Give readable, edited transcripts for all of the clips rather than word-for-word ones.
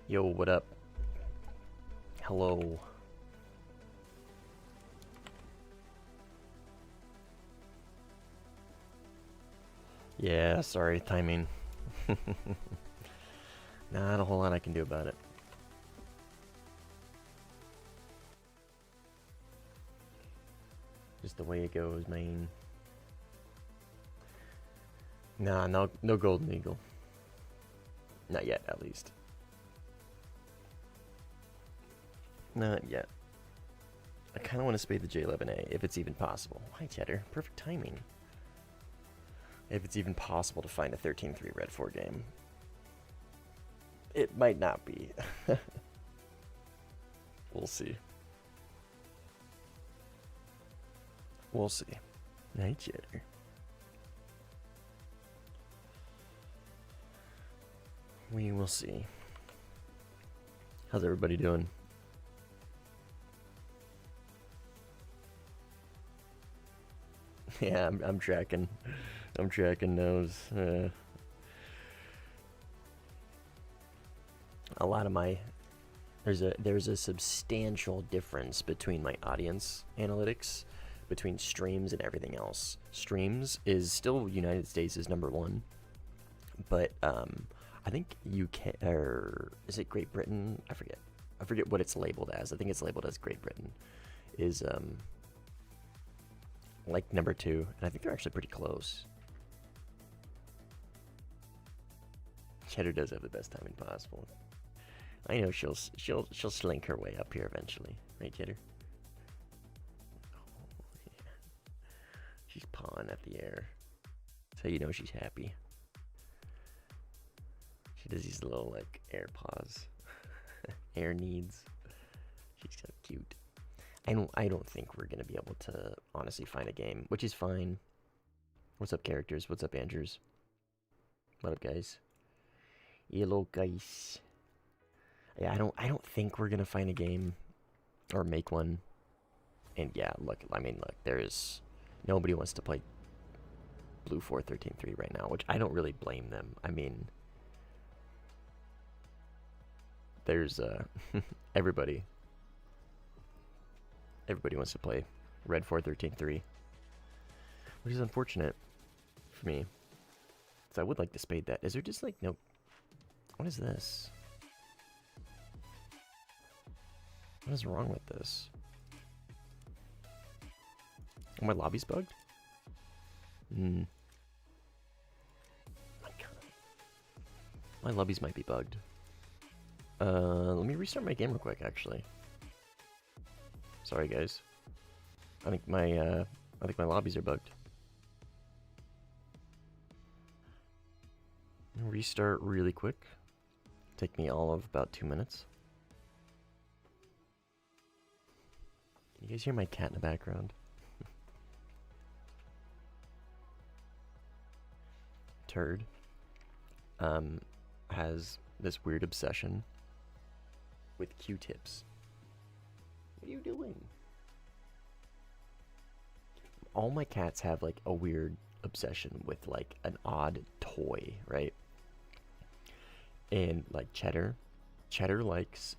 Yo, what up? Hello. Yeah, sorry, timing. Not a whole lot I can do about it. Just the way it goes, man. Nah, no golden eagle. Not yet, at least. Not yet. I kind of want to spade the J11A, if it's even possible. Hi, Cheddar. Perfect timing. If it's even possible to find a 13-3 red 4 game. It might not be. We'll see. We'll see. Night, Cheddar. We will see. How's everybody doing? Yeah, I'm tracking. I'm tracking those. A lot of my there's a substantial difference between my audience analytics, between streams and everything else. Streams is still United States is #1, but I think UK, or is it Great Britain? I forget what it's labeled as. I think it's labeled as Great Britain. Is like #2, and I think they're actually pretty close. Cheddar does have the best timing possible. I know she'll slink her way up here eventually, right, Cheddar? Oh, yeah. She's pawing at the air, so you know she's happy. She does these little like air paws, air needs. She's so cute. I don't think we're gonna be able to honestly find a game, which is fine. What's up, characters? What's up, Andrews? What up, guys? Hello, guys. Yeah, I don't think we're gonna find a game or make one. And yeah, look, there's nobody wants to play Blue 4 13-3 right now, which I don't really blame them. I mean, there's everybody wants to play Red 4 13-3, which is unfortunate for me. So I would like to spade that. Is there just like no? What is this? What is wrong with this? Oh, my lobby's bugged? My God. My lobbies might be bugged. Let me restart my game real quick, actually. Sorry, guys. I think my lobbies are bugged. Restart really quick. Take me all of about 2 minutes. Can you guys hear my cat in the background? Turd has this weird obsession with Q-tips. What are you doing? All my cats have like a weird obsession with like an odd toy, right? And like Cheddar likes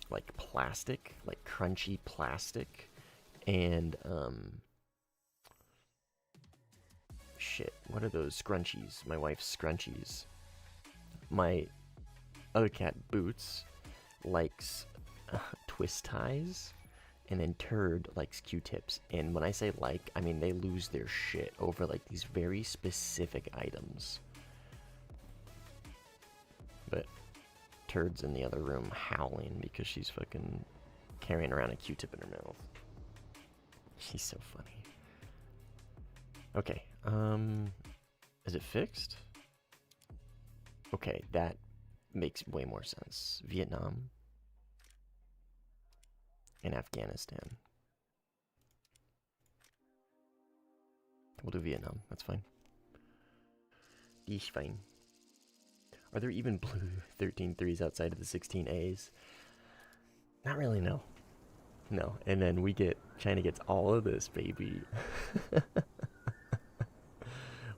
like plastic, like crunchy plastic, and shit, what are those scrunchies? My wife's scrunchies. My other cat, Boots, likes twist ties, and then Turd likes Q-tips. And when I say like, I mean they lose their shit over like these very specific items. But Turd's in the other room howling because she's fucking carrying around a Q-tip in her mouth. She's so funny. Okay, is it fixed? Okay, that makes way more sense. Vietnam and Afghanistan. We'll do Vietnam, that's fine. Yeesh, fine. Are there even blue 13-3s outside of the 16As? Not really, no. No, and then China gets all of this, baby.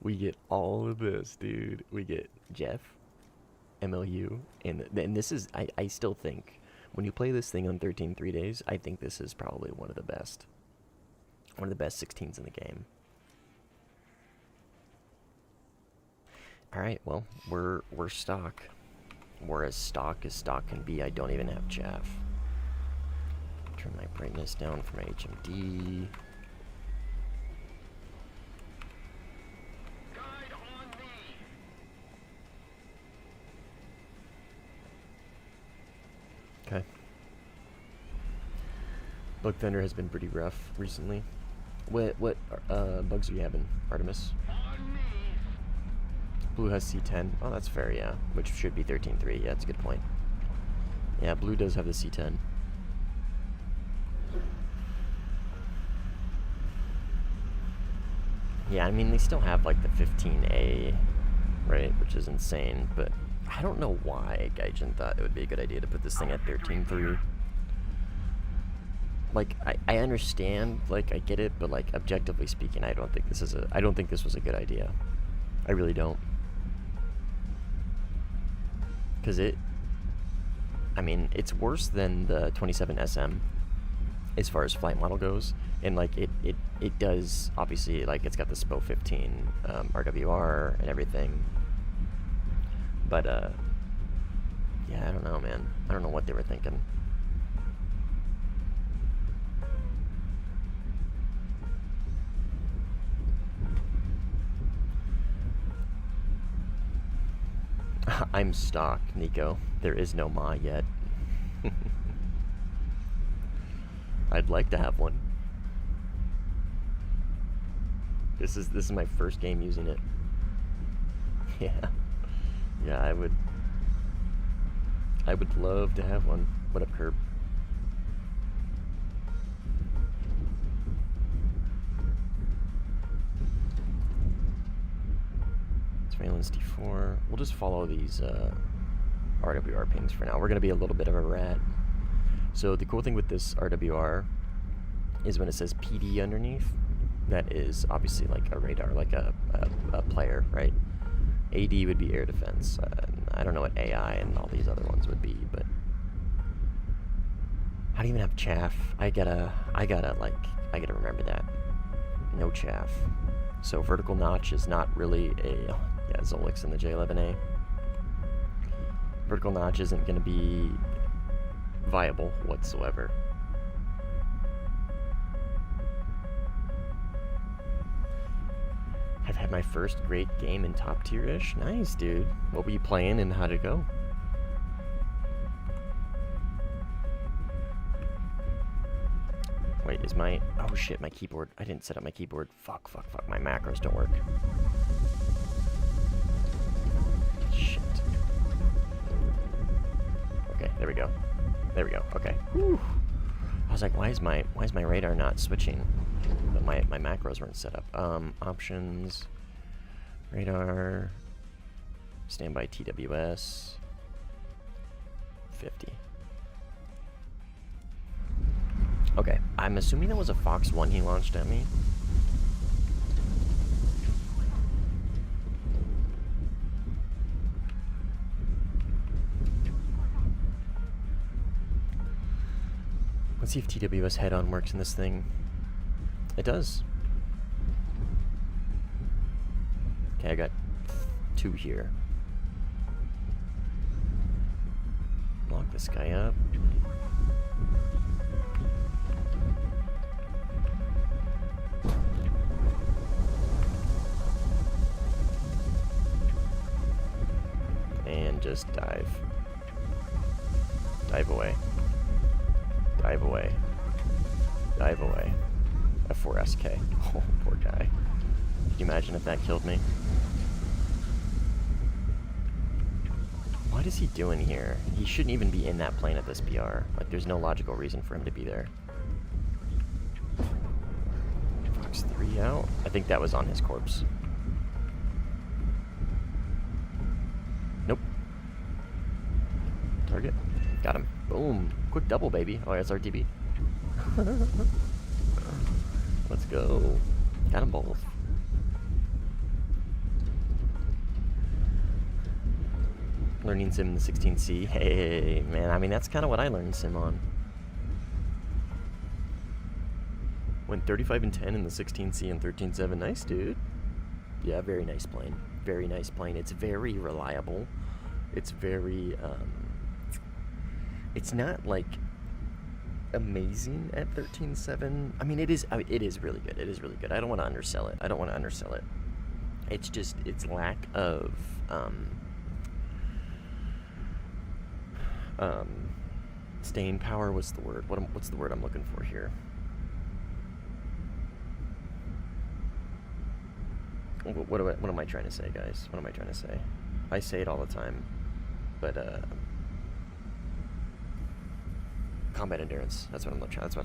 We get all of this, dude. We get Jeff, MLU, and this is I still think when you play this thing on 13 3 days, I think this is probably one of the best 16s in the game. All right, well we're stock. We're as stock can be. I don't even have chaff. Turn my brightness down for my HMD. Okay. Bug Thunder has been pretty rough recently. What bugs are you having, Artemis? Blue has C10. Oh, that's fair, yeah. Which should be 13.3. Yeah, that's a good point. Yeah, Blue does have the C10. Yeah, I mean, they still have, like, the 15A, right? Which is insane, but I don't know why Gaijin thought it would be a good idea to put this thing at 13.3. Like, I understand, like, I get it, but, like, objectively speaking, I don't think this was a good idea. I really don't. Because I mean, it's worse than the 27 SM as far as flight model goes. And, like, it does, obviously, like, it's got the SPO 15 RWR and everything. But, yeah, I don't know, man. I don't know what they were thinking. I'm stock, Nico. There is no Ma yet. I'd like to have one. This is my first game using it. Yeah. Yeah, I would love to have one. What up, Curb? Surveillance D4. We'll just follow these RWR pings for now. We're going to be a little bit of a rat. So the cool thing with this RWR is when it says PD underneath, that is obviously like a radar, like a player, right? AD would be air defense. I don't know what AI and all these other ones would be, but I don't even have chaff. I gotta remember that. No chaff. So vertical notch is not really a... Yeah, Zolix in the J11A. Vertical notch isn't going to be viable whatsoever. I've had my first great game in top tier-ish. Nice, dude. What were you playing and how'd it go? Wait, is my... Oh shit, my keyboard. I didn't set up my keyboard. Fuck. My macros don't work. Shit. Okay, there we go. Okay. Whew. I was like, why is my radar not switching? But my macros weren't set up. Options. Radar. Standby TWS. 50. Okay, I'm assuming that was a Fox 1 he launched at me. Let's see if TWS head-on works in this thing. It does. Okay, I got 2 here. Lock this guy up. And just dive. Dive away. Dive away. Dive away. F4SK. Oh, poor guy. Can you imagine if that killed me? What is he doing here? He shouldn't even be in that plane at this PR. Like, there's no logical reason for him to be there. Fox 3 out? I think that was on his corpse. Nope. Target. Got him. Boom. Quick double, baby. Oh, that's RTB. Let's go. Got them both. Learning sim in the 16C. Hey, man, I mean, that's kind of what I learned sim on. Went 35 and 10 in the 16C and 13.7. Nice, dude. Yeah, very nice plane. Very nice plane. It's very reliable. It's very, it's not like amazing at 13.7. I mean, it is really good. It is really good. I don't want to undersell it. It's just its lack of staying power. What's the word? What's the word I'm looking for here? What am I trying to say, guys? What am I trying to say? I say it all the time, but combat endurance. That's what I'm trying to say.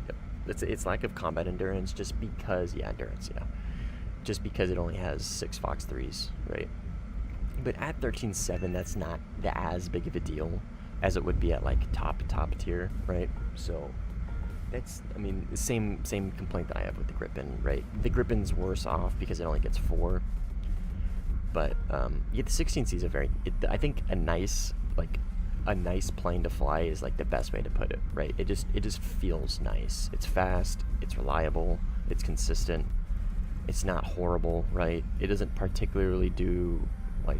Yep. It's lack of combat endurance, just because endurance. Yeah, just because it only has 6 Fox 3s, right? But at 13.7, that's not as big of a deal as it would be at like top tier, right? So that's, I mean, the same complaint that I have with the Gripen, right? The Gripen's worse off because it only gets 4. But yeah, the 16C is I think a nice plane to fly is like the best way to put it, right? It just feels nice. It's fast, it's reliable, it's consistent. It's not horrible, right? It doesn't particularly do like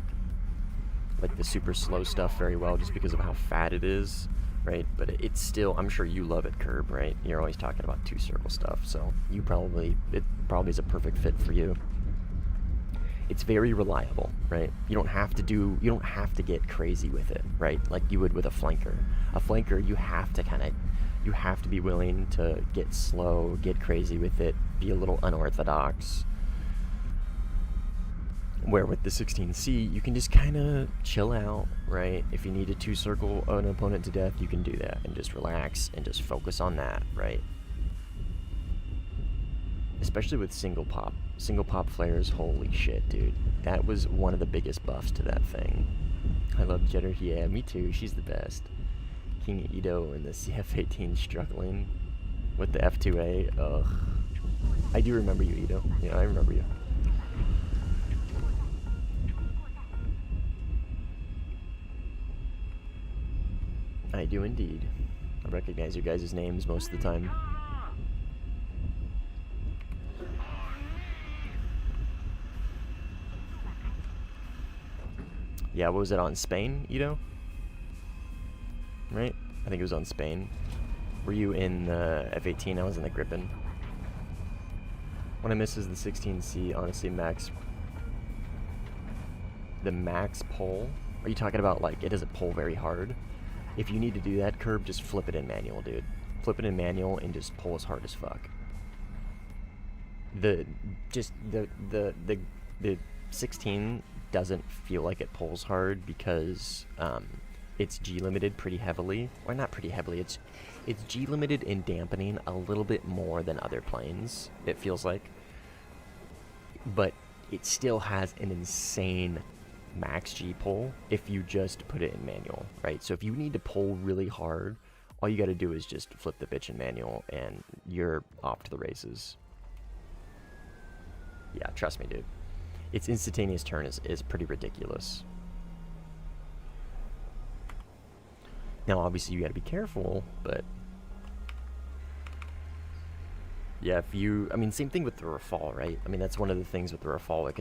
the super slow stuff very well just because of how fat it is, right? But it's still, I'm sure you love it, Curb, right? You're always talking about 2-circle stuff, so it probably is a perfect fit for you. It's very reliable, right? You don't have to get crazy with it, right? Like you would with a flanker. A flanker, you have to be willing to get slow, get crazy with it, be a little unorthodox. Where with the 16C, you can just kind of chill out, right? If you need to 2-circle an opponent to death, you can do that and just relax and just focus on that, right? Especially with single pop flares. Holy shit, dude. That was one of the biggest buffs to that thing. I love Jetter. Yeah, me too. She's the best. King Ito and the CF-18 struggling with the F2A. Ugh. I do remember you, Ito. Yeah, I remember you. I do indeed. I recognize your guys' names most of the time. Yeah, what was it on Spain, Ito? Right? I think it was on Spain. Were you in the F-18? I was in the Gripen. What I miss is the 16C, honestly, max. The max pull? Are you talking about, like, it doesn't pull very hard? If you need to do that, Curb, just flip it in manual, dude. Flip it in manual and just pull as hard as fuck. The 16 doesn't feel like it pulls hard because it's G-limited pretty heavily. Or not pretty heavily, it's G-limited in dampening a little bit more than other planes, it feels like. But it still has an insane max G pull if you just put it in manual, right? So if you need to pull really hard, all you got to do is just flip the bitch in manual and you're off to the races. Yeah, trust me, dude. Its instantaneous turn is pretty ridiculous. Now, obviously, you got to be careful, but yeah, I mean, same thing with the Rafale, right? I mean, that's one of the things with the Rafale. It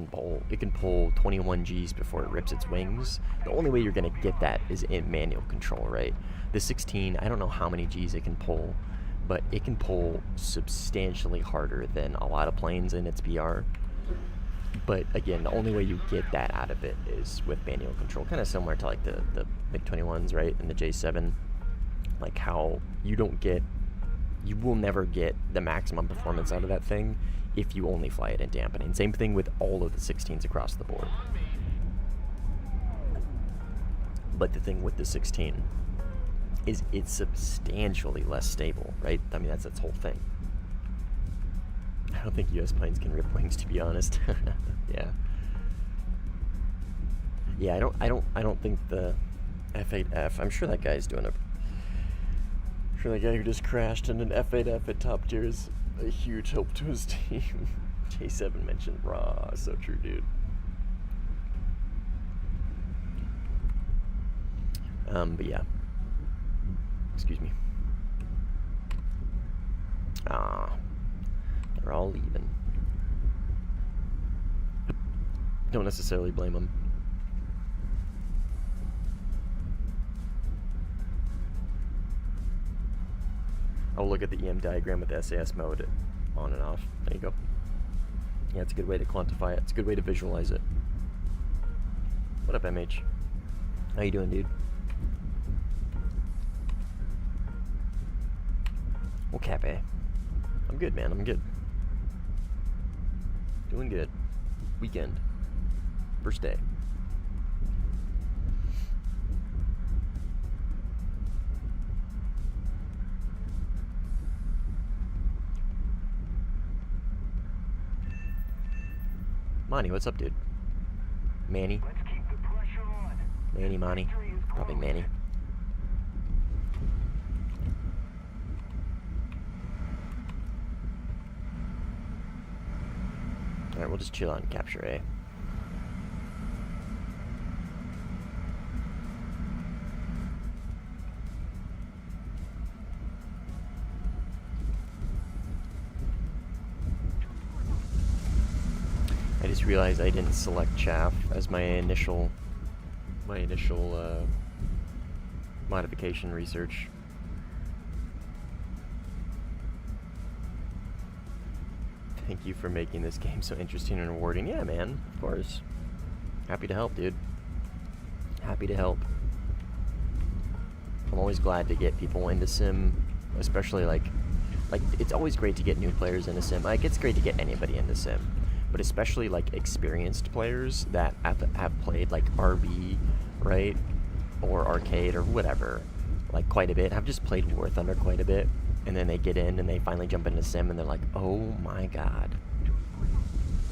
can pull 21 Gs before it rips its wings. The only way you're going to get that is in manual control, right? The 16, I don't know how many Gs it can pull, but it can pull substantially harder than a lot of planes in its BR. But again, the only way you get that out of it is with manual control, kind of similar to like the MiG-21s, right? And the J7, like how you will never get the maximum performance out of that thing if you only fly it in dampening. Same thing with all of the 16s across the board. But the thing with the 16 is it's substantially less stable, right? I mean, that's its whole thing. I don't think US planes can rip wings, to be honest. Yeah. Yeah, I don't think the F8F, I'm sure that guy's doing sure that guy who just crashed in an F8F at top tier is a huge help to his team. J7 mentioned raw, so true, dude. But yeah. Excuse me. Ah, they're all leaving. Don't necessarily blame them. I'll look at the EM diagram with the SAS mode on and off. There you go. Yeah, it's a good way to quantify it. It's a good way to visualize it. What up, MH? How you doing, dude? Well, Cape. I'm good, man. I'm good. Doing good. Weekend. First day. Monty, what's up, dude? Manny? Manny, Monty. Probably Manny. Alright, we'll just chill out and capture A. I just realized I didn't select chaff as my initial modification research. Thank you for making this game so interesting and rewarding. Yeah, man, of course. Happy to help, dude. Happy to help. I'm always glad to get people into Sim, especially like it's always great to get new players into Sim. Like, it's great to get anybody into Sim, but especially like experienced players that have played like RB, right, or arcade or whatever, like quite a bit. I've just played War Thunder quite a bit, and then they get in and they finally jump into Sim and they're like, oh my god.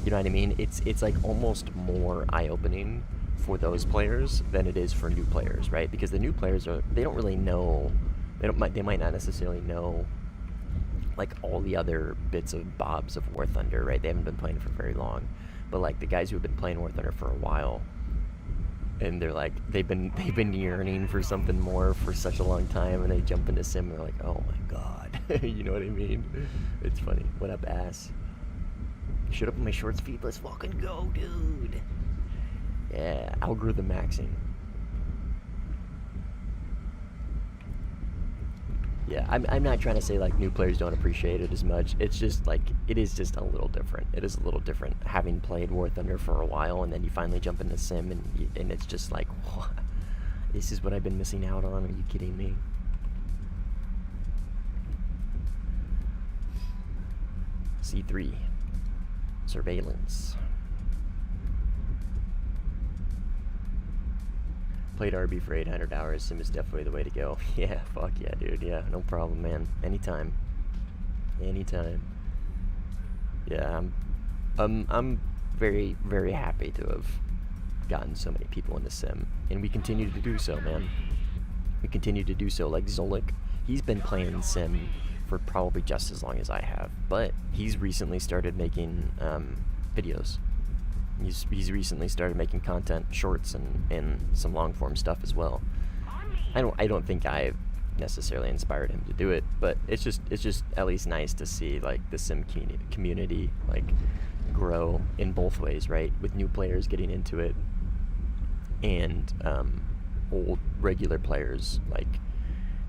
You know what I mean? It's like almost more eye-opening for those players than it is for new players, right? Because the new players they don't really know, they might not necessarily know like all the other bits of bobs of War Thunder, right? They haven't been playing for very long, but like the guys who have been playing War Thunder for a while, and they're like they've been yearning for something more for such a long time, and they jump into Sim and they're like, oh my god. You know what I mean? It's funny. What up, ass? Shut up on my shorts feet. Let's fucking go, dude. Yeah, algorithm maxing. Yeah, I'm not trying to say like new players don't appreciate it as much. It's just like it is just a little different. It is a little different having played War Thunder for a while, and then you finally jump into Sim, and it's just like, what? This is what I've been missing out on. Are you kidding me? C3 surveillance. Played RB for 800 hours. Sim is definitely the way to go. Yeah, fuck yeah, dude. Yeah, no problem, man. Anytime. Anytime. Yeah, I'm very, very happy to have gotten so many people into Sim, and we continue to do so, man. We continue to do so. Like Zolik, he's been playing Sim for probably just as long as I have, but he's recently started making videos. He's recently started making content, shorts, and some long form stuff as well. I don't think I've necessarily inspired him to do it, but it's just at least nice to see like the Sim community like grow in both ways, right? With new players getting into it, and old regular players like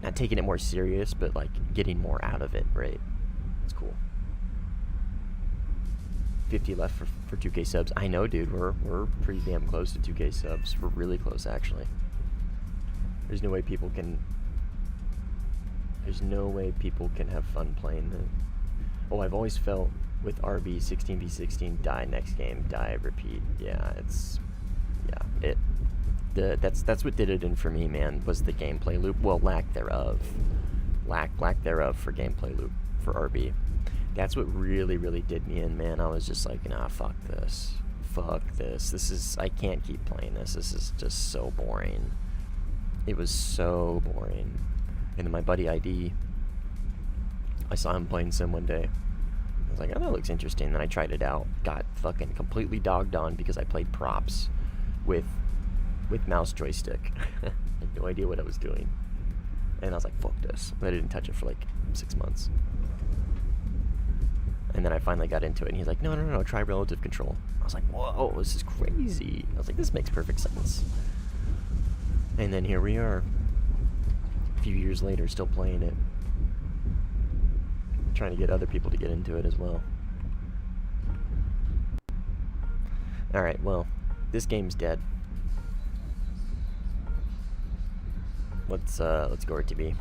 not taking it more serious, but like getting more out of it, right? It's cool. 50 left for 2K subs. I know, dude. We're pretty damn close to 2K subs. We're really close, actually. There's no way people can have fun playing the. Oh, I've always felt with RB 16v16, die next game, die repeat. Yeah, that's what did it in for me, man. Was the gameplay loop? Well, lack thereof for gameplay loop for RB. That's what really, really did me in, man. I was just like, nah, fuck this. I can't keep playing this. This is just so boring. It was so boring. And then my buddy ID, I saw him playing Sim one day. I was like, oh, that looks interesting. Then I tried it out. Got fucking completely dogged on because I played props with mouse joystick. I had no idea what I was doing. And I was like, fuck this. But I didn't touch it for like 6 months. And then I finally got into it, and he's like, no, try relative control. I was like, whoa, this is crazy. I was like, this makes perfect sense. And then here we are, a few years later, still playing it. Trying to get other people to get into it as well. Alright, well, this game's dead. Let's go RTB.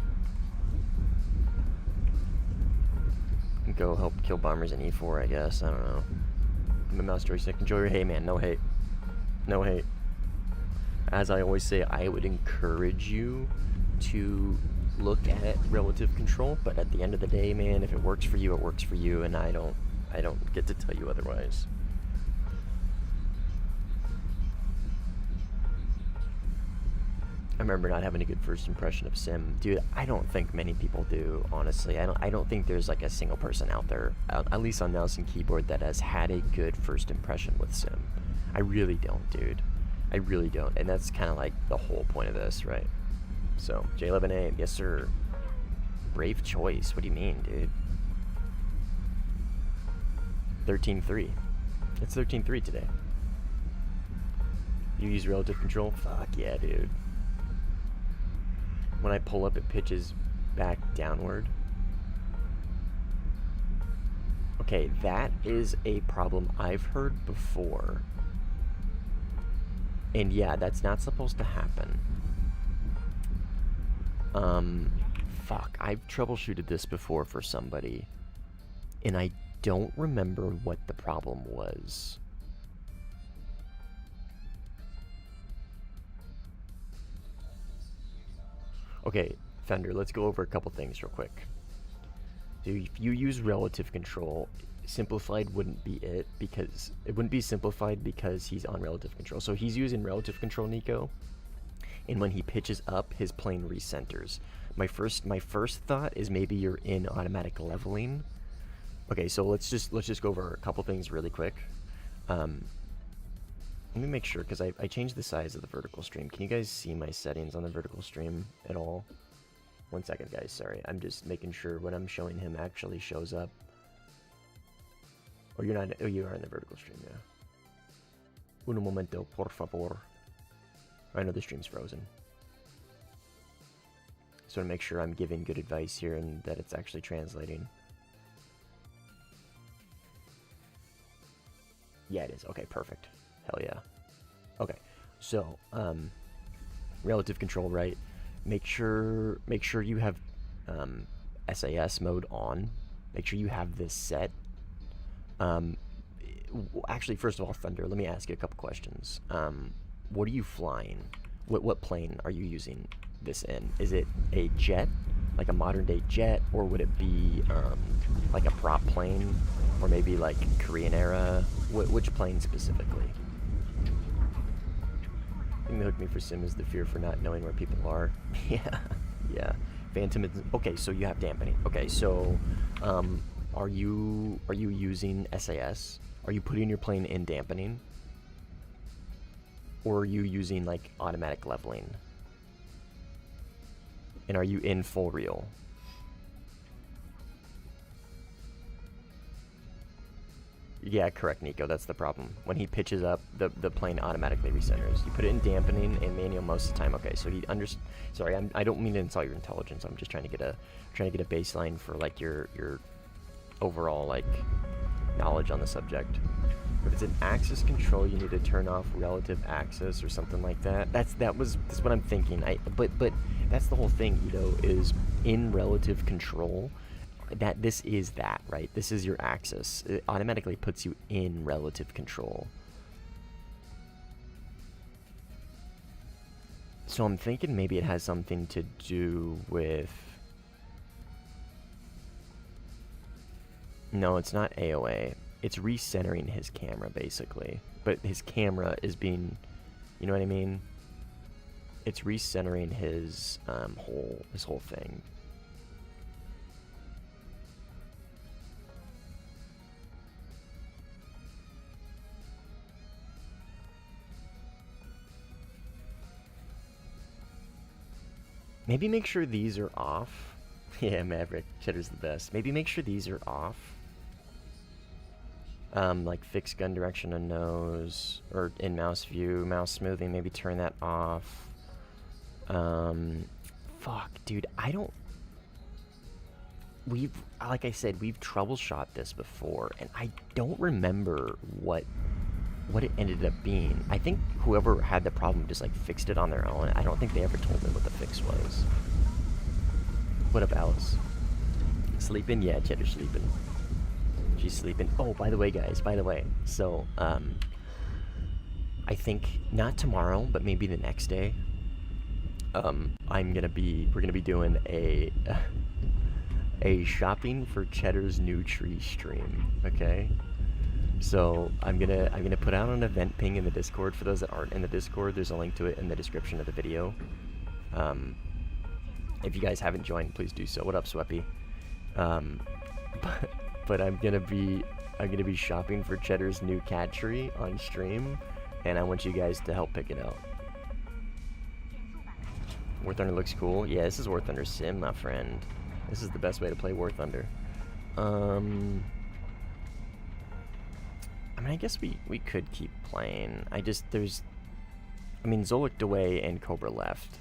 Go help kill bombers in E4, I guess. I don't know. My mouse joystick. Enjoy your hate, man. No hate. No hate. As I always say, I would encourage you to look at relative control, but at the end of the day, man, if it works for you, it works for you, and I don't get to tell you otherwise. I remember not having a good first impression of Sim. Dude, I don't think many people do, honestly. I don't think there's like a single person out there, at least on mouse and keyboard, that has had a good first impression with Sim. I really don't, dude. I really don't. And that's kind of like the whole point of this, right? So, J11A, yes sir. Brave choice. What do you mean, dude? 13-3. It's 13-3 today. You use relative control? Fuck yeah, dude. When I pull up, it pitches back downward. Okay, that is a problem I've heard before. And yeah, that's not supposed to happen. Fuck, I've troubleshooted this before for somebody, and I don't remember what the problem was. Okay, Thunder, let's go over a couple things real quick. So if you use relative control, simplified wouldn't be it, because it wouldn't be simplified because he's on relative control. So he's using relative control, Nico, and when he pitches up, his plane recenters. My first thought is maybe you're in automatic leveling. Okay, so let's just go over a couple things really quick. Let me make sure, because I changed the size of the vertical stream. Can you guys see my settings on the vertical stream at all? 1 second, guys. Sorry, I'm just making sure what I'm showing him actually shows up. Or you're not? Oh, you are in the vertical stream, yeah. Un momento, por favor. I know the stream's frozen. So to make sure I'm giving good advice here and that it's actually translating. Yeah, it is. Okay, perfect. Hell yeah. Okay, so relative control, right? Make sure you have SAS mode on. Make sure you have this set. Actually, first of all, Thunder, let me ask you a couple questions. What are you flying? What plane are you using this in? Is it a jet, like a modern day jet, or would it be like a prop plane, or maybe like Korean era? Which plane specifically? The thing that hooked me for Sim is the fear for not knowing where people are. yeah. Phantom is, okay, so you have dampening. Okay, so are you using SAS? Are you putting your plane in dampening? Or are you using like automatic leveling? And are you in full reel? Yeah, correct, Nico. That's the problem. When he pitches up, the plane automatically recenters. You put it in dampening and manual most of the time. Okay, so he Sorry, I don't mean to insult your intelligence. I'm just trying to get a baseline for like your overall like knowledge on the subject. If it's an axis control, you need to turn off relative axis or something like that. That's what I'm thinking. But that's the whole thing, you know, is in relative control. That this is that, right? This is your axis. It automatically puts you in relative control. So I'm thinking maybe it has something to do with... No, it's not AOA. It's recentering his camera, basically. But his camera is being... You know what I mean? It's recentering his whole thing. Maybe make sure these are off. Yeah, Maverick. Cheddar's the best. Maybe make sure these are off. Like fix gun direction and nose, or in mouse view, mouse smoothing, maybe turn that off. Fuck, dude, I don't... like I said, we've troubleshot this before, and I don't remember what it ended up being. I think whoever had the problem just, like, fixed it on their own. I don't think they ever told me what the fix was. What up, Alice? Sleeping? Yeah, Cheddar's sleeping. She's sleeping. Oh, by the way, guys, so, I think not tomorrow, but maybe the next day, we're gonna be doing a shopping for Cheddar's new tree stream, okay? So I'm gonna put out an event ping in the Discord. For those that aren't in the Discord, there's a link to it in the description of the video. If you guys haven't joined, please do so. What up, Sweppy? But I'm gonna be shopping for Cheddar's new cat tree on stream, and I want you guys to help pick it out. War Thunder looks cool. Yeah, this is War Thunder Sim, my friend. This is the best way to play War Thunder. I mean, I guess we could keep playing. I mean, Zol looked away and Cobra left,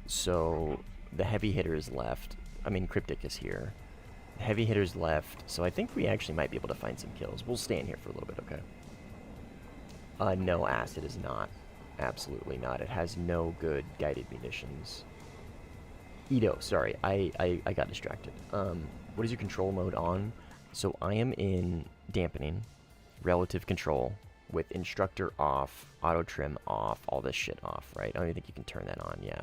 so the heavy hitters left. I mean, Cryptic is here. The heavy hitters left, so I think we actually might be able to find some kills. We'll stay in here for a little bit, okay? No, Acid is not. Absolutely not. It has no good guided munitions. Edo, sorry, I got distracted. What is your control mode on? So I am in dampening, relative control, with instructor off, auto trim off, all this shit off, right? I don't even think you can turn that on, yeah.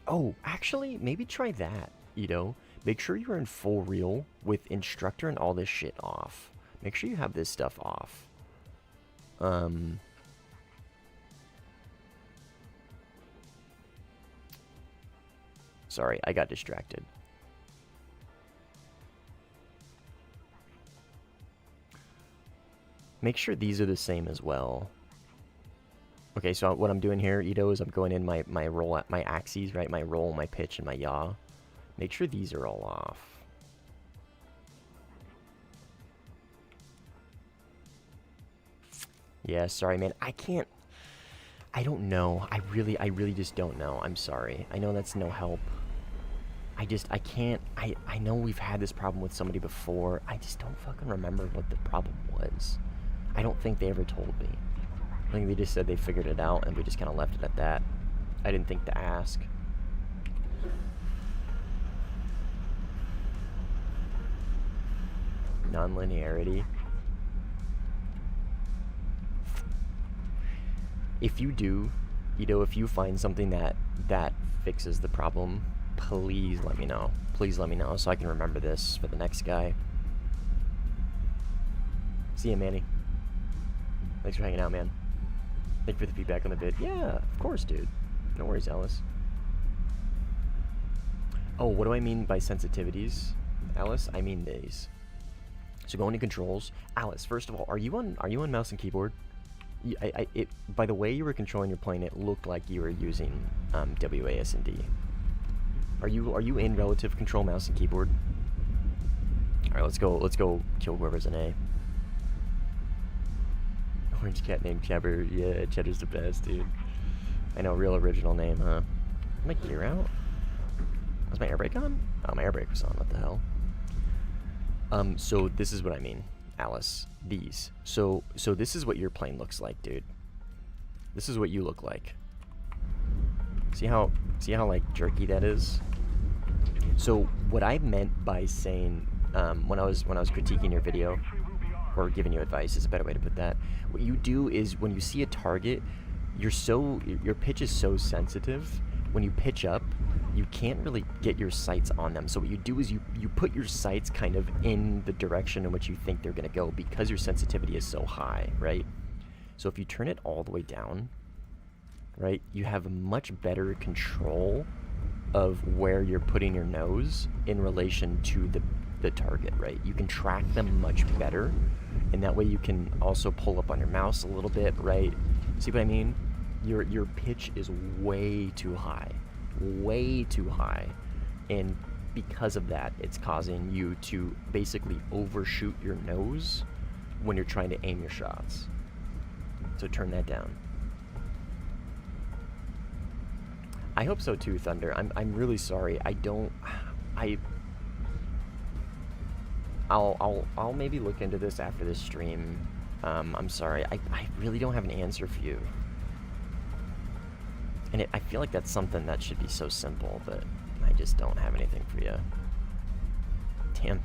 Oh, actually, maybe try that, Edo. Make sure you're in full reel with instructor and all this shit off. Make sure you have this stuff off. Sorry, I got distracted. Make sure these are the same as well. Okay, so what I'm doing here, Edo, is I'm going in my roll, my axes, right? My roll, my pitch, and my yaw. Make sure these are all off. Yeah, sorry, man. I don't know. I really just don't know. I'm sorry. I know that's no help. I can't. I know we've had this problem with somebody before. I just don't fucking remember what the problem was. I don't think they ever told me. I think they just said they figured it out, and we just kind of left it at that. I didn't think to ask. Non-linearity. If you do, Edo, if you find something that fixes the problem, please let me know. Please let me know so I can remember this for the next guy. See ya, Manny. Thanks for hanging out, man. Thank you for the feedback on the vid. Yeah, of course, dude. No worries, Alice. Oh, what do I mean by sensitivities, Alice? I mean these. So go into controls. Alice, first of all, are you on mouse and keyboard? By the way you were controlling your plane, it looked like you were using WASD. Are you in relative control mouse and keyboard? All right, let's go kill whoever's in A. Orange cat named Cheddar. Yeah, Cheddar's the best, dude. I know, real original name, huh? Is my gear out? Was my air brake on? Oh, my air brake was on. What the hell? So this is what I mean, Alice. These. So this is what your plane looks like, dude. This is what you look like. See how like jerky that is? So what I meant by saying when I was critiquing your video, or giving you advice is a better way to put that. What you do is when you see a target, your pitch is so sensitive. When you pitch up, you can't really get your sights on them. So what you do is you put your sights kind of in the direction in which you think they're gonna go because your sensitivity is so high, right? So if you turn it all the way down, right, you have much better control of where you're putting your nose in relation to the target, right? You can track them much better, and that way you can also pull up on your mouse a little bit, right? See what I mean? Your pitch is way too high. way too high. And because of that, it's causing you to basically overshoot your nose when you're trying to aim your shots. So turn that down. I hope so too, Thunder. I'm really sorry. I'll maybe look into this after this stream. I'm sorry. I really don't have an answer for you. And I feel like that's something that should be so simple, but I just don't have anything for you. Damn.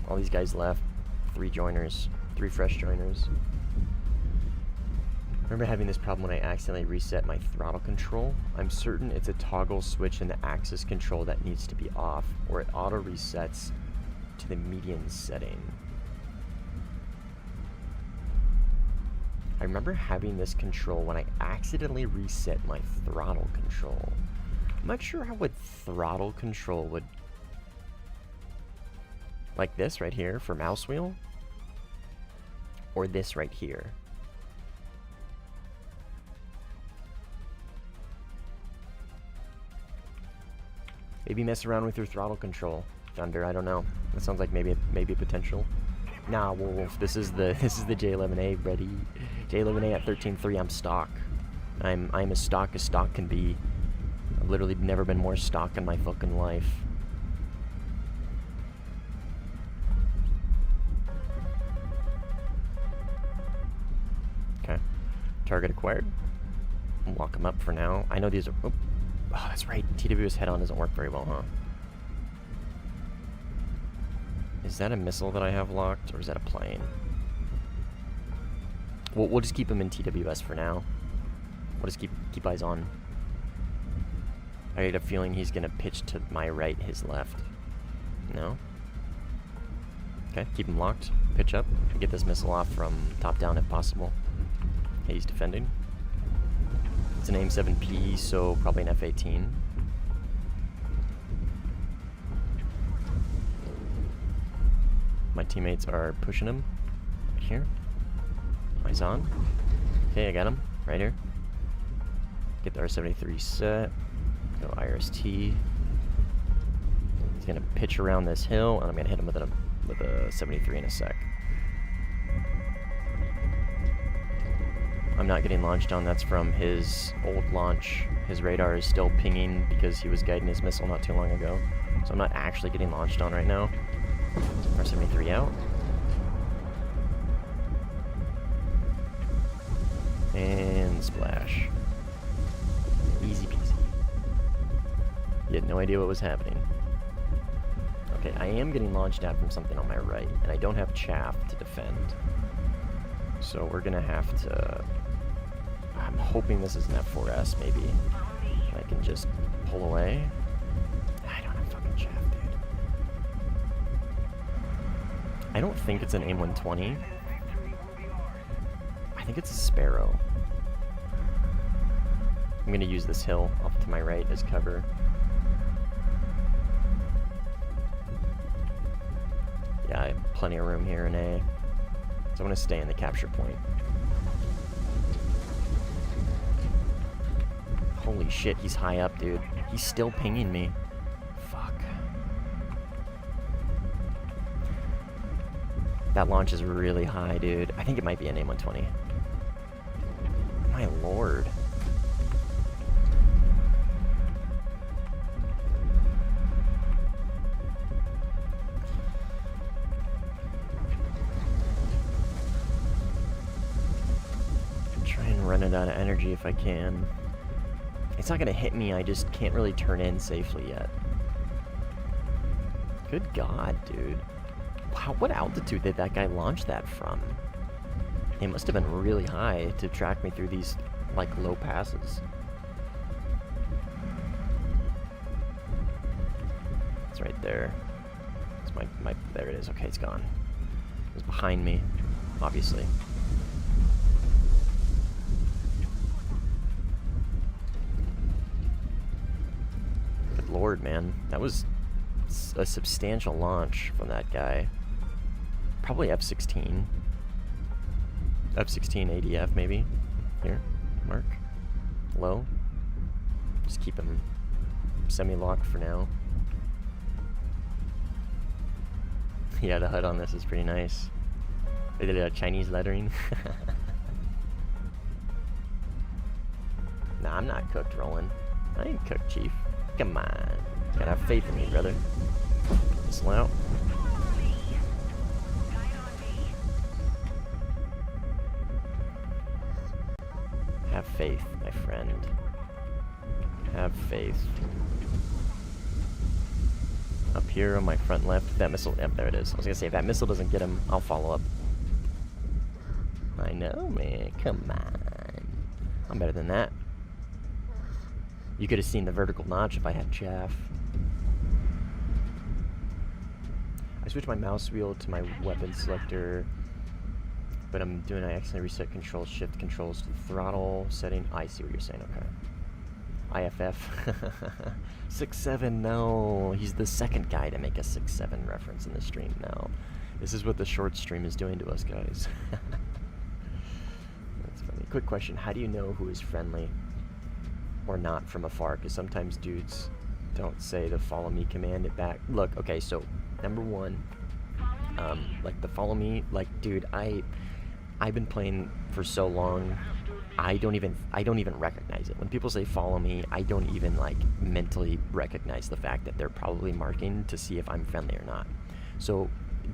All these guys left. 3 joiners. 3 fresh joiners. I remember having this problem when I accidentally reset my throttle control. I'm certain it's a toggle switch in the axis control that needs to be off, or it auto resets to the median setting. I remember having this control when I accidentally reset my throttle control. I'm not sure how a throttle control would... Like this right here for mouse wheel? Or this right here? Maybe mess around with your throttle control, Thunder. I don't know. That sounds like maybe a potential. Nah, Wolf. This is the J11A ready. J11A at 13.3. I'm stock. I'm as stock can be. I've literally never been more stock in my fucking life. Okay. Target acquired. I'll lock him up for now. I know these are... Oh, that's right. TWS head-on doesn't work very well, huh? Is that a missile that I have locked, or is that a plane? We'll just keep him in TWS for now. We'll just keep eyes on. I get a feeling he's gonna pitch to my right, his left. No? Okay, keep him locked. Pitch up. Get this missile off from top down if possible. Okay, he's defending. It's an AIM-7P, so probably an F-18. My teammates are pushing him. Right here. Eyes on. Okay, I got him. Right here. Get the R-73 set. Go IRST. He's gonna pitch around this hill, and I'm gonna hit him with a 73 in a sec. I'm not getting launched on. That's from his old launch. His radar is still pinging because he was guiding his missile not too long ago. So I'm not actually getting launched on right now. R-73 out. And splash. Easy peasy. You had no idea what was happening. Okay, I am getting launched at from something on my right, and I don't have chaff to defend. So we're gonna have to... I'm hoping this is an F4S, maybe. I can just pull away. I don't have fucking chaff, dude. I don't think it's an AIM-120. I think it's a Sparrow. I'm gonna use this hill off to my right as cover. Yeah, I have plenty of room here in A. So I'm gonna stay in the capture point. Holy shit, he's high up, dude. He's still pinging me. Fuck. That launch is really high, dude. I think it might be an AIM-120. My lord. Try and run it out of energy if I can. It's not gonna hit me, I just can't really turn in safely yet. Good God, dude. Wow, what altitude did that guy launch that from? It must have been really high to track me through these, like, low passes. It's right there. It's my, there it is. Okay, it's gone. It was behind me, obviously. Good lord, man. That was a substantial launch from that guy. Probably F-16. F-16 ADF, maybe. Here, mark. Low. Just keep him semi-locked for now. Yeah, the HUD on this is pretty nice. They did a Chinese lettering. Nah, I'm not cooked, Roland. I ain't cooked, Chief. Come on. Gotta have faith in me, brother. Slow out. Have faith, my friend. Have faith. Up here on my front left, that missile, yep, there it is. I was gonna say, if that missile doesn't get him, I'll follow up. I know, man, come on. I'm better than that. You could have seen the vertical notch if I had chaff. I switched my mouse wheel to my weapon selector, but I accidentally reset controls, shift controls to the throttle setting. I see what you're saying, okay. IFF. 6-7, no. He's the second guy to make a 6-7 reference in the stream, no. This is what the short stream is doing to us, guys. That's funny. Quick question, how do you know who is friendly or not from afar? Because sometimes dudes don't say the follow me command it back. Look, okay, so number one, like the follow me, like, dude, I've been playing for so long, I don't even recognize it. When people say follow me, I don't even like mentally recognize the fact that they're probably marking to see if I'm friendly or not. So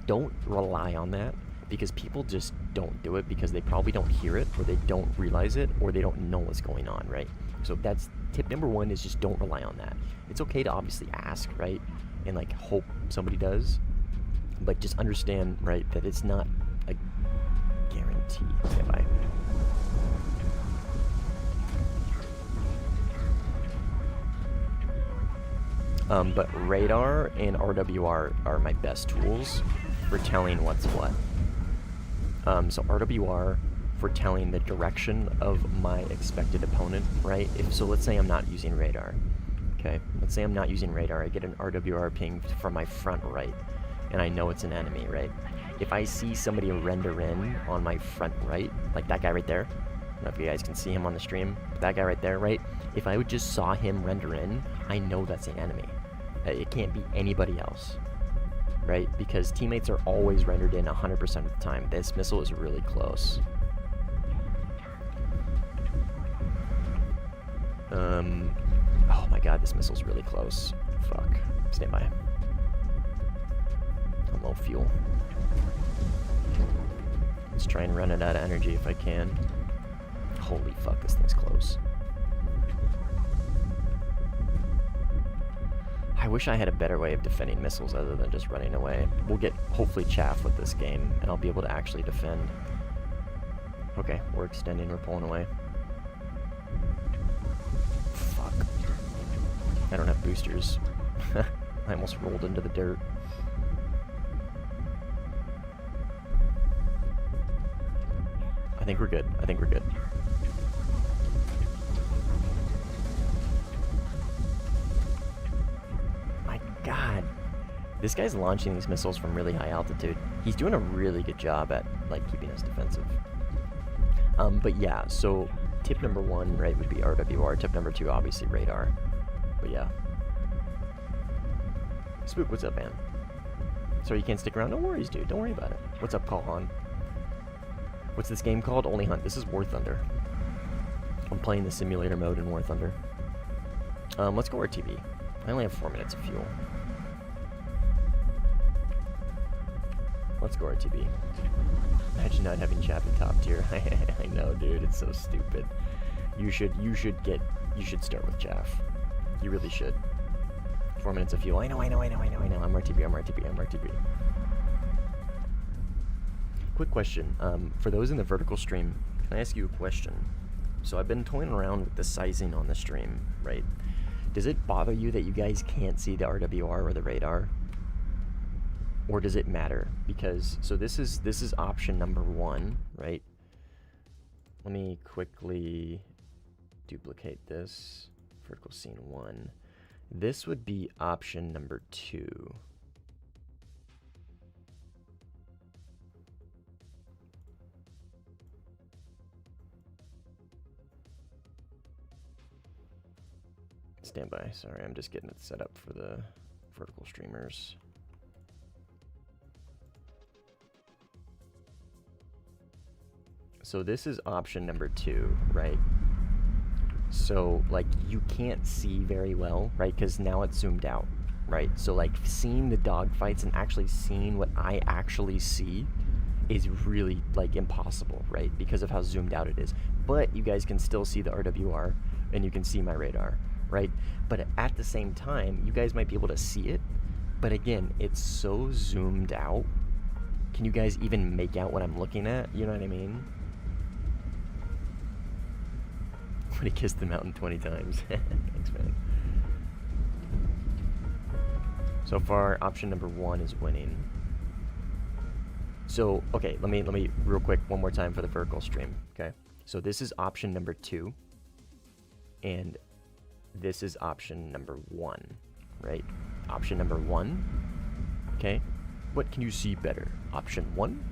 don't rely on that, because people just don't do it because they probably don't hear it, or they don't realize it, or they don't know what's going on, right? So that's tip number one, is just don't rely on that. It's okay to obviously ask, right? And like hope somebody does, but just understand, right, that it's not a guarantee. Okay, bye. But radar and RWR are my best tools for telling what's what. So RWR for telling the direction of my expected opponent, right? So let's say I'm not using radar, okay? Let's say I'm not using radar. I get an RWR ping from my front right, and I know it's an enemy, right? If I see somebody render in on my front right, like that guy right there, I don't know if you guys can see him on the stream, but that guy right there, right? If I would just saw him render in, I know that's an enemy. It can't be anybody else, right? Because teammates are always rendered in 100% of the time. This missile is really close. Oh my god, this missile's really close. Fuck. Stand by. I'm low fuel. Let's try and run it out of energy if I can. Holy fuck, this thing's close. I wish I had a better way of defending missiles other than just running away. We'll get, hopefully, chaff with this game, and I'll be able to actually defend. Okay, we're extending, we're pulling away. Fuck. I don't have boosters. I almost rolled into the dirt. I think we're good. I think we're good. God, this guy's launching these missiles from really high altitude. He's doing a really good job at like keeping us defensive. But yeah, so tip number one, right, would be RWR. Tip number two, obviously radar. But yeah. Spook, what's up, man? Sorry you can't stick around. No worries, dude. Don't worry about it. What's up, Call On? What's this game called? Only Hunt. This is War Thunder. I'm playing the simulator mode in War Thunder. Let's go RTV. I only have 4 minutes of fuel. Let's go RTB. Imagine not having chaff in top tier. I know, dude. It's so stupid. You should start with chaff. You really should. 4 minutes of fuel. I know. I'm RTB. Quick question. For those in the vertical stream, can I ask you a question? So I've been toying around with the sizing on the stream, right? Does it bother you that you guys can't see the RWR or the radar? Or does it matter? Because, so this is option number one, right? Let me quickly duplicate this. Vertical scene 1. This would be option number 2. Stand by. Sorry, I'm just getting it set up for the vertical streamers. So this is option number 2, right? So, like, you can't see very well, right? Because now it's zoomed out, right? So, like, seeing the dogfights and actually seeing what I actually see is really, like, impossible, right? Because of how zoomed out it is. But you guys can still see the RWR, and you can see my radar, right? But at the same time, you guys might be able to see it. But again, it's so zoomed out. Can you guys even make out what I'm looking at? You know what I mean? But he kissed the mountain 20 times. Thanks, man. So far, option number 1 is winning. So, okay, let me real quick one more time for the vertical stream. Okay, so this is option number 2, and this is option number 1, right? Option number 1. Okay, what can you see better? Option 1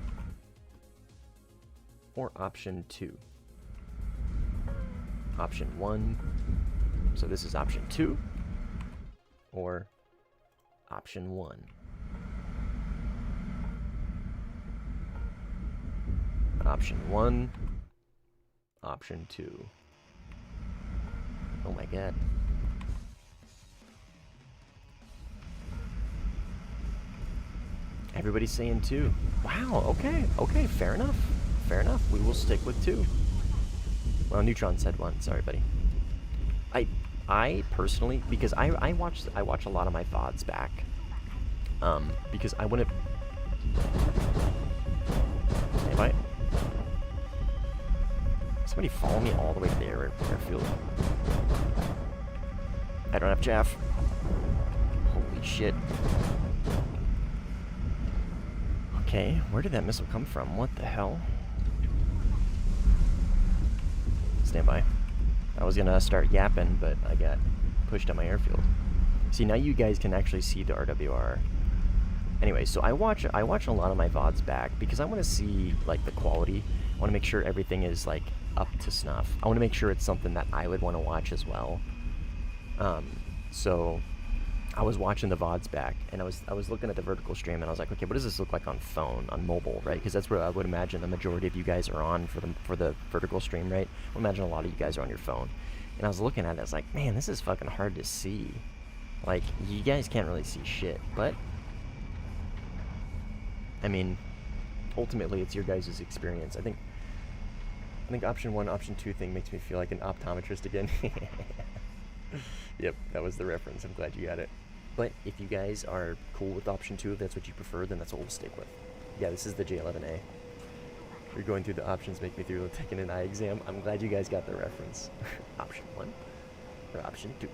or option 2? Option 1. So this is option 2 or option 1. Option 1, option 2. Oh my god. Everybody's saying 2. Wow, okay, fair enough. Fair enough. We will stick with 2. Well, Neutron said 1. Sorry, buddy. I personally, because I watch a lot of my VODs back. Because I want to. Anybody? Somebody follow me all the way to the airfield. I don't have chaff. Holy shit. Okay, where did that missile come from? What the hell? Stand by. I was gonna start yapping, but I got pushed on my airfield. See, now you guys can actually see the RWR. Anyway, so I watch a lot of my VODs back because I want to see, like, the quality. I want to make sure everything is, like, up to snuff. I want to make sure it's something that I would want to watch as well. So I was watching the VODs back, and I was looking at the vertical stream, and I was like, okay, what does this look like on phone, on mobile, right? Because that's where I would imagine the majority of you guys are on for the vertical stream, right? I would imagine a lot of you guys are on your phone. And I was looking at it, I was like, man, this is fucking hard to see. Like, you guys can't really see shit, but I mean, ultimately, it's your guys' experience. I think option 1, option 2 thing makes me feel like an optometrist again. Yep, that was the reference. I'm glad you got it. But if you guys are cool with option 2, if that's what you prefer, then that's what we'll stick with. Yeah, this is the J11A. You're going through the options, make me through taking an eye exam. I'm glad you guys got the reference. Option 1 or option 2.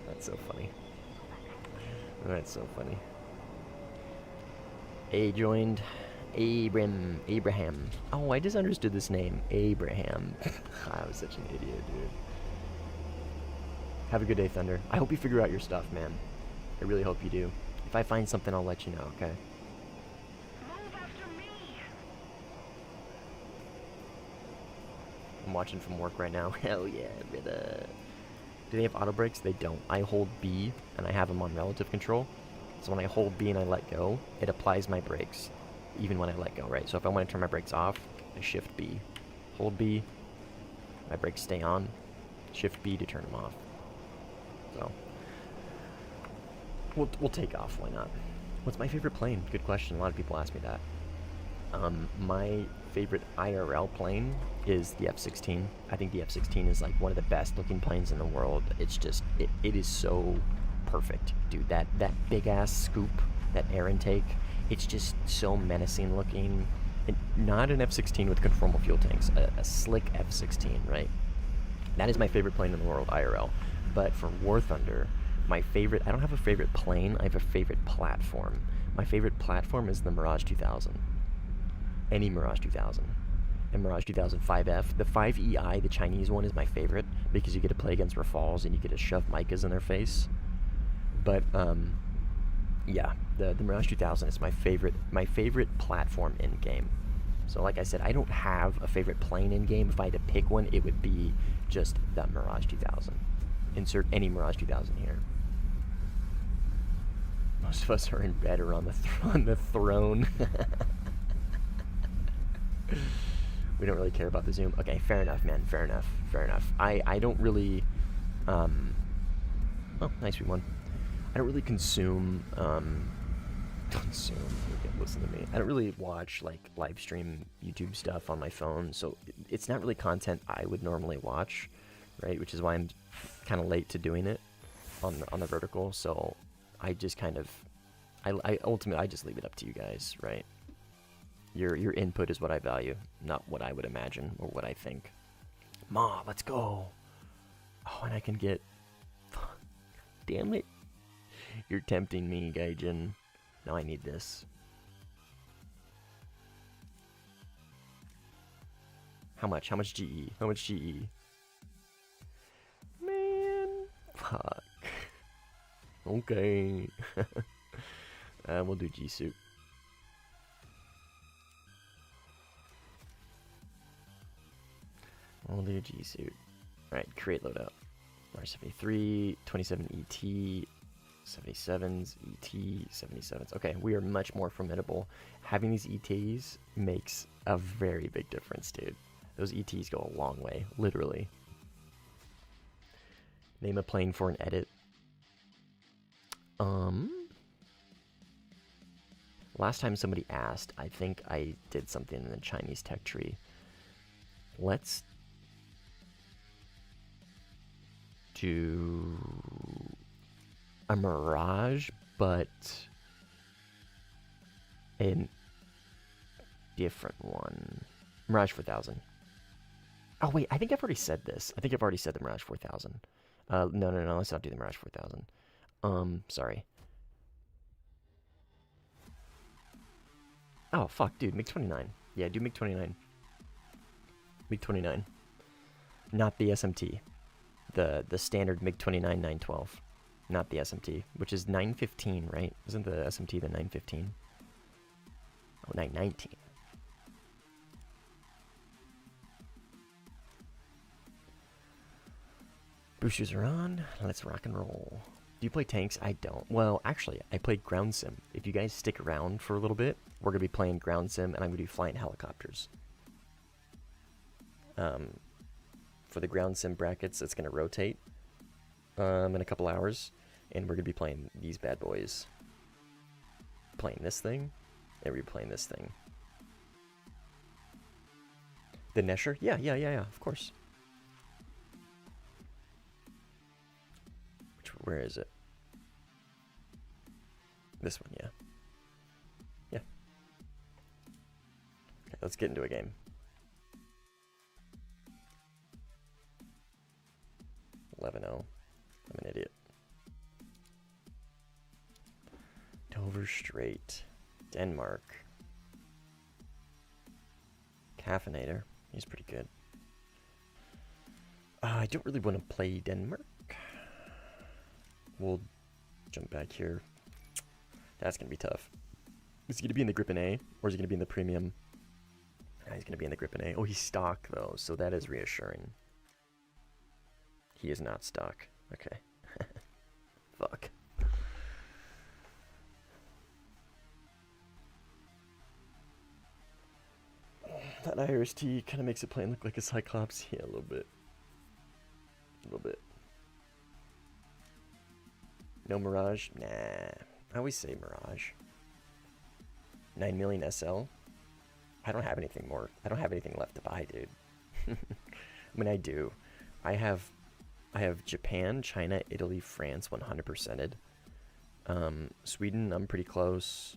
That's so funny. That's so funny. A joined. Abraham. Oh, I just understood this name. Abraham. I was such an idiot, dude. Have a good day, Thunder. I hope you figure out your stuff, man. I really hope you do. If I find something, I'll let you know, okay? Move after me. I'm watching from work right now. Hell yeah, brother. Do they have auto brakes? They don't. I hold B, and I have them on relative control. So when I hold B and I let go, it applies my brakes, even when I let go, right? So if I want to turn my brakes off, I shift B. Hold B, my brakes stay on, shift B to turn them off. So, we'll take off, why not? What's my favorite plane? Good question, a lot of people ask me that. My favorite IRL plane is the F-16. I think the F-16 is like one of the best looking planes in the world. It's just, it is so perfect, dude. That big ass scoop, that air intake, it's just so menacing looking. And not an F-16 with conformal fuel tanks, a slick F-16, right? That is my favorite plane in the world, IRL. But for War Thunder, my favorite, I don't have a favorite plane, I have a favorite platform. My favorite platform is the Mirage 2000. Any Mirage 2000. And Mirage 2000 5F. The 5EI, the Chinese one, is my favorite because you get to play against Rafales and you get to shove micas in their face. But, yeah, the Mirage 2000 is my favorite platform in game. So like I said, I don't have a favorite plane in game. If I had to pick one, it would be just the Mirage 2000. Insert any Mirage 2000 here. Most of us are in bed or on the throne. We don't really care about the zoom. Okay, fair enough, man. Fair enough. Fair enough. I don't really. Oh, nice we won. I don't really consume. Listen to me. I don't really watch like live stream YouTube stuff on my phone, so it's not really content I would normally watch, right? Which is why I'm kind of late to doing it on the vertical. So I just kind of, I ultimately I just leave it up to you guys, right? Your input is what I value, not what I would imagine or what I think. Ma, let's go. Oh, and I can get. Damn it! You're tempting me, Gaijin. Now I need this. How much? How much GE? How much GE? Man, fuck. Okay. We'll do G suit. We'll do G suit. Alright, create loadout. R73, 27 ET, 77s, ET, 77s. Okay, we are much more formidable. Having these ETs makes a very big difference, dude. Those ETs go a long way, literally. Name a plane for an edit. Last time somebody asked, I think I did something in the Chinese tech tree. Let's do a Mirage, but a different one. Mirage 4000. Oh, wait, I think I've already said this. I think I've already said the Mirage 4000. No, let's not do the Mirage 4000. Sorry. Oh, fuck, dude, MiG-29. Yeah, do MiG-29. MiG-29. Not the SMT. The standard MiG-29 912. Not the SMT, which is 915, right? Isn't the SMT the 915? Oh, 919. Boosters are on. Let's rock and roll. Do you play tanks? I don't. Well, actually, I played ground sim. If you guys stick around for a little bit, we're going to be playing ground sim, and I'm going to be flying helicopters. For the ground sim brackets, it's going to rotate in a couple hours, and we're going to be playing these bad boys. Playing this thing, and we're playing this thing. The Nesher? Yeah, of course. Where is it? This one, yeah. Yeah. Okay, let's get into a game. 11-0. I'm an idiot. Dover Strait. Denmark. Caffeinator. He's pretty good. I don't really want to play Denmark. We'll jump back here. That's going to be tough. Is he going to be in the Gripen A, or is he going to be in the Premium? He's going to be in the Gripen A. Oh, he's stock, though, so that is reassuring. He is not stock. Okay. Fuck. That IRST kind of makes the plane look like a Cyclops. Yeah, a little bit. A little bit. No Mirage? Nah. I always say Mirage. 9 million SL? I don't have anything more. I don't have anything left to buy, dude. I mean, I do. I have Japan, China, Italy, France 100%ed. Sweden, I'm pretty close.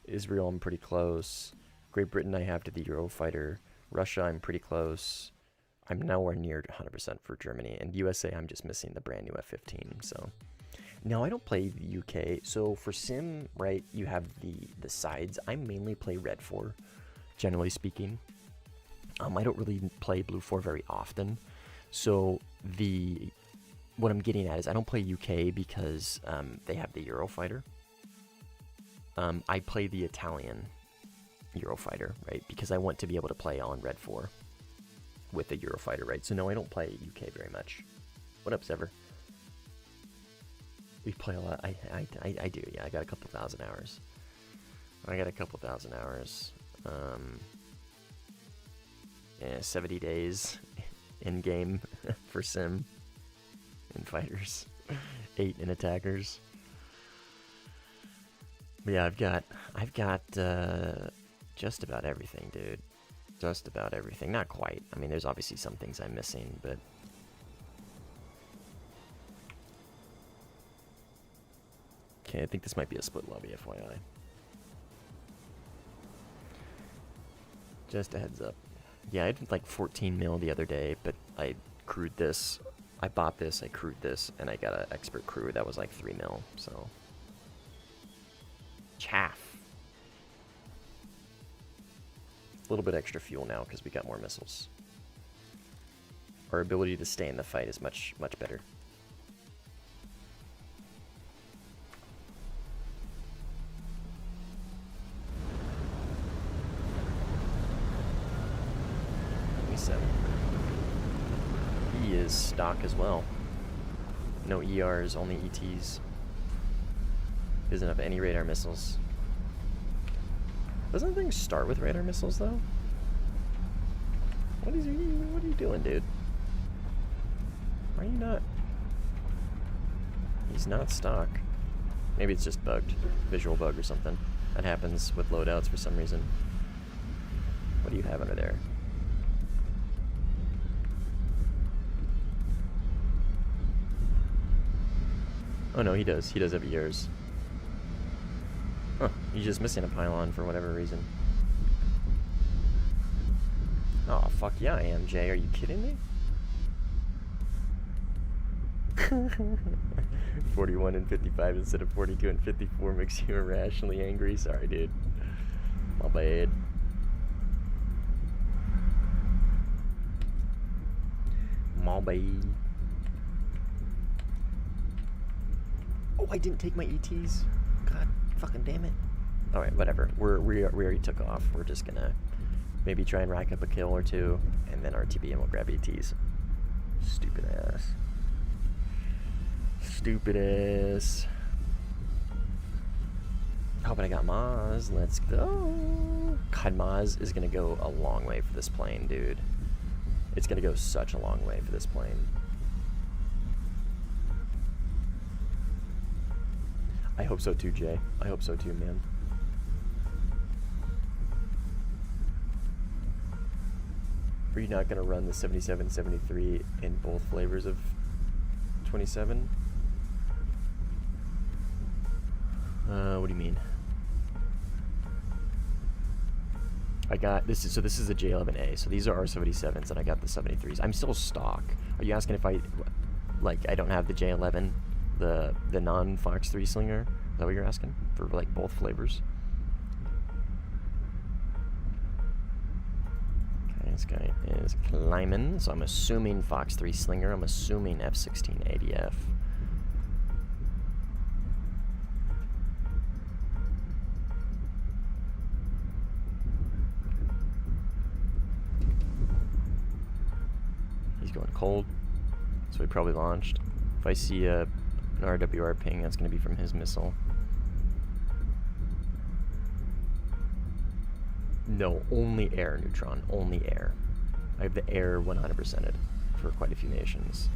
Israel, I'm pretty close. Great Britain, I have to the Eurofighter. Russia, I'm pretty close. I'm nowhere near 100% for Germany. And USA, I'm just missing the brand new F-15, so... No, I don't play the UK. So for Sim, right, you have the sides. I mainly play Red 4, generally speaking. I don't really play Blue 4 very often. So what I'm getting at is I don't play UK because they have the Eurofighter. I play the Italian Eurofighter, right? Because I want to be able to play on Red 4 with a Eurofighter, right? So no, I don't play UK very much. What up, Sever? We play a lot. I do, yeah. I got a couple thousand hours. Yeah, 70 days in game for sim and fighters, 8 in attackers. But yeah, I've got just about everything, dude. Just about everything. Not quite. I mean, there's obviously some things I'm missing, but okay, I think this might be a split lobby, FYI. Just a heads up. Yeah, I did like 14 mil the other day, but I crewed this. I bought this, I crewed this, and I got an expert crew that was like 3 mil, so. Chaff. A little bit extra fuel now because we got more missiles. Our ability to stay in the fight is much, much better. He is stock as well. No ERs, only ETs. Doesn't have any radar missiles. Doesn't the thing start with radar missiles though? What are you doing, dude? Why are you not? He's not stock. Maybe it's just bugged. Visual bug or something. That happens with loadouts for some reason. What do you have under there? Oh no, he does. He does have ERs. Huh, he's just missing a pylon for whatever reason. Oh, fuck yeah I am, Jay. Are you kidding me? 41 and 55 instead of 42 and 54 makes you irrationally angry. Sorry, dude. My bad. My bad. Oh, I didn't take my ETs. God fucking damn it. Alright, whatever. We already took off. We're just gonna maybe try and rack up a kill or two, and then RTB and we'll grab ETs. Stupid ass. Stupid ass. Oh, but I got Maz. Let's go. God, Maz is gonna go a long way for this plane, dude. It's gonna go such a long way for this plane. I hope so too, Jay. I hope so too, man. Are you not gonna run the 77, 73 in both flavors of 27? What do you mean? I got this is so this is the J11A. So these are R77s, and I got the 73s. I'm still stock. Are you asking if I don't have the J11, the non-Fox 3 Slinger? Is that what you're asking for, like both flavors? Okay, this guy is climbing, so I'm assuming Fox 3 Slinger. I'm assuming F-16 ADF. He's going cold, so he probably launched. If I see an RWR ping, that's going to be from his missile. No, only air, Neutron. Only air. I have the air 100%ed for quite a few nations.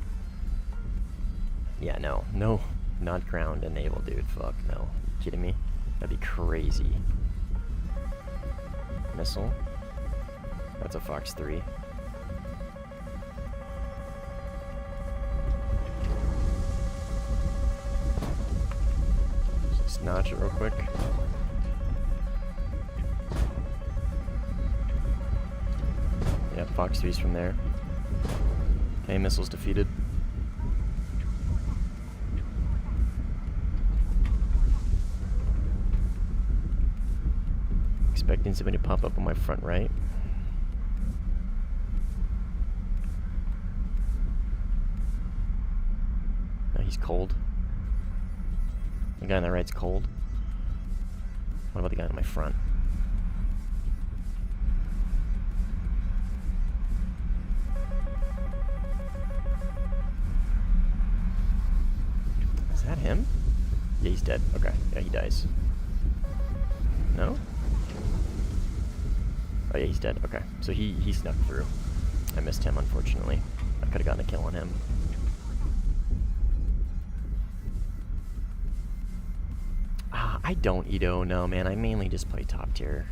Yeah, no. Not ground and naval, dude. Fuck, no. Are you kidding me? That'd be crazy. Missile. That's a Fox 3. Just notch it real quick. Yeah, Fox 3's from there. Okay, missiles defeated. Expecting somebody to pop up on my front right. No, he's cold. The guy on the right's cold. What about the guy on my front? him? Yeah, he's dead. Okay, yeah, he dies. No? Oh yeah, he's dead. Okay, so he snuck through. I missed him, unfortunately. I could have gotten a kill on him. I don't Edo, no, man. I mainly just play top tier.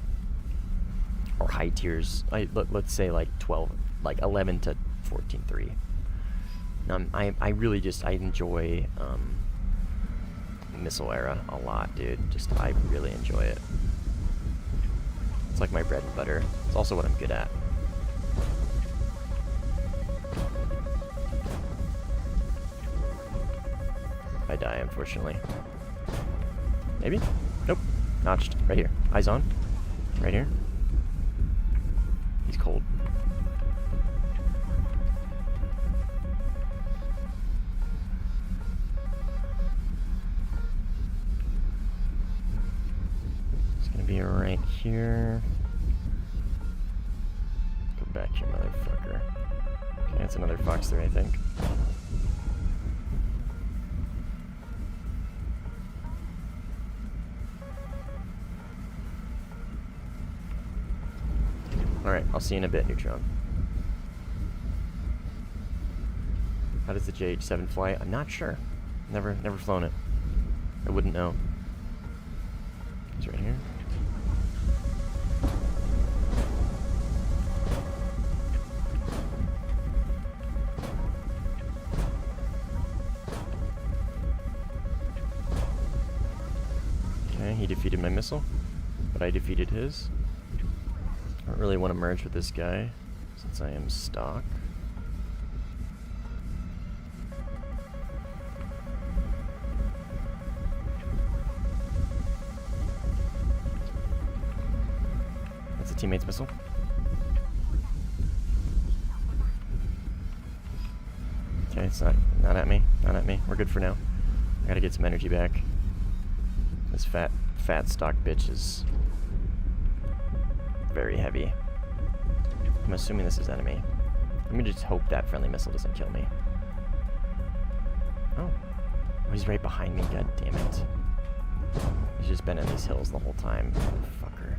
Or high tiers. Let's say like 12, like 11 to 14-3. I really just, I enjoy Missile Era a lot, dude. Just, I really enjoy it. It's like my bread and butter. It's also what I'm good at. I die, unfortunately. Maybe? Nope. Notched. Right here. Eyes on. Right here. He's cold. It's gonna be right here. Go back here, motherfucker. Okay, that's another Fox 3, I think. Alright, I'll see you in a bit, Neutron. How does the JH-7 fly? I'm not sure. Never flown it. I wouldn't know. He's right here. Okay, he defeated my missile, but I defeated his. I don't really want to merge with this guy, since I am stock. That's a teammate's missile. Okay, it's not at me, not at me. We're good for now. I gotta get some energy back. This fat stock bitch is very heavy. I'm assuming this is enemy. Let me just hope that friendly missile doesn't kill me. Oh. Oh, he's right behind me, god damn it. He's just been in these hills the whole time. Fucker.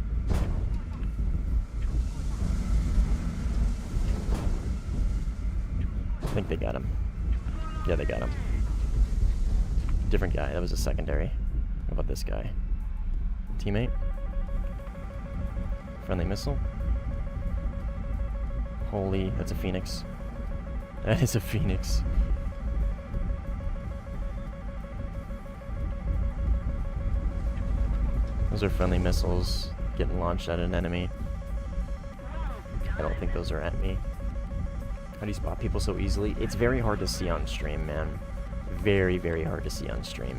I think they got him. Yeah, they got him. Different guy, that was a secondary. How about this guy? Teammate? Friendly missile? Holy, that's a Phoenix. That is a Phoenix. Those are friendly missiles getting launched at an enemy. I don't think those are at me. How do you spot people so easily? It's very hard to see on stream, man. Very, very hard to see on stream.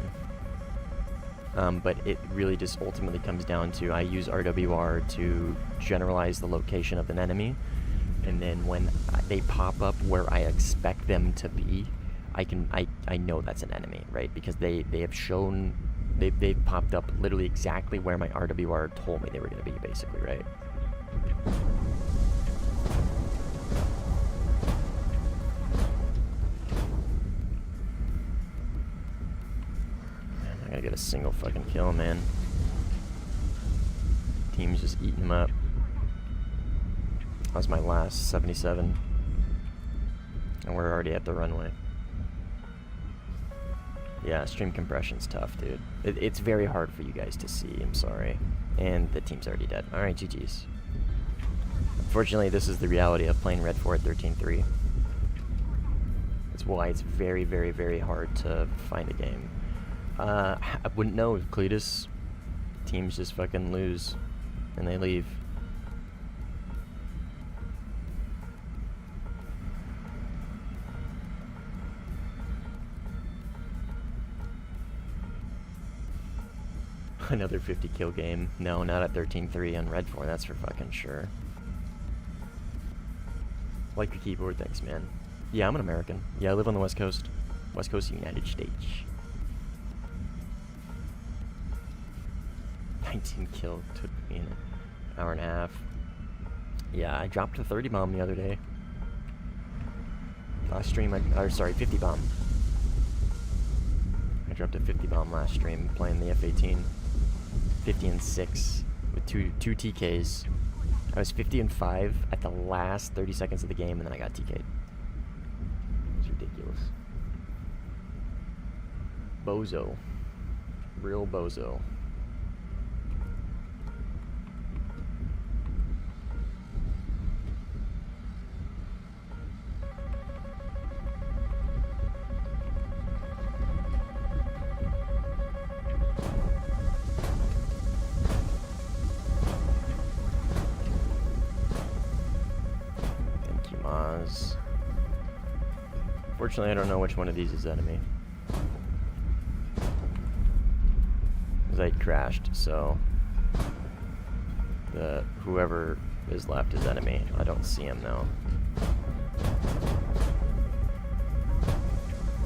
But it really just ultimately comes down to I use RWR to generalize the location of an enemy, and then when they pop up where I expect them to be, I know that's an enemy, right? Because they have shown they've popped up literally exactly where my RWR told me they were going to be, basically, right? I gotta get a single fucking kill, man. Team's just eating him up. That was my last 77. And we're already at the runway. Yeah, stream compression's tough, dude. It's very hard for you guys to see, I'm sorry. And the team's already dead. Alright, GG's. Unfortunately, this is the reality of playing Red 4 at 13-3. That's why it's very, very, very hard to find a game. I wouldn't know if Cletus teams just fucking lose and they leave. Another 50 kill game. No, not at 13-3 on Red 4, that's for fucking sure. Like the keyboard, thanks, man. Yeah, I'm an American. Yeah, I live on the West Coast. West Coast of the United States. 19 kill took me an hour and a half. Yeah, I dropped a 30 bomb the other day. Last stream, sorry, 50 bomb. I dropped a 50 bomb last stream playing the F-18. 50 and 6 with two TKs. I was 50 and 5 at the last 30 seconds of the game, and then I got TK'd. It's ridiculous. Bozo. Real bozo. Unfortunately, I don't know which one of these is enemy. Because I crashed, so whoever is left is enemy. I don't see him though.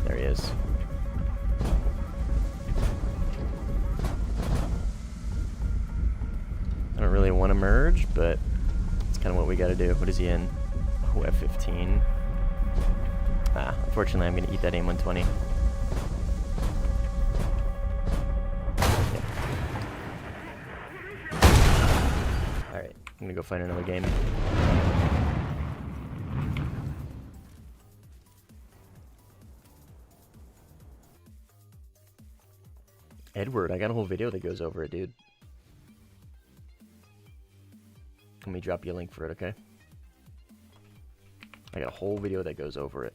There he is. I don't really want to merge, but it's kind of what we got to do. What is he in? Oh, F-15. Ah, unfortunately, I'm going to eat that AIM-120. Yeah. Alright, I'm going to go find another game. Edward, I got a whole video that goes over it, dude. Let me drop you a link for it, okay? I got a whole video that goes over it.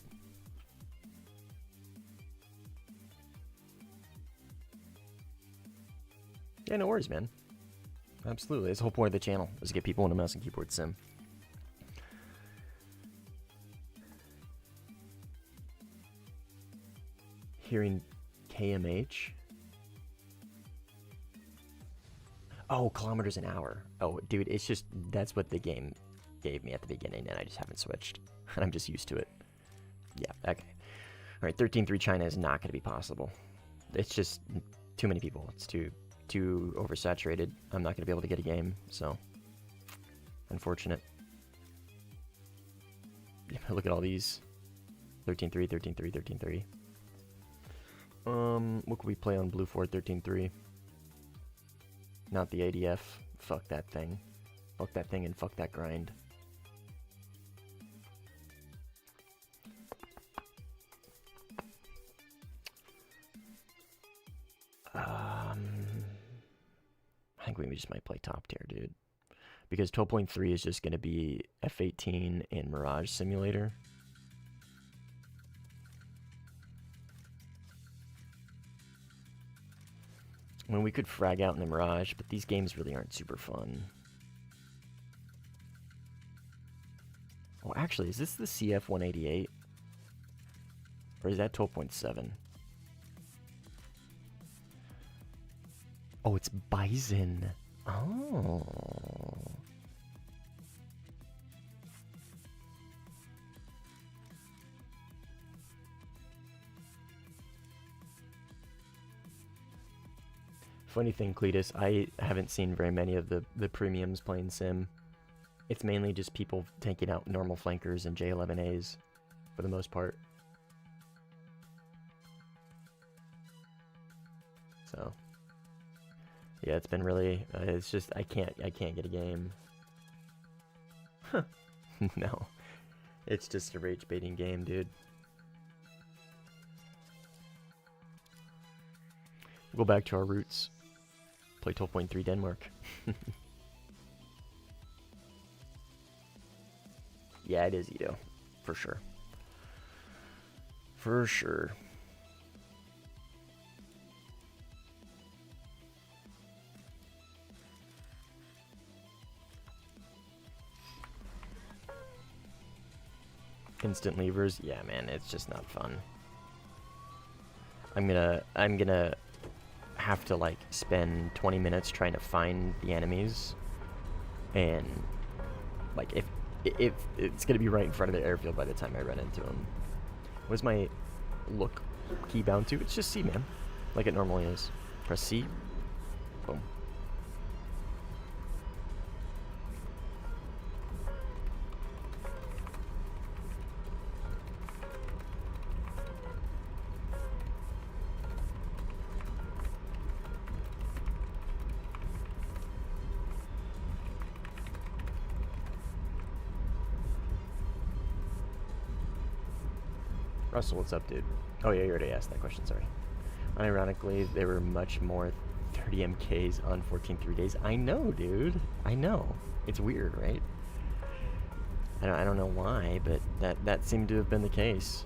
Yeah, no worries, man. Absolutely. That's the whole point of the channel, is to get people into mouse and keyboard sim. Hearing KMH. Oh, kilometers an hour. Oh, dude, it's just, that's what the game gave me at the beginning, and I just haven't switched. And I'm just used to it. Yeah, okay. Alright, 13-3 China is not going to be possible. It's just too many people. It's too oversaturated. I'm not going to be able to get a game, so unfortunate. Look at all these. 13-3, 13-3, 13-3. What could we play on Blue Fort 13-3? Not the ADF. Fuck that thing. Fuck that thing and fuck that grind. I think we just might play top tier, dude. Because 12.3 is just going to be F-18 and Mirage Simulator. I mean, we could frag out in the Mirage, but these games really aren't super fun. Oh, actually, is this the CF-188? Or is that 12.7? Oh, it's Bison. Oh. Funny thing, Cletus, I haven't seen very many of the premiums playing Sim. It's mainly just people taking out normal flankers and J11As for the most part. So, yeah, it's been really, it's just, I can't get a game. No. It's just a rage baiting game, dude. We'll go back to our roots. Play 12.3 Denmark. Yeah, it is Edo. For sure. For sure. Instant levers, yeah, man, it's just not fun. I'm gonna have to like spend 20 minutes trying to find the enemies, and like if it's gonna be right in front of the airfield by the time I run into them. What's my look key bound to? It's just C, man, like it normally is. Press C, boom. Russell, what's up, dude? Oh yeah, you already asked that question, sorry. Unironically, there were much more 30 MKs on 14 days. I know, dude. I know. It's weird, right? I don't know why, but that seemed to have been the case.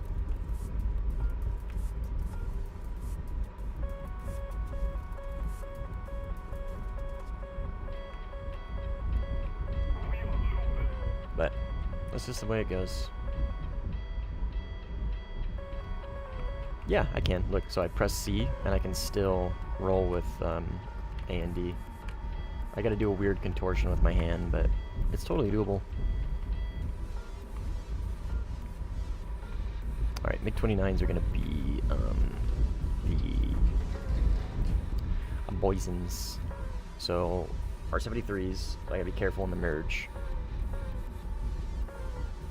But that's just the way it goes. Yeah, I can. Look, so I press C, and I can still roll with A and D. I gotta do a weird contortion with my hand, but it's totally doable. Alright, MiG-29s are gonna be, the Boisons. So, R-73s, I gotta be careful in the merge.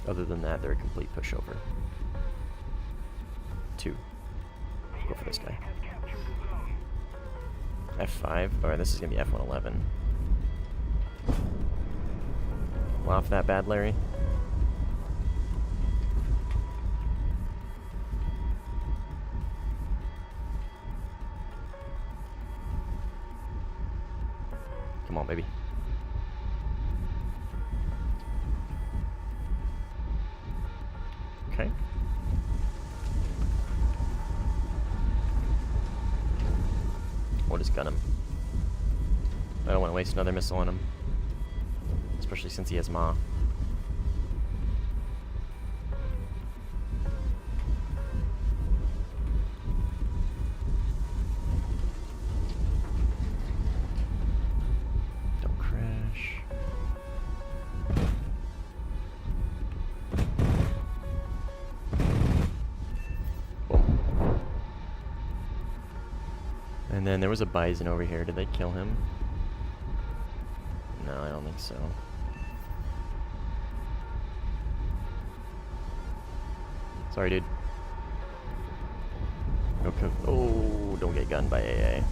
Other than that, they're a complete pushover. 2. Go for this guy. F5. Alright, this is gonna be F111. Off that bad, Larry. Come on, baby. Okay. We'll just gun him. I don't want to waste another missile on him. Especially since he has Ma. Don't crash. Boom. And then there was a Bison over here. Did they kill him? No, I don't think so. Sorry, dude. Okay. Oh, don't get gunned by AA.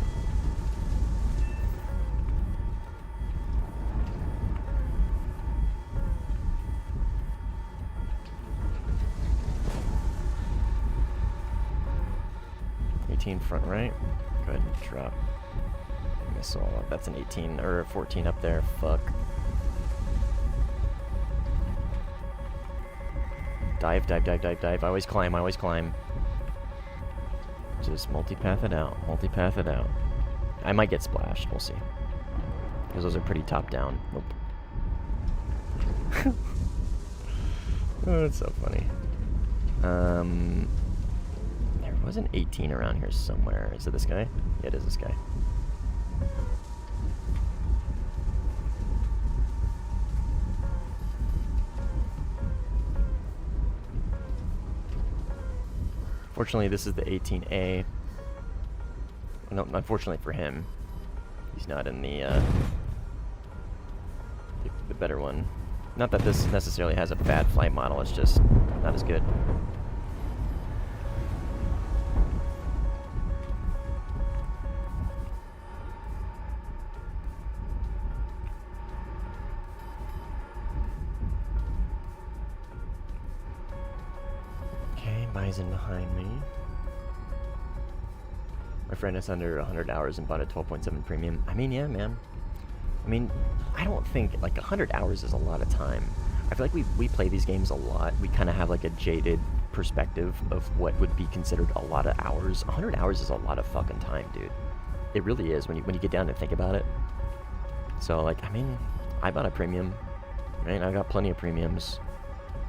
Front right. Go ahead and drop missile. That's an 18 or a 14 up there. Fuck. Dive, dive, dive, dive, dive. I always climb, I always climb. Just multipath it out, multipath it out. I might get splashed, we'll see. Because those are pretty top down. Nope. Oh, that's so funny. There was an 18 around here somewhere. Is it this guy? Yeah, it is this guy. Fortunately, this is the 18A. No, unfortunately for him, he's not in the better one. Not that this necessarily has a bad flight model, it's just not as good. Bison behind me. My friend is under 100 hours and bought a 12.7 premium. I mean, yeah, man. I mean, I don't think, like, 100 hours is a lot of time. I feel like we play these games a lot. We kind of have, like, a jaded perspective of what would be considered a lot of hours. 100 hours is a lot of fucking time, dude. It really is when you get down and think about it. So, like, I mean, I bought a premium, right? I got plenty of premiums.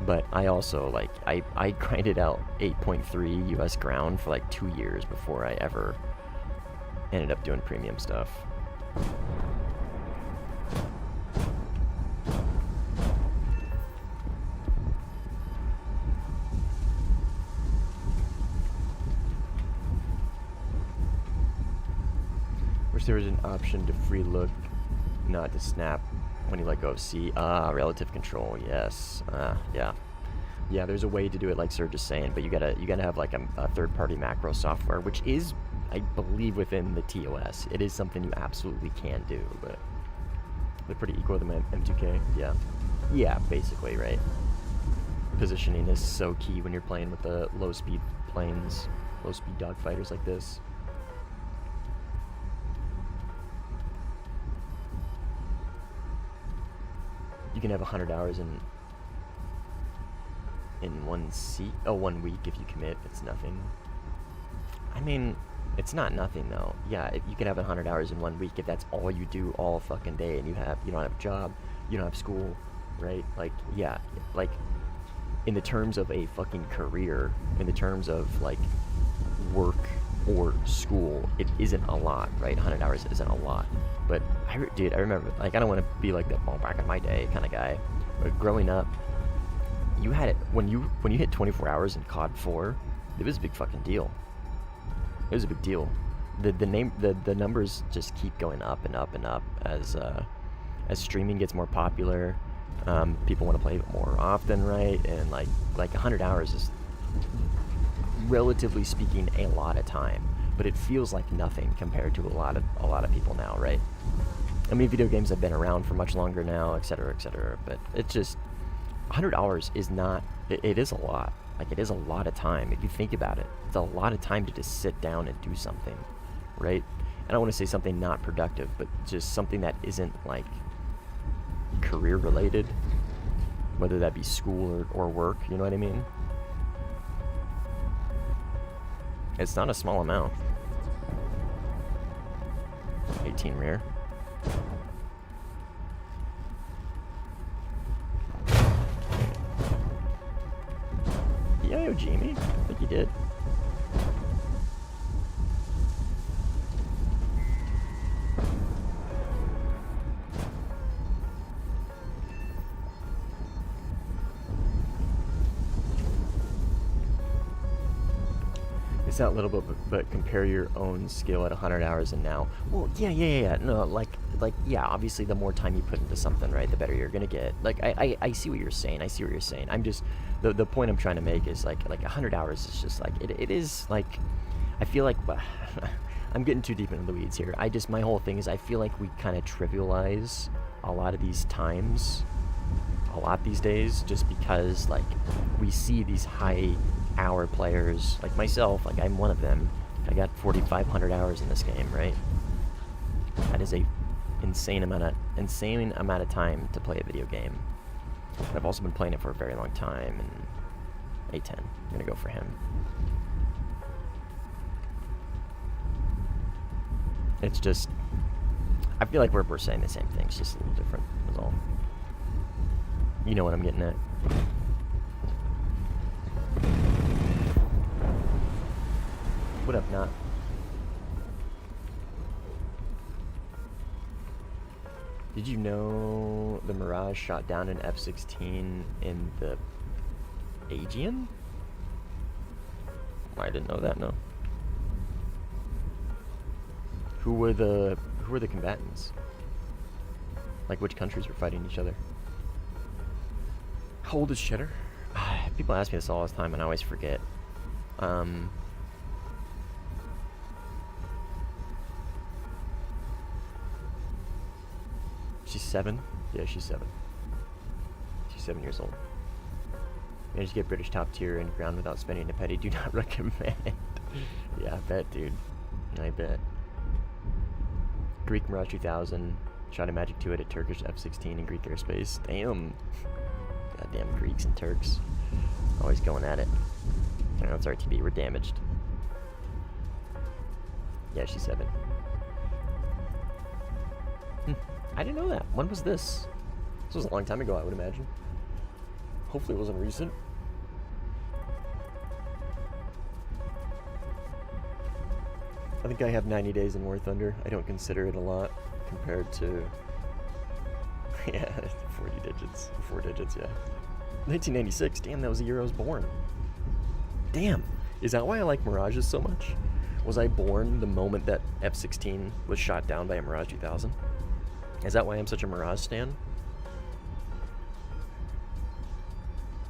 But I also, like, I grinded out 8.3 US ground for like 2 years before I ever ended up doing premium stuff. Wish there was an option to free look, not to snap when you let go of C. Relative control, yes. Yeah. Yeah, there's a way to do it like Serge is saying, but you gotta have like a third-party macro software, which is, I believe, within the TOS. It is something you absolutely can do, but they're pretty equal to my M2K. Yeah. Yeah, basically, right? positioning is so key when you're playing with the low-speed planes, low-speed dogfighters like this. You can have 100 hours in 1 week if you commit. It's nothing. I mean, it's not nothing though. Yeah, you can have 100 hours in 1 week if that's all you do all fucking day, and you don't have a job, you don't have school, right? Like, yeah, like in the terms of a fucking career, in the terms of like work or school, it isn't a lot, right? 100 hours isn't a lot. But dude, I remember, like, I don't want to be like that, well, back in my day kind of guy, but growing up, you had it when you hit 24 hours in COD 4, it was a big fucking deal. It was a big deal. The numbers just keep going up and up and up as streaming gets more popular. People want to play it more often, right? And like 100 hours is, relatively speaking, a lot of time, but it feels like nothing compared to a lot of people now, right? I mean, video games have been around for much longer now, etc., etc. But it's just 100 hours is not. It is a lot. Like, it is a lot of time if you think about it. It's a lot of time to just sit down and do something, right? And I want to say something not productive, but just something that isn't like career related, whether that be school or work. You know what I mean? It's not a small amount. 18 rear. Yeah, yo, Jamie. I think you did. It's not little, but compare your own skill at 100 hours and now. Well, yeah. No, like, yeah, obviously the more time you put into something, right, the better you're gonna get. Like, I see what you're saying. I'm just, the point I'm trying to make is like 100 hours is just like, it is like, I feel like, I'm getting too deep into the weeds here. My whole thing is I feel like we kind of trivialize a lot of these times, a lot these days, just because like we see these high hour players like myself, like I'm one of them. I got 4,500 hours in this game, right? That is a insane amount of time to play a video game. I've also been playing it for a very long time, and A10, I'm gonna go for him. It's just, I feel like we're saying the same thing, it's just a little different, that's all. You know what I'm getting at. What up, Not? Did you know the Mirage shot down an F-16 in the Aegean? I didn't know that, no. Who were the combatants? Like, which countries were fighting each other? How old is Cheddar? People ask me this all the time, and I always forget. She's 7? Yeah, she's 7. She's 7 years old. Managed to get British top tier and ground without spending a penny. Do not recommend. Yeah, I bet, dude. I bet. Greek Mirage 2000. Shot a Magic 2 at a Turkish F-16 in Greek airspace. Damn. Goddamn Greeks and Turks. Always going at it. Alright, that's RTB. We're damaged. Yeah, she's 7. I didn't know that. When was this? This was a long time ago, I would imagine. Hopefully it wasn't recent. I think I have 90 days in War Thunder. I don't consider it a lot compared to... yeah, 40 digits. 4 digits, yeah. 1996. Damn, that was the year I was born. Damn. Is that why I like Mirages so much? Was I born the moment that F-16 was shot down by a Mirage 2000? Is that why I'm such a Mirage stan?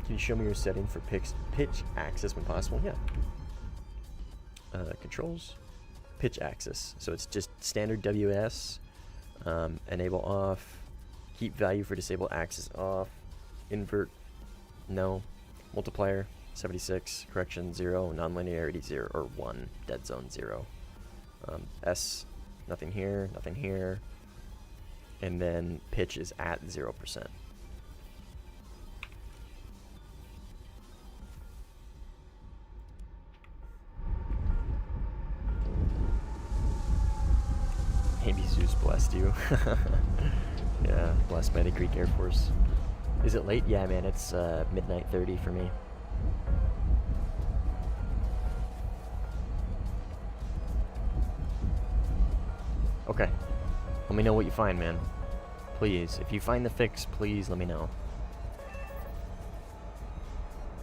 Can you show me your setting for pitch axis when possible? Yeah. Controls. Pitch axis. So it's just standard WS. Enable off. Keep value for disable axis off. Invert. No. Multiplier 76, correction 0, nonlinearity 0 or 1, dead zone 0. S, nothing here, nothing here. And then pitch is at 0%. Maybe Zeus blessed you. Yeah, blessed by the Greek Air Force. Is it late? Yeah, man, it's midnight 30 for me. Okay. Let me know what you find, man. Please. If you find the fix, please let me know.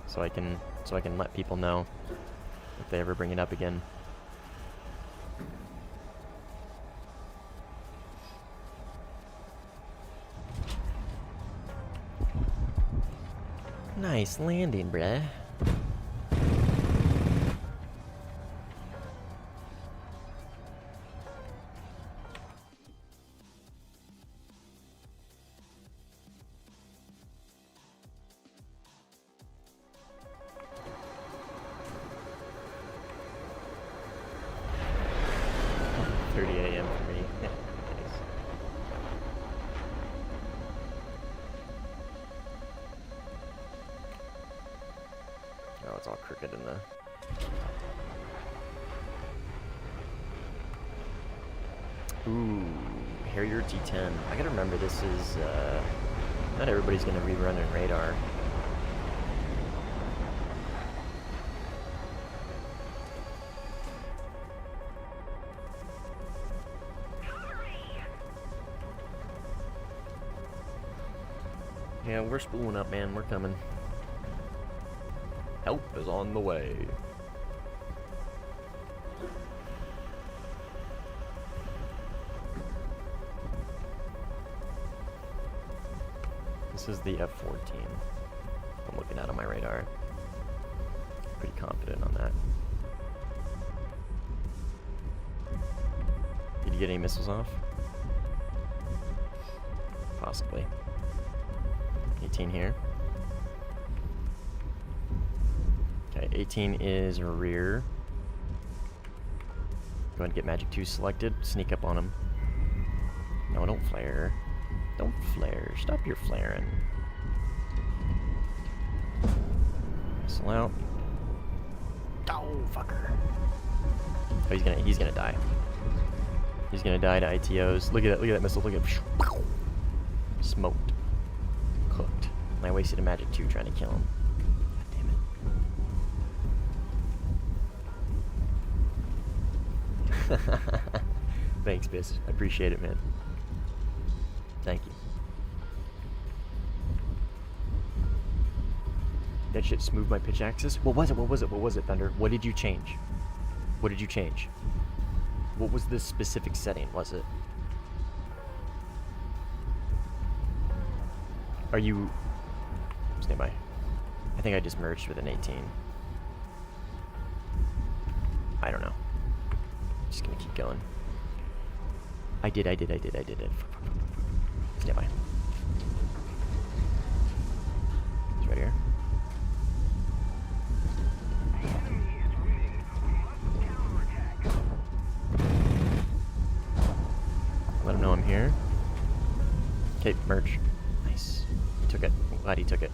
So I can let people know if they ever bring it up again. Nice landing, bruh. It's all crooked in the... Ooh, Harrier T10. I gotta remember this is, not everybody's gonna rerun in radar. Yeah, we're spooling up, man. We're coming. Help is on the way. This is the F-14 I'm looking at on my radar. Pretty confident on that. Did you get any missiles off? Possibly. 18 here. Okay, 18 is rear. Go ahead and get Magic 2 selected. Sneak up on him. No, don't flare. Don't flare. Stop your flaring. Missile out. Oh, fucker. Oh, he's gonna die. He's gonna die to ITOs. Look at that missile. Look at it. Smoked. Cooked. And I wasted a Magic 2 trying to kill him. God damn it. Thanks, Biss. I appreciate it, man. Thank you. That shit smoothed my pitch axis. What was it? What was it? What was it, Thunder? What did you change? What did you change? What was the specific setting? Was it? Are you... Stand by. I think I just merged with an 18. I don't know. Just gonna keep going. I did it. Stand by. It's right here. Let him know I'm here. Okay, merge. Nice. He took it. I'm glad he took it.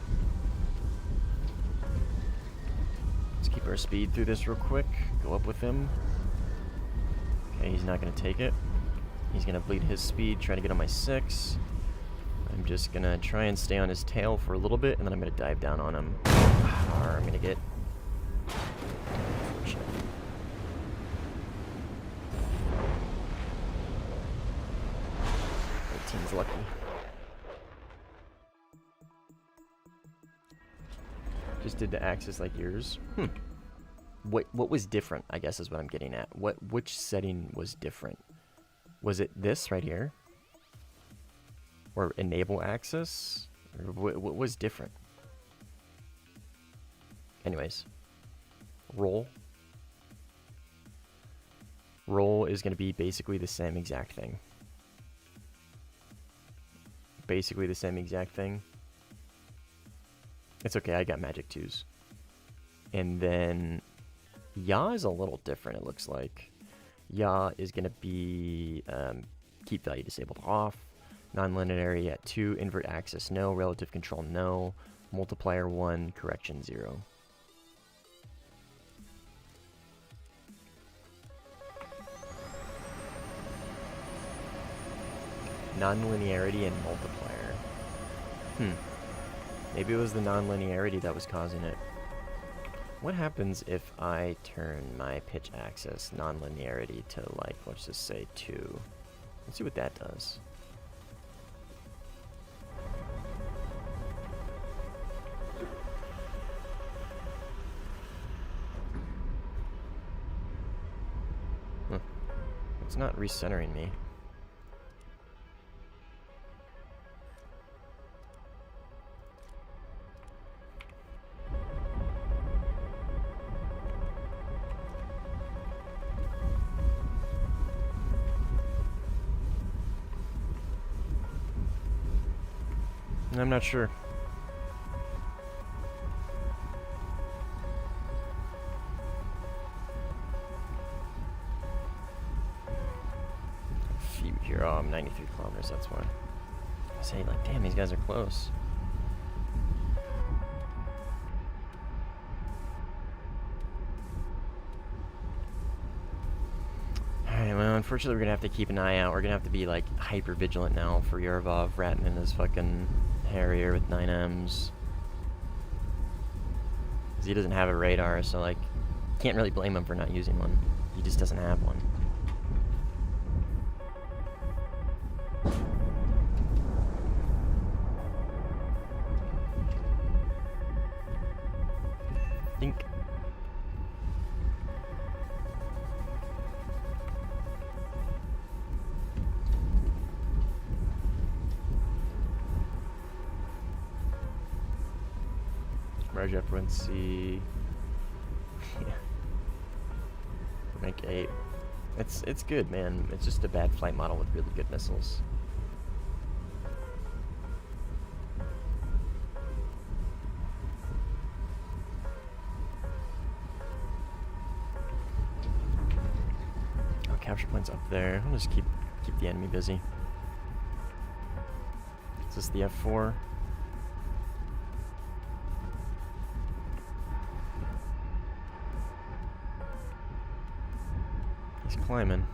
Let's keep our speed through this real quick. Go up with him. Okay, he's not gonna take it. He's gonna bleed his speed, try to get on my 6. I'm just gonna try and stay on his tail for a little bit, and then I'm gonna dive down on him. Or I'm gonna get... 18's lucky. Just did the axis like yours. What was different, I guess is what I'm getting at. Which setting was different? Was it this right here? Or enable axis? Or what was different? Anyways. Roll. Roll is going to be basically the same exact thing. Basically the same exact thing. It's okay, I got magic 2s. And then Ya is a little different, it looks like. Ya is going to be keep value disabled off, non-linearity at 2, invert axis no, relative control no, multiplier 1, correction 0. Non-linearity and multiplier. Maybe it was the non-linearity that was causing it. What happens if I turn my pitch axis non-linearity to, like, let's just say 2? Let's see what that does. It's not recentering me. I'm not sure. Few here. Oh, I'm 93 kilometers, that's why. I say, like, damn, these guys are close. Alright, well, unfortunately, we're gonna have to keep an eye out. We're gonna have to be, like, hyper vigilant now for Yarvov ratting in his fucking Harrier with 9Ms. Because he doesn't have a radar, so, like, can't really blame him for not using one. He just doesn't have one. Think. Mirage F1C. Rank 8. It's good, man. It's just a bad flight model with really good missiles. Oh, capture point's up there. I'll just keep the enemy busy. Is this the F4? He's climbing.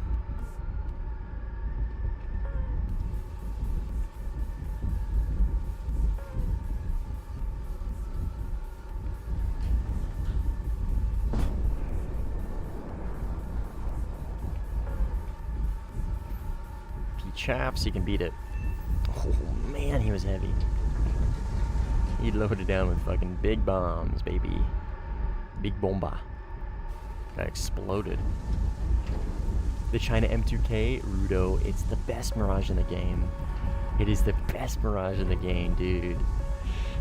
If he chaps, he can beat it. Oh man, he was heavy. He loaded down with fucking big bombs, baby. Big bomba. Got exploded. The China M2K, Rudo, it's the best Mirage in the game. It is the best Mirage in the game, dude.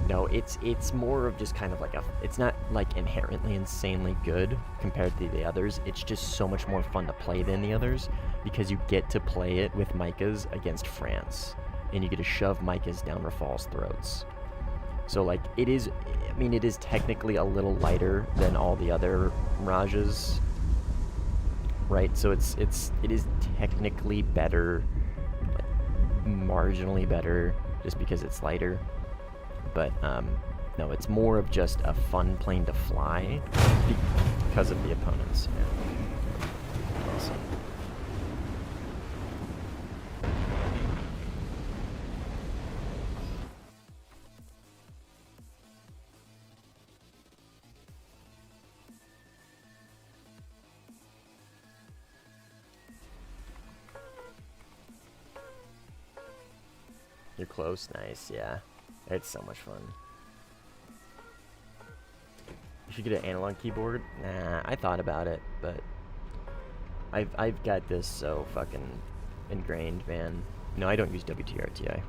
No, it's more of just kind of like it's not like inherently insanely good compared to the others. It's just so much more fun to play than the others because you get to play it with Micahs against France. And you get to shove Micahs down Rafal's throats. So like, it is technically a little lighter than all the other Mirages. Right, so it is technically better, like, marginally better, just because it's lighter. But no, it's more of just a fun plane to fly because of the opponents. Yeah. Awesome. You're close, nice, yeah. It's so much fun. You should get an analog keyboard. Nah, I thought about it, but I've got this so fucking ingrained, man. No, I don't use WTRTI.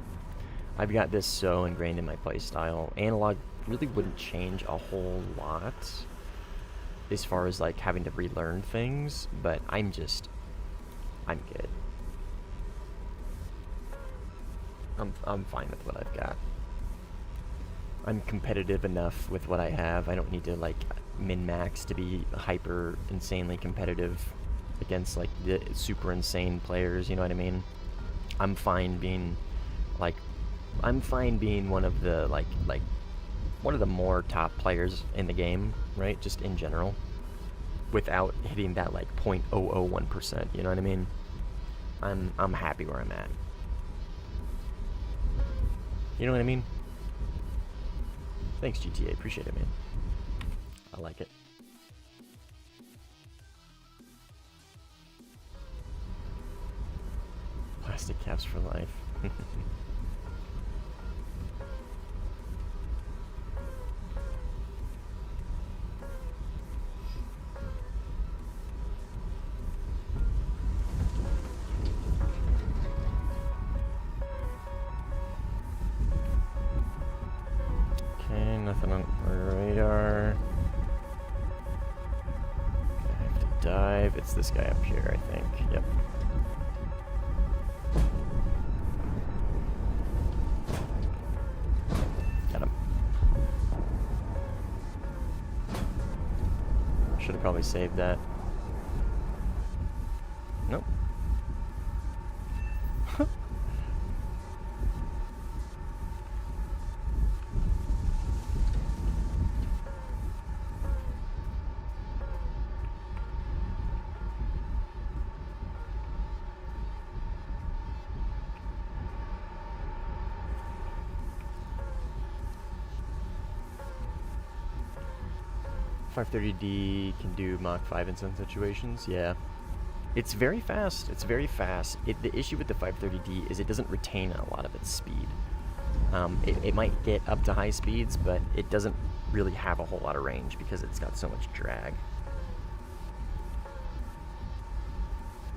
I've got this so ingrained in my playstyle. Analog really wouldn't change a whole lot as far as like having to relearn things, but I'm good. I'm fine with what I've got. I'm competitive enough with what I have. I don't need to like min-max to be hyper insanely competitive against like the super insane players, you know what I mean? I'm fine being like one of the like one of the more top players in the game, right? Just in general, without hitting that like 0.001%, you know what I mean? I'm happy where I'm at. You know what I mean? Thanks, GTA. Appreciate it, man. I like it. Plastic caps for life. Okay, nothing on our radar. I have to dive. It's this guy up here, I think. Yep. Got him. Should have probably saved that. Nope. 530D can do Mach 5 in some situations, yeah. It's very fast, it's very fast. The issue with the 530D is it doesn't retain a lot of its speed. It might get up to high speeds, but it doesn't really have a whole lot of range because it's got so much drag.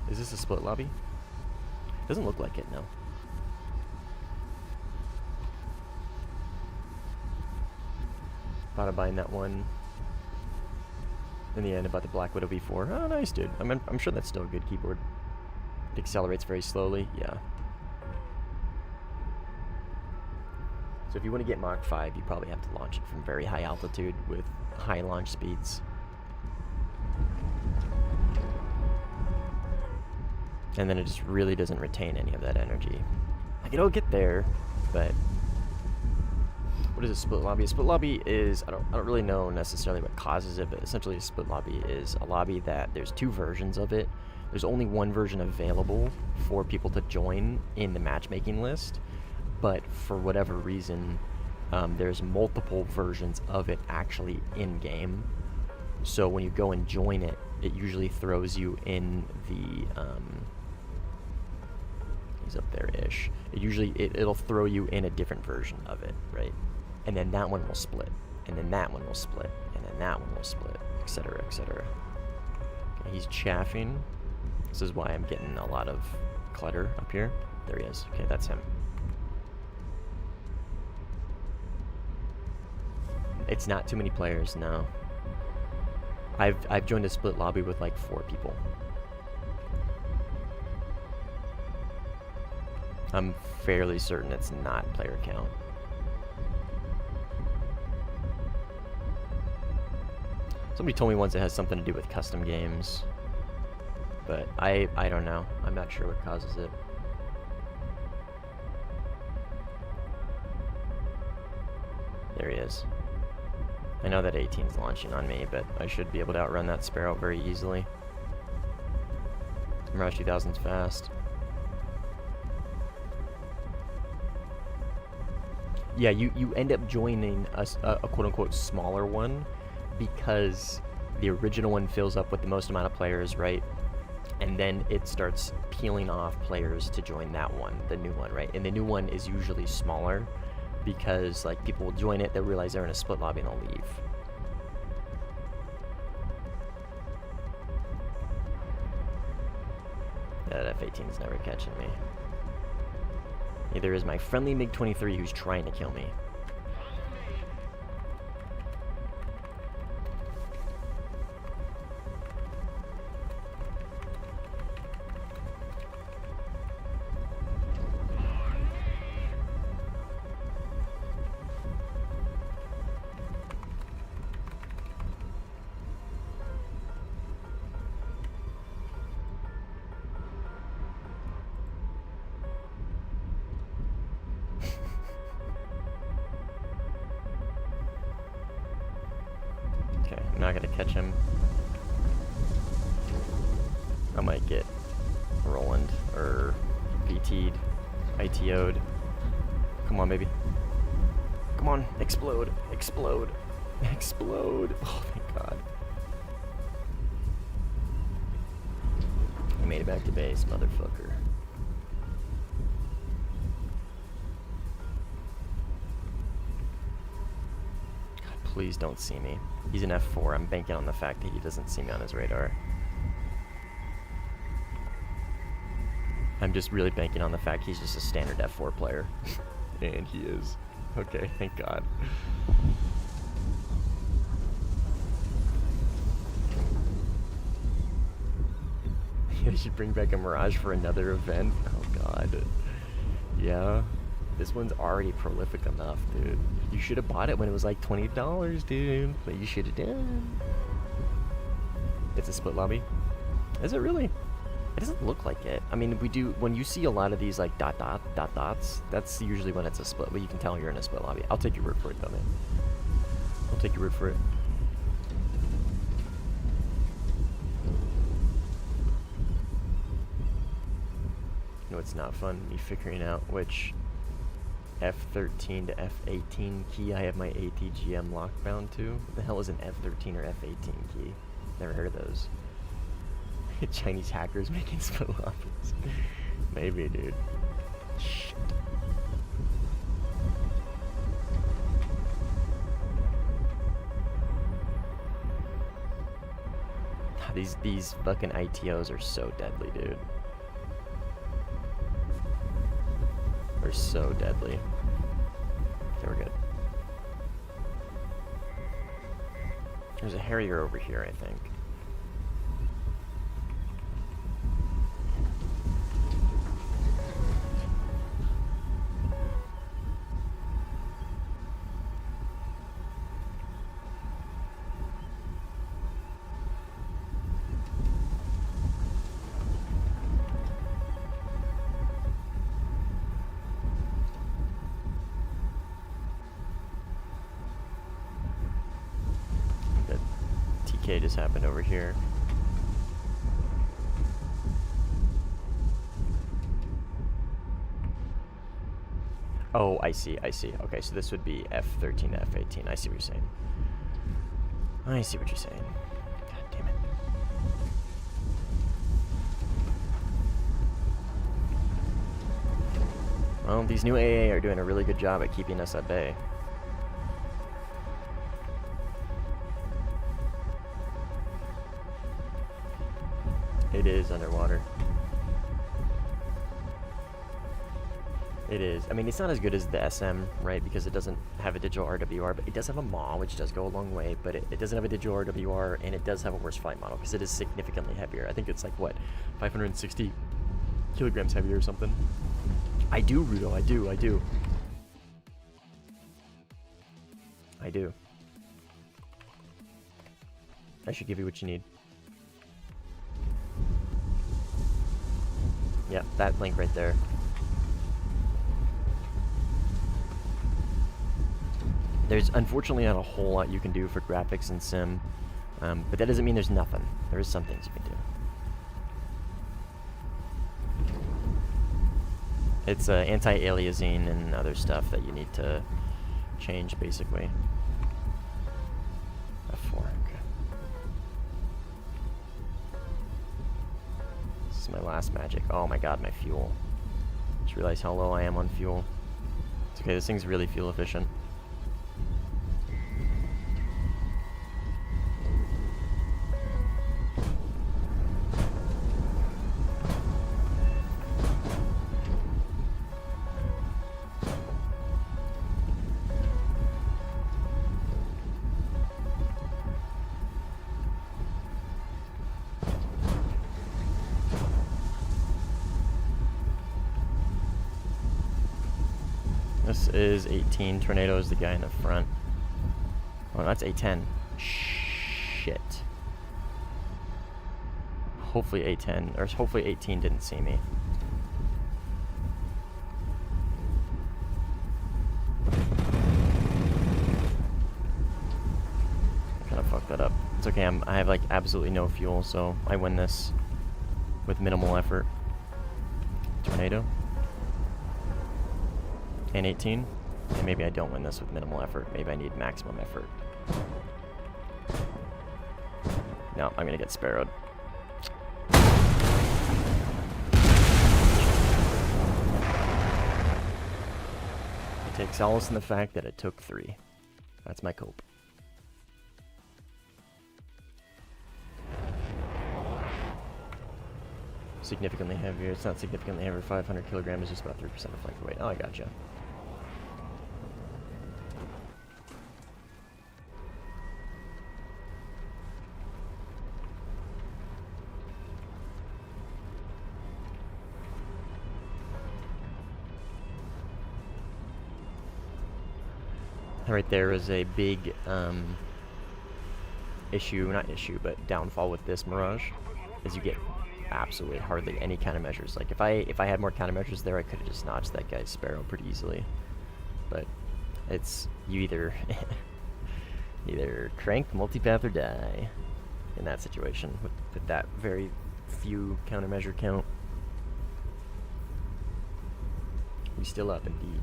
Is this a split lobby? Doesn't look like it, no. Thought of buying that one. In the end, about the Black Widow V4. Oh, nice, dude. I'm sure that's still a good keyboard. It accelerates very slowly, yeah. So if you want to get Mach 5, you probably have to launch it from very high altitude with high launch speeds. And then it just really doesn't retain any of that energy. Like, it'll get there, but... What is a split lobby? A split lobby is, I don't really know necessarily what causes it, but essentially a split lobby is a lobby that there's two versions of it. There's only one version available for people to join in the matchmaking list, but for whatever reason, there's multiple versions of it actually in-game. So when you go and join it, it usually throws you in the, he's up there-ish. It'll throw you in a different version of it, right? And then that one will split, and then that one will split, and then that one will split, etc., etc. Okay, he's chaffing. This is why I'm getting a lot of clutter up here. There he is. Okay, that's him. It's not too many players, no. I've joined a split lobby with like 4 people. I'm fairly certain it's not player count. Somebody told me once it has something to do with custom games, but I don't know. I'm not sure what causes it. There he is. I know that 18's launching on me, but I should be able to outrun that Sparrow very easily. Mirage 2000's fast. Yeah, you end up joining a quote-unquote smaller one because the original one fills up with the most amount of players, right? And then it starts peeling off players to join that one, the new one, right? And the new one is usually smaller because like people will join it, they'll realize they're in a split lobby and they'll leave. That F-18's never catching me. Neither is my friendly MiG-23 who's trying to kill me. not gonna catch him. I might get Roland or VT'd, ITO'd. Come on, baby. Come on, explode, explode, explode. Oh, thank God. I made it back to base, motherfucker. God, please don't see me. He's an F4. I'm banking on the fact that he doesn't see me on his radar. I'm just really banking on the fact he's just a standard F4 player. And he is. Okay, thank God. They should bring back a Mirage for another event. Oh God. Yeah. This one's already prolific enough, dude. You should have bought it when it was like $20, dude. But you should have done. It's a split lobby. Is it really? It doesn't look like it. I mean, we do, when you see a lot of these like dots, that's usually when it's a split, but you can tell you're in a split lobby. I'll take your word for it though, man. I'll take your word for it. You know, it's not fun, me figuring out which F13 to F18 key I have my ATGM lockbound to. What the hell is an F13 or F18 key? Never heard of those. Chinese hackers making split lobbies. Maybe, dude. Shit. These fucking ITOs are so deadly, dude. They're so deadly. Okay, we're good. There's a Harrier over here, I think. TK just happened over here. Oh, I see, I see. Okay, so this would be F13 to F18. I see what you're saying. I see what you're saying. God damn it. Well, these new AA are doing a really good job at keeping us at bay. It is underwater. It is. I mean, it's not as good as the SM, right? Because it doesn't have a digital RWR, but it does have a MAW, which does go a long way, but it doesn't have a digital RWR, and it does have a worse flight model, because it is significantly heavier. I think it's like, what, 560 kilograms heavier or something? I do, Rudo, I do. I do. I should give you what you need. Yeah, that link right there. There's unfortunately not a whole lot you can do for graphics in Sim, but that doesn't mean there's nothing. There is some things you can do. It's anti-aliasing and other stuff that you need to change, basically. F4, okay. This is my last magic. Oh my god, my fuel. Just realized how low I am on fuel. It's okay, this thing's really fuel efficient. This is 18. Tornado is the guy in the front. Oh, that's A10. Shit. Hopefully A10, or hopefully 18 didn't see me. Kind of fucked that up. It's okay, I have like absolutely no fuel, so I win this with minimal effort. Tornado. And 18. And maybe I don't win this with minimal effort. Maybe I need maximum effort. No, I'm gonna get sparrowed. I take solace in the fact that it took 3. That's my cope. Significantly heavier. It's not significantly heavier. 500 kilograms is just about 3% of flanker weight. Oh, I gotcha. Right there is a big issue, not issue, but downfall with this Mirage, is you get absolutely hardly any countermeasures. Like if I had more countermeasures there, I could have just notched that guy's Sparrow pretty easily. But it's you either crank, multipath, or die in that situation with that very few countermeasure count. We still up indeed.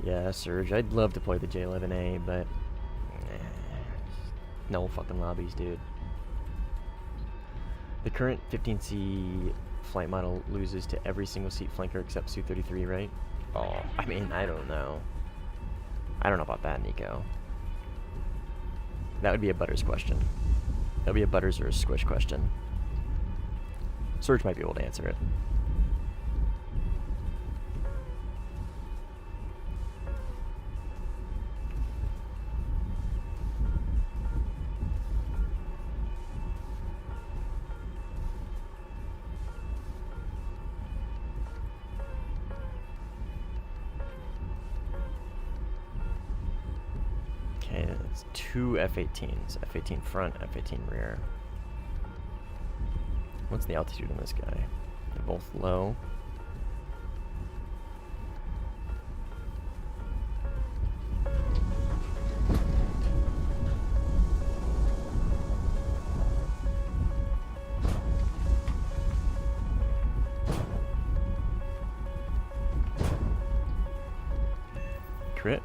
Yeah, Surge. I'd love to play the J11A, but no fucking lobbies, dude. The current 15C flight model loses to every single seat flanker except Su-33, right? Oh, I mean, I don't know. I don't know about that, Nico. That would be a Butters question. That would be a Butters or a Squish question. Surge might be able to answer it. Okay, that's 2 F-18s. F-18 front, F-18 rear. What's the altitude on this guy? They're both low. Crit.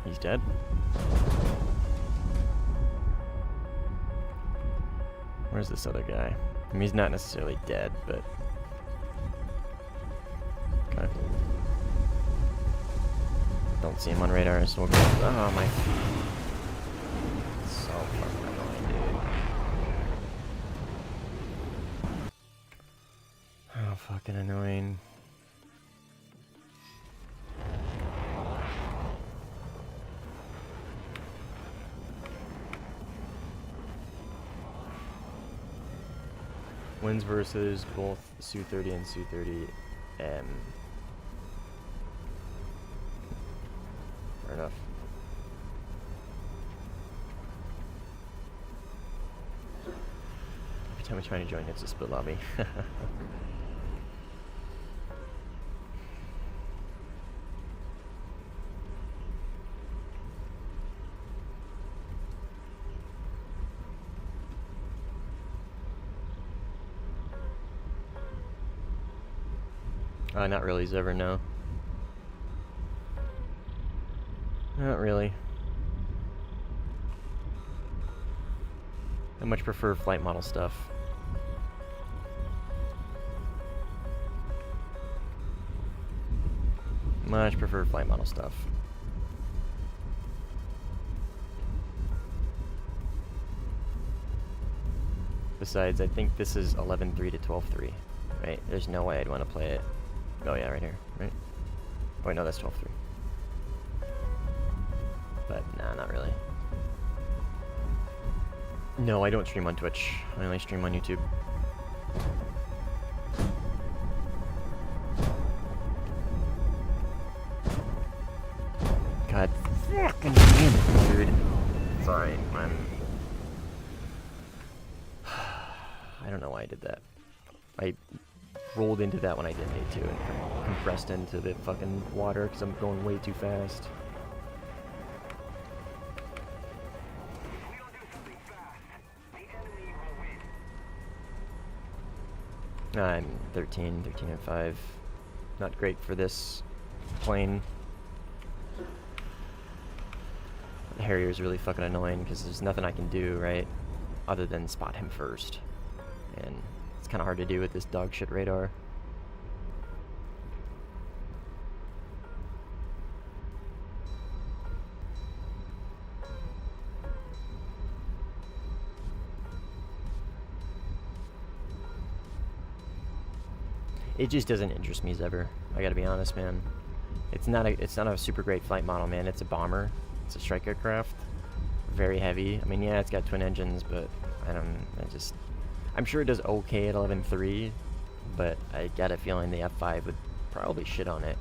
He's dead. Where's this other guy? I mean, he's not necessarily dead, but... Okay. Don't see him on radar, so we'll go... Oh, my... So fucking annoying, dude. Oh, fucking annoying. Wins versus both Su-30 and Su-30M. Fair enough. Every time we try to join, it's a split lobby. Not really, Zevver, no. Not really. I much prefer flight model stuff. Much prefer flight model stuff. Besides, I think this is 11.3 to 12.3. Right? There's no way I'd want to play it. Oh yeah, right here, right? Oh wait, no, that's 12.3. But nah, not really. No, I don't stream on Twitch. I only stream on YouTube. God fucking damn it, dude. Sorry, I don't know why I did that. I rolled into that when I didn't need to and compressed into the fucking water because I'm going way too fast. I'm 13 and 5. Not great for this plane. The Harrier is really fucking annoying because there's nothing I can do, right? Other than spot him first. And it's kind of hard to do with this dog shit radar. It just doesn't interest me as ever. I gotta be honest, man. It's not a super great flight model, man. It's a bomber. It's a strike aircraft. Very heavy. I mean, yeah, it's got twin engines, but I'm sure it does okay at 11.3, but I got a feeling the F5 would probably shit on it.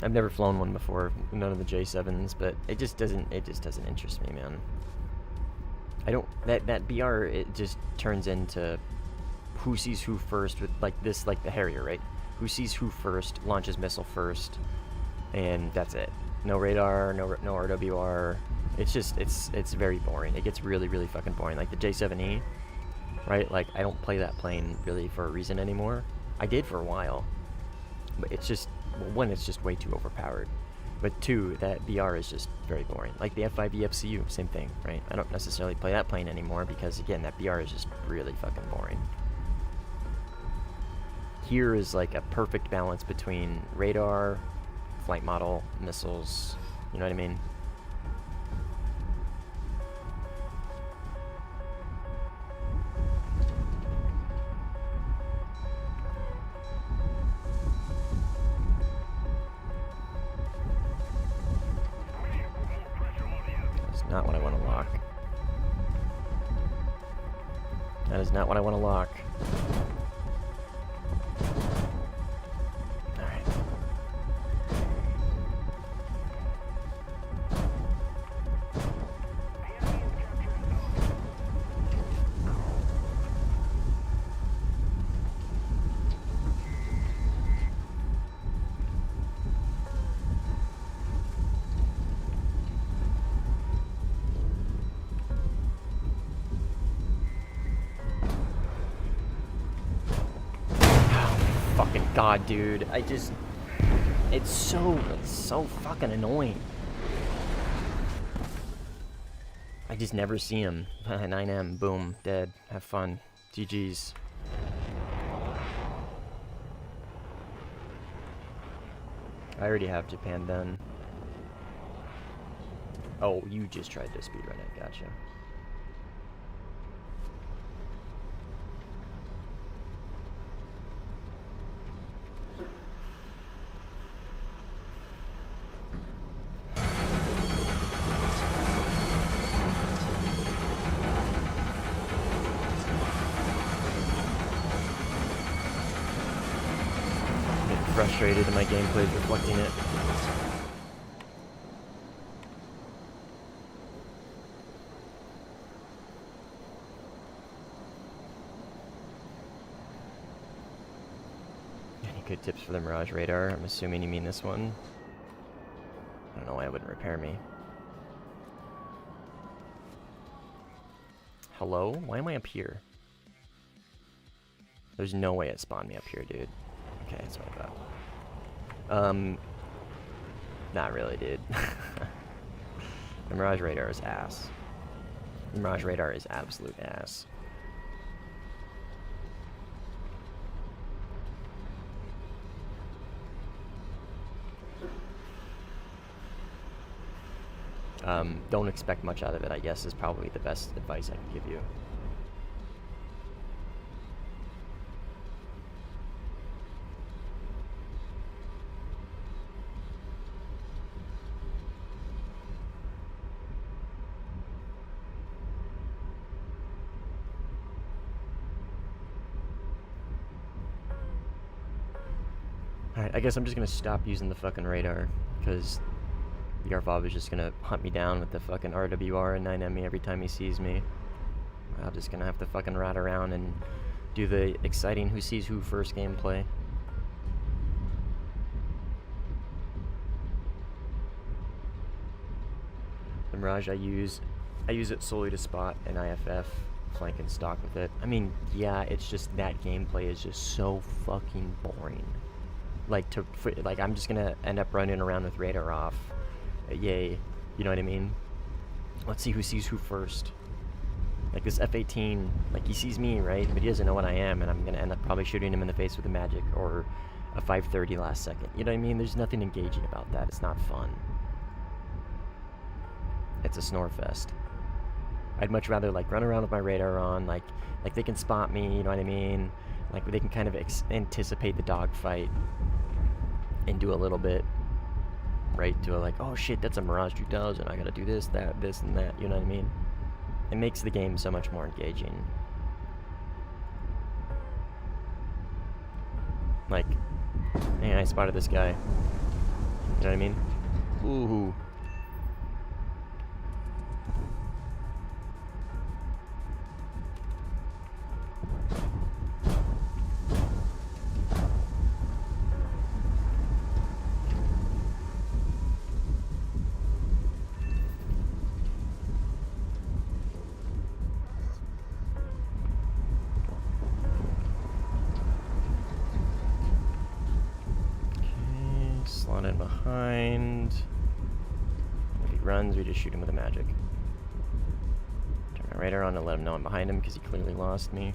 I've never flown one before, none of the J7s, but it just doesn't interest me, man. That BR, it just turns into who sees who first with like the Harrier, right? Who sees who first, launches missile first, and that's it. No radar, no RWR. It's very boring. It gets really, really fucking boring. Like the J7E, right? Like I don't play that plane really for a reason anymore. I did for a while, but it's just, well, one, it's just way too overpowered. But two, that BR is just very boring. Like the F5E FCU, same thing, right? I don't necessarily play that plane anymore because, again, that BR is just really fucking boring. Here is like a perfect balance between radar, flight model, missiles, you know what I mean? Not what I want to lock. That is not what I want to lock. Alright. Fucking god, dude. It's so fucking annoying. I just never see him. 9M, boom, dead. Have fun. GG's. I already have Japan done. Oh, you just tried to speedrun it, gotcha. Frustrated and my gameplay is reflecting it. Any good tips for the Mirage radar? I'm assuming you mean this one. I don't know why it wouldn't repair me. Hello? Why am I up here? There's no way it spawned me up here, dude. Okay, that's what I thought. Not really, dude. The Mirage radar is ass. The Mirage radar is absolute ass. Don't expect much out of it, I guess, is probably the best advice I can give you. Alright, I guess I'm just gonna stop using the fucking radar, because the Yarvov is just gonna hunt me down with the fucking RWR and 9M every time he sees me. I'm just gonna have to fucking ride around and do the exciting who sees who first gameplay. The Mirage I use it solely to spot an IFF flanking stock with it. I mean, yeah, it's just that gameplay is just so fucking boring. Like, I'm just gonna end up running around with radar off. Yay. You know what I mean? Let's see who sees who first. Like, this F-18, like, he sees me, right? But he doesn't know what I am, and I'm gonna end up probably shooting him in the face with a magic or a 530 last second. You know what I mean? There's nothing engaging about that. It's not fun. It's a snore fest. I'd much rather, like, run around with my radar on, like they can spot me, you know what I mean? Like, they can kind of anticipate the dogfight and do a little bit, right? Do a, like, oh shit, that's a Mirage 2000, I gotta do this, that, this, and that, you know what I mean? It makes the game so much more engaging. Like, hey, I spotted this guy. You know what I mean? Ooh. Slot in behind. If he runs, we just shoot him with a magic. Turn my radar on to let him know I'm behind him because he clearly lost me.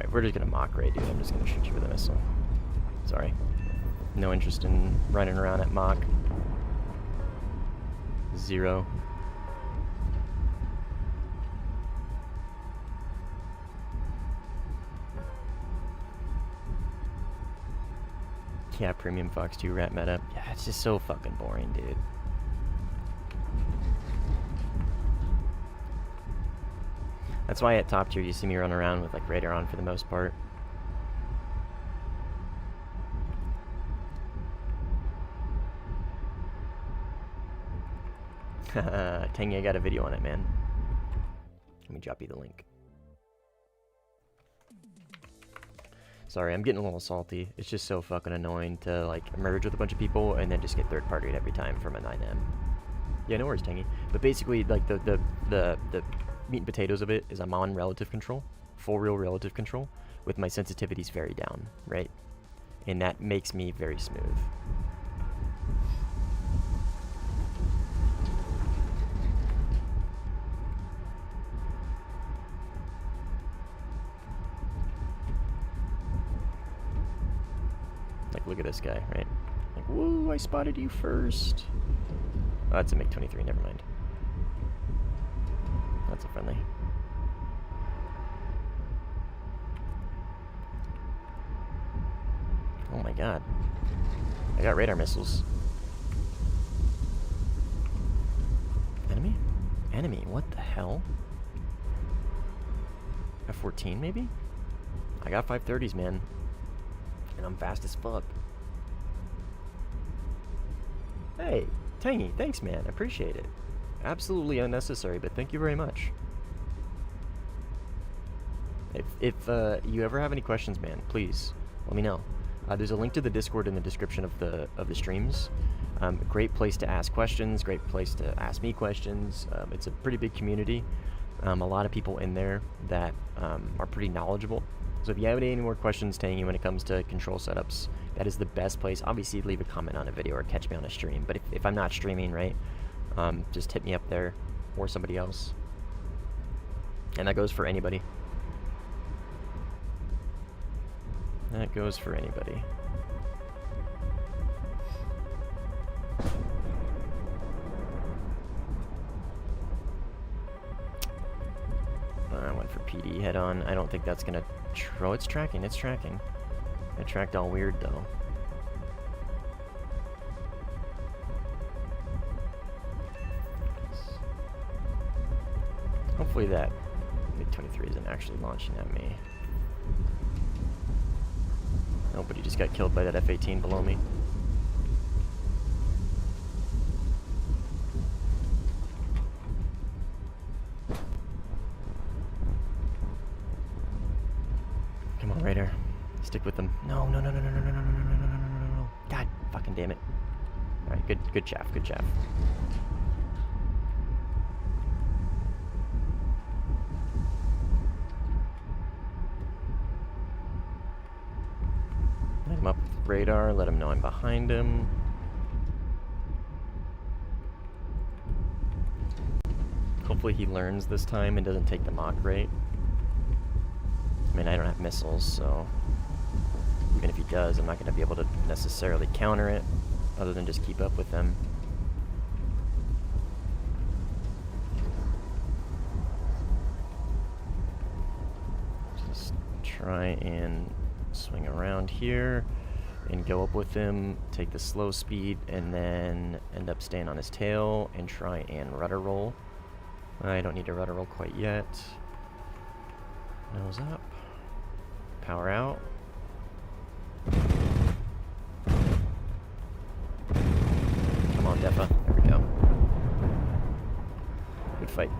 We're just gonna mock ray, dude. I'm just gonna shoot you with a missile. Sorry. No interest in running around at mock. 0. Yeah, Premium Fox 2 rat meta. Yeah, it's just so fucking boring, dude. That's why at top tier you see me run around with like radar on for the most part. Tangy, I got a video on it, man. Let me drop you the link. Sorry, I'm getting a little salty. It's just so fucking annoying to like merge with a bunch of people and then just get third-partied every time from a 9M. Yeah, no worries, Tangy. But basically, like the meat and potatoes of it is I'm on relative control, full real relative control, with my sensitivities very down, right? And that makes me very smooth. Like, look at this guy, right? Like, woo, I spotted you first. Oh, that's a MiG-23, never mind. That's a friendly. Oh my god. I got radar missiles. Enemy? Enemy, what the hell? F-14 maybe? I got 530s, man. And I'm fast as fuck. Hey, Tangy, thanks, man. I appreciate it. Absolutely unnecessary, but thank you very much. If you ever have any questions, man, please let me know. There's a link to the Discord in the description of the streams. Great place to ask questions. Great place to ask me questions. It's a pretty big community. A lot of people in there that are pretty knowledgeable. So if you have any more questions, Tangy, when it comes to control setups, that is the best place. Obviously, leave a comment on a video or catch me on a stream. But if I'm not streaming, right, just hit me up there or somebody else. And that goes for anybody. That goes for anybody. I went for PD head on. I don't think that's gonna... Oh, it's tracking. It's tracking. It tracked all weird, though. Hopefully that MiG-23 isn't actually launching at me. Oh, but he just got killed by that F-18 below me. Radar. Stick with them. No, no, no, no, no, no, no, no, no, no, no, no, no, no, no. God fucking damn it. Alright, good chaff, good chaff. Let him up with radar, let him know I'm behind him. Hopefully he learns this time and doesn't take the mock rate. I mean, I don't have missiles, so even if he does, I'm not going to be able to necessarily counter it, other than just keep up with them. Just try and swing around here and go up with him, take the slow speed, and then end up staying on his tail and try and rudder roll. I don't need to rudder roll quite yet. Nose up. Power out. Come on, Defa. There we go. Good fight.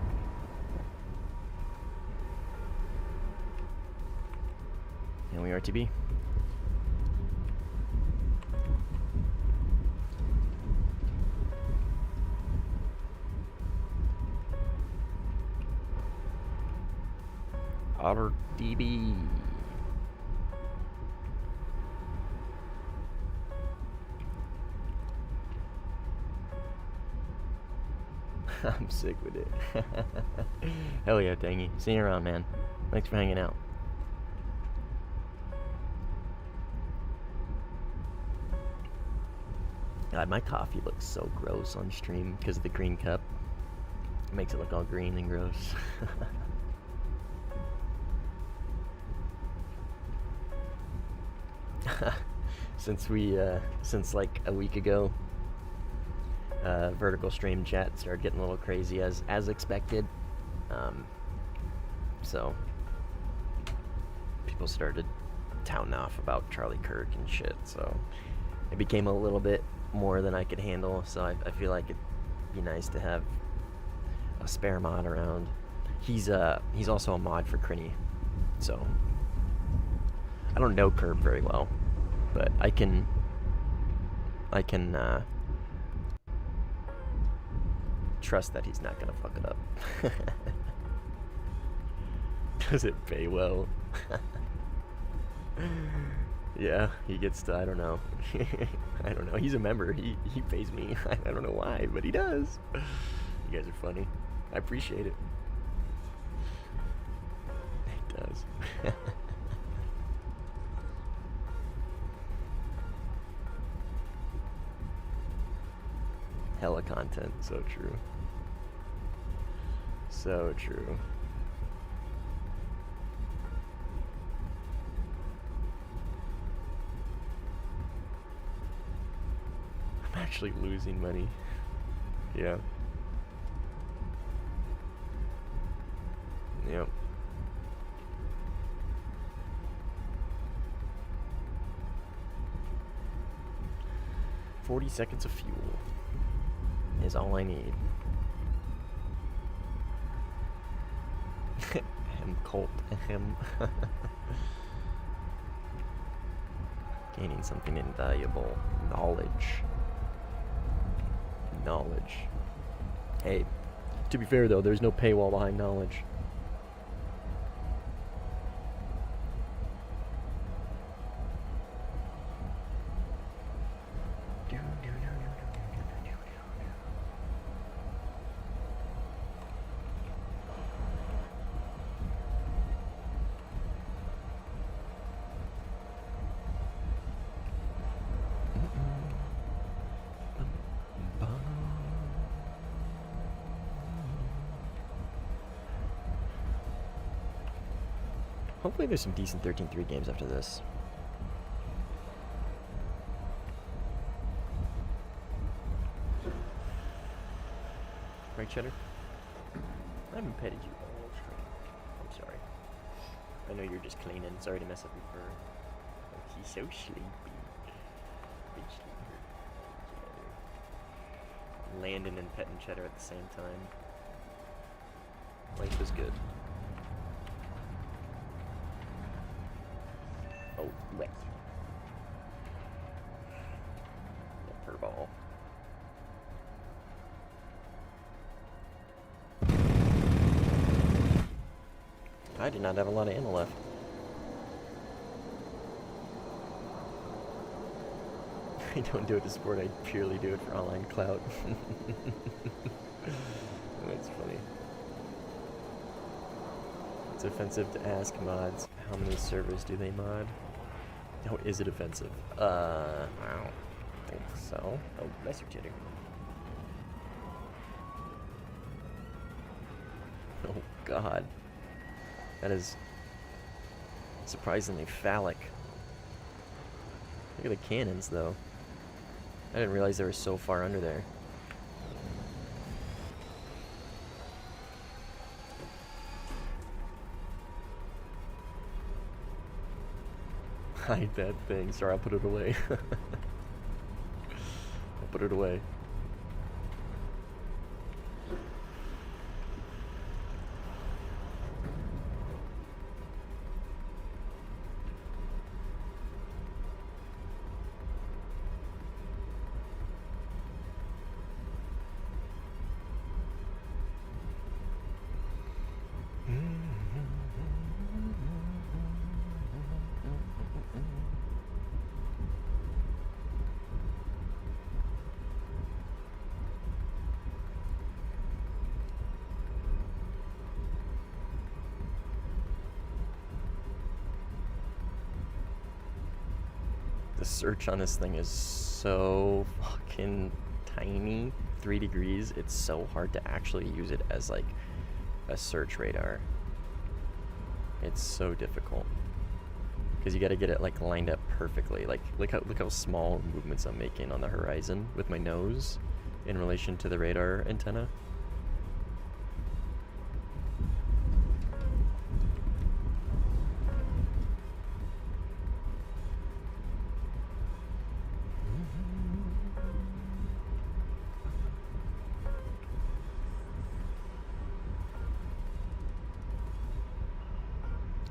And we RTB. RTB. I'm sick with it. Hell yeah, Tangy. See you around, man. Thanks for hanging out. God, my coffee looks so gross on stream because of the green cup. It makes it look all green and gross. Since like a week ago, vertical stream chat started getting a little crazy as expected. So people started touting off about Charlie Kirk and shit. So it became a little bit more than I could handle. So I feel like it'd be nice to have a spare mod around. He's also a mod for Crinny, so I don't know Curb very well, but I can trust that he's not gonna fuck it up. Does it pay well? Yeah, he gets to, I don't know. I don't know. He's a member. He pays me. I don't know why, but he does. You guys are funny. I appreciate it. It does. Hella content. So true. So true. I'm actually losing money. Yeah. Yep. $40 of fuel is all I need. Colt. Gaining something invaluable. Knowledge. Hey, to be fair though, there's no paywall behind knowledge. Hopefully there's some decent 13-3 games after this. Right, Cheddar? I haven't petted you all whole stream. I'm sorry. I know you're just cleaning. Sorry to mess up your fur. Oh, he's so sleepy. Big sleeper. Cheddar. Landing and petting Cheddar at the same time. Life is good. I do not have a lot of ammo left. I don't do it to sport, I purely do it for online clout. That's funny. It's offensive to ask mods, how many servers do they mod? Oh, is it offensive? I don't think so. Oh, nice rotating. Oh god. That is surprisingly phallic. Look at the cannons though. I didn't realize they were so far under there. Hide that thing. Sorry, I'll put it away. I'll put it away. The search on this thing is so fucking tiny. 3 degrees, it's so hard to actually use it as like a search radar. It's so difficult. Because you gotta get it like lined up perfectly. Like look how small movements I'm making on the horizon with my nose in relation to the radar antenna.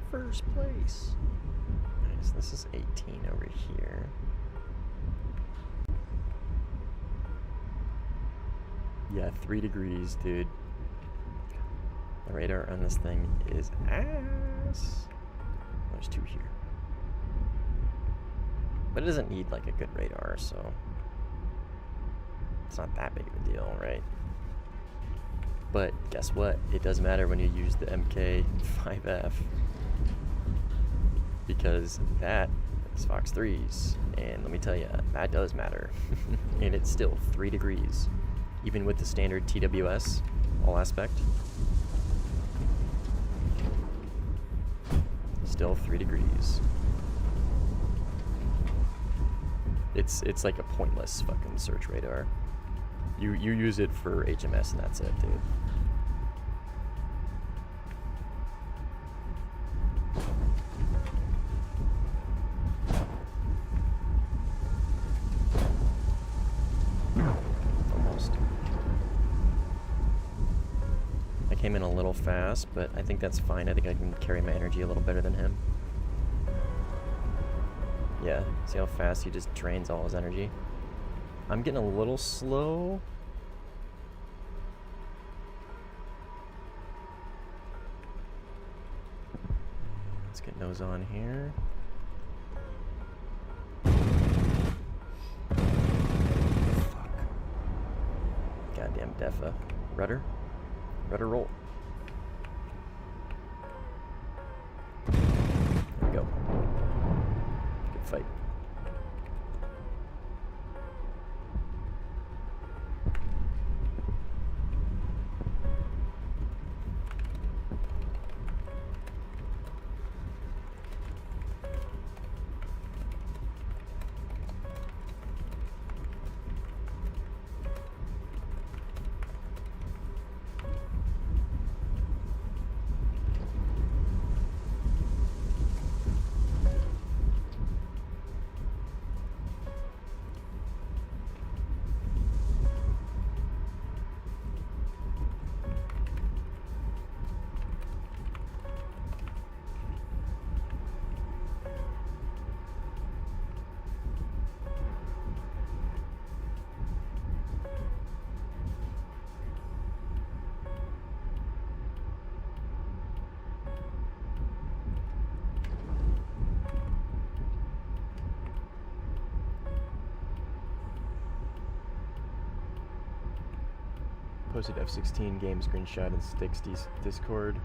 First place. Nice, this is 18 over here. Yeah, 3 degrees, dude. The radar on this thing is ass. There's 2 here. But it doesn't need like a good radar, so it's not that big of a deal, right? But guess what? It does matter when you use the MK5F. Because that is Fox 3s, and let me tell you, that does matter. And it's still 3 degrees, even with the standard TWS, all aspect. Still 3 degrees. It's like a pointless fucking search radar. You use it for HMS and that's it, dude. Came in a little fast, but I think that's fine. I think I can carry my energy a little better than him. Yeah, see how fast he just drains all his energy? I'm getting a little slow. Let's get nose on here. Fuck. Goddamn Defa. Rudder? Rudder roll. There we go. Good fight. posted F-16 game screenshot in Sticks Discord.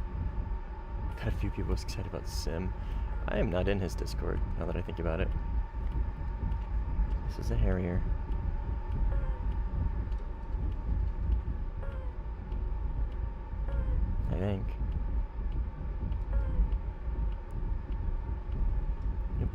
Got a few people excited about Sim. I am not in his Discord, now that I think about it. This is a Harrier. I think. Yep.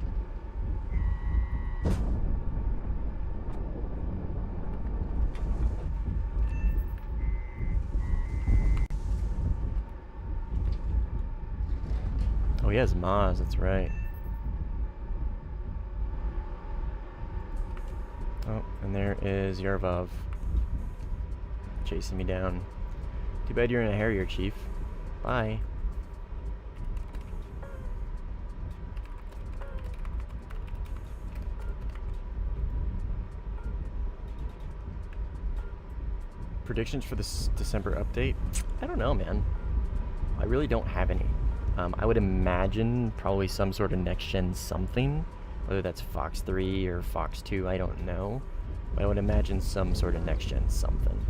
Oh, he has Maz, that's right. Oh, and there is Yarvov chasing me down. Too bad you're in a Harrier, Chief. Bye. Predictions for this December update? I don't know, man. I really don't have any. I would imagine probably some sort of next-gen something. Whether that's Fox 3 or Fox 2, I don't know. But I would imagine some sort of next-gen something.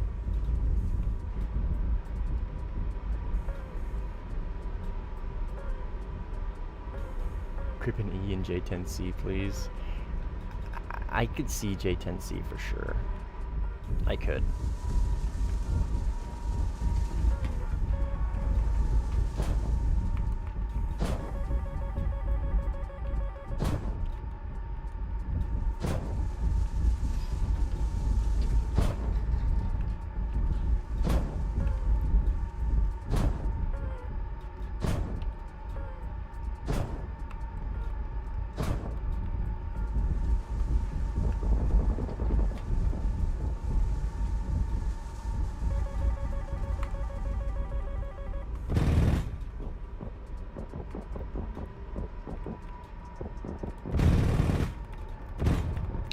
Crippen E and J10C, please. I could see J10C for sure. I could.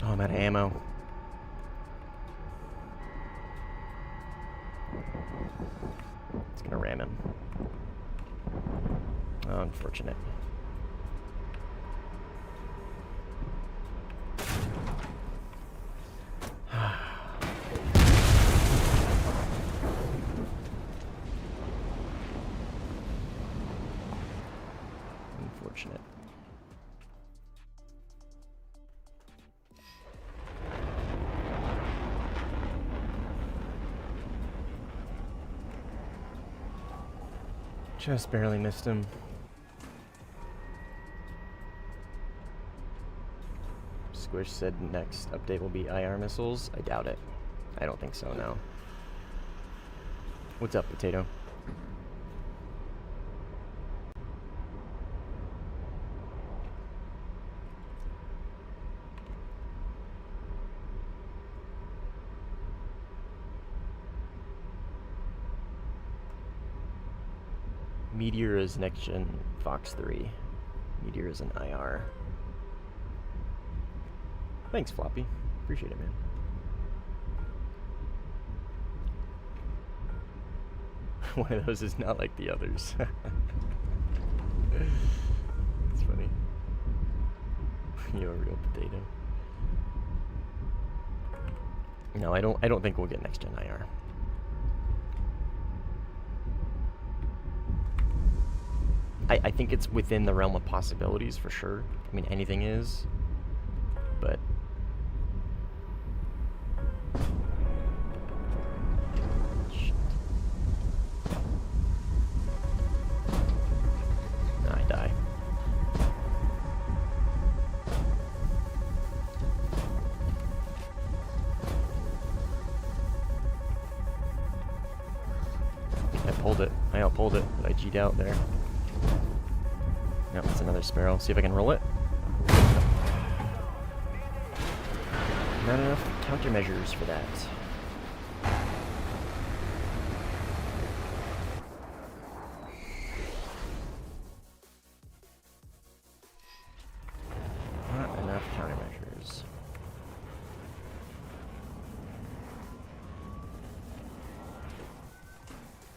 I'm out of ammo. It's gonna ram him. Oh, unfortunate. Unfortunate. Just barely missed him. Squish said next update will be IR missiles. I doubt it. I don't think so, no. What's up, Potato? Meteor is next gen Fox 3. Meteor is an IR. Thanks, Floppy. Appreciate it, man. One of those is not like the others. It's funny. You're a real potato. No, I don't think we'll get next gen IR. I think it's within the realm of possibilities for sure. I mean, anything is, but shit. I die. I pulled it. I outpulled it, but I G'd out there. Yep, it's another Sparrow. See if I can roll it. Not enough countermeasures for that. Not enough countermeasures.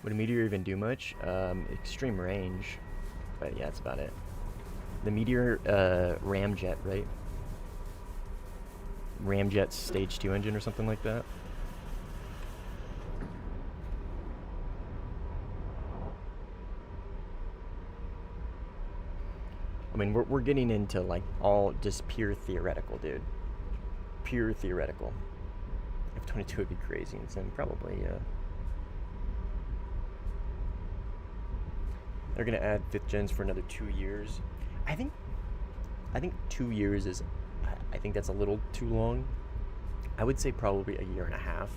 Would a meteor even do much? Extreme range. But yeah, that's about it. The Meteor ramjet, right? Ramjet stage 2 engine or something like that. I mean, we're getting into like all just pure theoretical, dude. Pure theoretical. F-22 would be crazy insane, probably, yeah. They're gonna add 5th gens for another 2 years. I think 2 years is, I think that's a little too long. I would say probably a year and a half,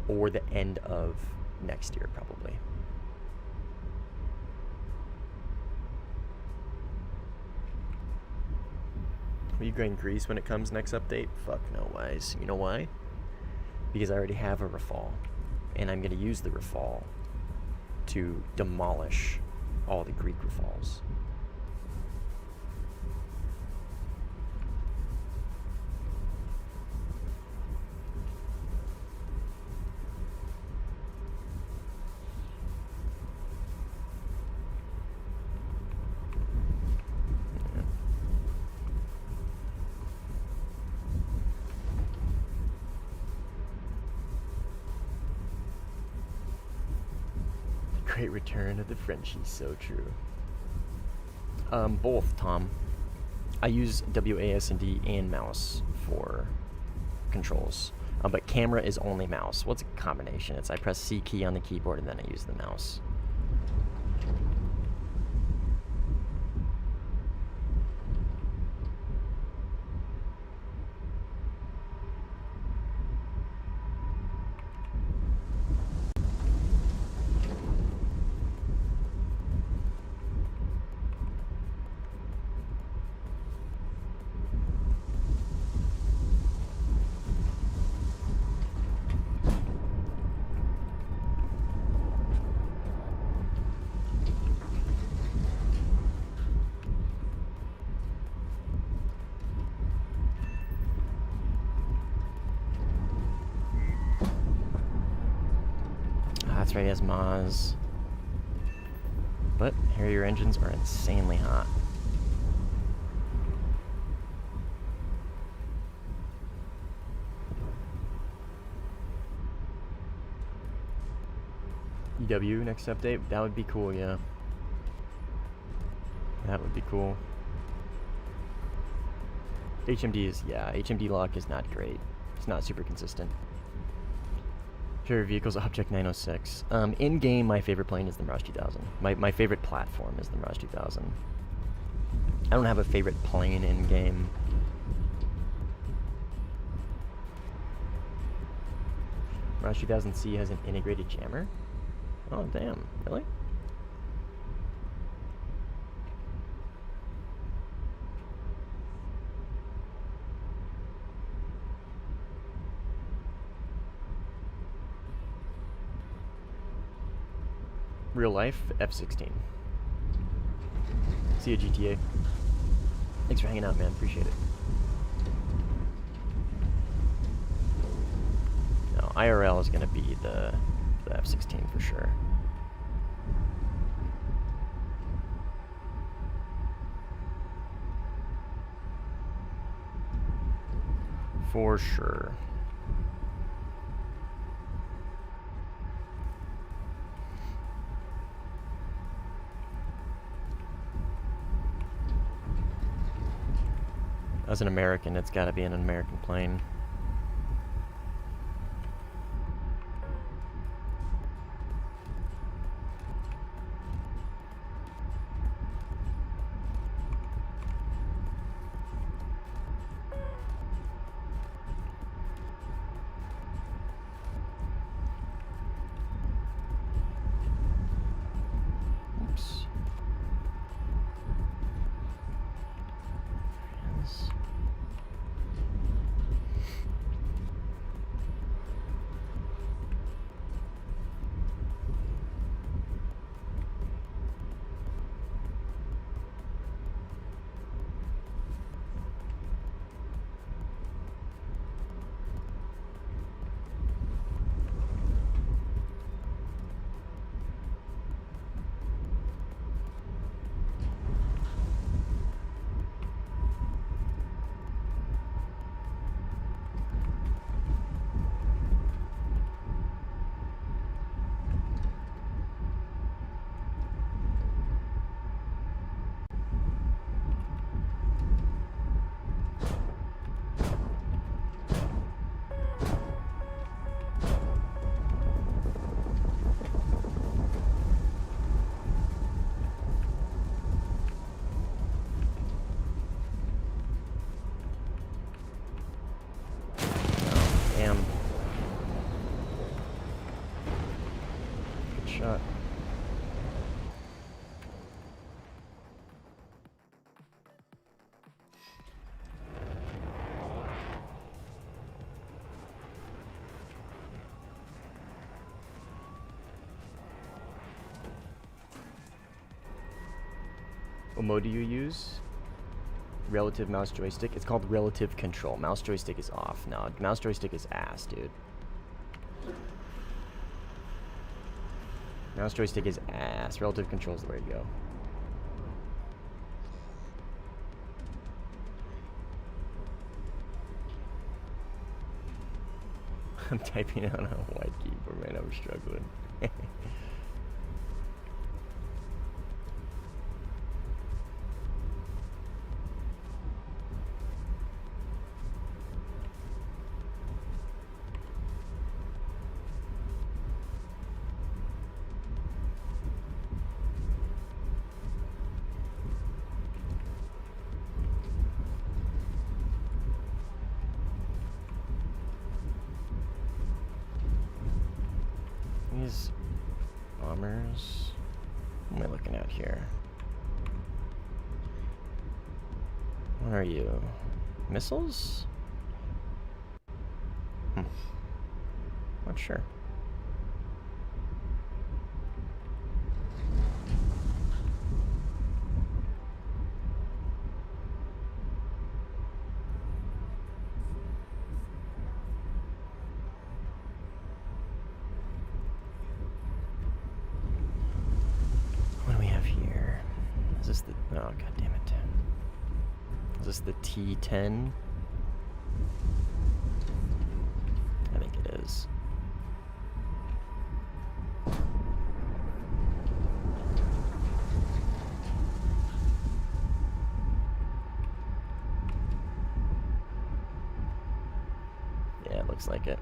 or the end of next year, probably. Will you gain grease when it comes next update? Fuck no ways. You know why? Because I already have a Rafale, and I'm gonna use the Rafale to demolish all the Greek Rafales. Great return of the Frenchies, so true. Both, Tom. I use WASD and mouse for controls, but camera is only mouse. Well, it's a combination. It's I press C key on the keyboard and then I use the mouse. That's right, he has Maz. But Harrier engines are insanely hot. EW next update? That would be cool, yeah. That would be cool. HMD is, yeah, HMD lock is not great. It's not super consistent. Favorite vehicles, Object 906. In-game, my favorite plane is the Mirage 2000. My favorite platform is the Mirage 2000. I don't have a favorite plane in-game. Mirage 2000C has an integrated jammer? Oh, damn. Really? Real life, F-16. See you, GTA. Thanks for hanging out, man. Appreciate it. No, IRL is going to be the F-16 for sure. For sure. As an American, it's got to be an American plane. Oops. shot. What mode do you use? Relative mouse joystick. It's called relative control. Mouse joystick is off. No, mouse joystick is ass, dude. Mouse joystick is ass. Relative control is the way to go. I'm typing on a white keyboard, man. I'm struggling. These bombers. What am I looking at here? What are you? Missiles? Not sure. What do we have here? Is this the... Oh, god damn it. Is this the T-10? I think it is. Yeah, it looks like it.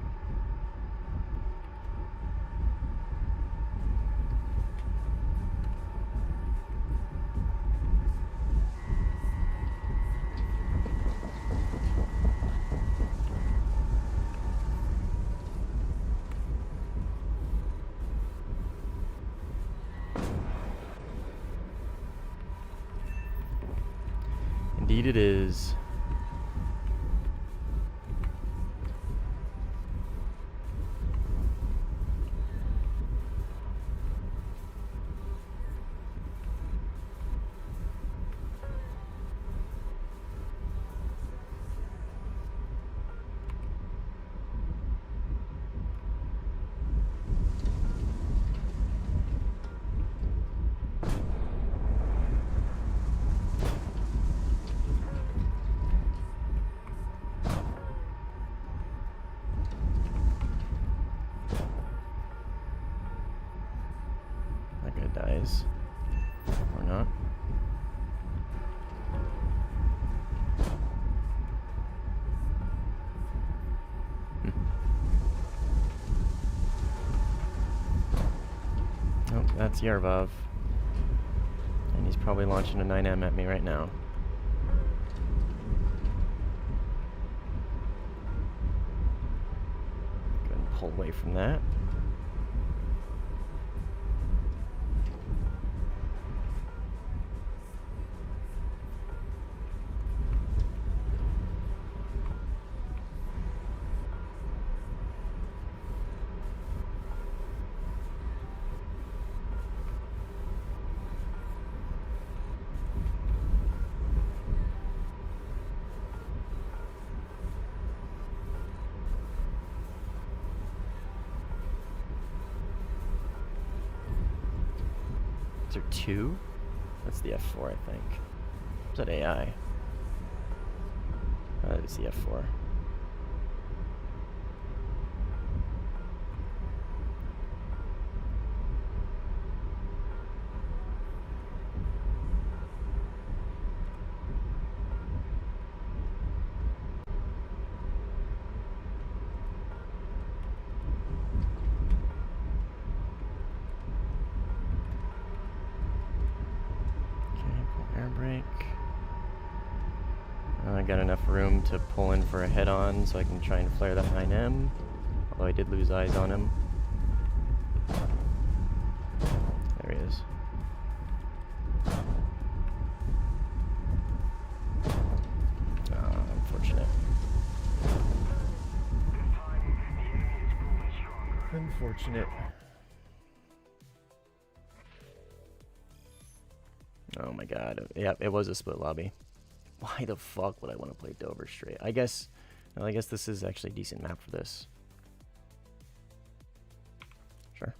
Indeed it is. Dies. Or not. Oh, that's Yarvov. And he's probably launching a 9M at me right now. Go ahead and pull away from that. Is there two? That's the F4, I think. Is that AI? It's the F4. I got enough room to pull in for a head-on so I can try and flare that 9M. Although I did lose eyes on him. Unfortunate. Oh my god. Yeah, it was a split lobby. Why the fuck would I want to play Dover straight? I guess this is actually a decent map for this. Sure.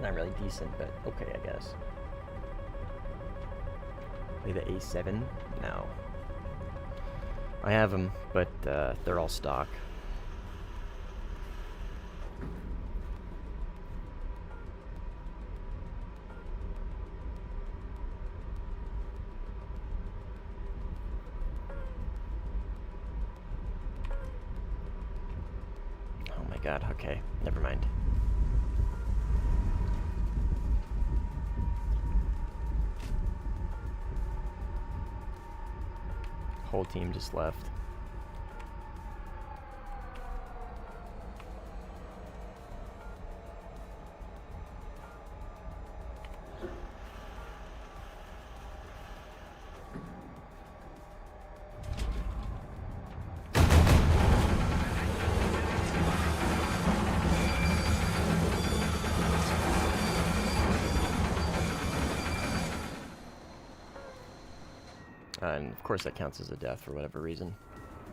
Not really decent, but okay, I guess. Play the A7? No. I have them, but they're all stock. Oh my god, okay, never mind. Whole team just left. And of course that counts as a death for whatever reason.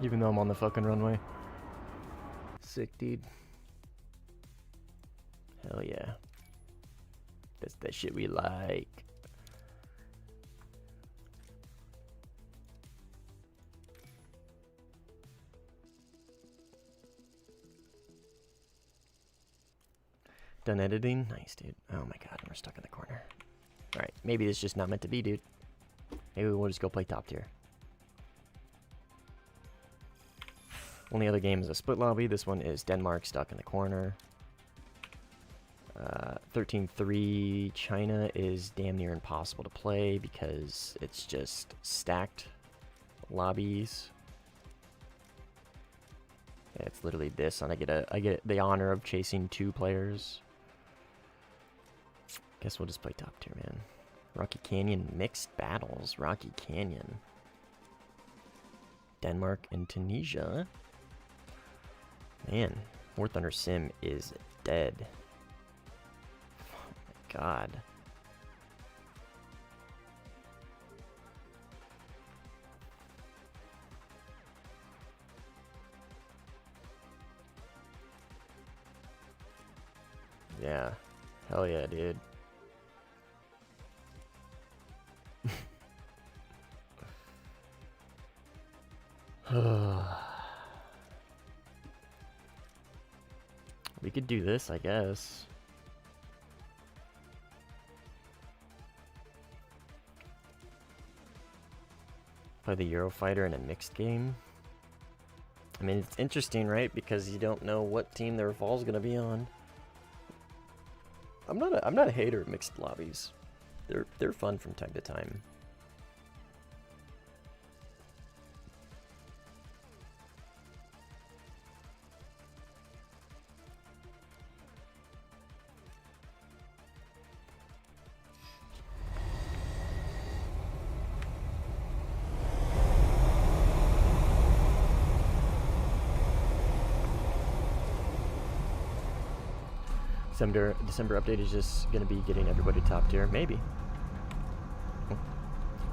Even though I'm on the fucking runway. Sick, dude. Hell yeah. That's that shit we like. Done editing? Nice, dude. Oh my god, we're stuck in the corner. Alright, maybe this is just not meant to be, dude. Maybe we'll just go play top tier. Only other game is a split lobby. This one is Denmark stuck in the corner. 13-3 China is damn near impossible to play because it's just stacked lobbies. Yeah, it's literally this, and I get the honor of chasing 2 players. Guess we'll just play top tier, man. Rocky Canyon mixed battles. Rocky Canyon. Denmark and Tunisia. Man, War Thunder Sim is dead. Oh my god. Yeah. Hell yeah, dude. We could do this, I guess. Play the Eurofighter in a mixed game. I mean, it's interesting, right? Because you don't know what team their fall's gonna be on. I'm not a hater of mixed lobbies. They're fun from time to time. December update is just gonna be getting everybody top tier, maybe.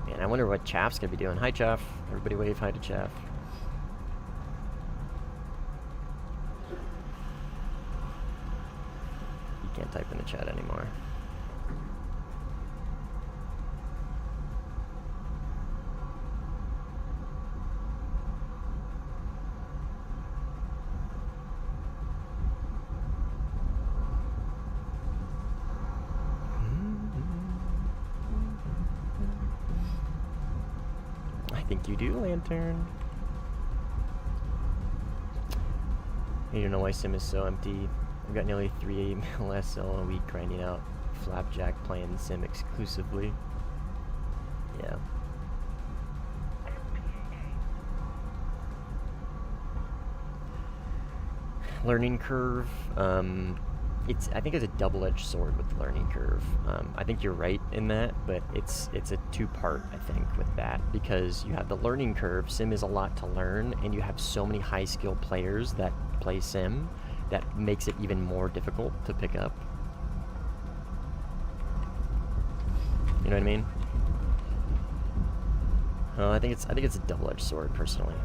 Man, I wonder what Chaff's gonna be doing. Hi, Chaff. Everybody wave hi to Chaff. You can't type in the chat anymore. I think you do, Lantern. You don't know why Sim is so empty. I've got nearly 3 mil SL a week grinding out Flapjack playing Sim exclusively. Yeah. learning curve. I think it's a double-edged sword with the learning curve. I think you're right in that, but it's a two-part, I think, with that, because you have the learning curve. Sim is a lot to learn, and you have so many high-skill players that play Sim that makes it even more difficult to pick up. You know what I mean? I think it's a double-edged sword, personally.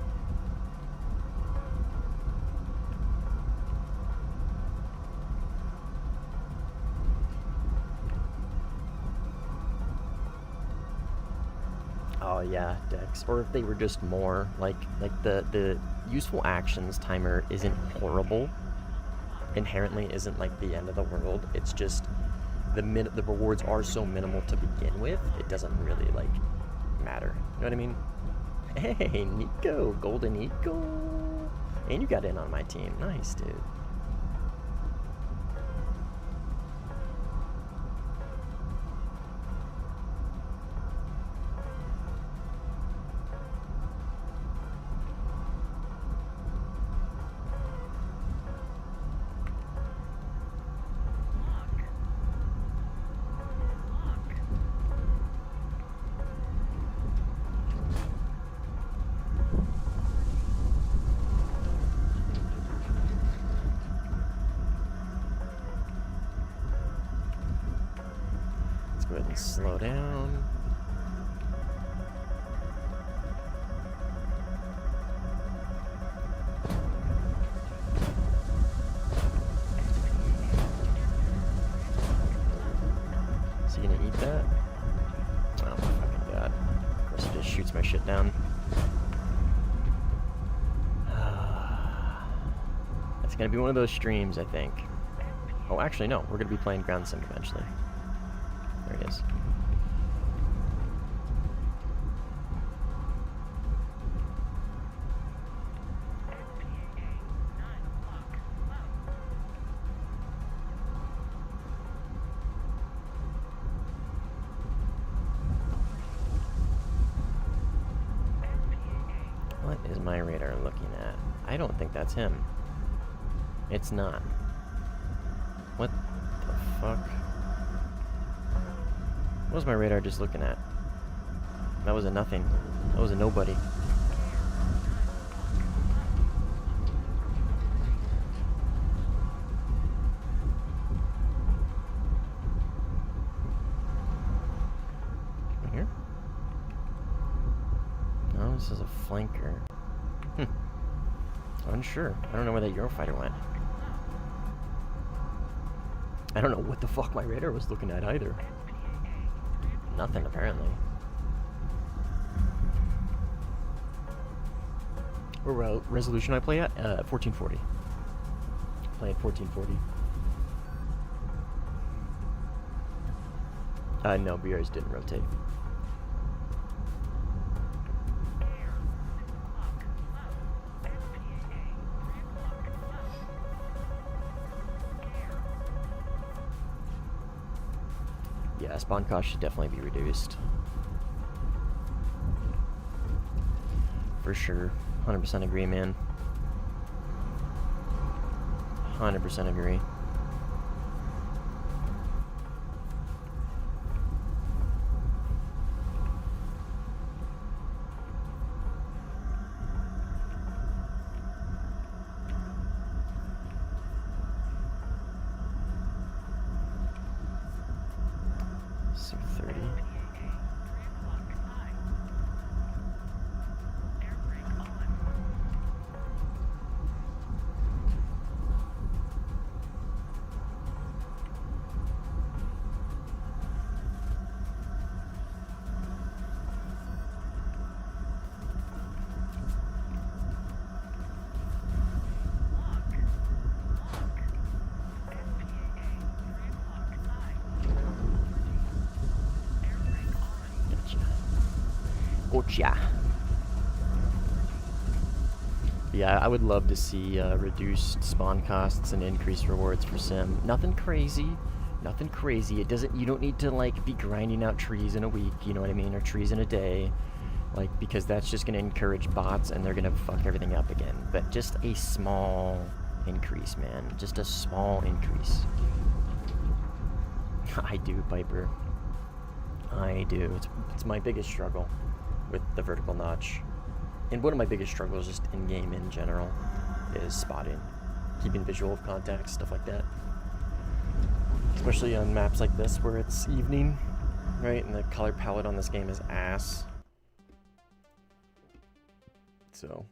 Oh yeah, Dex. Or if they were just more like the useful actions timer isn't horrible. Inherently isn't like the end of the world. It's just the rewards are so minimal to begin with. It doesn't really like matter. You know what I mean? Hey, Nico, Golden Nico, and you got in on my team. Nice, dude. Go ahead and slow down. Is he gonna eat that? Oh my fucking god. Of course he just shoots my shit down. That's gonna be one of those streams, I think. Oh, actually no, we're gonna be playing Ground Sim eventually. There it is. What is my radar looking at? I don't think that's him. It's not. What the fuck? What was my radar just looking at? That was a nothing. That was a nobody. Here? No, this is a flanker. Unsure. I don't know where that Eurofighter went. I don't know what the fuck my radar was looking at either. Nothing, apparently. What resolution I play at? 1440. Play at 1440. No, BRs didn't rotate. Yeah, spawn cost should definitely be reduced. For sure. 100% agree, man. 100% agree. Gotcha. Yeah, I would love to see reduced spawn costs and increased rewards for Sim. Nothing crazy. Nothing crazy. It doesn't. You don't need to like be grinding out trees in a week. You know what I mean? Or trees in a day. Like, because that's just going to encourage bots and they're going to fuck everything up again. But just a small increase, man. Just a small increase. I do, Piper. I do. It's my biggest struggle with the vertical notch. And one of my biggest struggles just in-game in general is spotting. Keeping visual of contacts, stuff like that. Especially on maps like this where it's evening, right? And the color palette on this game is ass. So...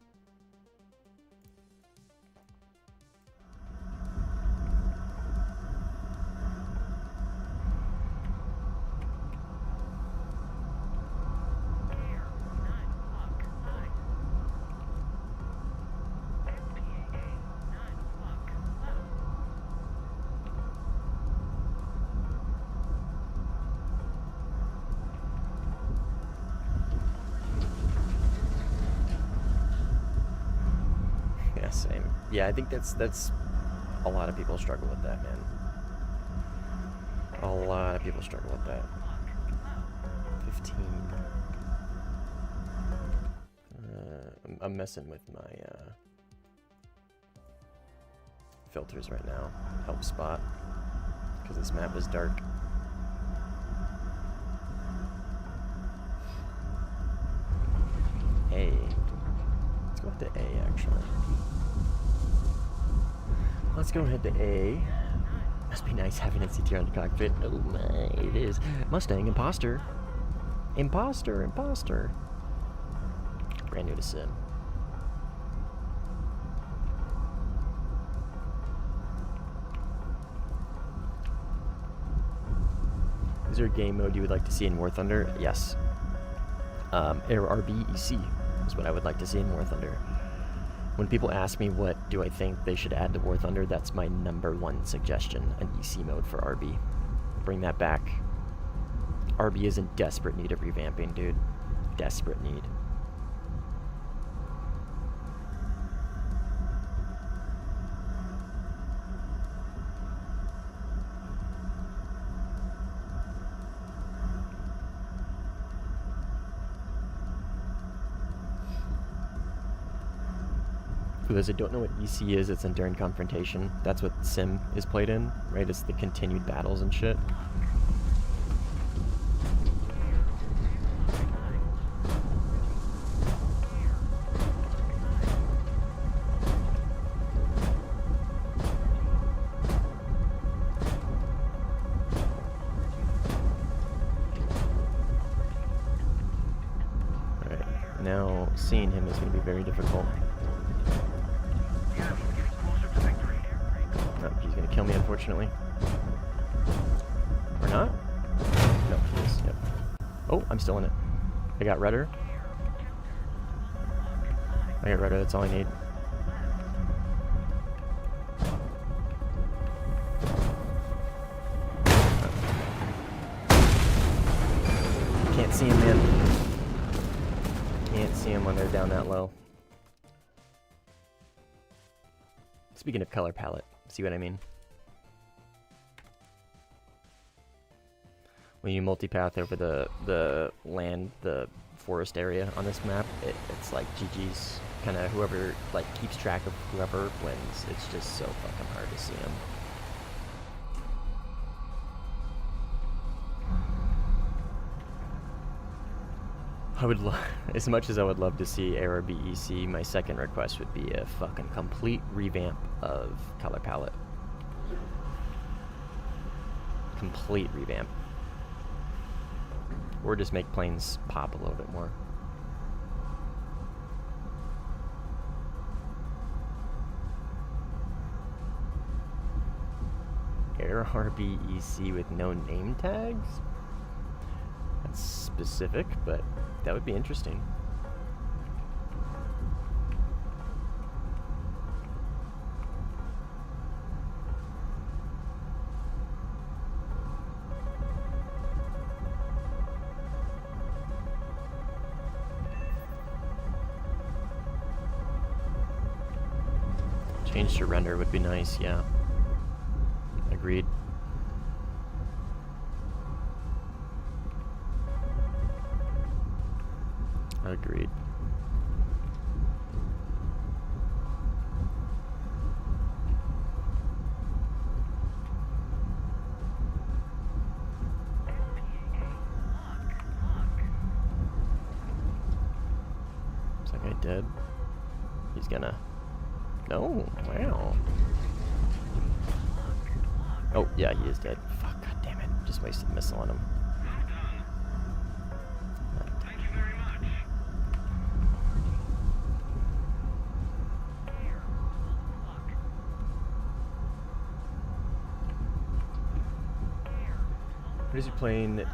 Same. Yeah, I think that's a lot of people struggle with that, man. A lot of people struggle with that. 15. I'm messing with my filters right now. Help spot. Because this map is dark. A. Let's go with the A, actually. Let's go ahead to A. Must be nice having a CTR in the cockpit. Oh my, it is. Mustang, imposter. Imposter, imposter. Brand new to sim. Is there a game mode you would like to see in War Thunder? Yes. Air RBEC is what I would like to see in War Thunder. When people ask me what do I think they should add to War Thunder, that's my #1 suggestion, an EC mode for RB. Bring that back. RB is in desperate need of revamping, dude. Desperate need. For those that don't know what EC is, it's Enduring Confrontation. That's what Sim is played in, right? It's the continued battles and shit. Alright, now seeing him is going to be very difficult. He's gonna kill me, unfortunately. Or not? No, he is. Yep. Oh, I'm still in it. I got rudder. I got rudder, that's all I need. Can't see him, man. Can't see him when they're down that low. Speaking of color palette, see what I mean? When you multipath over the land, the forest area on this map, it's like GG's. Kind of whoever like keeps track of whoever wins. It's just so fucking hard to see him. I would as much as I would love to see ARBEC, my second request would be a fucking complete revamp of color palette. Complete revamp. Or just make planes pop a little bit more. ARBEC with no name tags? That's specific, but that would be interesting. Change to render would be nice, yeah. Agreed. Agreed. That guy dead. He's gonna... No, wow. Oh, yeah, he is dead. Fuck, god damn it. Just wasted a missile on him. Thank you very much. What is your plane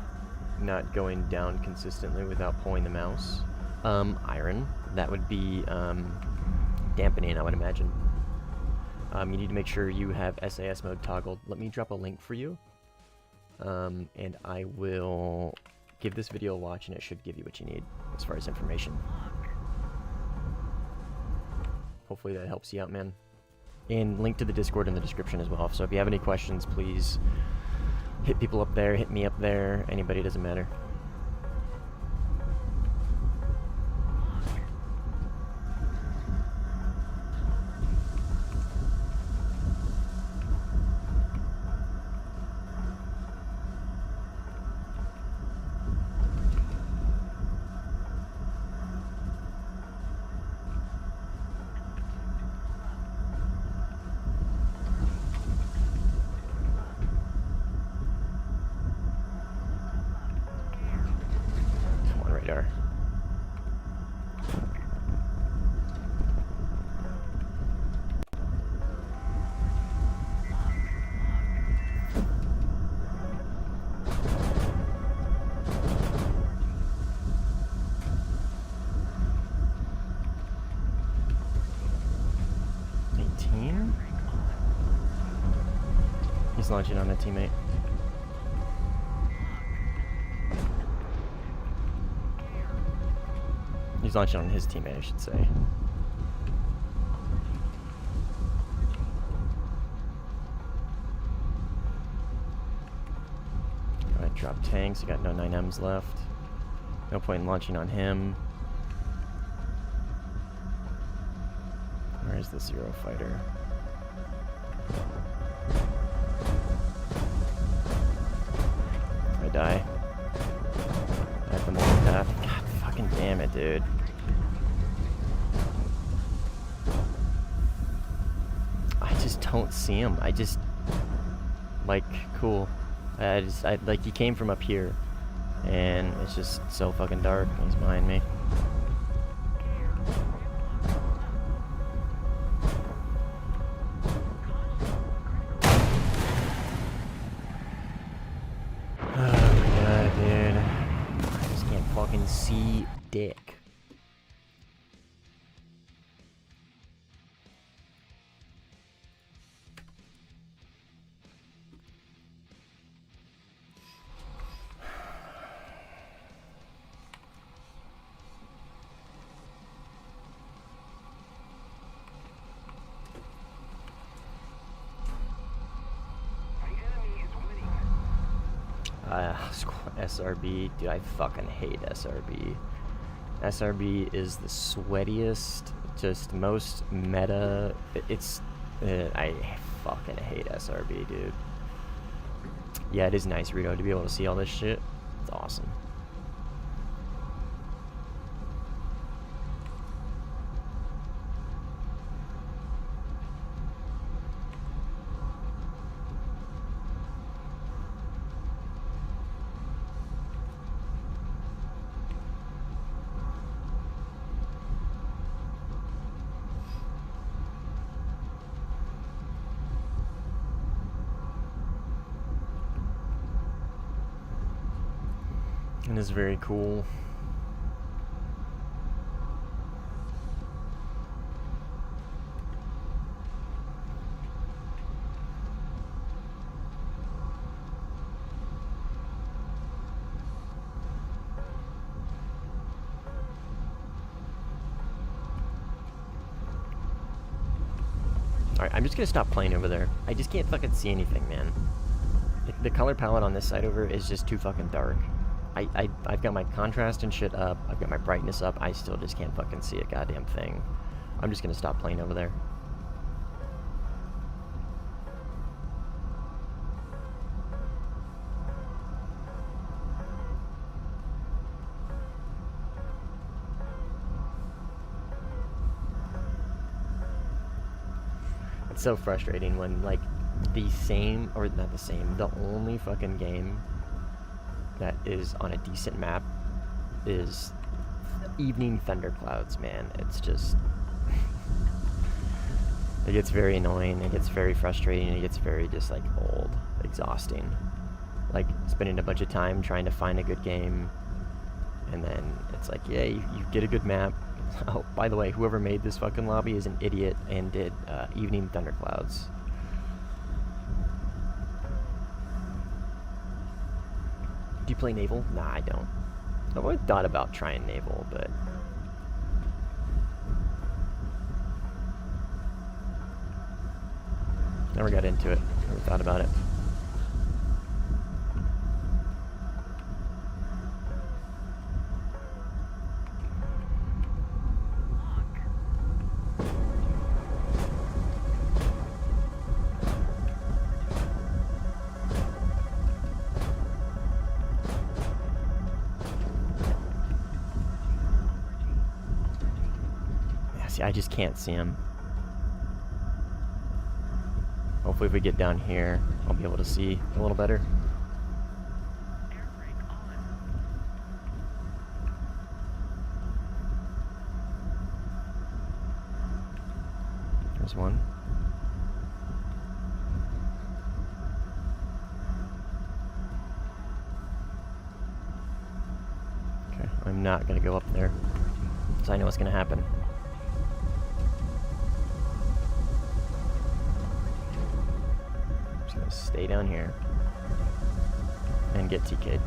not going down consistently without pulling the mouse? Iron. That would be dampening, I would imagine. You need to make sure you have SAS mode toggled. Let me drop a link for you. And I will give this video a watch, and it should give you what you need as far as information. Hopefully that helps you out, man. And link to the Discord in the description as well. So if you have any questions, please hit people up there, hit me up there. Anybody, doesn't matter. Radar. He's launching on a teammate. He's launching on his teammate, I should say. Go ahead, drop tanks. You got no 9Ms left. No point in launching on him. Where's the Zero fighter? I die. I have the morning path. God fucking damn it, dude. I just don't see him. I just... Like, cool. I like, he came from up here. And it's just so fucking dark. He's behind me. See dick. SRB, dude, I fucking hate SRB. SRB is the sweatiest, just most meta. I fucking hate SRB, dude. Yeah, it is nice, Rito, to be able to see all this shit. It's awesome. It is very cool. Alright, I'm just gonna stop playing over there. I just can't fucking see anything, man. The color palette on this side over is just too fucking dark. I've got my contrast and shit up. I've got my brightness up. I still just can't fucking see a goddamn thing. I'm just gonna stop playing over there. It's so frustrating when, like, the same, or not the same, the only fucking game that is on a decent map is Evening Thunderclouds, man. It's just... it gets very annoying, it gets very frustrating, it gets very just, like, old, exhausting. Like, spending a bunch of time trying to find a good game, and then it's like, yeah, you get a good map. Oh, by the way, whoever made this fucking lobby is an idiot and did Evening Thunderclouds. Do you play Naval? Nah, I don't. I've always thought about trying Naval, but... never got into it. Never thought about it. See, I just can't see him. Hopefully if we get down here, I'll be able to see a little better. There's one. Okay, I'm not gonna go up there, because I know what's gonna happen. Stay down here and get TK'd.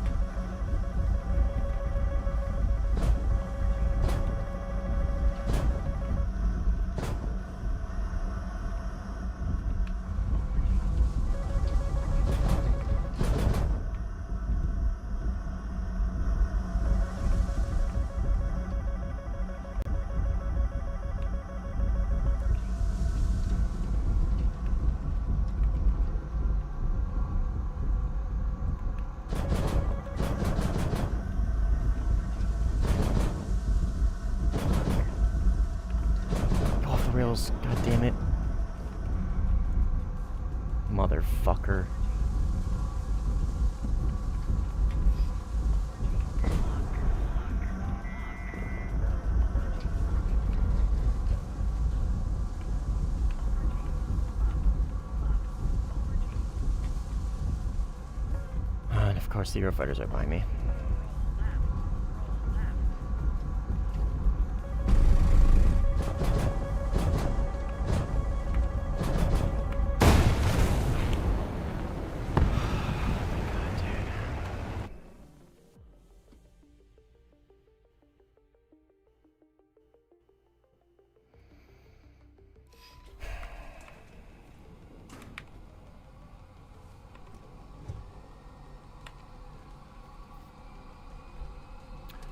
Rails, god damn it. Motherfucker. And of course the Eurofighters are by me.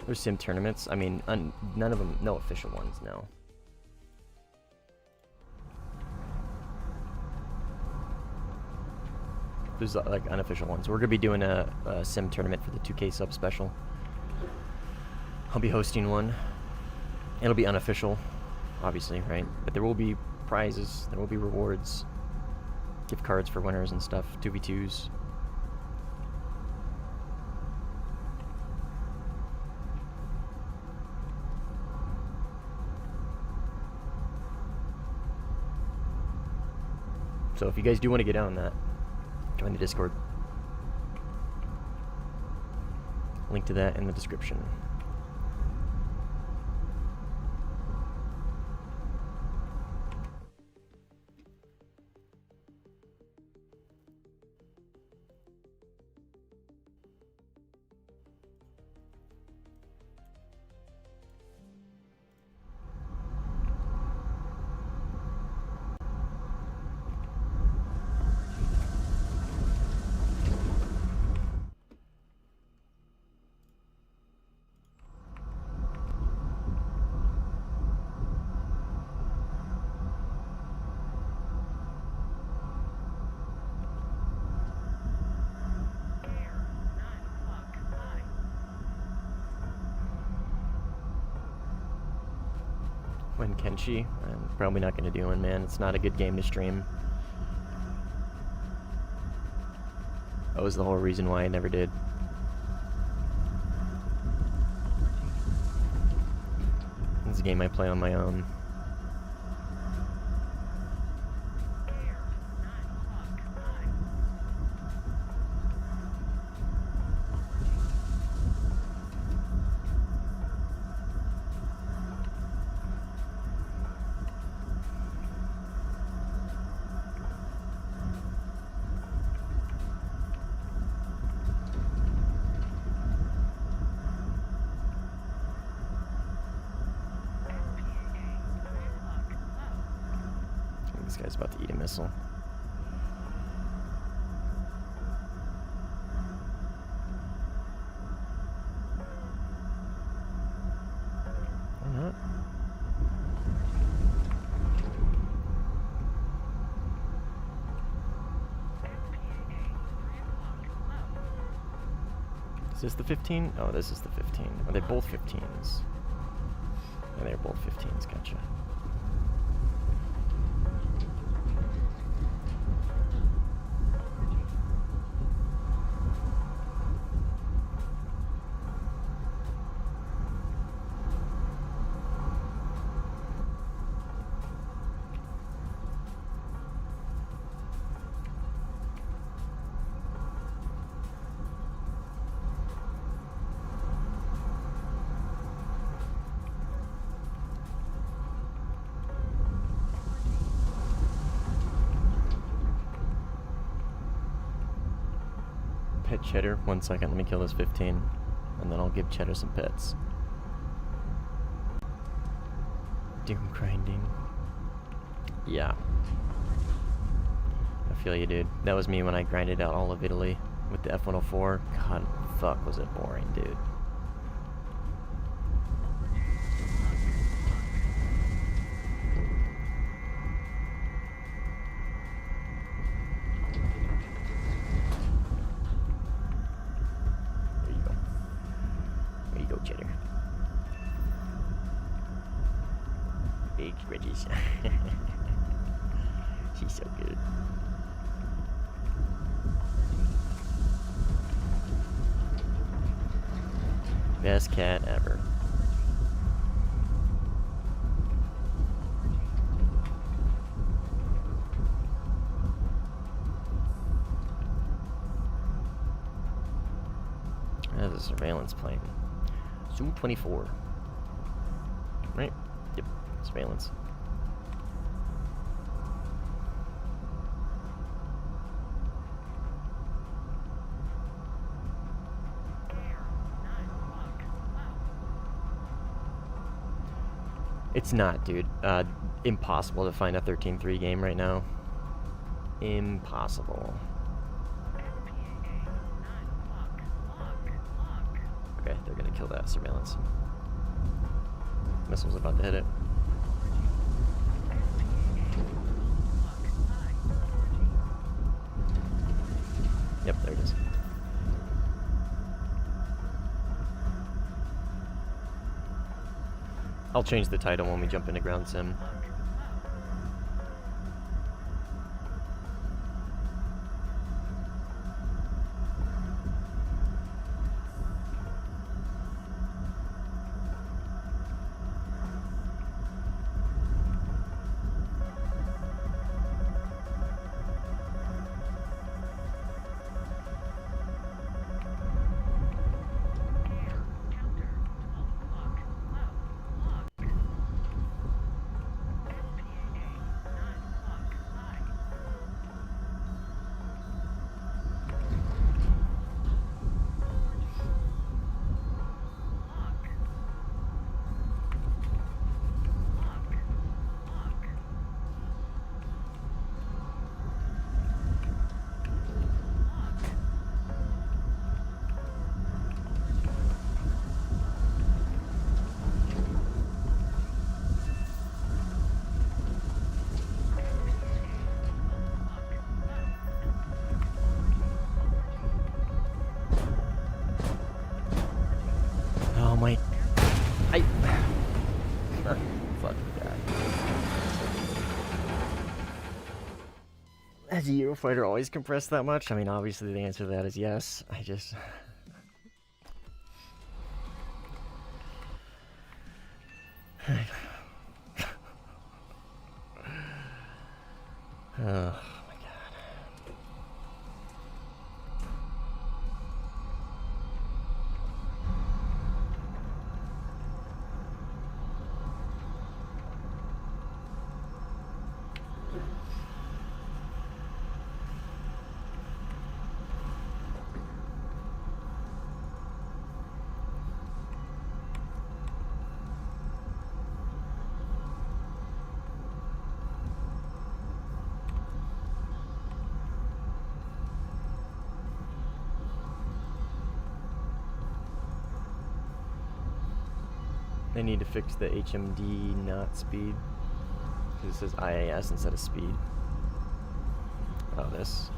There's sim tournaments. I mean, none of them, no official ones, no. There's like unofficial ones. We're gonna be doing a sim tournament for the 2K sub special. I'll be hosting one. It'll be unofficial, obviously, right? But there will be prizes, there will be rewards, gift cards for winners and stuff, 2v2s. So if you guys do want to get on that, join the Discord. Link to that in the description. run Kenshi. I'm probably not going to do one, man. It's not a good game to stream. That was the whole reason why I never did. This is a game I play on my own. This guy's about to eat a missile. Or not. Is this the 15? Oh, this is the 15. Are they both 15s? Yeah, they're both 15s, gotcha. Pet Cheddar. 1 second, let me kill this 15. And then I'll give Cheddar some pets. Doom grinding. Yeah. I feel you, dude. That was me when I grinded out all of Italy with the F-104. God, fuck, was it boring, dude. Cheddar. Big Reggies. She's so good. Best cat ever. That's a surveillance plane. Zoom 24. Right? Yep. Surveillance. It's not, dude. Impossible to find a 13-3 game right now. Impossible. Okay, they're gonna kill that surveillance. Missile's about to hit it. Yep, there it is. I'll change the title when we jump into Ground Sim. Has a Eurofighter always compressed that much? I mean, obviously the answer to that is yes. I just... Oh my god. They need to fix the HMD not speed. Because it says IAS instead of speed. Oh, this.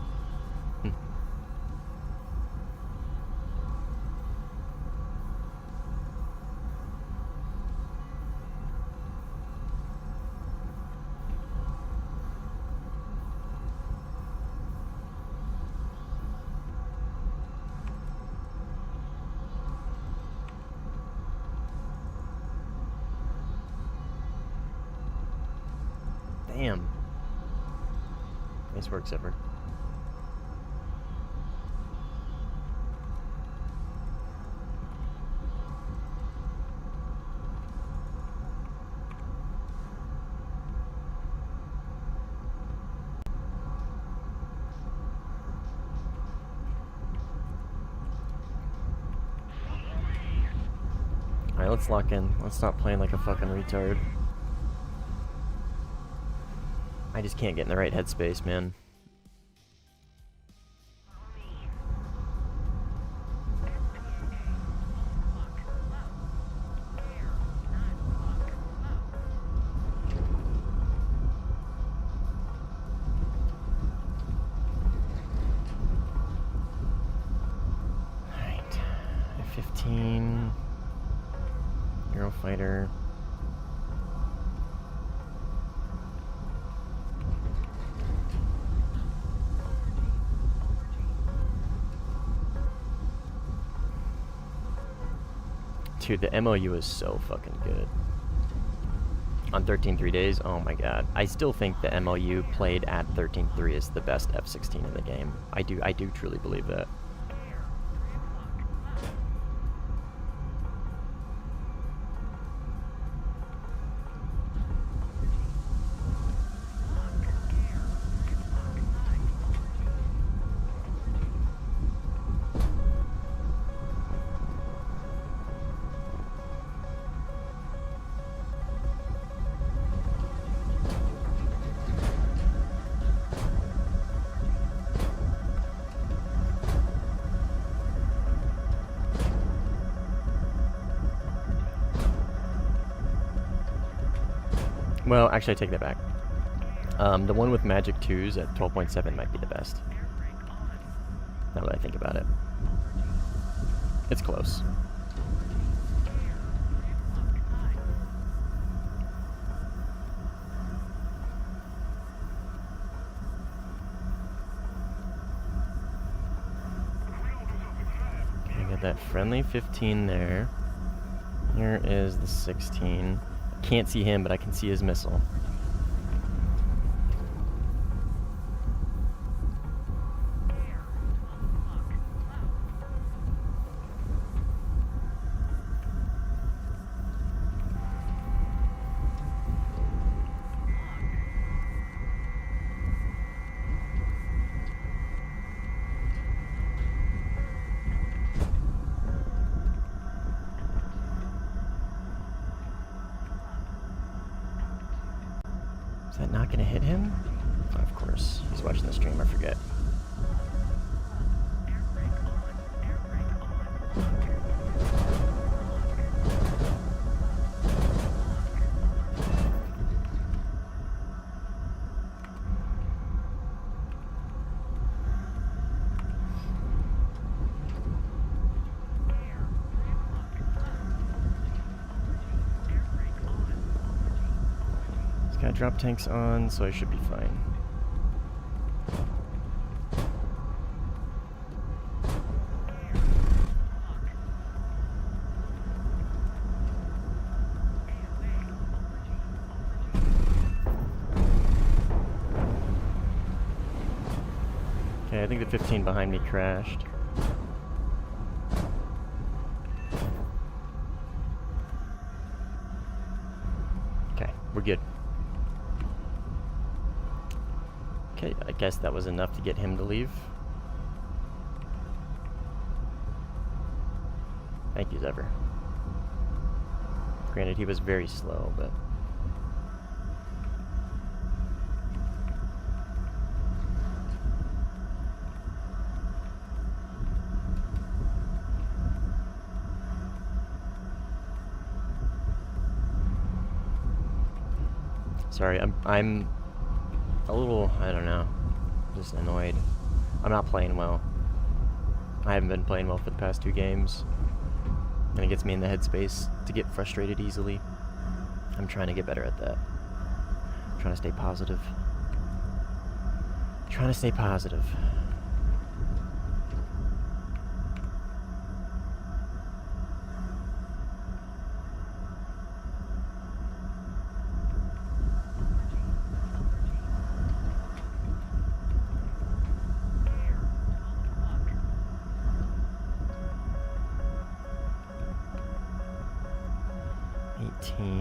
Damn. Nice work, Zipper. Alright, let's lock in. Let's stop playing like a fucking retard. I just can't get in the right headspace, man. Alright. F-15. Eurofighter. Dude, the MOU is so fucking good. On 13.3 days, oh my god. I still think the MOU played at 13.3 is the best F-16 in the game. I do truly believe that. Well, actually, I take that back. The one with Magic 2s at 12.7 might be the best. Now that I think about it. It's close. Okay, got that friendly 15 there. Here is the 16. Can't see him, but I can see his missile. Is that not gonna hit him? Oh, of course. He's watching the stream, I forget. Got drop tanks on, so I should be fine. think the 15 behind me crashed. Okay, we're good. Okay, I guess that was enough to get him to leave. Thank you, Zever. Granted, he was very slow, but... Sorry, I'm a little, I don't know, just annoyed. I'm not playing well. I haven't been playing well for the past 2 games. And it gets me in the headspace to get frustrated easily. I'm trying to get better at that. I'm trying to stay positive. Trying to stay positive.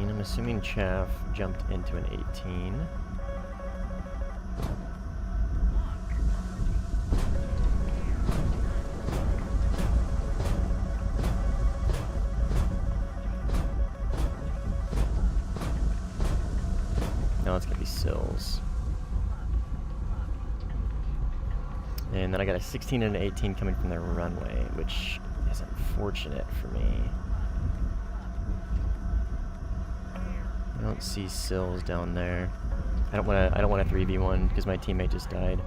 I'm assuming Chaff jumped into an 18. Now it's gonna be Sills. And then I got a 16 and an 18 coming from their runway, which is unfortunate for me. I don't see Sills down there. I don't want to 3v1 because my teammate just died.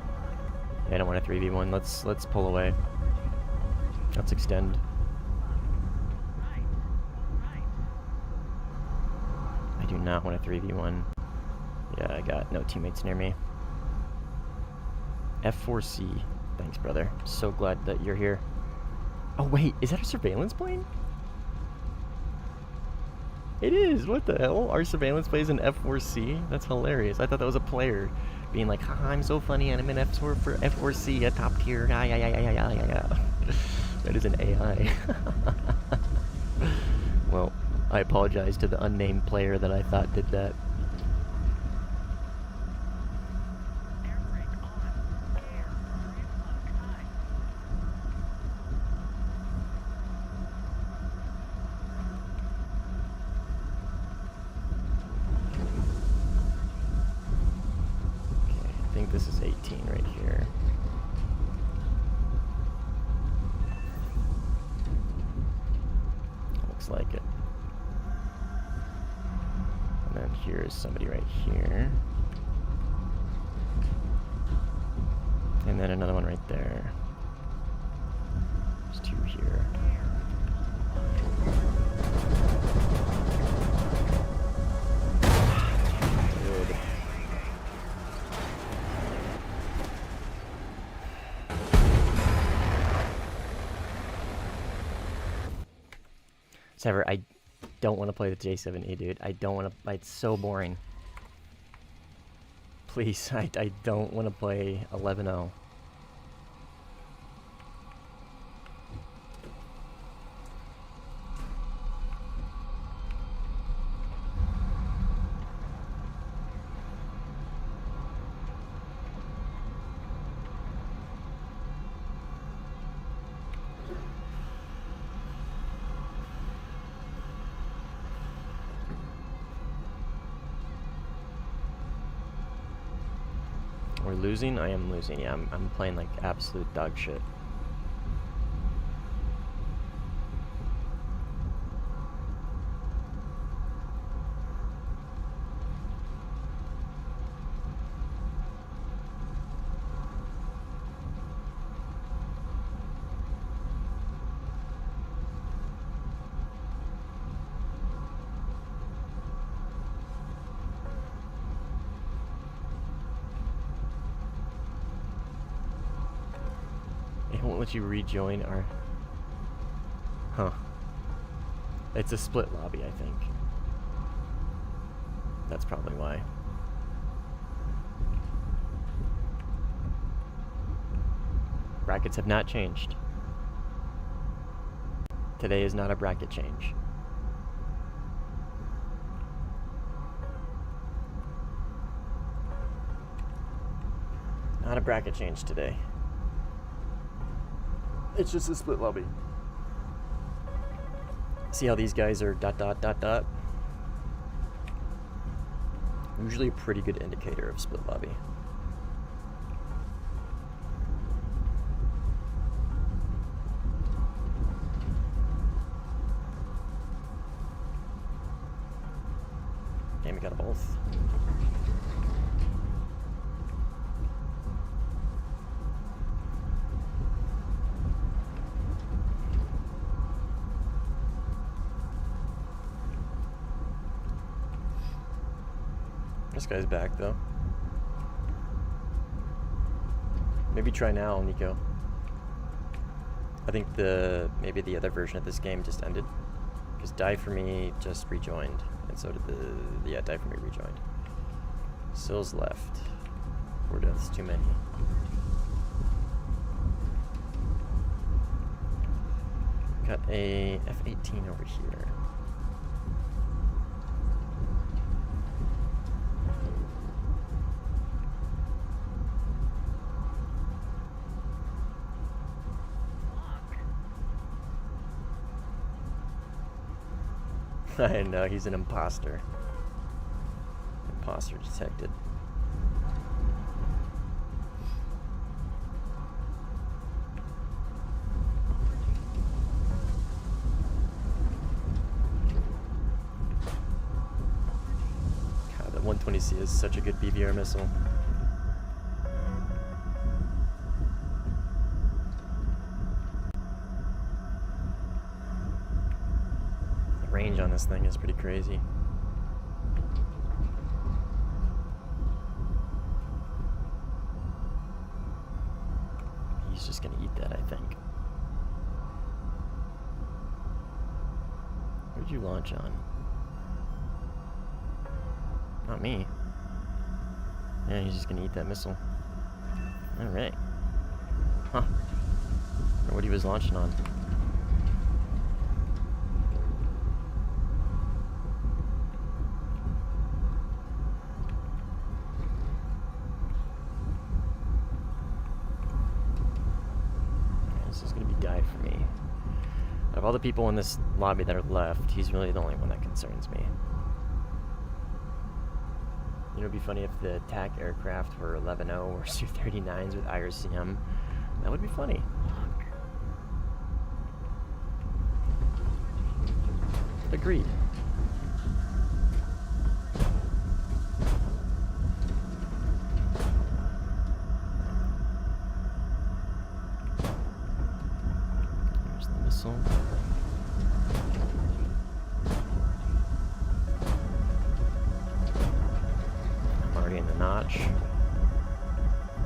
Yeah, I don't want to 3v1. Let's pull away. Let's extend. I do not want to 3v1. Yeah, I got no teammates near me. F4C. Thanks, brother. So glad that you're here. Oh wait, is that a surveillance plane? It is! What the hell? Our surveillance plays in F4C? That's hilarious. I thought that was a player being like, haha, I'm so funny and I'm in F4C, a top tier. That is an AI. Well, I apologize to the unnamed player that I thought did that. This is 18 right here. Looks like it. And then here's somebody right here. And then another one right there. There's 2 here. Good. Sever, I don't want to play the J7E, dude. I don't want to. It's so boring. Please, I don't want to play 11-0. We're losing? I am losing. Yeah, I'm playing like absolute dog shit. It won't let you rejoin our... Huh. It's a split lobby, I think. That's probably why. Brackets have not changed. Today is not a bracket change. Not a bracket change today. It's just a split lobby. See how these guys are ... Usually a pretty good indicator of split lobby. Damn, we got both. This guy's back though. Maybe try now, Nico. I think maybe the other version of this game just ended. Because Die For Me just rejoined. And so did Die For Me rejoined. Sills left. 4 deaths too many. Got a F-18 over here. I know, he's an imposter. Imposter detected. God, that 120C is such a good BVR missile. Range on this thing is pretty crazy. He's just gonna eat that, I think. Where'd you launch on? Not me. Yeah, he's just gonna eat that missile. Alright. Huh. Or what he was launching on. Die For Me. Out of all the people in this lobby that are left, he's really the only one that concerns me. You know, it'd be funny if the attack aircraft were 11-0 or Su-39s with IRCM. That would be funny. Agreed. I'm already in the notch.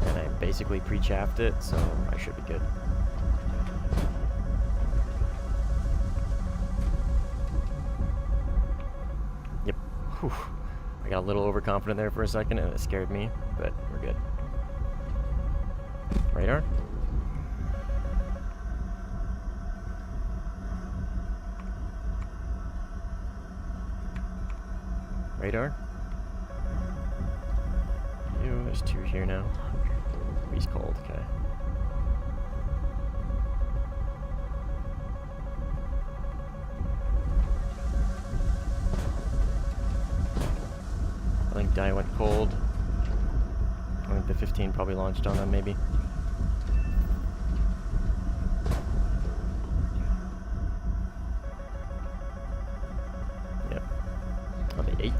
And I basically pre-chaffed it, so I should be good. Yep. Whew. I got a little overconfident there for a second and it scared me, but we're good. Radar? Radar? Ew, there's 2 here now. He's cold, okay. I think Die went cold. I think the 15 probably launched on them, maybe. Yep. Oh, the 18.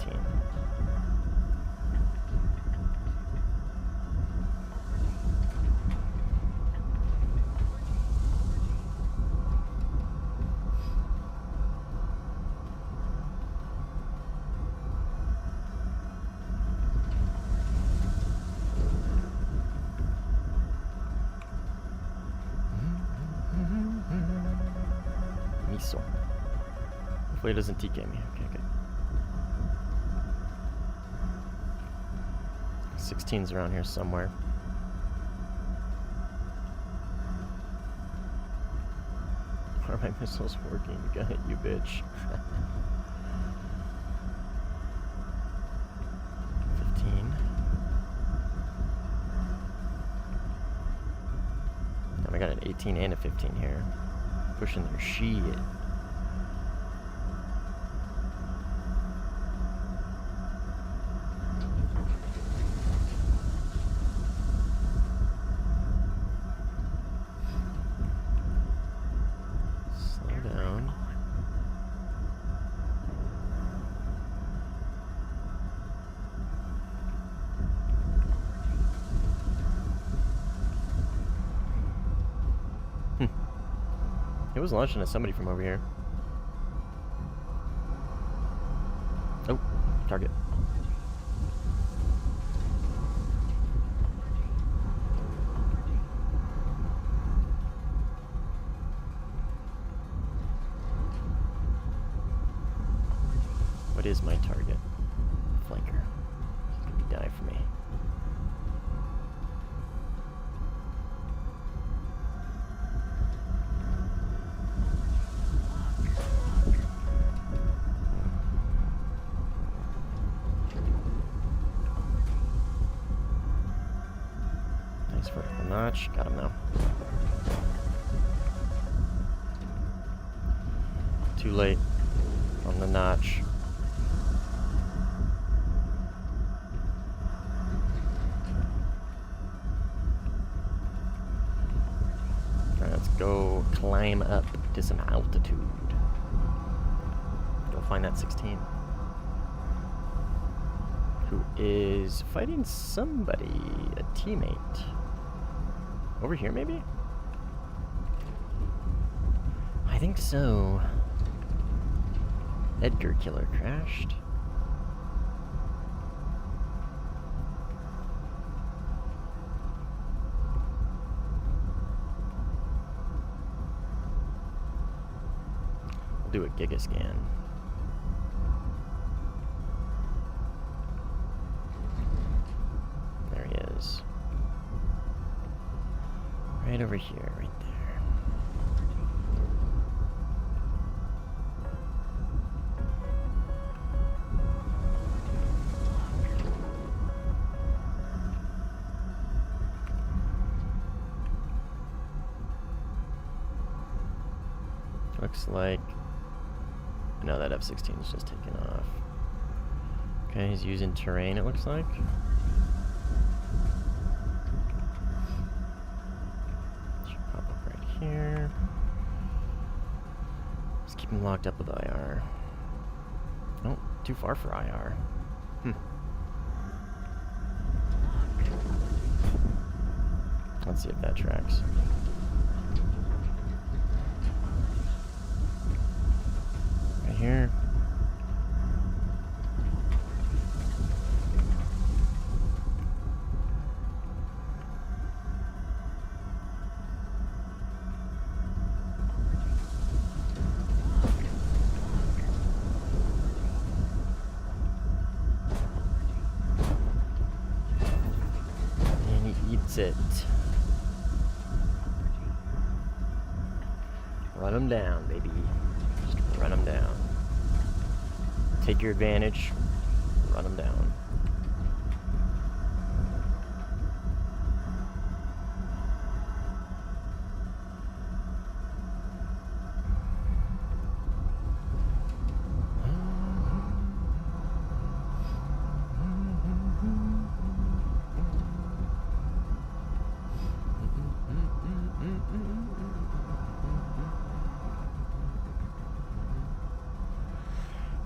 Missile. Hopefully it doesn't TK me. Okay, good. 16's around here somewhere. are my missiles working? Got it, you bitch. 15. Now we got an 18 and a 15 here. Pushing their shit. Slow down. It was launching at somebody from over here. Oh, target. What is my target? Flanker. He's gonna die for me. Nice vertical notch. Got him now. Too late on the notch. Alright, let's go climb up to some altitude. Go find that 16. Who is fighting somebody, a teammate. Over here, maybe? I think so. Edgar killer crashed. We'll do a giga scan. There he is. Right over here, right there. Looks like... No, that F-16 is just taking off. Okay, he's using terrain, it looks like. Should pop up right here. Just keep him locked up with IR. Oh, too far for IR. Let's see if that tracks. Right here. And he eats it. Run him down, baby. Just run him down. Take your advantage. Run him down.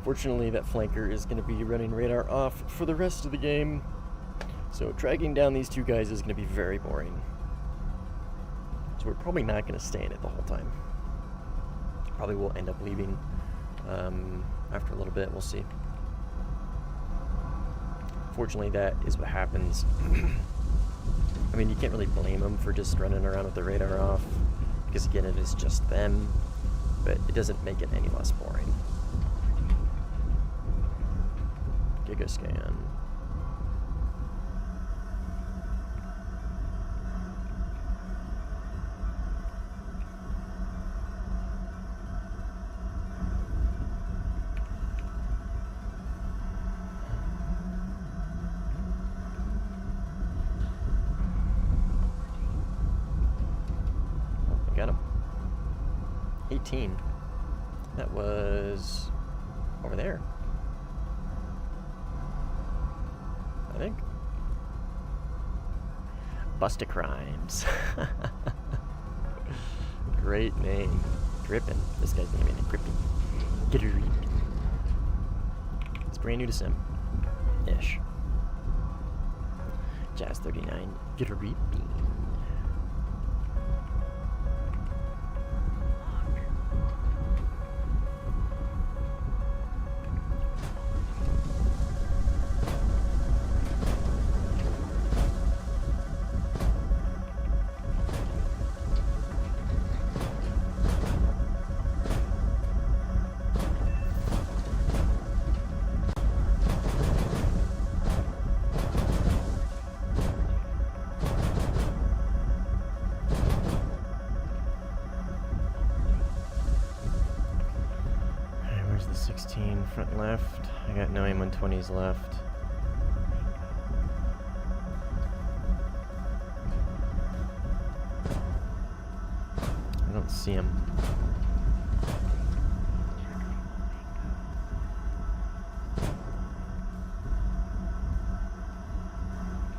Fortunately, that flanker is going to be running radar off for the rest of the game, so dragging down these two guys is going to be very boring. So we're probably not going to stay in it the whole time. Probably will end up leaving after a little bit, we'll see. Fortunately, that is what happens. I mean, you can't really blame them for just running around with the radar off, because again, it is just them, but it doesn't make it any less boring. Giga scan. 18. That was over there, I think. Busta Crimes. Great name. Grippin. This guy's name ain't Grippin. Get it. It's brand new to Sim. Ish. Jazz 39. Get a read. The 16 front left. I got no M120s left. I don't see him.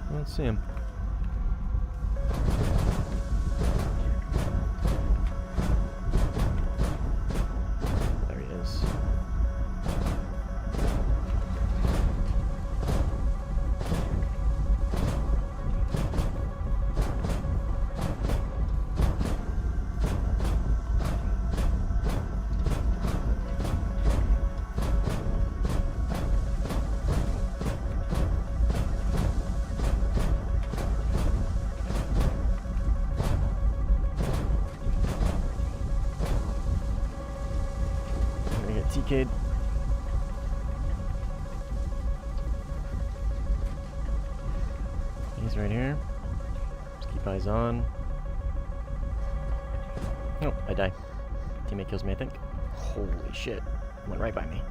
I don't see him. There he is. TK'd. He's right here. Just keep eyes on. Oh, I die. Teammate kills me, I think. Holy shit. Went right by me.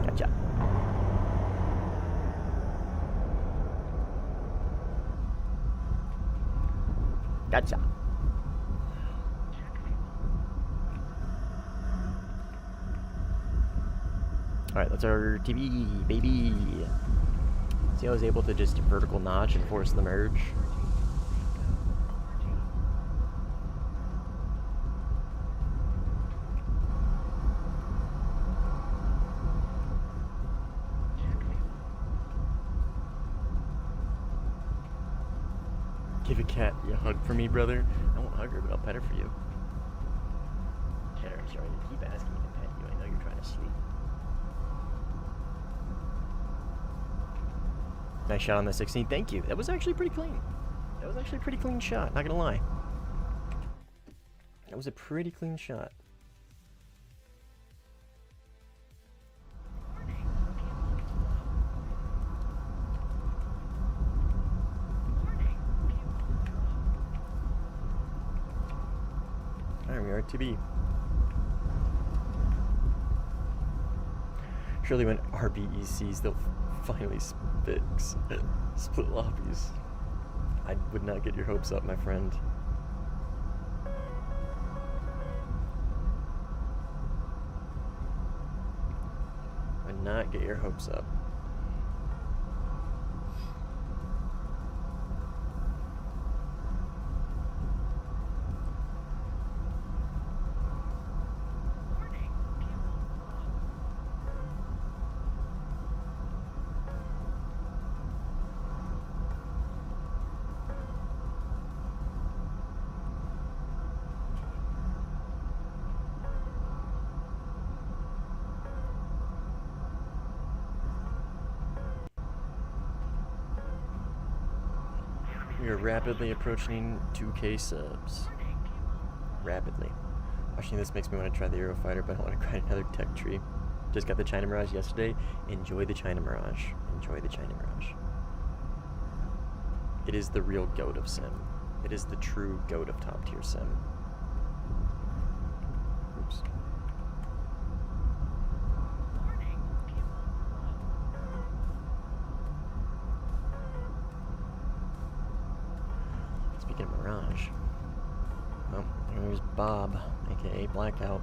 Gotcha. Gotcha. Alright, that's our TV, baby. See how I was able to just vertical notch and force the merge? Give a cat a hug for me, brother. I won't hug her, but I'll pet her for you. Sorry, you keep asking me to pet you. I know you're trying to sleep. Nice shot on the 16. Thank you. That was actually pretty clean. That was actually a pretty clean shot, not gonna lie. That was a pretty clean shot. Alright, we are to be. Surely when RBECs, they'll finally split lobbies. I would not get your hopes up, my friend. Would not get your hopes up. We are rapidly approaching 2K subs. Rapidly. Watching this makes me want to try the Eurofighter, but I don't want to grind another tech tree. Just got the China Mirage yesterday. Enjoy the China Mirage. Enjoy the China Mirage. It is the real GOAT of Sim. It is the true GOAT of top tier Sim. Oops. garage. Oh, there's Bob, aka Blackout.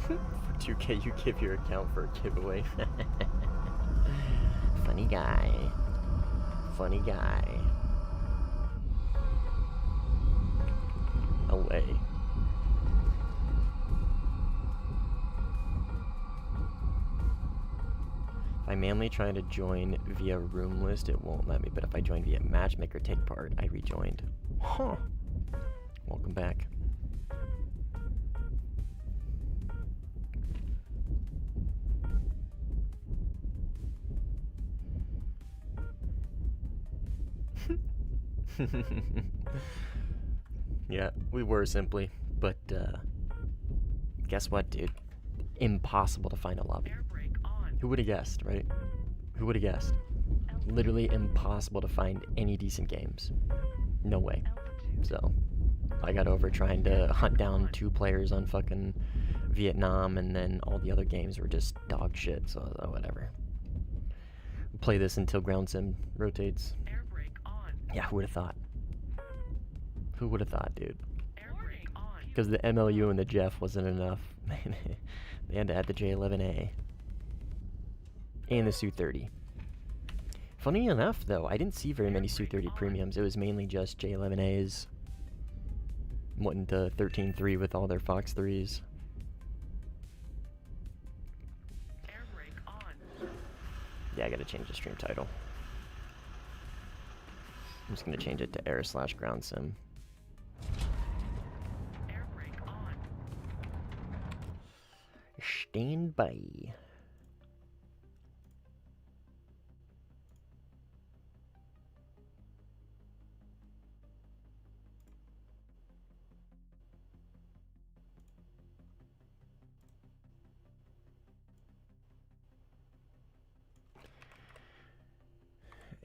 For 2K, you give your account for a giveaway. Funny guy. Funny guy. Away. If I manually try to join via room list, it won't let me, but if I join via matchmaker take part, I rejoined. Huh. Welcome back. Yeah, we were simply, but guess what, dude? Impossible to find a lobby. Who would have guessed, right? Who would have guessed? Literally impossible to find any decent games. No way. So, I got over trying to hunt down 2 players on fucking Vietnam, and then all the other games were just dog shit, so whatever. We'll play this until ground sim rotates. Yeah, who would have thought? Who would have thought, dude? Because the MLU and the Jeff wasn't enough. They had to add the J11A. And the Su-30. Funny enough, though, I didn't see very many Su-30 premiums. It was mainly just J11As. Went into 13.3 with all their Fox 3s. Yeah, I gotta change the stream title. I'm just gonna change it to air/ground sim. Stand by.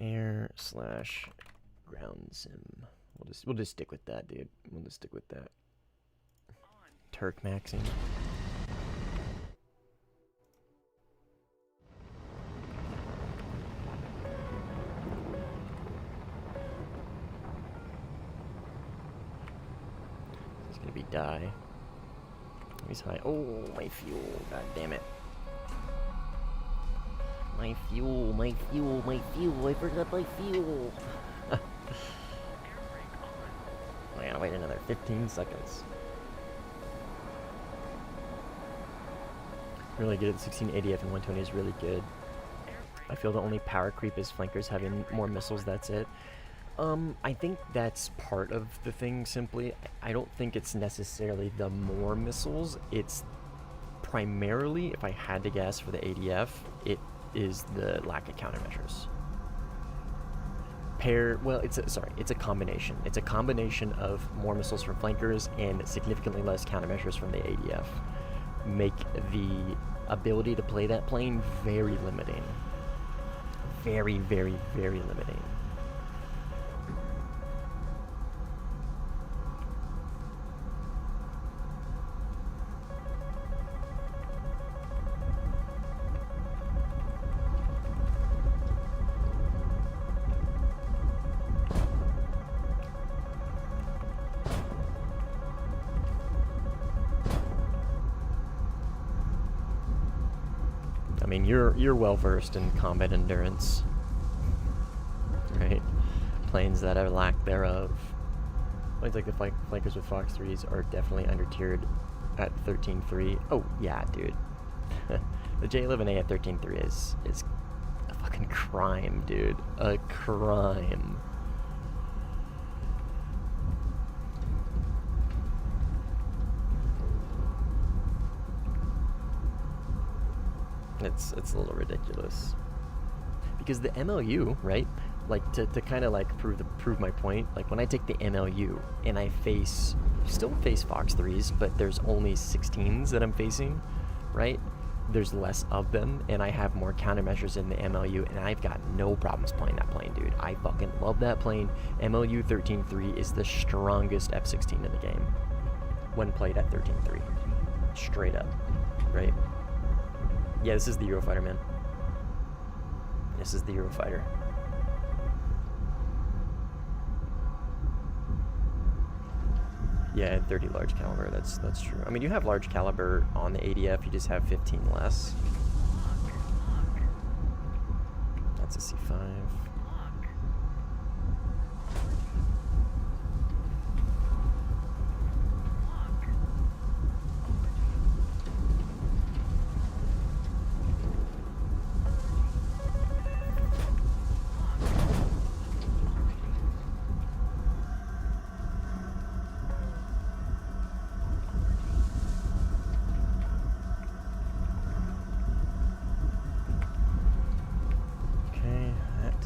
Air/ground sim. We'll just stick with that, dude. We'll just stick with that. Turk maxing. It's gonna be die. He's high. Oh, my fuel. God damn it. My fuel, my fuel, my fuel. I forgot my fuel. I gotta wait another 15 seconds. Really good at 16 ADF and 120 is really good. I feel the only power creep is flankers having more missiles, that's it. I think that's part of the thing, simply. I don't think it's necessarily the more missiles. It's primarily, if I had to guess for the ADF, it is the lack of countermeasures. Well, it's a combination. It's a combination of more missiles from flankers and significantly less countermeasures from the ADF. Make the ability to play that plane very limiting. Very, very, very limiting. I mean, you're well versed in combat endurance, right? Planes that are lack thereof. Planes like the flankers with Fox 3s are definitely under-tiered at 13.3. Oh yeah, dude. The J11A at 13.3 is a fucking crime, dude. A crime. It's a little ridiculous. Because the MLU, right? Like to kind of like prove my point. Like when I take the MLU and I still face Fox 3s, but there's only 16s that I'm facing, right? There's less of them, and I have more countermeasures in the MLU, and I've got no problems playing that plane, dude. I fucking love that plane. MLU 13.3 is the strongest F-16 in the game when played at 13.3. Straight up, right? Yeah, this is the Eurofighter, man. This is the Eurofighter. Yeah, 30 large caliber, that's true. I mean, you have large caliber on the ADF, you just have 15 less. That's a C5.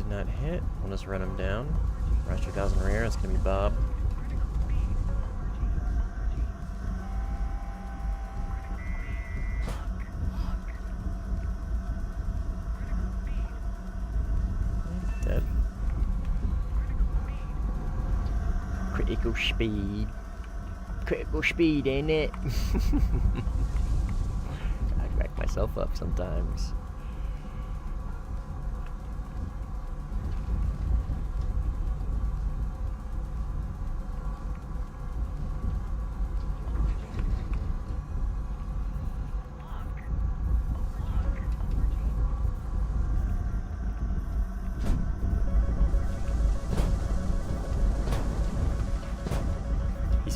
Not hit. We'll just run him down. Rush 2000 rear. It's gonna be Bob. Dead. Critical speed. Critical speed, ain't it? I crack myself up sometimes.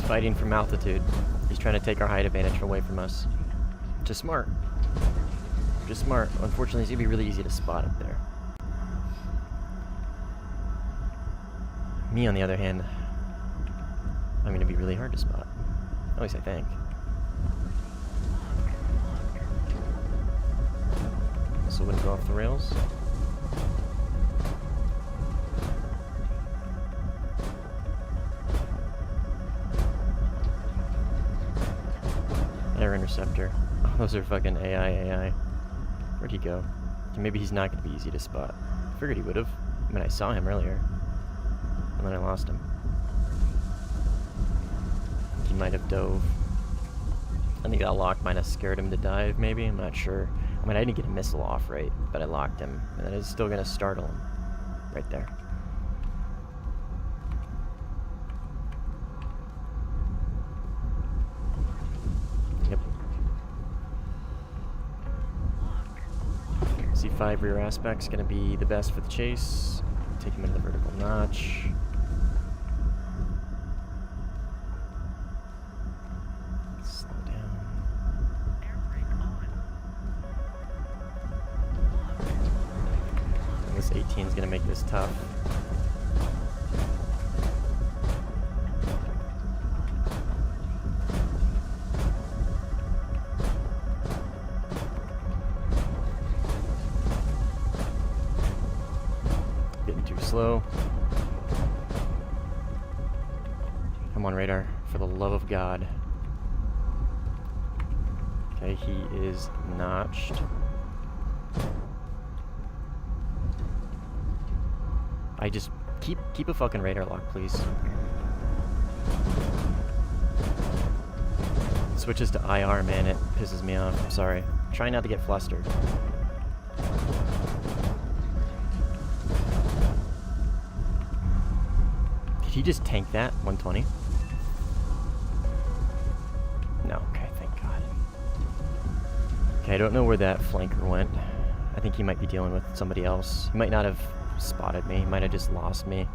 Fighting from altitude. He's trying to take our height advantage away from us. Just smart. Just smart. Unfortunately, it's gonna be really easy to spot up there. Me, on the other hand, I'm gonna be really hard to spot. At least I think. So wouldn't go off the rails. Air interceptor. Oh, those are fucking AI. Where'd he go? Maybe he's not gonna be easy to spot. I figured he would've. I mean, I saw him earlier. And then I lost him. He might have dove. I think that lock might have scared him to dive, maybe. I'm not sure. I mean, I didn't get a missile off, right? But I locked him. And then it's still gonna startle him. Right there. C5 rear aspect's gonna be the best for the chase. Take him into the vertical notch. Slow down. And this 18's gonna make this tough. Slow. Come on, radar, for the love of God. Okay, he is notched. I just keep a fucking radar lock, please. Switches to IR, man, it pisses me off. I'm sorry. Try not to get flustered. Did he just tank that? 120? No, okay, thank God. Okay, I don't know where that flanker went. I think he might be dealing with somebody else. He might not have spotted me. He might have just lost me.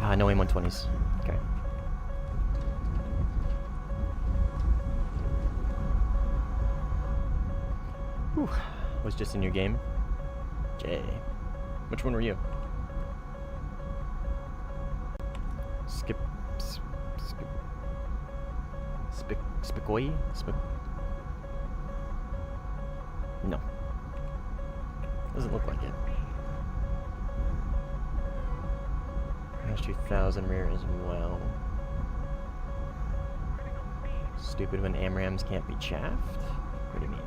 Ah, no aim 120s. Okay. Whew. Was just in your game. Jay. Which one were you? Spikoy? No. Doesn't look like it. Crash 2000 rear as well. Stupid when AMRAMs can't be chaffed? What do you mean?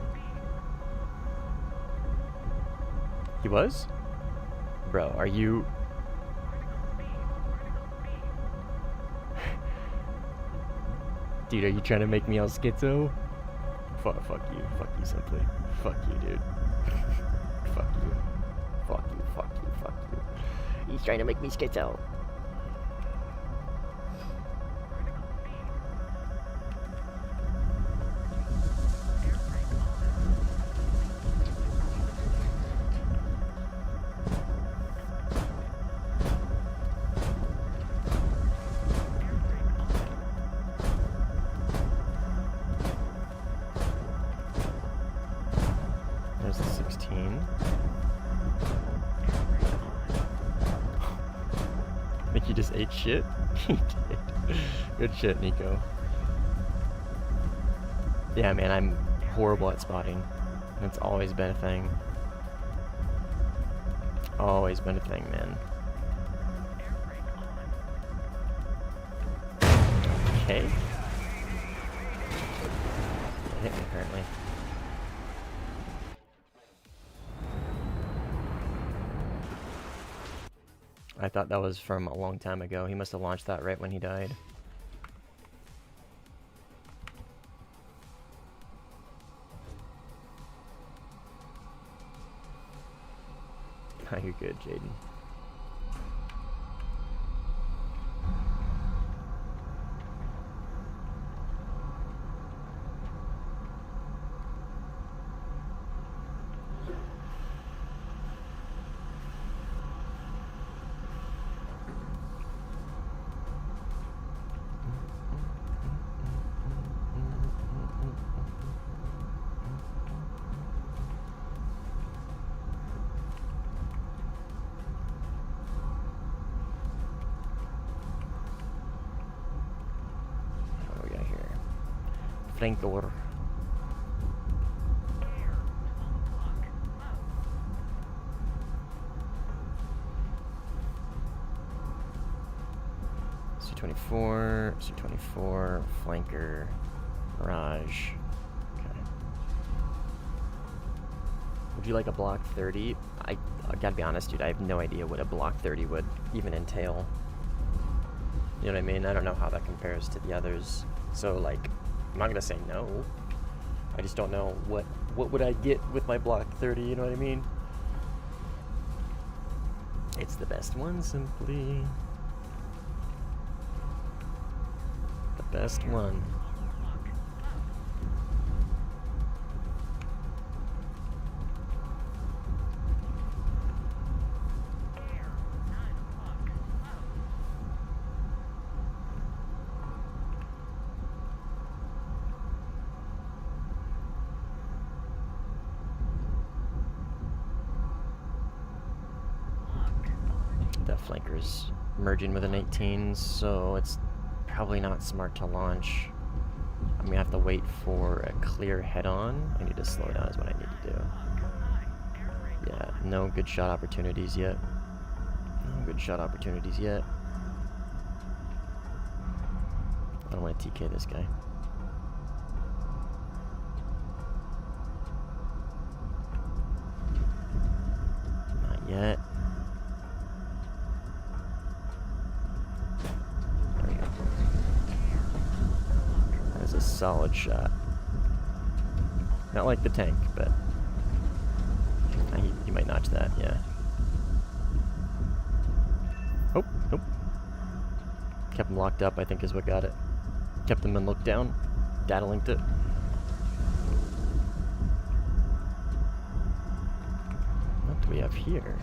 He was? Bro, are you... Dude, are you trying to make me all schizo? Fuck you simply. Fuck you, dude. He's trying to make me schizo. There's the 16. Think you just ate shit? He did. Good shit, Nico. Yeah, man, I'm horrible at spotting. That's always been a thing. Always been a thing, man. Okay. It hit me, apparently. I thought that was from a long time ago. He must have launched that right when he died. You're good, Jaden. Flanker. C-24, C-24, flanker, Mirage. Okay. Would you like a block 30? I gotta be honest, dude, I have no idea what a block 30 would even entail. You know what I mean? I don't know how that compares to the others. So, like, I'm not gonna say no. I just don't know what would I get with my block 30, you know what I mean? It's the best one, simply. The best one. That flanker's merging with an 18, so it's probably not smart to launch. I'm gonna have to wait for a clear head-on. I need to slow down is what I need to do. Yeah, no good shot opportunities yet. No good shot opportunities yet. I don't want to TK this guy. Not yet. A solid shot. Not like the tank, but he might notch that, yeah. Oh, nope. Kept him locked up, I think is what got it. Kept him in look down. Data linked it. What do we have here?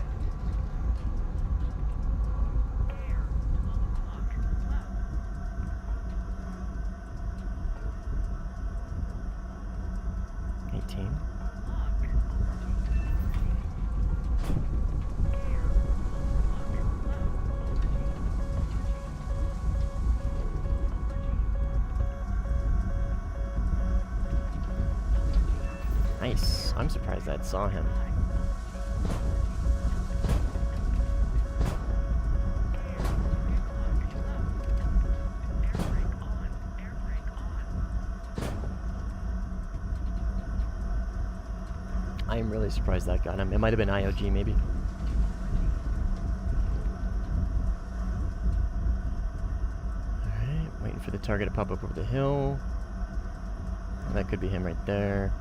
Nice. I'm surprised I saw him. I'm really surprised that got him. It might have been IOG, maybe. Alright, waiting for the target to pop up over the hill. That could be him right there.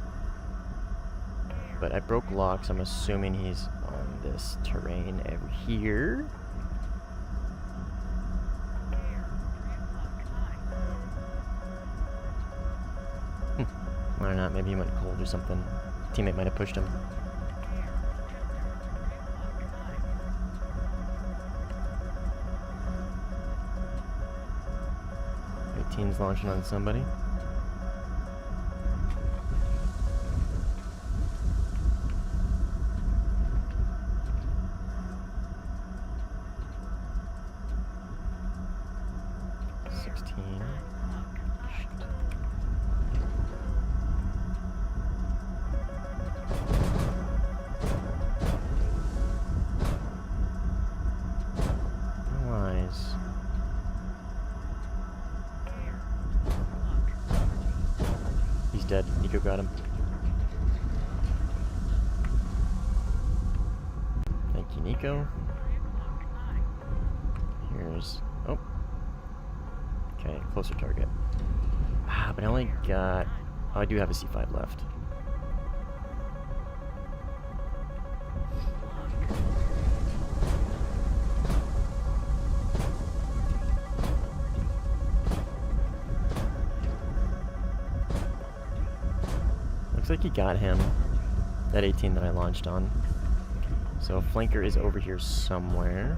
But I broke locks. I'm assuming he's on this terrain over here. don't know, maybe he went cold or something. Teammate might have pushed him. 18's launching on somebody. Dead. Nico got him. Thank you, Nico. Here's... Oh. Okay, closer target. Ah, but I only got... Oh, I do have a C5 left. Looks like he got him, that 18 that I launched on. So flanker is over here somewhere.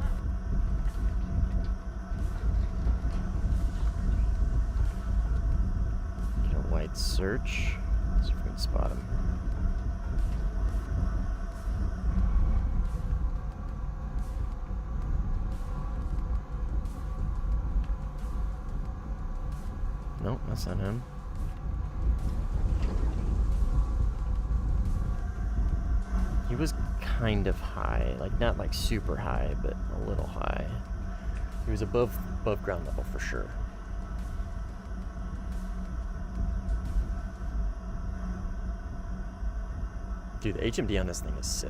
Get a wide search. See if we can spot him. Nope, that's not him. He was kind of high, like not like super high, but a little high. He was above ground level for sure. Dude, the HMD on this thing is sick.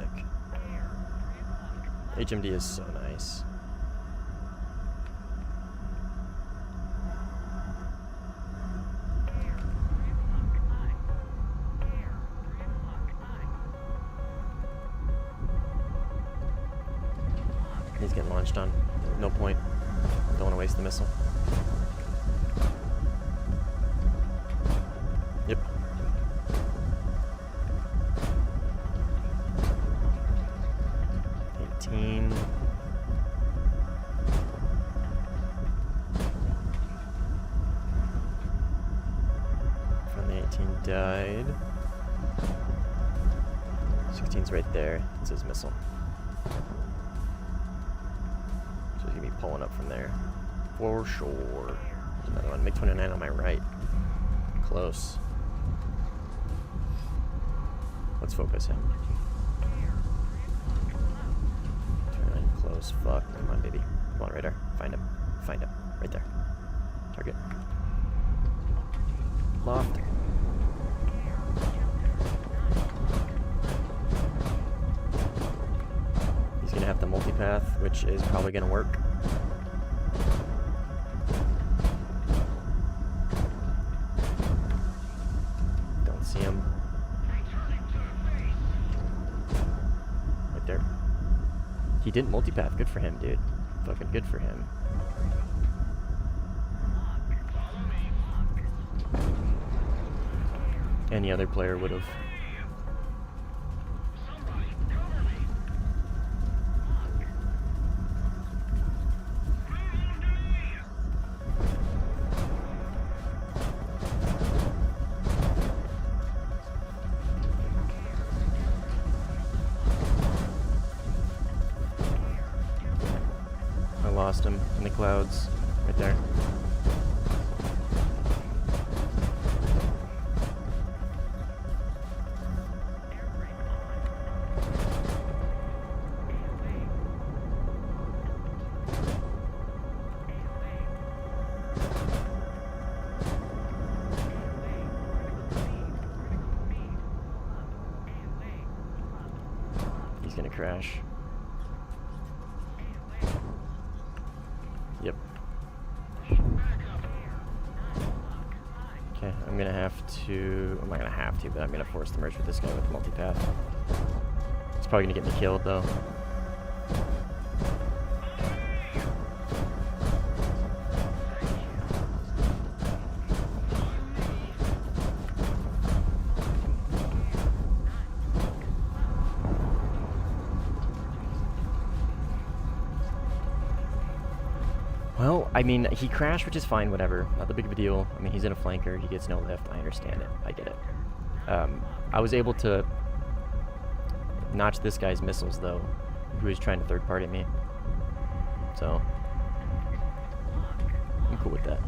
HMD is so nice. He's getting launched on. No point. Don't want to waste the missile. Yep. $18. Friendly 18 died. 16's right there. It's his missile. Pulling up from there for sure. There's another one. MiG-29 on my right. Close. Let's focus him. 29 close. Fuck. Come on, baby. Come on, radar. Find him. Find him. Right there. Target. Loft. He's gonna have the multipath, which is probably gonna work. See him right there. He didn't multipath. Good for him, dude. Fucking good for him. Any other player would have. Lost him in the clouds, right there. He's gonna crash. Yep. Okay, I'm gonna have to... I'm not gonna have to, but I'm gonna force the merge with this guy with the multipath. It's probably gonna get me killed, though. Well, I mean, he crashed, which is fine, whatever. Not that big of a deal. I mean, he's in a flanker. He gets no lift. I understand it. I get it. I was able to notch this guy's missiles, though, who was trying to third-party me. So, I'm cool with that.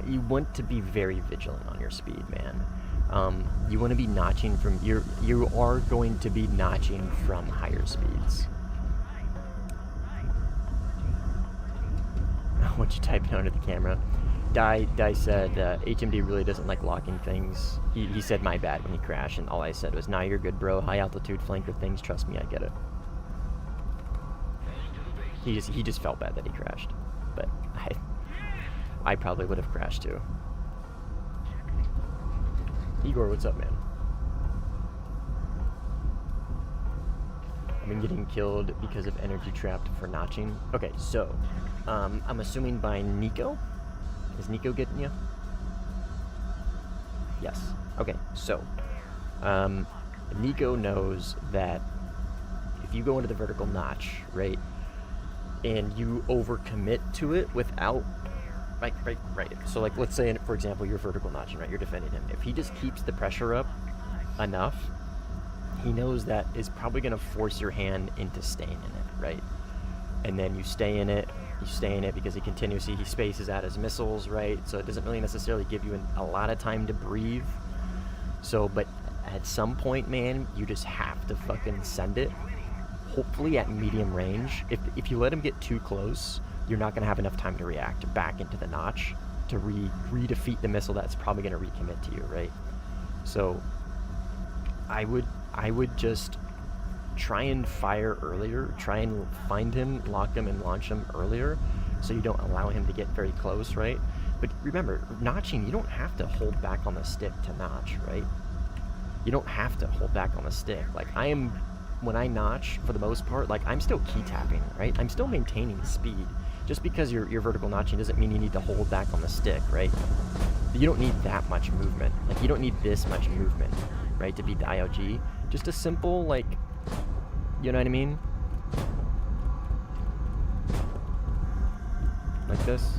You want to be very vigilant on your speed, man. You want to be notching from you are going to be notching from higher speeds. What you typing under the camera? Die said HMD really doesn't like locking things. He said my bad when he crashed, and all I said was, "Nah, you're good, bro. High altitude flanker things. Trust me, I get it." He just felt bad that he crashed, but I probably would have crashed too. Igor, what's up, man? I've been getting killed because of energy trapped for notching. Okay, so I'm assuming by Nico. Is Nico getting you? Yes. Okay, so Nico knows that if you go into the vertical notch, right, and you overcommit to it without, right. So, like, let's say, for example, you're vertical notching, right? You're defending him. If he just keeps the pressure up enough, he knows that is probably going to force your hand into staying in it, right? And then you stay in it. You stay in it because he spaces out his missiles, right? So it doesn't really necessarily give you a lot of time to breathe. So, but at some point, man, you just have to fucking send it. Hopefully at medium range. If you let him get too close, you're not going to have enough time to react back into the notch to re-defeat the missile that's probably going to recommit to you, right? So I would just try and fire earlier, try and find him, lock him, and launch him earlier so you don't allow him to get very close, right? But remember, notching, you don't have to hold back on the stick to notch, right? You don't have to hold back on the stick. Like, when I notch, for the most part, like, I'm still key tapping, right? I'm still maintaining speed. Just because you're vertical notching doesn't mean you need to hold back on the stick, right? You don't need that much movement. Like, you don't need this much movement, right, to beat the IOG. Just a simple, like, you know what I mean? Like this.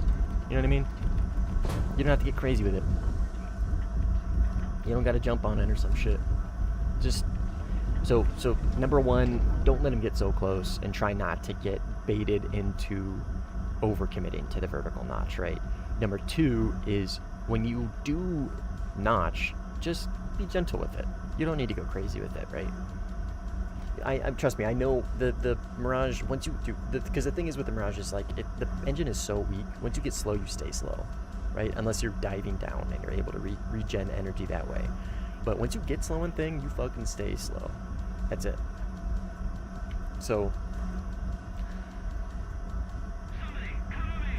You know what I mean? You don't have to get crazy with it. You don't gotta jump on it or some shit. Just, so number one, don't let him get so close and try not to get baited into overcommitting to the vertical notch, right? Number two is when you do notch, just be gentle with it. You don't need to go crazy with it, right? I trust me, I know the Mirage, once you do, because the thing is with the Mirage is like, the engine is so weak, once you get slow, you stay slow, right? Unless you're diving down and you're able to regen energy that way. But once you get slow in thing, you fucking stay slow. That's it. So,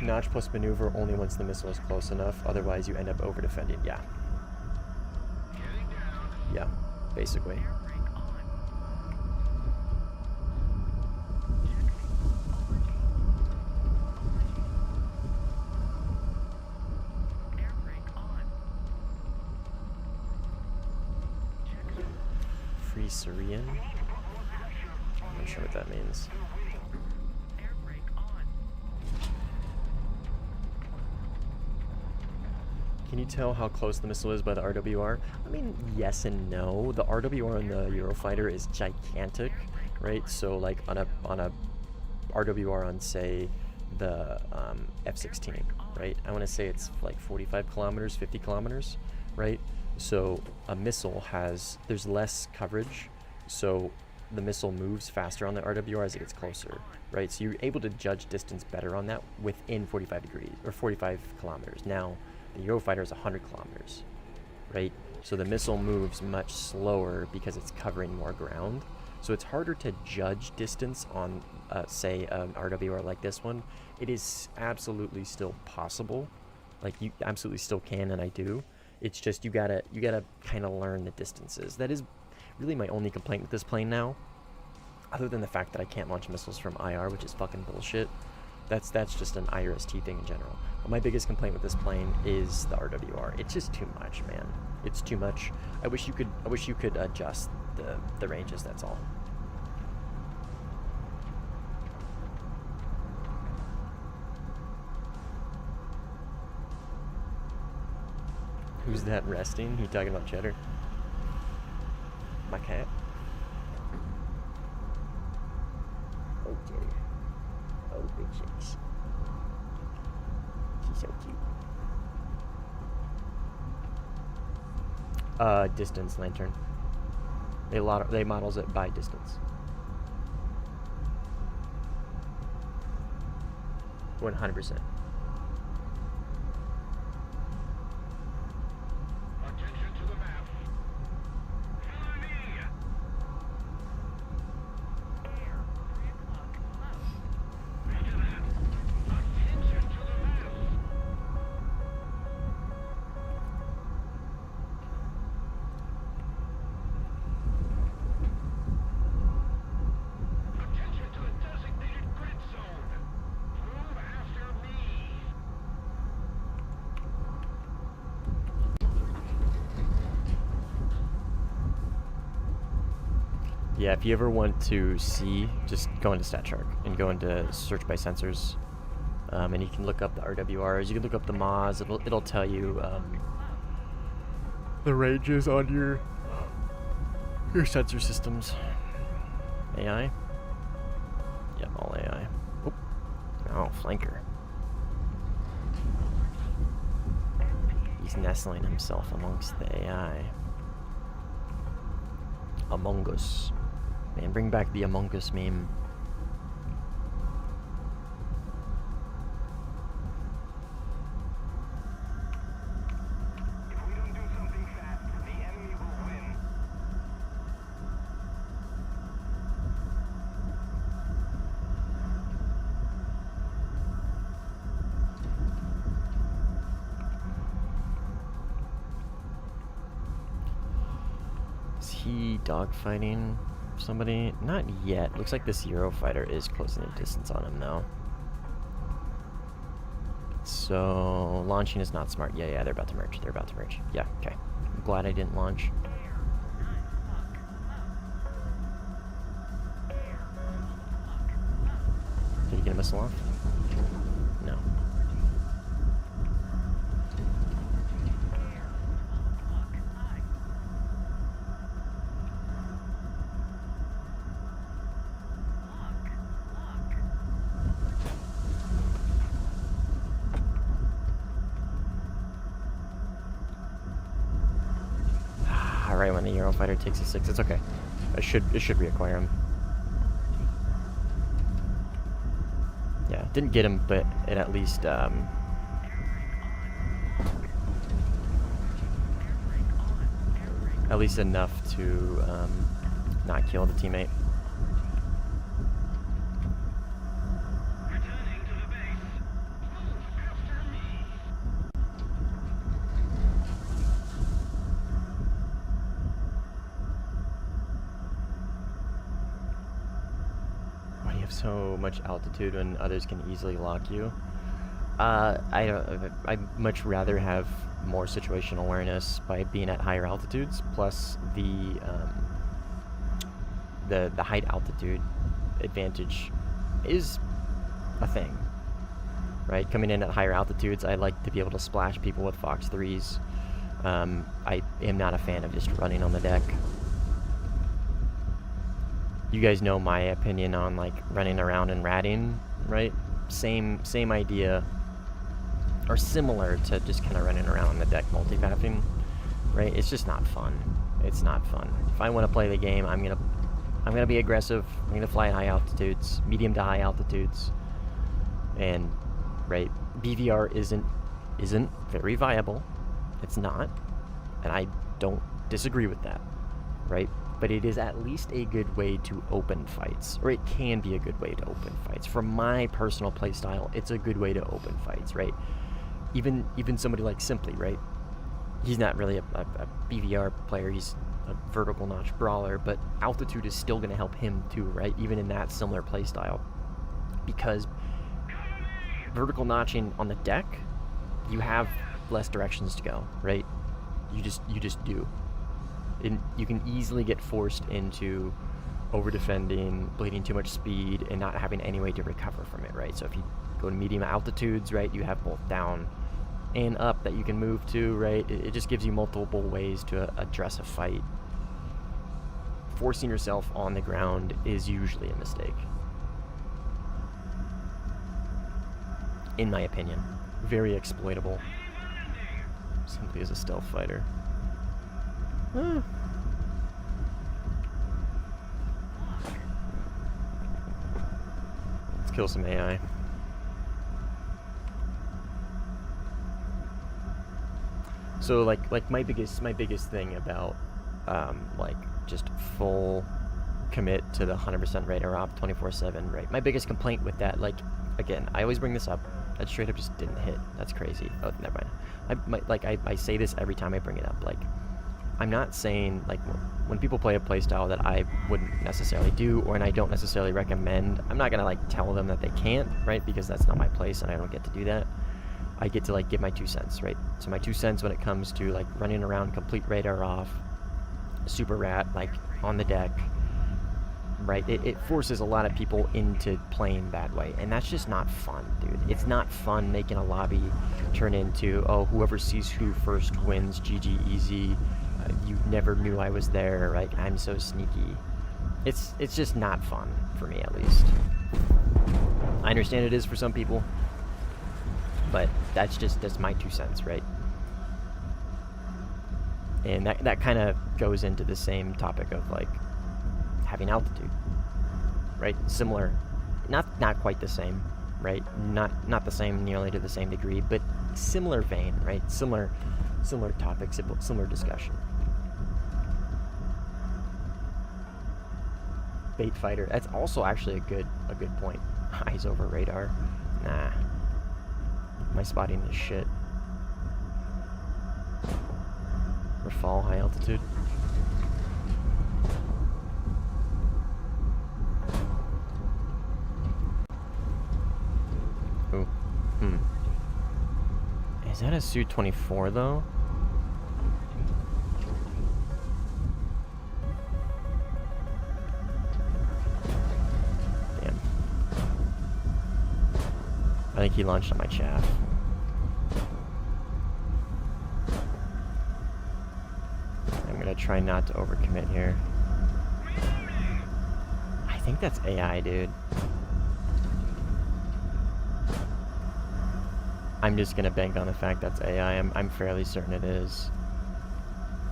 notch plus maneuver only once the missile is close enough, otherwise you end up over defending. Yeah. Yeah, basically. Free Syrian? I'm not sure what that means. Can you tell how close the missile is by the RWR? I mean, yes and no. The RWR on the Eurofighter is gigantic, right? So like on a RWR on, say, the F-16, right? I want to say it's like 45 kilometers, 50 kilometers, right? So a missile there's less coverage, so the missile moves faster on the RWR as it gets closer, right? So you're able to judge distance better on that within 45 degrees, or 45 kilometers. Now, the Eurofighter is 100 kilometers, right? So the missile moves much slower because it's covering more ground. So it's harder to judge distance on, say, an RWR like this one. It is absolutely still possible. Like, you absolutely still can, and I do. It's just you gotta kind of learn the distances. That is really my only complaint with this plane now, other than the fact that I can't launch missiles from IR, which is fucking bullshit. That's just an IRST thing in general. But my biggest complaint with this plane is the RWR. It's just too much, man. It's too much. I wish you could adjust the ranges. That's all. Who's that resting? You talking about Cheddar? My cat? Oh, Cheddar. Oh, big chicks. She's so cute. Distance lantern. They models it by distance. 100%. Attention to the map. Follow me. Roger that. Attention to the map. Attention to the designated grid zone. Move after me. Yeah, if you ever want to see, just go into StatShark and go into search by sensors, and you can look up the RWRs. You can look up the MAs. It'll tell you the ranges on your sensor systems. AI. Yep, all AI. Oop. Oh, flanker. He's nestling himself amongst the AI. Among Us. Man, bring back the Among Us meme. If we don't do something fast, the enemy will win. Is he dogfighting somebody? Not yet. Looks like this Eurofighter is closing the distance on him, though. So, launching is not smart. Yeah, they're about to merge. Yeah, okay. I'm glad I didn't launch. Did he get a missile off? No. Right when the Eurofighter takes a 6, it's okay. It should reacquire him. Yeah, didn't get him, but it at least enough to not kill the teammate. Returning to the base. Move after me. Why do you have so much altitude when others can easily lock you? I'd much rather have more situational awareness by being at higher altitudes. Plus the height altitude advantage is a thing, right? Coming in at higher altitudes, I like to be able to splash people with Fox 3s. I am not a fan of just running on the deck. You guys know my opinion on like running around and ratting, right? Same idea, or similar to just kind of running around on the deck multipathing, right? It's just not fun. It's not fun. If I want to play the game, I'm gonna be aggressive. I'm gonna fly at high altitudes, medium to high altitudes, and right, BVR isn't very viable. It's not, and I don't disagree with that, right? but it is at least a good way to open fights, or it can be a good way to open fights. For my personal playstyle, it's a good way to open fights, right? Even somebody like Simply, right? He's not really a BVR player, he's a vertical notch brawler, but altitude is still going to help him too, right? Even in that similar playstyle, because vertical notching on the deck, you have less directions to go, right? You just do. And you can easily get forced into over defending, bleeding too much speed, and not having any way to recover from it, right? So if you go to medium altitudes, right, you have both down and up that you can move to, right? It just gives you multiple ways to address a fight. Forcing yourself on the ground is usually a mistake, in my opinion. Very exploitable. Simply as a stealth fighter. Let's kill some AI. So like my biggest thing about like just full commit to the 100% radar op 24/7, right? My biggest complaint with that, like, again, I always bring this up, that straight up just didn't hit. That's crazy. Oh, never mind. I say this every time I bring it up. Like, I'm not saying, like, when people play a playstyle that I wouldn't necessarily do, or and I don't necessarily recommend, I'm not gonna like tell them that they can't, right? Because that's not my place and I don't get to do that. I get to like give my 2 cents, right? So my 2 cents when it comes to like running around complete radar off, super rat, like on the deck, right? It forces a lot of people into playing that way, and that's just not fun, dude. It's not fun making a lobby turn into, oh, whoever sees who first wins, GG easy. You never knew I was there, right? I'm so sneaky. It's just not fun for me, at least. I understand it is for some people, but that's my 2 cents, right? And that kind of goes into the same topic of like having altitude, right? Similar, not quite the same, right? Not the same nearly to the same degree, but similar vein, right? Similar topics, similar discussion. Bait fighter. That's also actually a good point. Eyes over radar. Nah. My spotting is shit. Or fall high altitude. Ooh. Is that a Su-24 though? Damn. I think he launched on my chaff. I'm gonna try not to overcommit here. I think that's AI, dude. I'm just gonna bank on the fact that's AI. I'm fairly certain it is.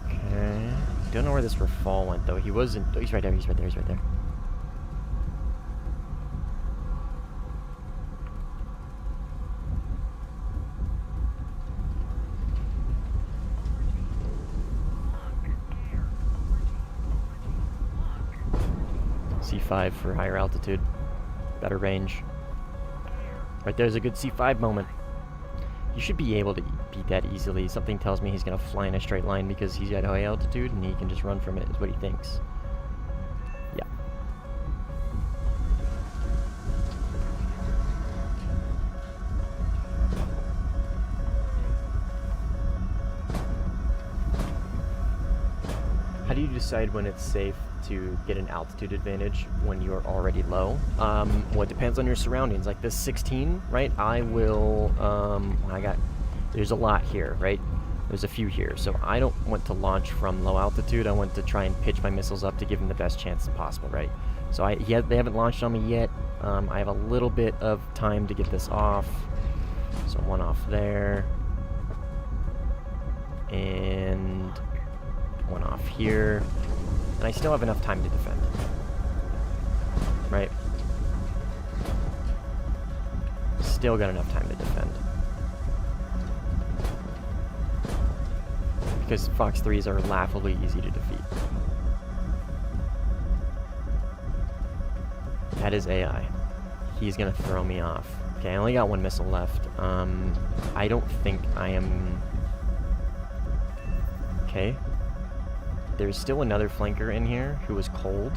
Okay. Don't know where this Rafal went though. He wasn't. Oh, he's right there. He's right there. He's right there. C5 for higher altitude, better range. Right there's a good C5 moment. You should be able to beat that easily. Something tells me he's going to fly in a straight line because he's at high altitude and he can just run from it, is what he thinks. Yeah. How do you decide when it's safe to get an altitude advantage when you're already low? Well, it depends on your surroundings. Like this 16, right? I will, there's a lot here, right? There's a few here. So I don't want to launch from low altitude. I want to try and pitch my missiles up to give them the best chance possible, right? So they haven't launched on me yet. I have a little bit of time to get this off. So one off there. And one off here. And I still have enough time to defend. Right? Still got enough time to defend. Because Fox 3s are laughably easy to defeat. That is AI. He's gonna throw me off. Okay, I only got one missile left. I don't think I am... Okay. There's still another flanker in here who is cold.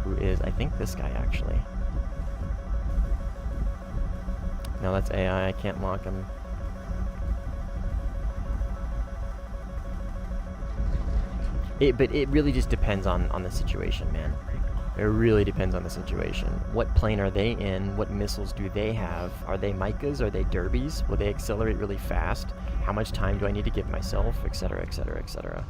Who is, I think, this guy, actually. No, that's AI. I can't lock him. But it really just depends on the situation, man. It really depends on the situation. What plane are they in? What missiles do they have? Are they Micas? Are they Derbies? Will they accelerate really fast? How much time do I need to give myself? Etc, etc, etc.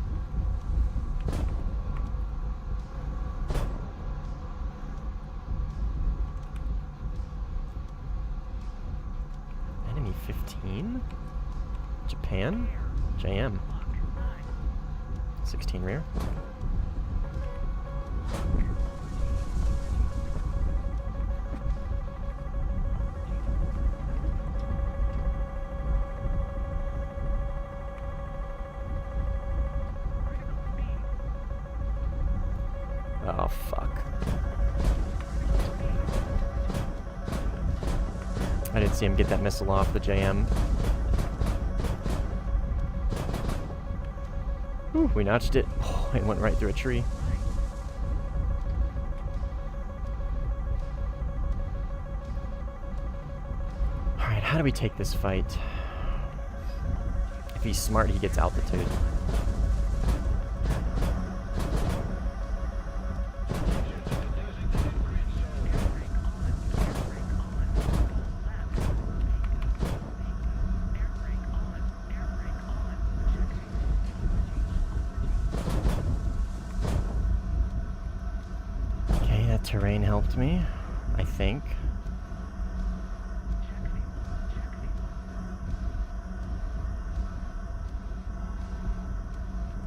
Enemy 15? Japan? JM. 16 rear. Oh, fuck. I didn't see him get that missile off the JM. Whew, we notched it. Oh, it went right through a tree. Alright, how do we take this fight? If he's smart, he gets altitude. Terrain helped me, I think.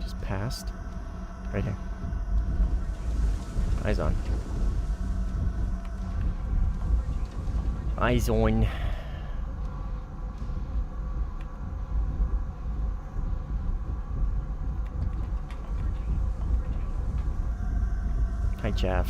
Just passed. Right here. Eyes on. Eyes on. Hi, Chaff.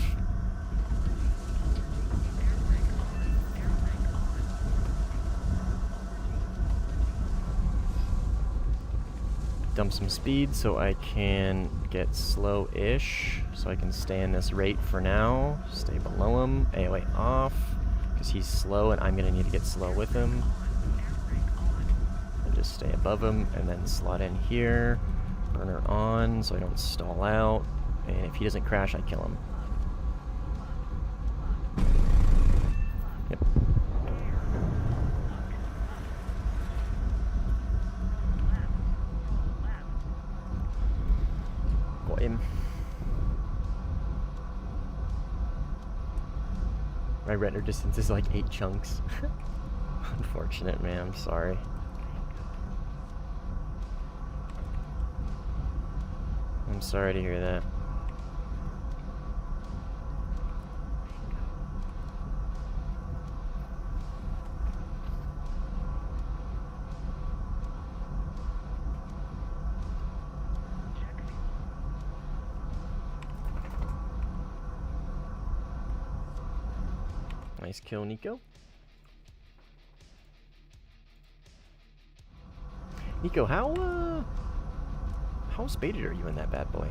Dump some speed so I can get slow-ish, so I can stay in this rate for now. Stay below him. AOA off, because he's slow and I'm going to need to get slow with him. And just stay above him and then slot in here. Burner on so I don't stall out. And if he doesn't crash, I kill him. Yep. Him. My render distance is like 8 chunks. Unfortunate, man. I'm sorry. I'm sorry to hear that. Nice kill, Nico. Nico, how spaded are you in that bad boy?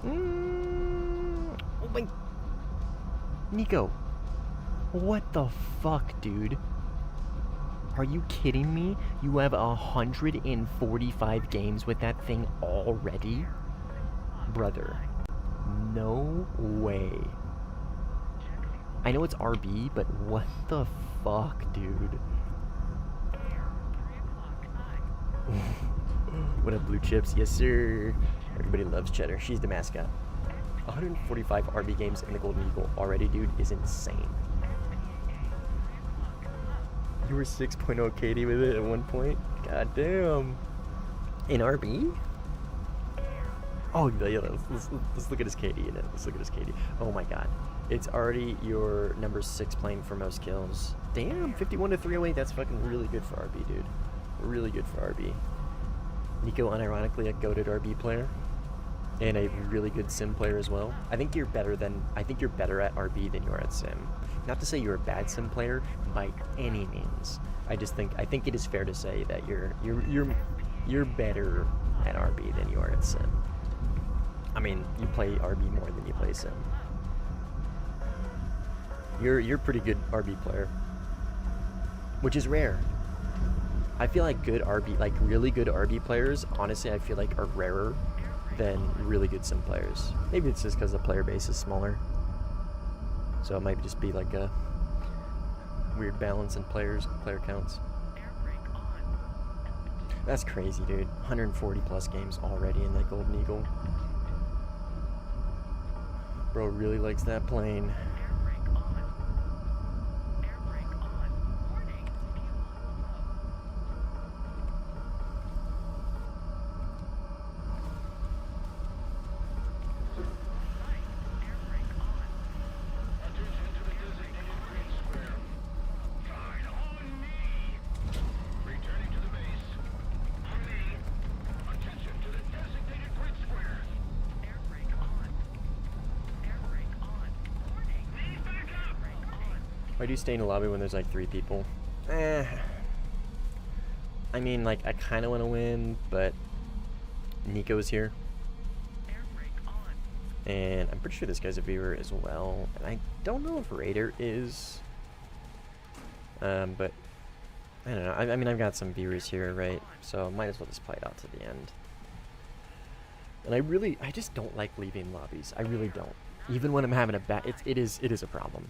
Oh my... Nico, what the fuck, dude? Are you kidding me? You have 145 games with that thing already? Brother. No way. I know it's RB, but what the fuck, dude? What up, Blue Chips? Yes, sir. Everybody loves Cheddar. She's the mascot. 145 RB games in the Golden Eagle already, dude, is insane. You were 6.0 KD with it at one point? God damn. In RB? Oh, yeah, let's look at his KD in it. Let's look at his KD. Oh my god. It's already your number 6 plane for most kills. Damn, 51 to 308. That's fucking really good for RB, dude. Really good for RB. Nico, unironically, a goated RB player. and a really good sim player as well. I think you're better at RB than you are at sim. Not to say you're a bad sim player by any means. I think it is fair to say that you're better at RB than you are at sim. I mean, you play RB more than you play sim. You're a pretty good RB player, which is rare. I feel like really good RB players, honestly, I feel like are rarer than really good sim players. Maybe it's just because the player base is smaller. So it might just be like a weird balance in player counts. That's crazy, dude. 140 plus games already in that Golden Eagle. Bro really likes that plane. Why do you stay in a lobby when there's like 3 people? I mean, like, I kind of want to win, but Nico's here. And I'm pretty sure this guy's a viewer as well. And I don't know if Raider is. But I don't know. I mean, I've got some viewers here, right? So might as well just play it out to the end. And I just don't like leaving lobbies. I really don't. Even when I'm having a bad, it is a problem.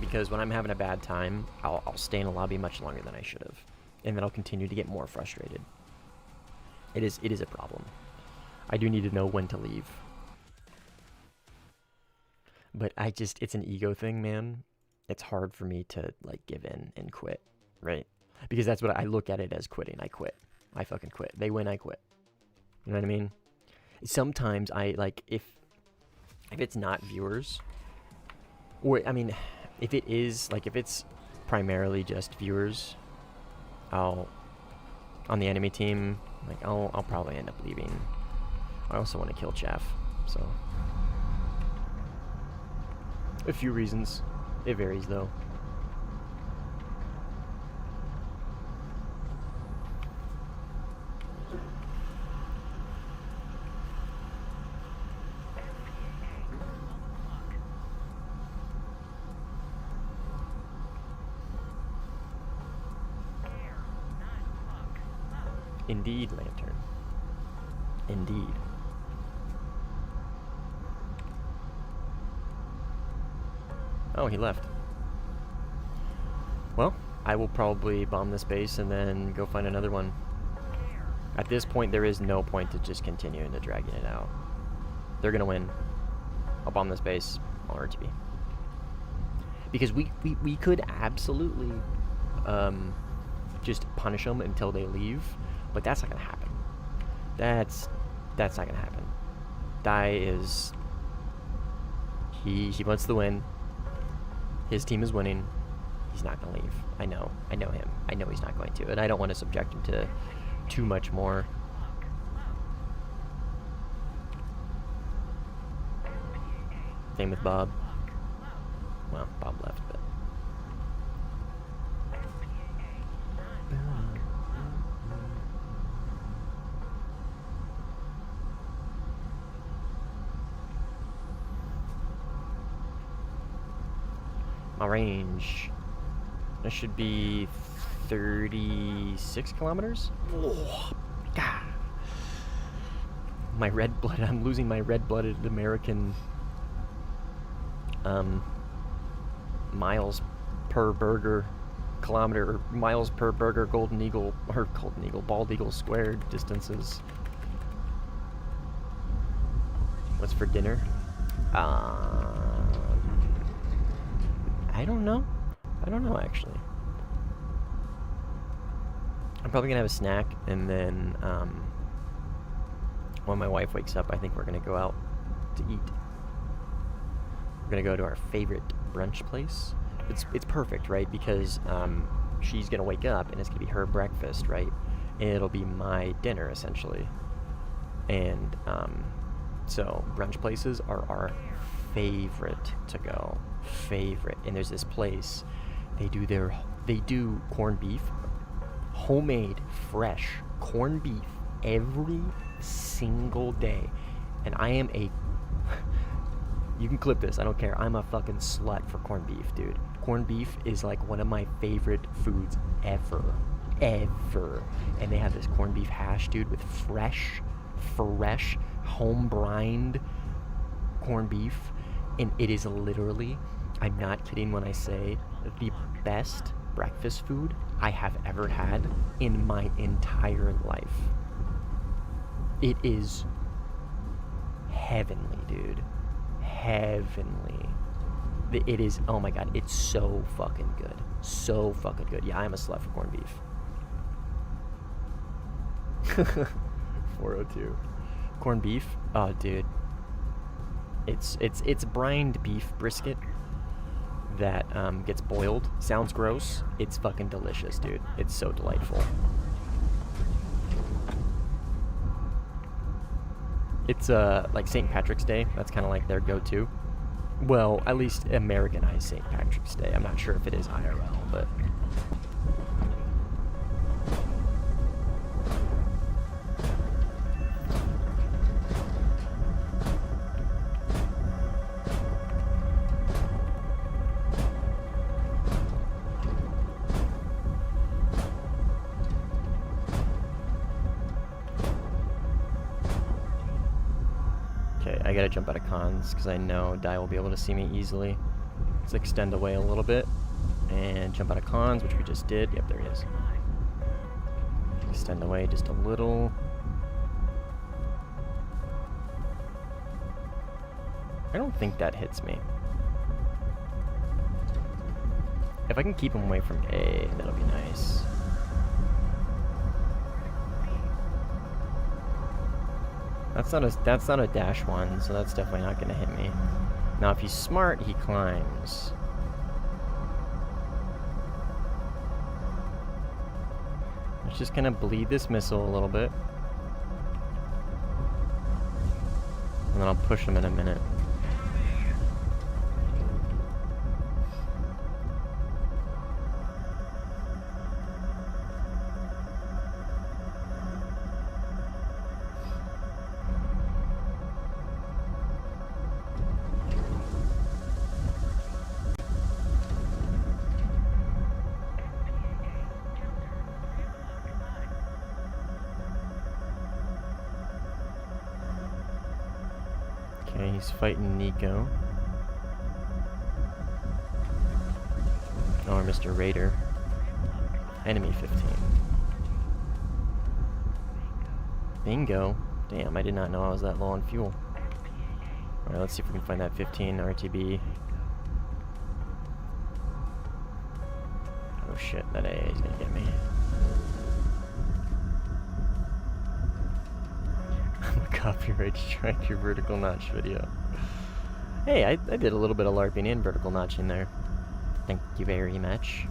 Because when I'm having a bad time, I'll stay in a lobby much longer than I should have. And then I'll continue to get more frustrated. It is a problem. I do need to know when to leave. But it's an ego thing, man. It's hard for me to, like, give in and quit, right? Because that's what I look at it as quitting. I quit. I fucking quit. They win, I quit. You know what I mean? Sometimes if it's not viewers, or, I mean, if it's primarily just viewers, on the enemy team, like, I'll probably end up leaving. I also want to kill Chaff, so. A few reasons. It varies, though. Indeed, Lantern. Indeed. Oh, he left. Well, I will probably bomb this base and then go find another one. At this point, there is no point to just continuing to dragging it out. They're gonna win. I'll bomb this base. I'll RTB. Because we could absolutely just punish them until they leave, but that's not gonna happen. That's not gonna happen. Dai is he wants to win. His team is winning. He's not gonna leave. I know him. I know he's not going to, and I don't want to subject him to too much more. Same with Bob. Well, Bob left, but. My range. That should be 36 kilometers. Oh, God. My red blood. I'm losing my red-blooded American miles per burger kilometer, or miles per burger Golden Eagle, Bald Eagle squared distances. What's for dinner? I don't know. Actually. I'm probably gonna have a snack, and then when my wife wakes up, I think we're gonna go out to eat. We're gonna go to our favorite brunch place. It's perfect, right? Because she's gonna wake up, and it's gonna be her breakfast, right? And it'll be my dinner, essentially. And So brunch places are our favorite to go. Favorite. And there's this place, they do corned beef, homemade, fresh corned beef every single day. And I am a you can clip this, I don't care. I'm a fucking slut for corned beef, dude. Corned beef is like one of my favorite foods ever. Ever. And they have this corned beef hash, dude, with fresh, home brined corned beef. And it is literally, I'm not kidding when I say, the best breakfast food I have ever had in my entire life. It is heavenly, dude. Heavenly. It is, oh my god, it's so fucking good. So fucking good. Yeah, I'm a slut for corned beef. 402. Corned beef? Oh, dude. It's brined beef brisket that gets boiled. Sounds gross. It's fucking delicious, dude. It's so delightful. It's like St. Patrick's Day. That's kind of like their go-to. Well, at least Americanized St. Patrick's Day. I'm not sure if it is IRL, but... I gotta jump out of cons because I know Dai will be able to see me easily. Let's extend away a little bit and jump out of cons, which we just did. Yep, there he is. Extend away just a little. I don't think that hits me. If I can keep him away from A, that'll be nice. That's not a dash one, so that's definitely not gonna hit me. Now if he's smart, he climbs. Let's just kind of bleed this missile a little bit. And then I'll push him in a minute. Okay, he's fighting Nico. Or Mr. Raider. Enemy 15. Bingo. Damn, I did not know I was that low on fuel. Alright, let's see if we can find that 15 RTB. Oh shit, that AA is gonna get me. Copyright strike your vertical notch video. Hey, I did a little bit of LARPing and vertical notching there. Thank you very much.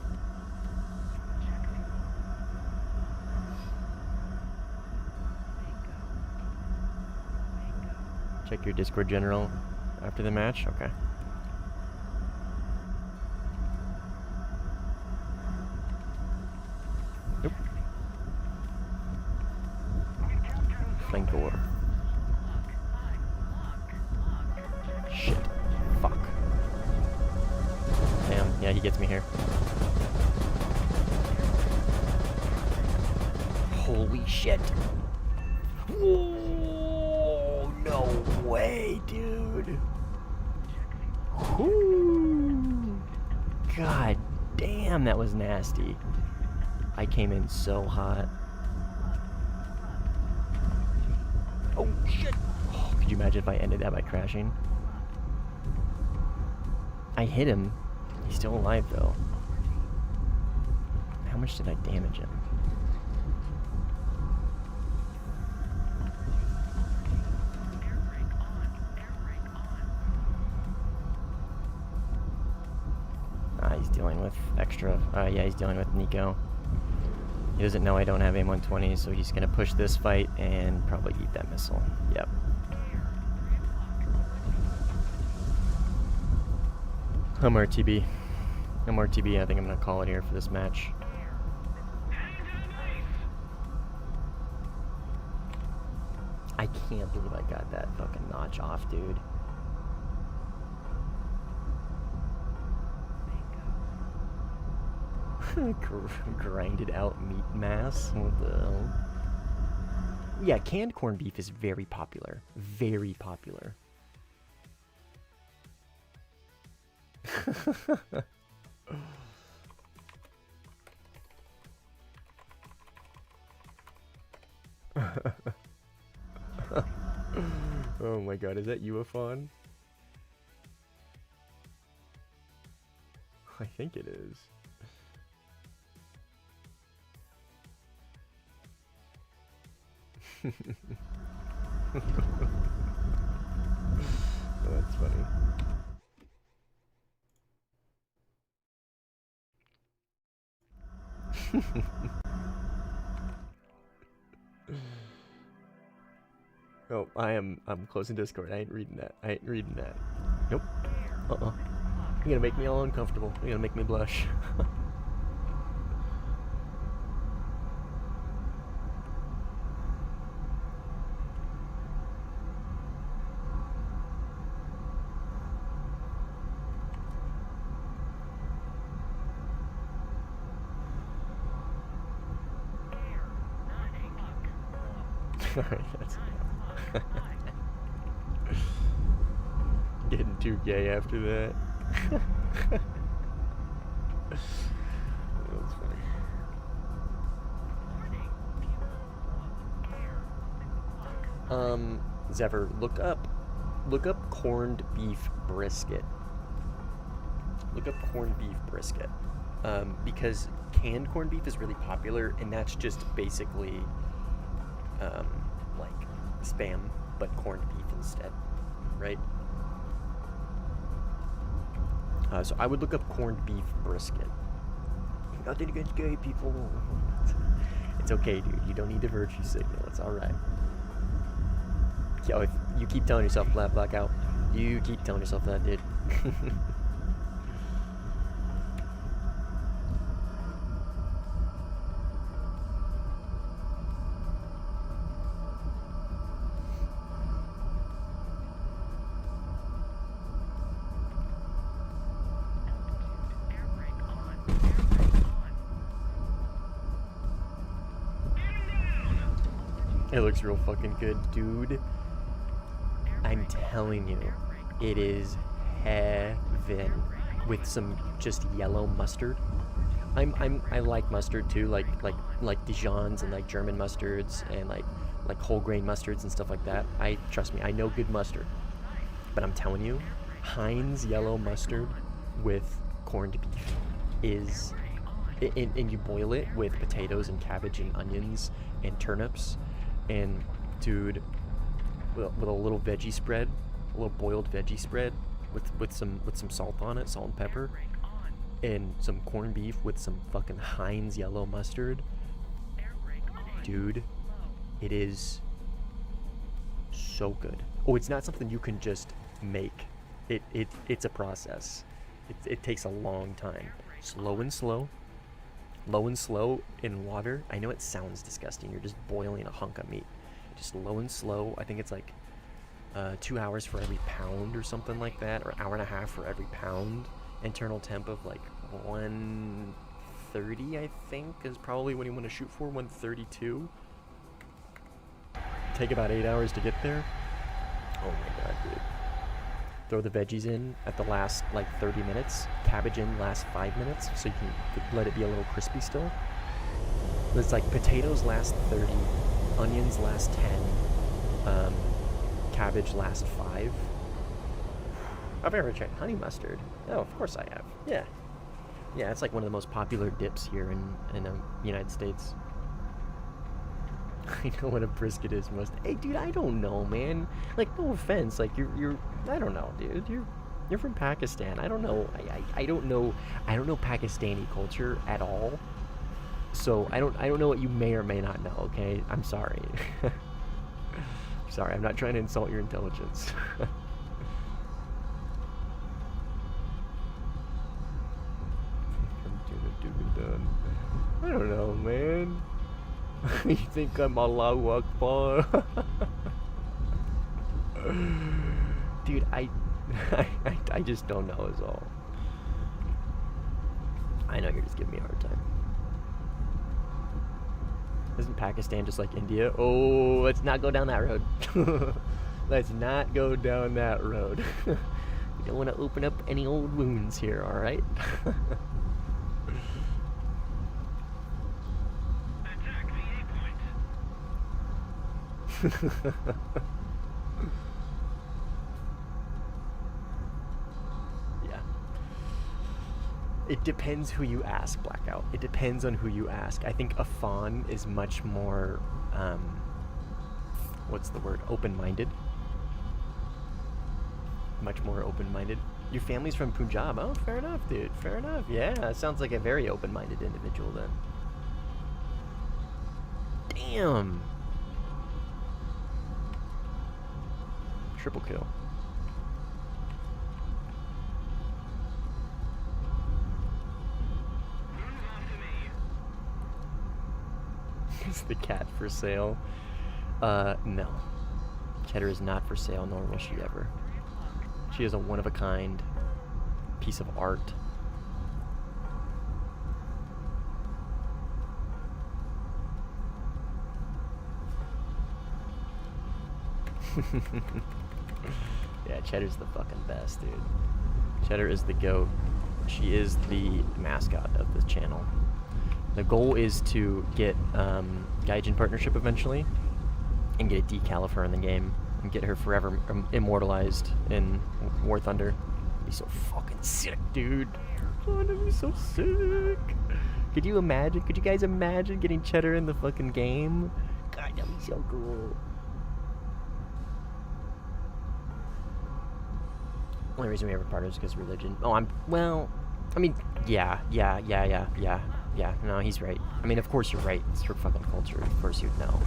Check your Discord general after the match? Okay. Nope. Flankor. Shit. Fuck. Damn. Yeah, he gets me here. Holy shit. Whoa, no way, dude. Whoo. God damn, that was nasty. I came in so hot. Oh, shit. Oh, could you imagine if I ended that by crashing? I hit him. He's still alive, though. How much did I damage him? He's dealing with extra. Yeah, he's dealing with Nico. He doesn't know I don't have aim 120, so he's gonna push this fight and probably eat that missile. Yep. I'm RTB. I'm RTB. I think I'm gonna call it here for this match. I can't believe I got that fucking notch off, dude. Grinded out meat mass. What the hell? Yeah, canned corned beef is very popular. Very popular. Oh my god, is that UFON? I think it is. Oh, that's funny. Oh, I'm closing Discord. I ain't reading that. I ain't reading that. Nope. You're gonna make me all uncomfortable. You're gonna make me blush. Alright, that's enough. Getting too gay after that. That's funny. Zephyr, look up corned beef brisket. Look up corned beef brisket. Because canned corned beef is really popular, and that's just basically like spam, but corned beef instead, right? So I would look up corned beef brisket. Nothing against gay people. It's okay, dude. You don't need the virtue signal. It's all right. Yo, if you keep telling yourself blackout, you keep telling yourself that, dude. It looks real fucking good, dude. I'm telling you, it is heaven with some just yellow mustard. I like mustard too, like Dijons and like German mustards and like whole grain mustards and stuff like that. Trust me, I know good mustard. But I'm telling you, Heinz yellow mustard with corned beef is, and you boil it with potatoes and cabbage and onions and turnips. And dude, with a little veggie spread, a little boiled veggie spread with some salt on it, salt and pepper, and some corned beef with some fucking Heinz yellow mustard. Dude, it is so good. Oh, it's not something you can just make. It's a process. It takes a long time. Low and slow in water. I know it sounds disgusting. You're just boiling a hunk of meat. Just low and slow. I think it's like 2 hours for every pound or something like that, or hour and a half for every pound. Internal temp of like 130, I think, is probably what you want to shoot for. 132. Take about 8 hours to get there. Oh my god, dude. Throw the veggies in at the last like 30 minutes. Cabbage in last 5 minutes, so you can let it be a little crispy still. It's like potatoes last 30, onions last 10, cabbage last 5. I've ever tried honey mustard. Oh, of course I have. Yeah, it's like one of the most popular dips here in the United States. I know what a brisket is most. Hey, dude, I don't know, man. Like, no offense. Like, you're. I don't know, dude. You're from Pakistan. I don't know. I don't know. I don't know Pakistani culture at all. So I don't know what you may or may not know. Okay, I'm sorry. Sorry, I'm not trying to insult your intelligence. man. You think I'm Allahu Akbar? Dude, I just don't know is all. I know you're just giving me a hard time. Isn't Pakistan just like India? Oh, let's not go down that road. Let's not go down that road. We don't want to open up any old wounds here, alright? Attack the A point. Yeah. It depends who you ask, Blackout. It depends on who you ask. I think Afan is much more, what's the word? Open-minded. Much more open-minded. Your family's from Punjab. Oh, fair enough, dude. Fair enough. Yeah, sounds like a very open-minded individual then. Damn. Triple kill. Is the cat for sale? No. Cheddar is not for sale, nor will she ever. She is a one-of-a-kind piece of art. Yeah, Cheddar's the fucking best, dude. Cheddar is the GOAT. She is the mascot of this channel. The goal is to get Gaijin partnership eventually and get a decal of her in the game and get her forever immortalized in War Thunder. That'd be so fucking sick, dude. Oh, that'd be so sick. Could you imagine? Could you guys imagine getting Cheddar in the fucking game? God, that'd be so cool. Only reason we have a partner is because religion. Oh, yeah. No, he's right. I mean, of course you're right. It's your fucking culture. Of course you'd know.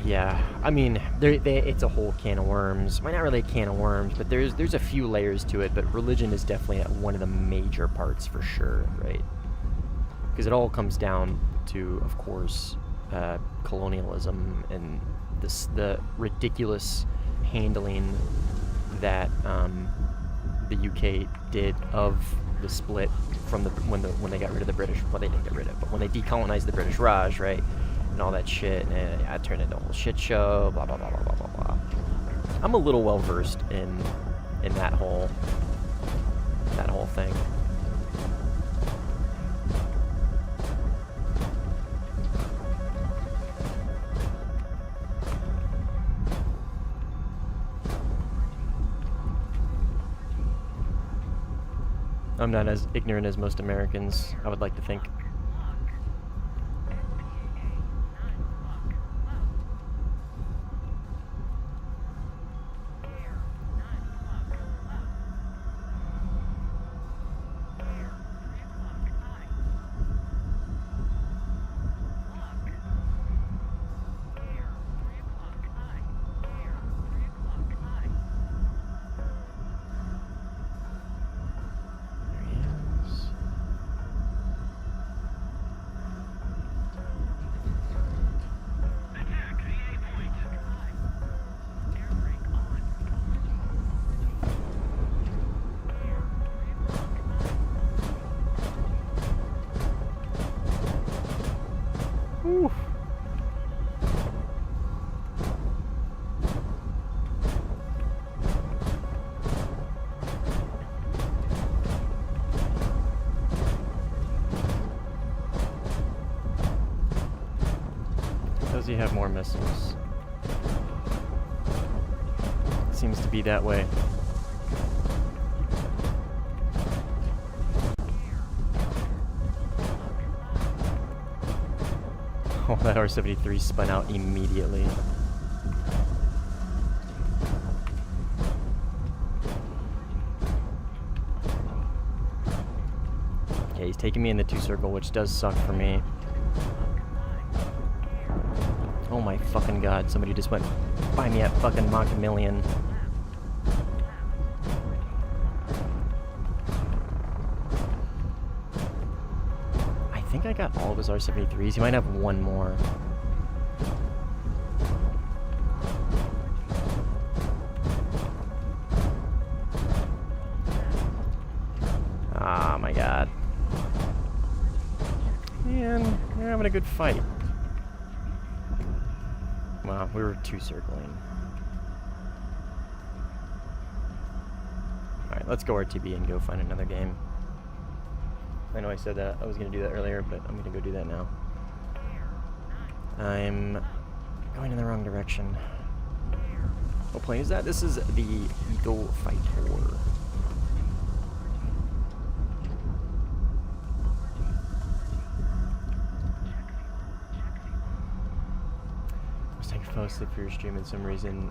Yeah, I mean, it's a whole can of worms. Well, not really a can of worms, but there's a few layers to it. But religion is definitely one of the major parts for sure, right? Because it all comes down to, of course, colonialism and the ridiculous handling that the UK did of the split from when they got rid of the British. Well, they didn't get rid of it, but when they decolonized the British Raj, right? And all that shit, and it turned into a whole shit show, blah, blah, blah, blah, blah, blah, blah. I'm a little well-versed in that whole thing. I'm not as ignorant as most Americans, I would like to think. Oof. Does he have more missiles? Seems to be that way. Oh, that R-73 spun out immediately. Okay, he's taking me in the 2 circle, which does suck for me. Oh my fucking god, somebody just went buy me at fucking Mach a Million. I think think I got all of his R-73s. He might have one more. Ah, my God. Man, we're having a good fight. Wow, we were two circling. Alright, let's go RTB and go find another game. I know I said that I was going to do that earlier, but I'm going to go do that now. I'm going in the wrong direction. What plane is that? This is the Eagle Fighter. I was taking photos for your stream and some reason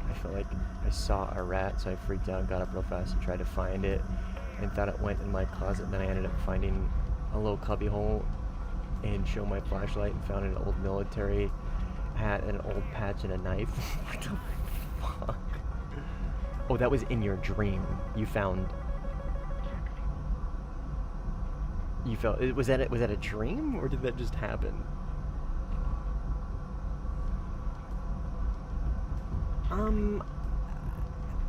I felt like I saw a rat, so I freaked out, got up real fast and tried to find it, and thought it went in my closet. And then I ended up finding a little cubby hole and showed my flashlight and found an old military hat, an old patch, and a knife. What the fuck? Oh, that was in your dream. You found. You felt. Was that a dream, or did that just happen?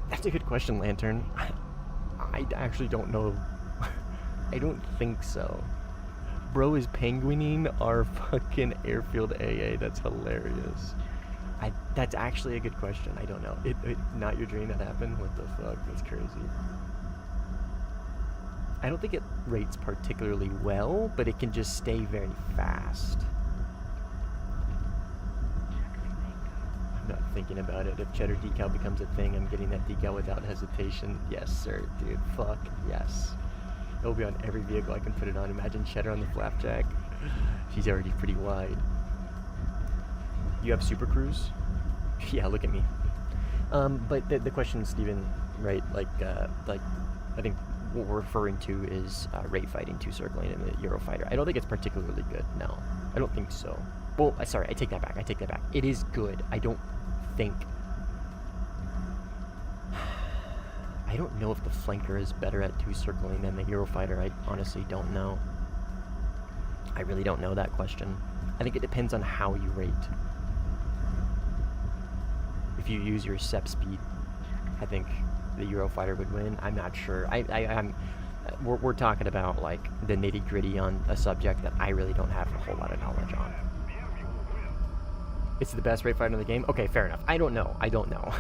That's a good question, Lantern. I actually don't know. I don't think so. Bro is penguining our fucking airfield AA. That's hilarious. That's actually a good question. I don't know. It not your dream that happened? What the fuck? That's crazy. I don't think it rates particularly well, but it can just stay very fast. I'm not thinking about it. If cheddar decal becomes a thing, I'm getting that decal without hesitation. Yes, sir, dude. Fuck yes. It'll be on every vehicle I can put it on. Imagine cheddar on the flapjack. She's already pretty wide. You have Super Cruise? Yeah, look at me. But the question, Steven, right? Like I think what we're referring to is rate fighting, two circling in the Eurofighter. I don't think it's particularly good. No, I don't think so. Well, sorry, I take that back. It is good. I don't know if the flanker is better at two circling than the Eurofighter. I honestly don't know. I really don't know that question. I think it depends on how you rate. If you use your SEP speed, I think the Eurofighter would win. I'm not sure. We're talking about like the nitty gritty on a subject that I really don't have a whole lot of knowledge on. It's the best rate fighter in the game? Okay, fair enough. I don't know. I don't know.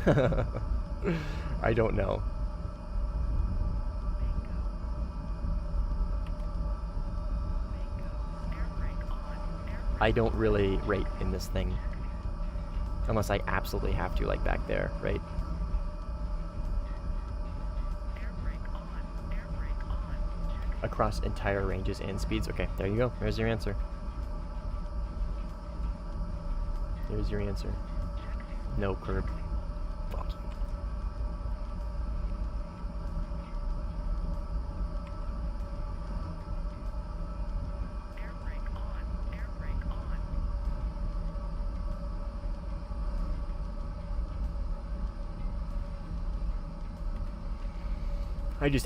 I don't really rate in this thing. Unless I absolutely have to, like back there, right? Across entire ranges and speeds. Okay, there you go. There's your answer. There's your answer. No curb. Fuck.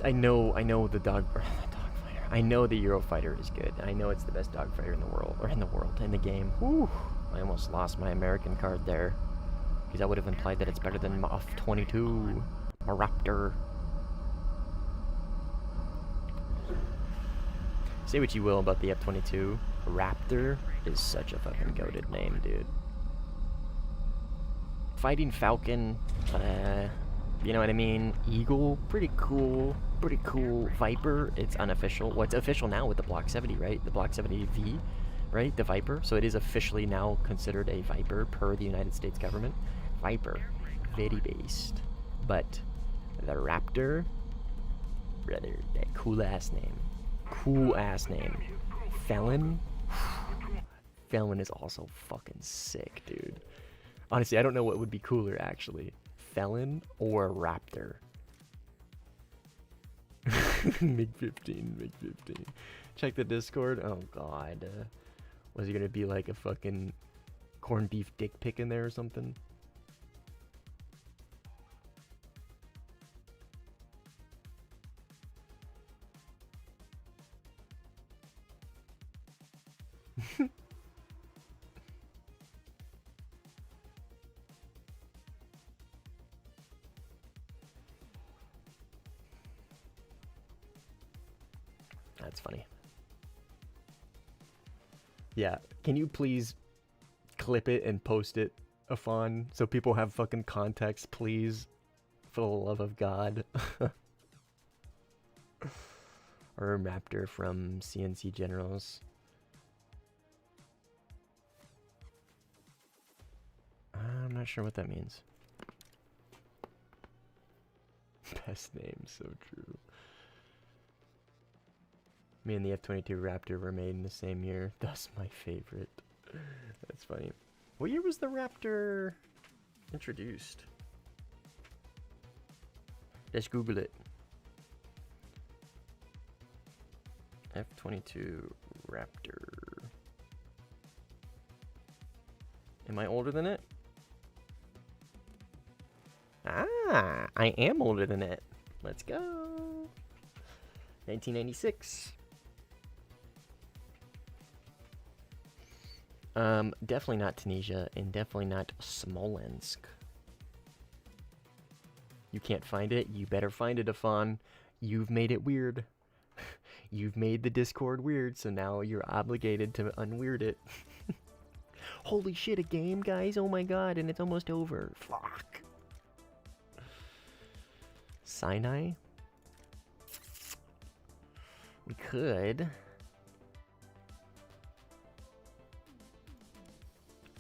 I know the dogfighter. I know the Eurofighter is good. I know it's the best dogfighter in the world, in the game. Whew. I almost lost my American card there, because that would have implied that it's better than F-22, a Raptor. Say what you will about the F-22, Raptor is such a fucking goated name, dude. Fighting Falcon, you know what I mean? Eagle, pretty cool. Viper, it's unofficial. Well, it's official now with the Block 70, right? The Block 70V, right? The Viper. So it is officially now considered a Viper per the United States government. Viper, very based. But the Raptor, brother, that cool ass name. Felon. Felon is also fucking sick, dude. Honestly, I don't know what would be cooler, actually. Felon or Raptor. MiG-15. Check the Discord. Oh, God. Was he gonna be like a fucking corned beef dick pic in there or something? That's funny. Yeah, can you please clip it and post it, Afon, so people have fucking context, please? For the love of God. Or a Raptor from CNC Generals. I'm not sure what that means. Best name, so true. Me and the F-22 Raptor were made in the same year. That's my favorite. That's funny. What year was the Raptor introduced? Let's Google it. F-22 Raptor. Am I older than it? Ah, I am older than it. Let's go. 1996. Definitely not Tunisia, and definitely not Smolensk. You can't find it? You better find it, Afon. You've made it weird. You've made the Discord weird, so now you're obligated to unweird it. Holy shit, a game, guys? Oh my god, and it's almost over. Fuck. Sinai? We could.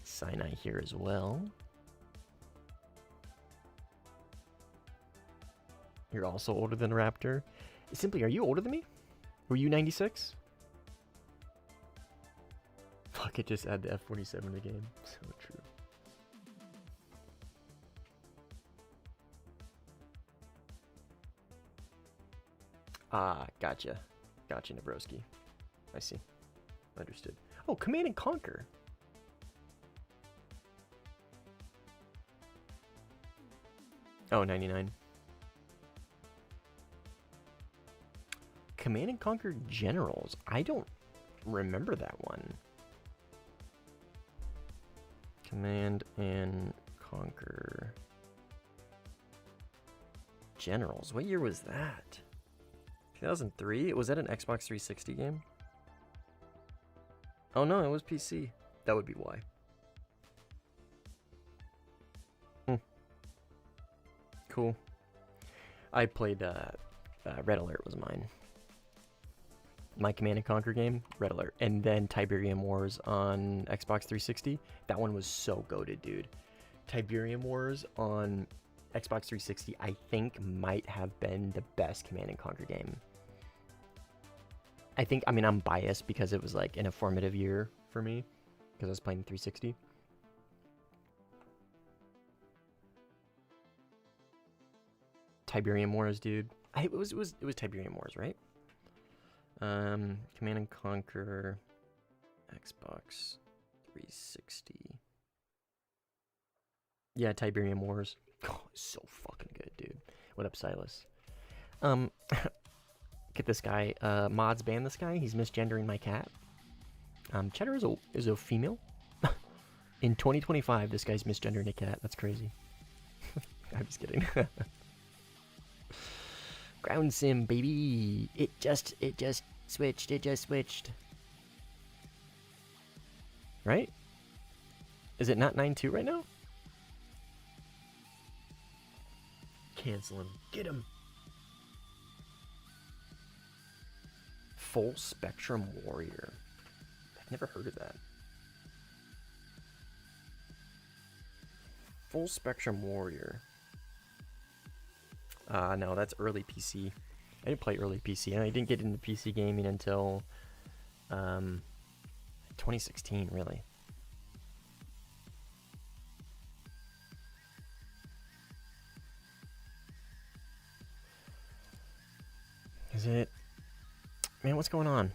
Sinai here as well. You're also older than Raptor. Simply, are you older than me? Were you 96? Fuck it, just add the F-47 to the game. So true. Ah, gotcha. Gotcha, Nabrowski. I see. Understood. Oh, Command and Conquer. Oh, 99. Command and Conquer Generals. I don't remember that one. Command and Conquer Generals. What year was that? 2003? Was that an Xbox 360 game? Oh no, it was PC. That would be why. Cool. I played Red Alert was mine. My Command and Conquer game, Red Alert. And then Tiberium Wars on Xbox 360. That one was so goated, dude. Tiberium Wars on Xbox 360, I think, might have been the best Command and Conquer game. I mean, I'm biased because it was like an formative year for me because I was playing 360. Tiberium Wars, dude. It was Tiberium Wars, right? Command and Conquer, Xbox 360. Yeah, Tiberium Wars. Oh, so fucking good, dude. What up, Silas? Get this guy. Mods ban this guy. He's misgendering my cat. Cheddar is a female. In 2025, this guy's misgendering a cat. That's crazy. I'm just kidding. Ground sim, baby. It just switched. Right? Is it not 9-2 right now? Cancel him. Get him. Full Spectrum Warrior. I've never heard of that. Full Spectrum Warrior. No, that's early PC. I didn't play early PC, and I didn't get into PC gaming until 2016, really. Is it? Man, what's going on?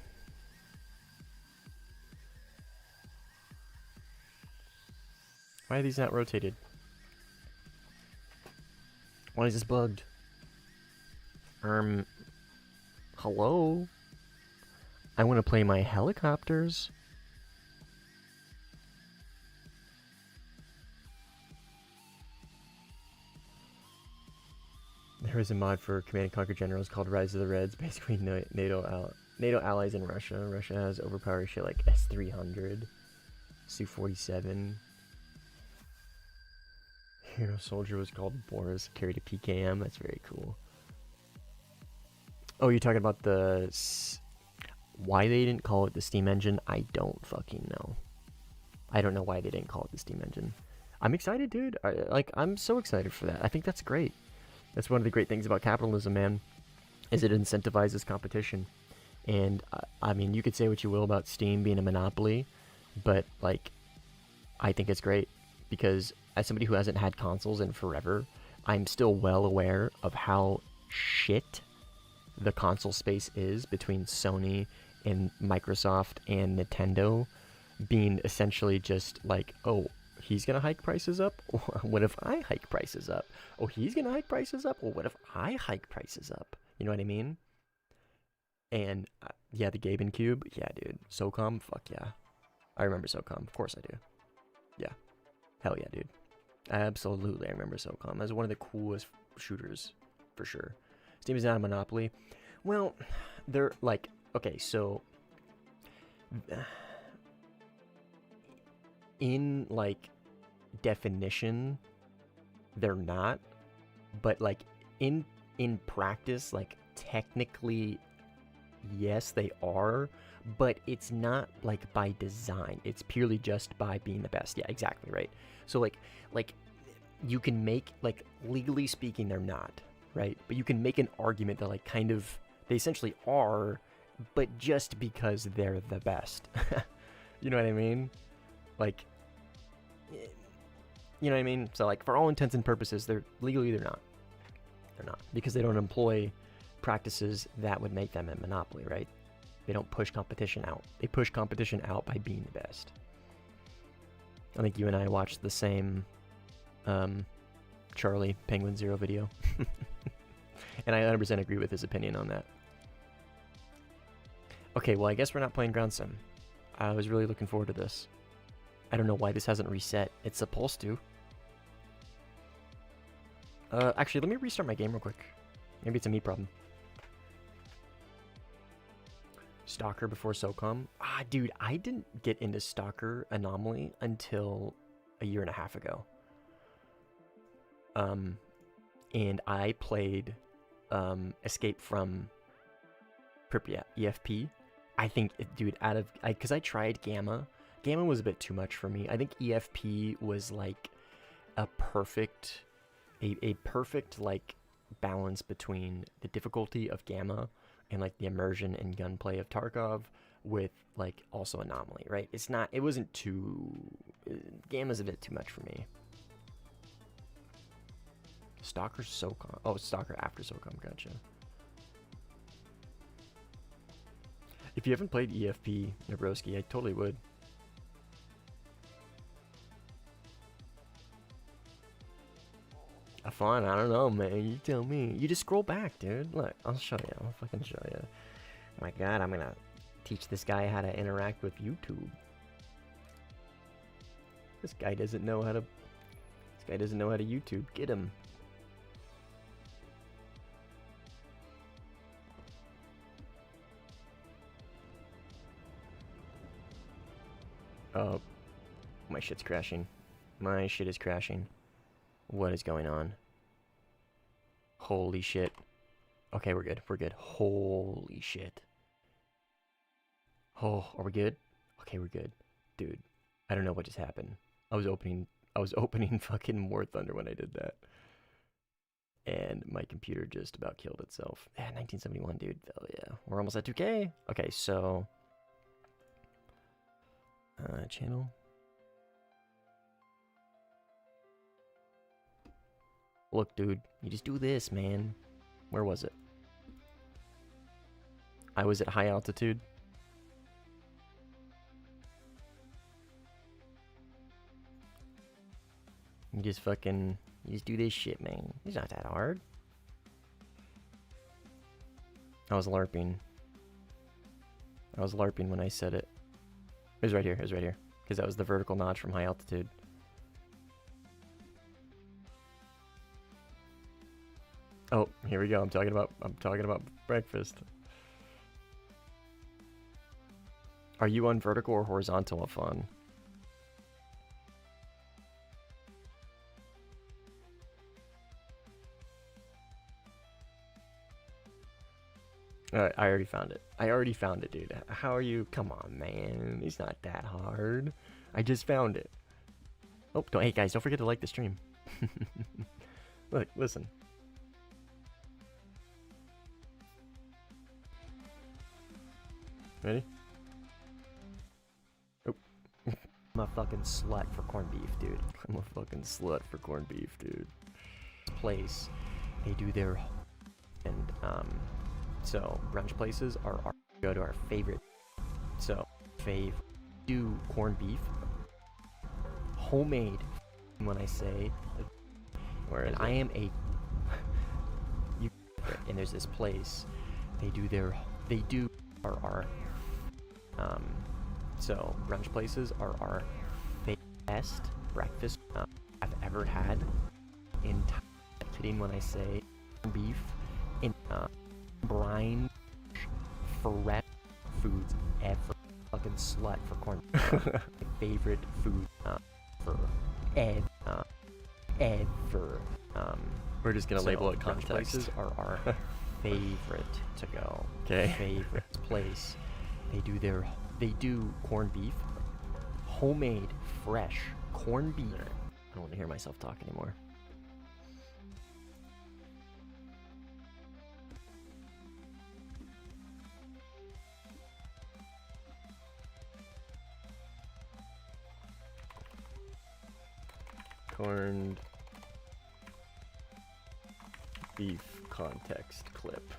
Why are these not rotated? Why is this bugged? Hello? I want to play my helicopters. There was a mod for Command and Conquer Generals called Rise of the Reds. Basically, NATO allies in Russia. Russia has overpowered shit like S-300, Su-47. Hero soldier was called Boris. Carried a PKM. That's very cool. Oh, you're talking about the... Why they didn't call it the steam engine, I don't fucking know. I don't know why they didn't call it the steam engine. I'm excited, dude. I'm so excited for that. I think that's great. That's one of the great things about capitalism, man, is it incentivizes competition. And, I mean, you could say what you will about Steam being a monopoly, but, like, I think it's great. Because as somebody who hasn't had consoles in forever, I'm still well aware of how shit the console space is between Sony and Microsoft and Nintendo, being essentially just like, oh, he's gonna hike prices up? What if I hike prices up? Oh, he's gonna hike prices up? Well, what if I hike prices up? You know what I mean? And yeah, the Gaben Cube, yeah, dude. SOCOM, fuck yeah. I remember SOCOM, of course I do. Yeah, hell yeah, dude. Absolutely, I remember SOCOM. That's one of the coolest shooters, for sure. Steam is not a monopoly. Well, they're like, okay, so in like definition, they're not, but like in practice, like technically, yes, they are, but it's not like by design. It's purely just by being the best. Yeah, exactly, right. So like you can make, like, legally speaking, they're not, right? But you can make an argument that like kind of they essentially are, but just because they're the best. You know what I mean? Like, you know what I mean? So like for all intents and purposes, they're legally they're not. They're not, because they don't employ practices that would make them a monopoly, right? They don't push competition out. They push competition out by being the best. I think you and I watched the same Charlie Penguin Zero video. And I 100% agree with his opinion on that. Okay, well, I guess we're not playing Ground Sim. I was really looking forward to this. I don't know why this hasn't reset. It's supposed to. Actually, let me restart my game real quick. Maybe it's a me problem. Stalker before SOCOM? Ah, dude, I didn't get into Stalker Anomaly until a year and a half ago. And I played Escape from Pripyat, EFP. I think, dude, because I tried Gamma. Gamma was a bit too much for me. I think EFP was like a perfect like balance between the difficulty of Gamma and like the immersion and gunplay of Tarkov with like also Anomaly, right? It wasn't too, Gamma's a bit too much for me. Stalker SOCOM. Oh, Stalker after SOCOM, gotcha. If you haven't played EFP, Nabroski, I totally would. Fun, I don't know, man. You tell me. You just scroll back, dude. Look, I'll show you. I'll fucking show you. My God, I'm gonna teach this guy how to interact with YouTube. This guy doesn't know how to. This guy doesn't know how to YouTube. Get him. Oh, my shit's crashing. My shit is crashing. What is going on? Holy shit. Okay, we're good. We're good. Holy shit. Oh, are we good? Okay, we're good. Dude, I don't know what just happened. I was opening fucking War Thunder when I did that. And my computer just about killed itself. Yeah, 1971, dude. Hell yeah. We're almost at 2K. Okay, so channel. Look, dude, you just do this, man. Where was it? I was at high altitude. You just do this shit, man. It's not that hard. I was LARPing. I was LARPing when I said it. It was right here. It was right here. Because that was the vertical notch from high altitude. Oh, here we go. I'm talking about breakfast. Are you on vertical or horizontal of fun? I already found it. I already found it, dude. How are you? Come on, man. It's not that hard. I just found it. Oh, hey guys, don't forget to like the stream. Look, listen. Ready? Oh. I'm a fucking slut for corned beef, dude. I'm a fucking slut for corned beef, dude. This place, they do their... And, so, brunch places are go to our favorite. So, do corned beef. Homemade, when I say... Where is and it? I am a... and there's this place, they do so brunch places are our best breakfast I've ever had in kidding when I say beef in brine fresh foods ever. Fucking slut for corn. My favorite food for ever. We're just gonna label it brunch context. Places are our favorite to go. Okay. Favorite place. They do corned beef, homemade, fresh corned beef. I don't want to hear myself talk anymore. Corned beef context clip.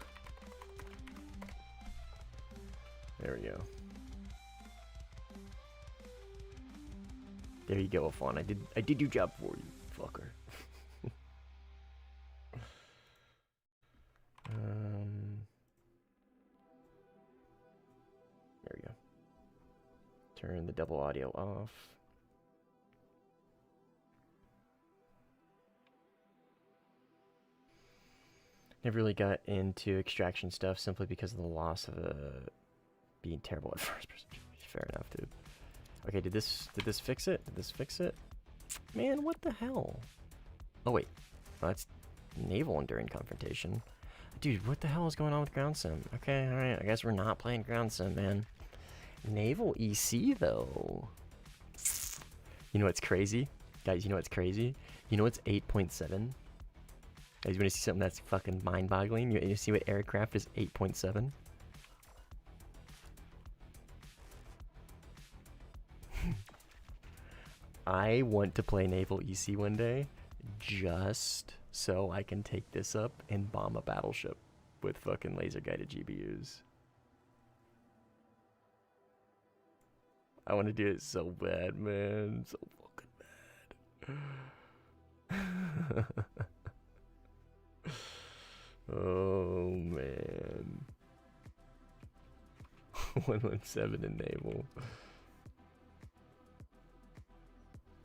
There we go. There you go, Fawn. I did your job for you, fucker. There we go. Turn the double audio off. Never really got into extraction stuff simply because of the loss of being terrible at first person. Fair enough, dude. Okay, did this fix it? Did this fix it? Man, what the hell? Oh wait, oh, that's naval enduring confrontation. Dude, what the hell is going on with ground sim? Okay, alright, I guess we're not playing ground sim, man. Naval EC though. You know what's crazy? Guys, you know what's crazy? You know what's 8.7? Guys, you want to see something that's fucking mind-boggling? You see what aircraft is 8.7? I want to play Naval EC one day, just so I can take this up and bomb a battleship with fucking laser-guided GBUs. I want to do it so bad, man. So fucking bad. Oh, man. 117 in Naval.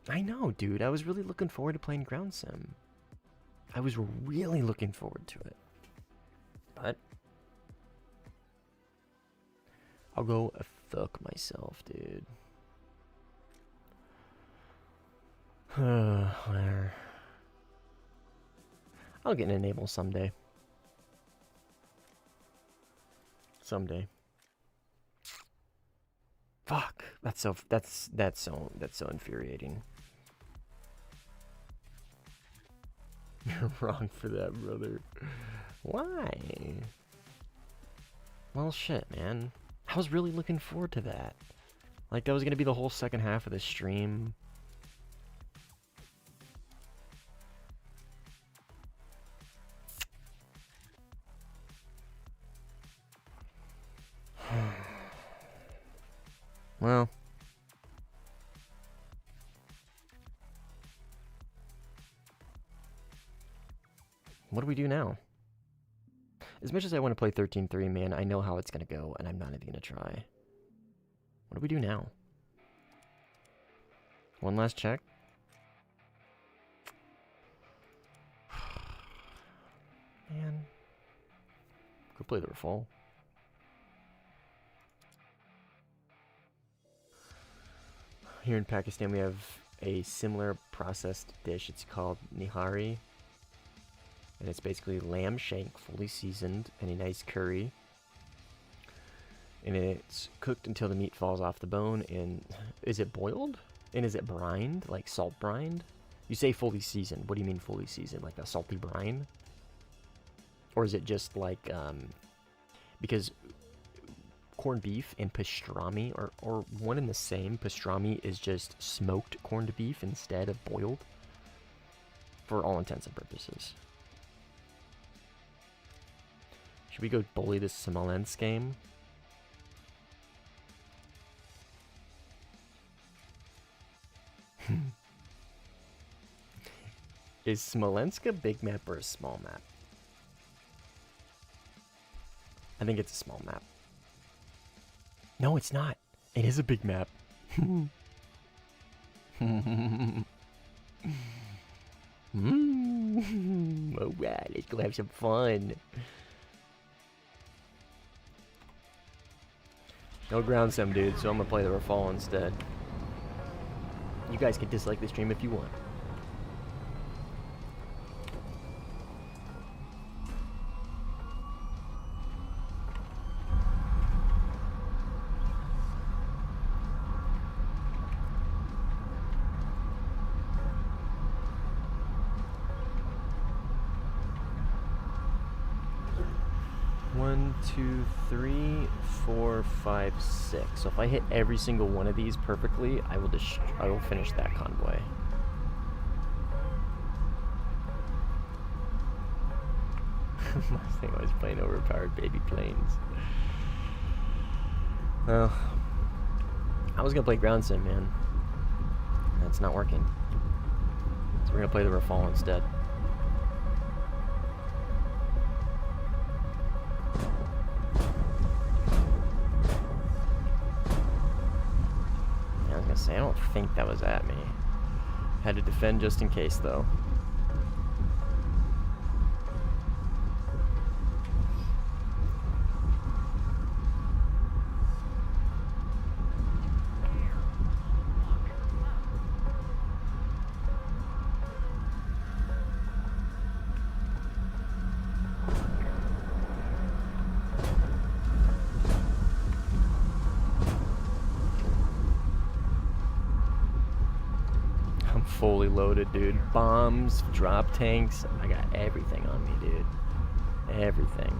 I know, dude. I was really looking forward to playing Ground Sim. I was really looking forward to it. But I'll go fuck myself, dude. Whatever. I'll get an Naval someday. Someday. Fuck. That's so infuriating. You're wrong for that, brother. Why? Well, shit, man. I was really looking forward to that. Like, that was gonna be the whole second half of the stream. Well. What do we do now? As much as I want to play 13-3, man, I know how it's going to go, and I'm not even going to try. What do we do now? One last check? Man, Go play the Rafal. Here in Pakistan, we have a similar processed dish. It's called nihari. And it's basically lamb shank, fully seasoned, and a nice curry. And it's cooked until the meat falls off the bone. And is it boiled? And is it brined? Like salt brined? You say fully seasoned. What do you mean fully seasoned? Like a salty brine? Or is it just like, because corned beef and pastrami are one and the same. Pastrami is just smoked corned beef instead of boiled. For all intents and purposes. Should we go bully this Smolensk game? Is Smolensk a big map or a small map? I think it's a small map. No, it's not. It is a big map. Alright, let's go have some fun. No ground sim, dude, so I'm gonna play the Rafal instead. You guys can dislike the stream if you want. One, two, three, 4, 5, 6. So if I hit every single one of these perfectly, I will finish that convoy. Last thing I was playing overpowered baby planes. Well, I was gonna play ground sim, man. That's not working. So we're gonna play the Rafal instead. I don't think that was at me. Had to defend just in case, though. Fully loaded, dude. Bombs, drop tanks. I got everything on me, dude. Everything.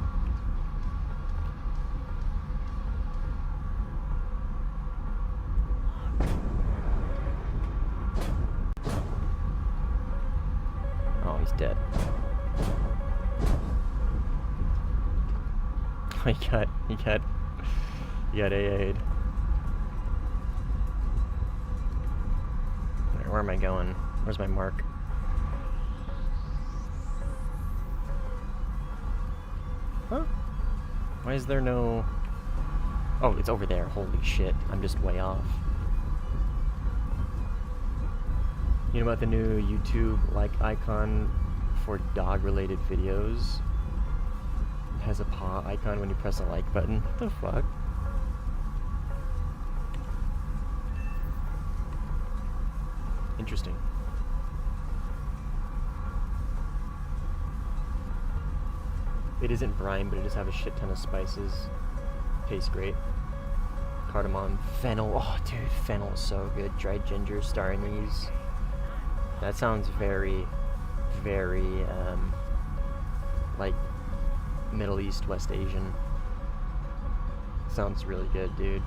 Oh, he's dead. He got AA'd. Where am I going? Where's my mark? Huh? Why is there no... Oh, it's over there. Holy shit. I'm just way off. You know about the new YouTube like icon for dog-related videos? It has a paw icon when you press the like button. What the fuck? Interesting. It isn't brine, but it does have a shit ton of spices. Tastes great. Cardamom, fennel. Oh, dude, fennel is so good. Dried ginger, star anise. That sounds very, very, like Middle East, West Asian. Sounds really good, dude.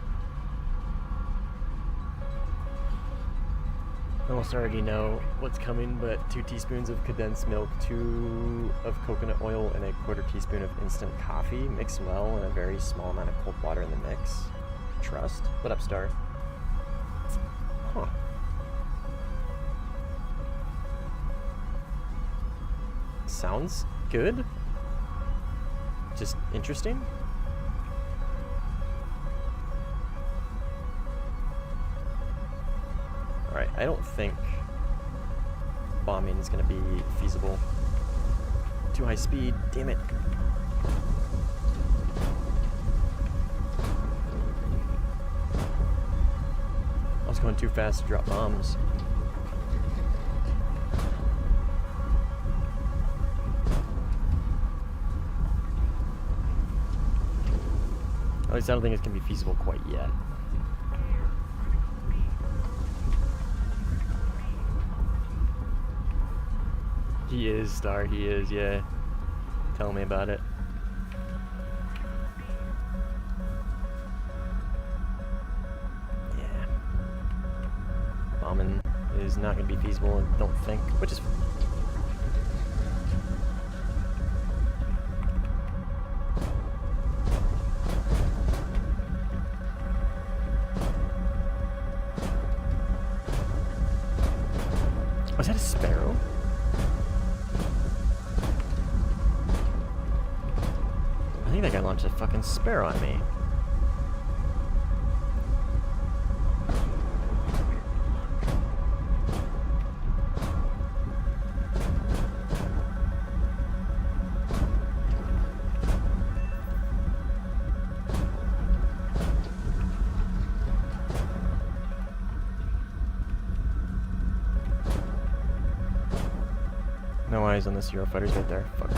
Almost already know what's coming, but 2 teaspoons of condensed milk, 2 of coconut oil, and a 1/4 teaspoon of instant coffee. Mix well in a very small amount of cold water in the mix. Trust? What up, Star? Huh. Sounds good. Just interesting. Alright, I don't think bombing is going to be feasible. Too high speed, damn it. He's going too fast to drop bombs. At least I don't think it's going to be feasible quite yet. He is, Star. He is, yeah. Tell me about it. Yeah. Bombing is not going to be feasible, I don't think, which is... Was that a sparrow? I think that guy launched a fucking sparrow at me. No eyes on this Eurofighters right there. Fuck.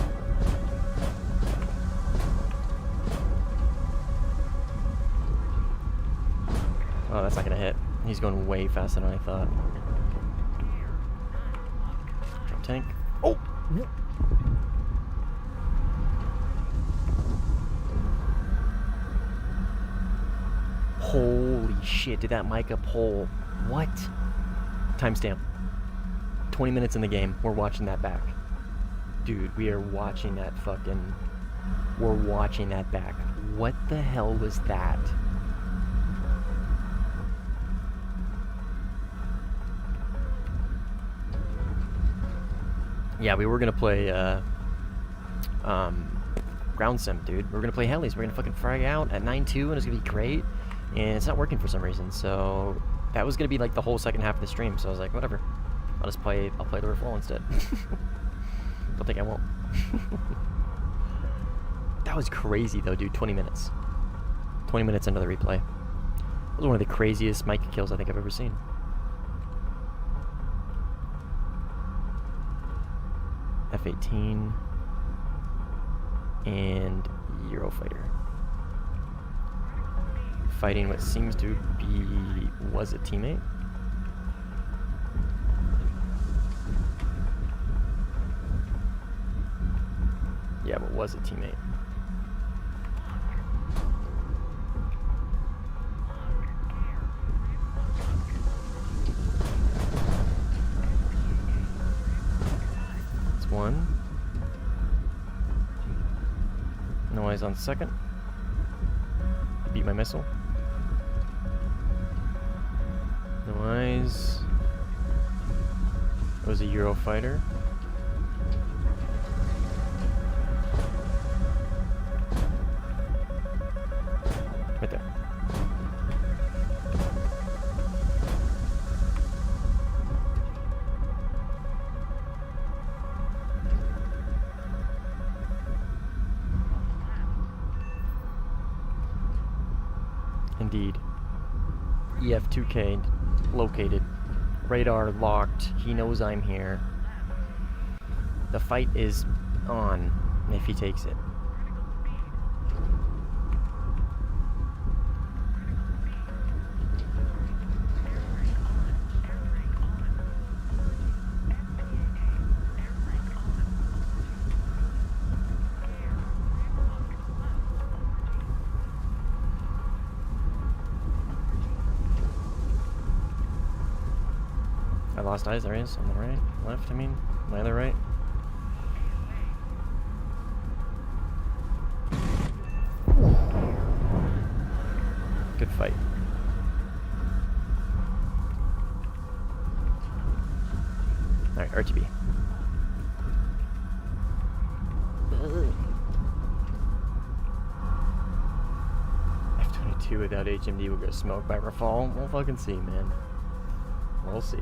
Oh, that's not gonna hit. He's going way faster than I thought. Drop tank. Oh! Holy shit, did that Micah pull? What? Timestamp. 20 minutes in the game, we're watching that back. Dude, we are watching that fucking... We're watching that back. What the hell was that? Yeah, we were gonna play, ground sim, dude. We were gonna play helis. We're gonna fucking frag out at 9-2, and it's gonna be great. And it's not working for some reason, so... That was gonna be like the whole second half of the stream, so I was like, whatever. I'll play the referral instead. Don't think I won't. That was crazy though, dude. 20 minutes. 20 minutes into the replay. That was one of the craziest Micah kills I think I've ever seen. F-18 and Eurofighter. Fighting what seems to be... was a teammate? Yeah, but was a teammate. It's one. No eyes on second. Beat my missile. No eyes. It was a Eurofighter. Right there. Indeed. EF-2K located. Radar locked. He knows I'm here. The fight is on if he takes it. I lost eyes, there he is, on the right, left, I mean, my other right. Good fight. Alright, RTB. F-22 without HMD will get smoked by Rafal. We'll fucking see, man. We'll see.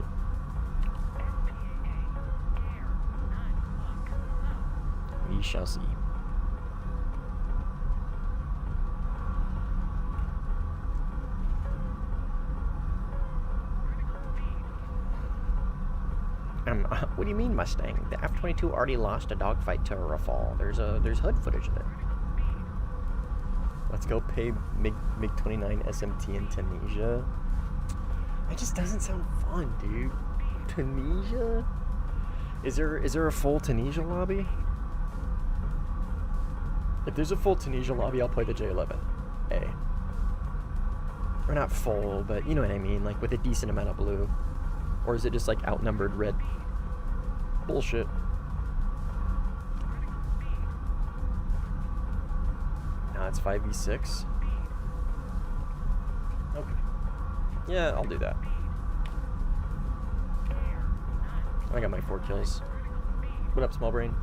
We shall see. What do you mean Mustang? The F-22 already lost a dogfight to a Rafale. There's HUD footage of it. Let's go pay MiG-29 SMT in Tunisia. That just doesn't sound fun, dude. Tunisia? Is there a full Tunisia lobby? If there's a full Tunisia lobby, I'll play the J11A. Or not full, but you know what I mean, like with a decent amount of blue. Or is it just like outnumbered red? Bullshit. Nah, it's 5v6. Okay. Yeah, I'll do that. I got my 4 kills. What up, small brain?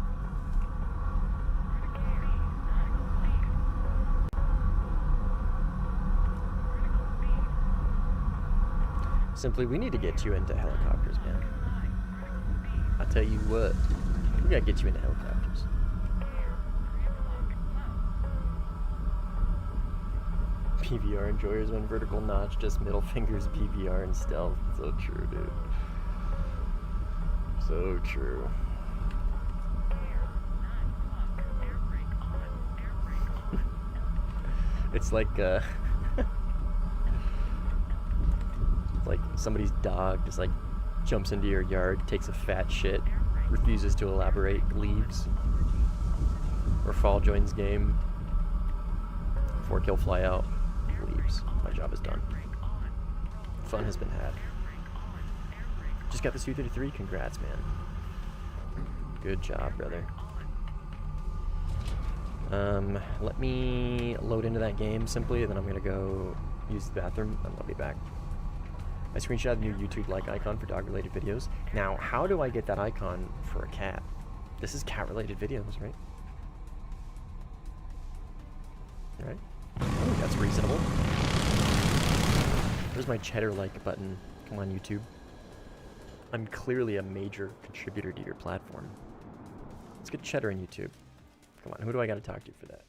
Simply, we need to get you into helicopters, man. I'll tell you what, we gotta get you into helicopters. PVR enjoyers when vertical notch, just middle fingers PVR and stealth. So true, dude. So true. It's like like somebody's dog just like jumps into your yard, takes a fat shit, refuses to elaborate, leaves. Or Fall joins game. 4 kill fly out, leaves. My job is done. Fun has been had. Just got the Su-33, congrats, man. Good job, brother. Let me load into that game simply, and then I'm gonna go use the bathroom, and I'll be back. I screenshot the new YouTube like icon for dog-related videos. Now, how do I get that icon for a cat? This is cat-related videos, right? Right? Oh, that's reasonable. Where's my cheddar like button? Come on, YouTube. I'm clearly a major contributor to your platform. Let's get cheddar in YouTube. Come on, who do I gotta talk to for that?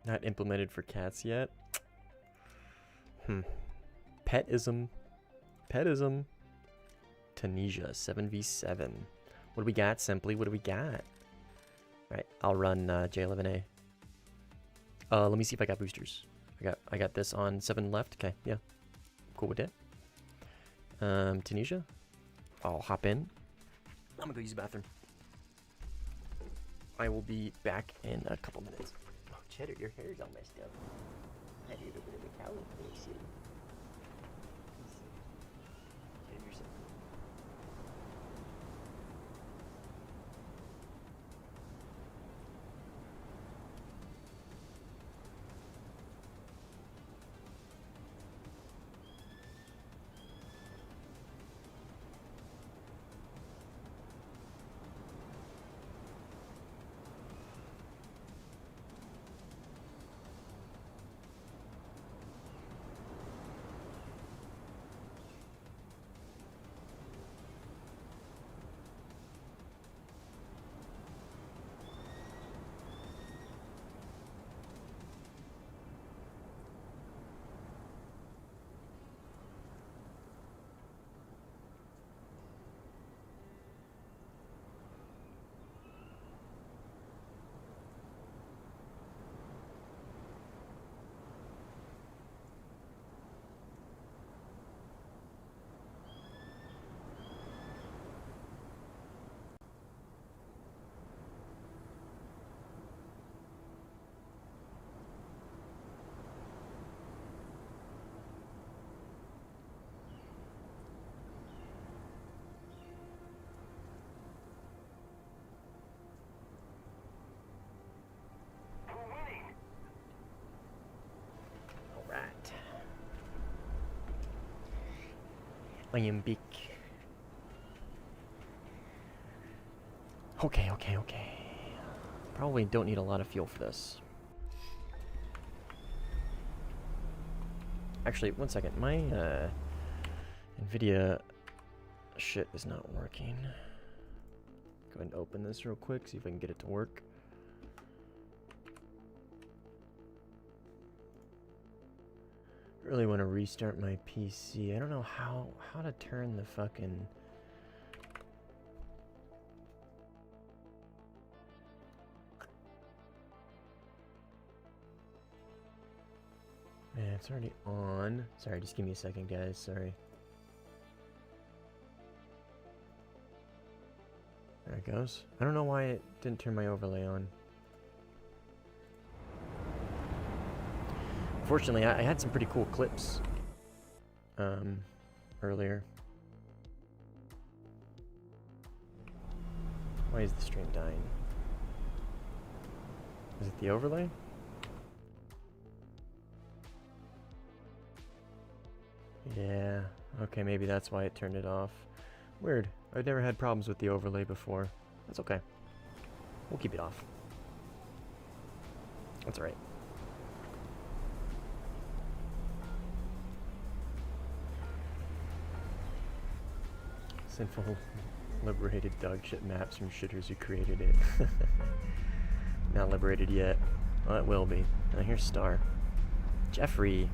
Not implemented for cats yet. Petism. Petism. Tunisia, 7v7. What do we got, Simply? What do we got? Alright, I'll run J11A. Let me see if I got boosters. I got this on 7 left. Okay, yeah. Cool with that. Tunisia. I'll hop in. I'm gonna go use the bathroom. I will be back in a couple minutes. Oh, Cheddar, your hair's all messed up. I need a bit of a cowl. Let me see. Shave yourself. I am big. Okay. Probably don't need a lot of fuel for this. Actually, one second. My NVIDIA shit is not working. Go ahead and open this real quick, see if I can get it to work. Really want to restart my PC. I don't know how to turn the fucking... Man, it's already on. Sorry, just give me a second, guys. Sorry. There it goes. I don't know why it didn't turn my overlay on. Fortunately, I had some pretty cool clips earlier. Why is the stream dying? Is it the overlay? Yeah, okay, maybe that's why it turned it off. Weird. I've never had problems with the overlay before. That's okay. We'll keep it off. That's alright. Sinful liberated dog shit maps from shitters who created it. Not liberated yet. Well, it will be. Now here's Star. Jeffrey.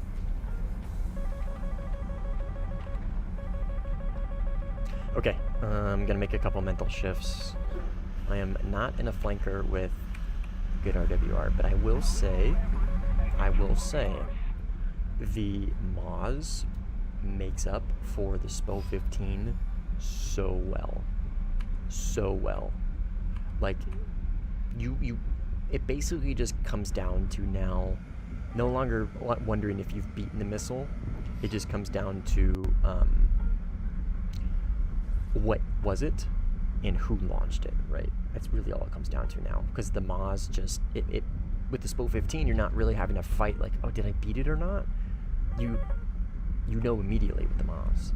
Okay, I'm gonna make a couple mental shifts. I am not in a flanker with good RWR, but I will say, the Moz makes up for the SPO 15 so well. So well. Like, it basically just comes down to now, no longer wondering if you've beaten the missile. It just comes down to, what was it and who launched it, right? That's really all it comes down to now, because the Moz just it with the SPO 15 you're not really having to fight like, oh, did I beat it or not? You know immediately with the Moz.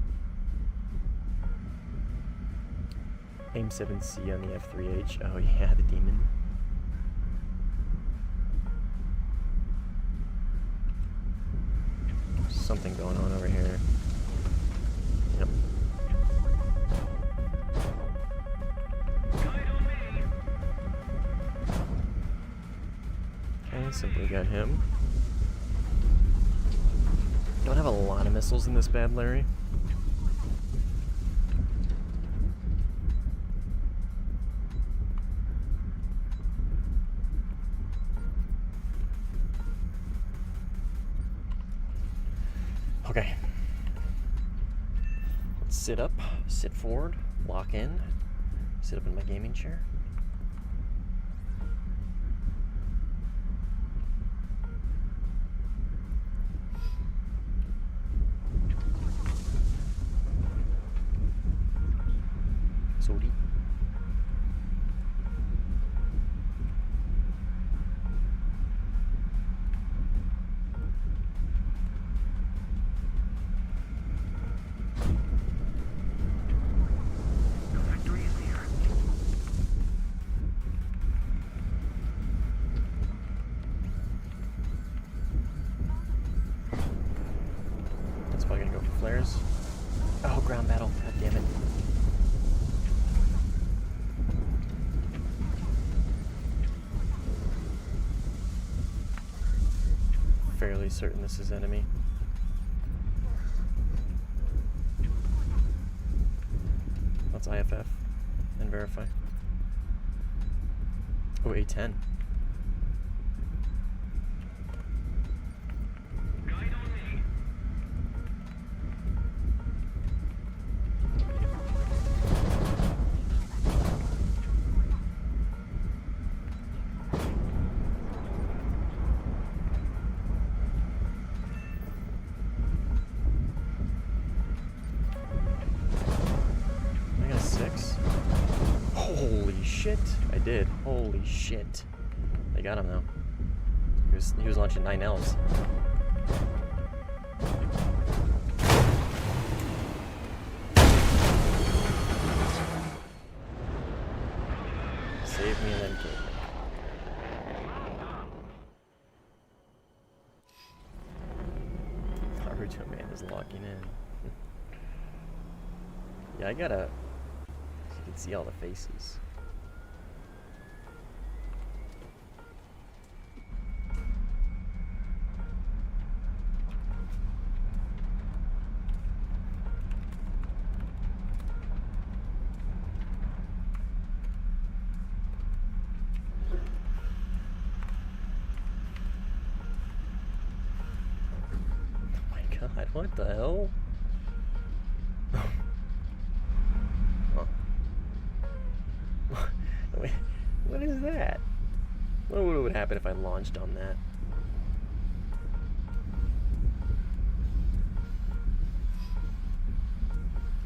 Aim 7C on the F3H. Oh yeah, the demon. Something going on over here. Yep. Okay, simply got him. Don't have a lot of missiles in this bad Larry. Okay. Let's sit up, sit forward, lock in, sit up in my gaming chair. Sorry. Oh, ground battle. God damn it. Fairly certain this is enemy. Let's IFF and verify. Oh, A10. Did. Holy shit. They got him though. He was launching 9Ls. Save me and then kill me. Naruto Yeah, I gotta... So you can see all the faces. God, what the hell? Huh. Wait, what is that? What would happen if I launched on that?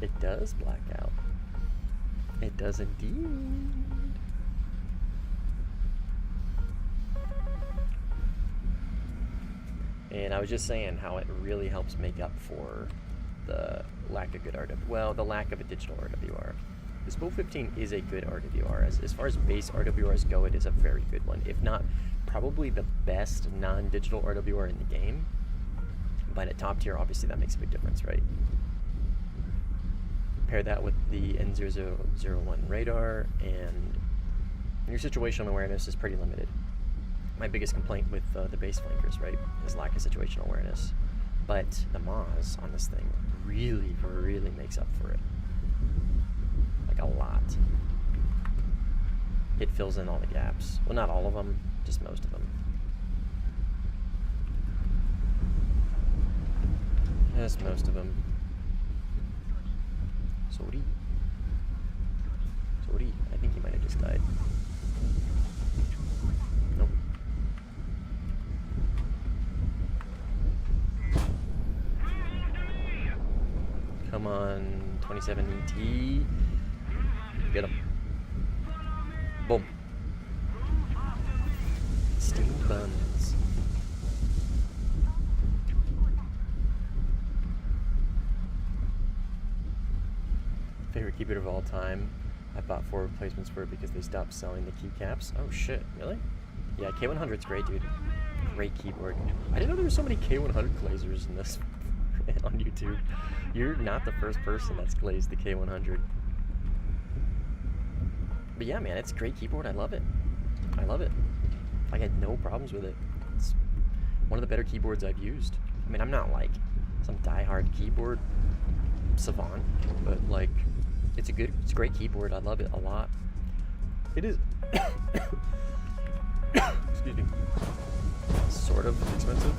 It does black out. It does indeed. And I was just saying how it really helps make up for the lack of good RWR. Well, the lack of a digital RWR. The SPO 15 is a good RWR. As far as base RWRs go, it is a very good one. If not, probably the best non-digital RWR in the game. But at top tier, obviously that makes a big difference, right? Pair that with the N0001 radar, and your situational awareness is pretty limited. My biggest complaint with the base flankers, right, is lack of situational awareness. But the Moz on this thing really, really makes up for it. Like a lot. It fills in all the gaps. Well, not all of them, just most of them. Just most of them. Sorry. Sorry. I think he might have just died. Nope. Come on, 27 ET. Get him. Boom. Steam buns. Favorite keyboard of all time. I bought 4 replacements for it because they stopped selling the keycaps. Oh shit, really? Yeah, K100's great, dude. Great keyboard. I didn't know there were so many K100 glazers in this on YouTube. You're not the first person that's glazed the K100. But yeah, man, it's a great keyboard. I love it. I love it. I had no problems with it. It's one of the better keyboards I've used. I mean, I'm not like some die-hard keyboard savant, but like, it's a great keyboard. I love it a lot. It is, excuse me, sort of expensive.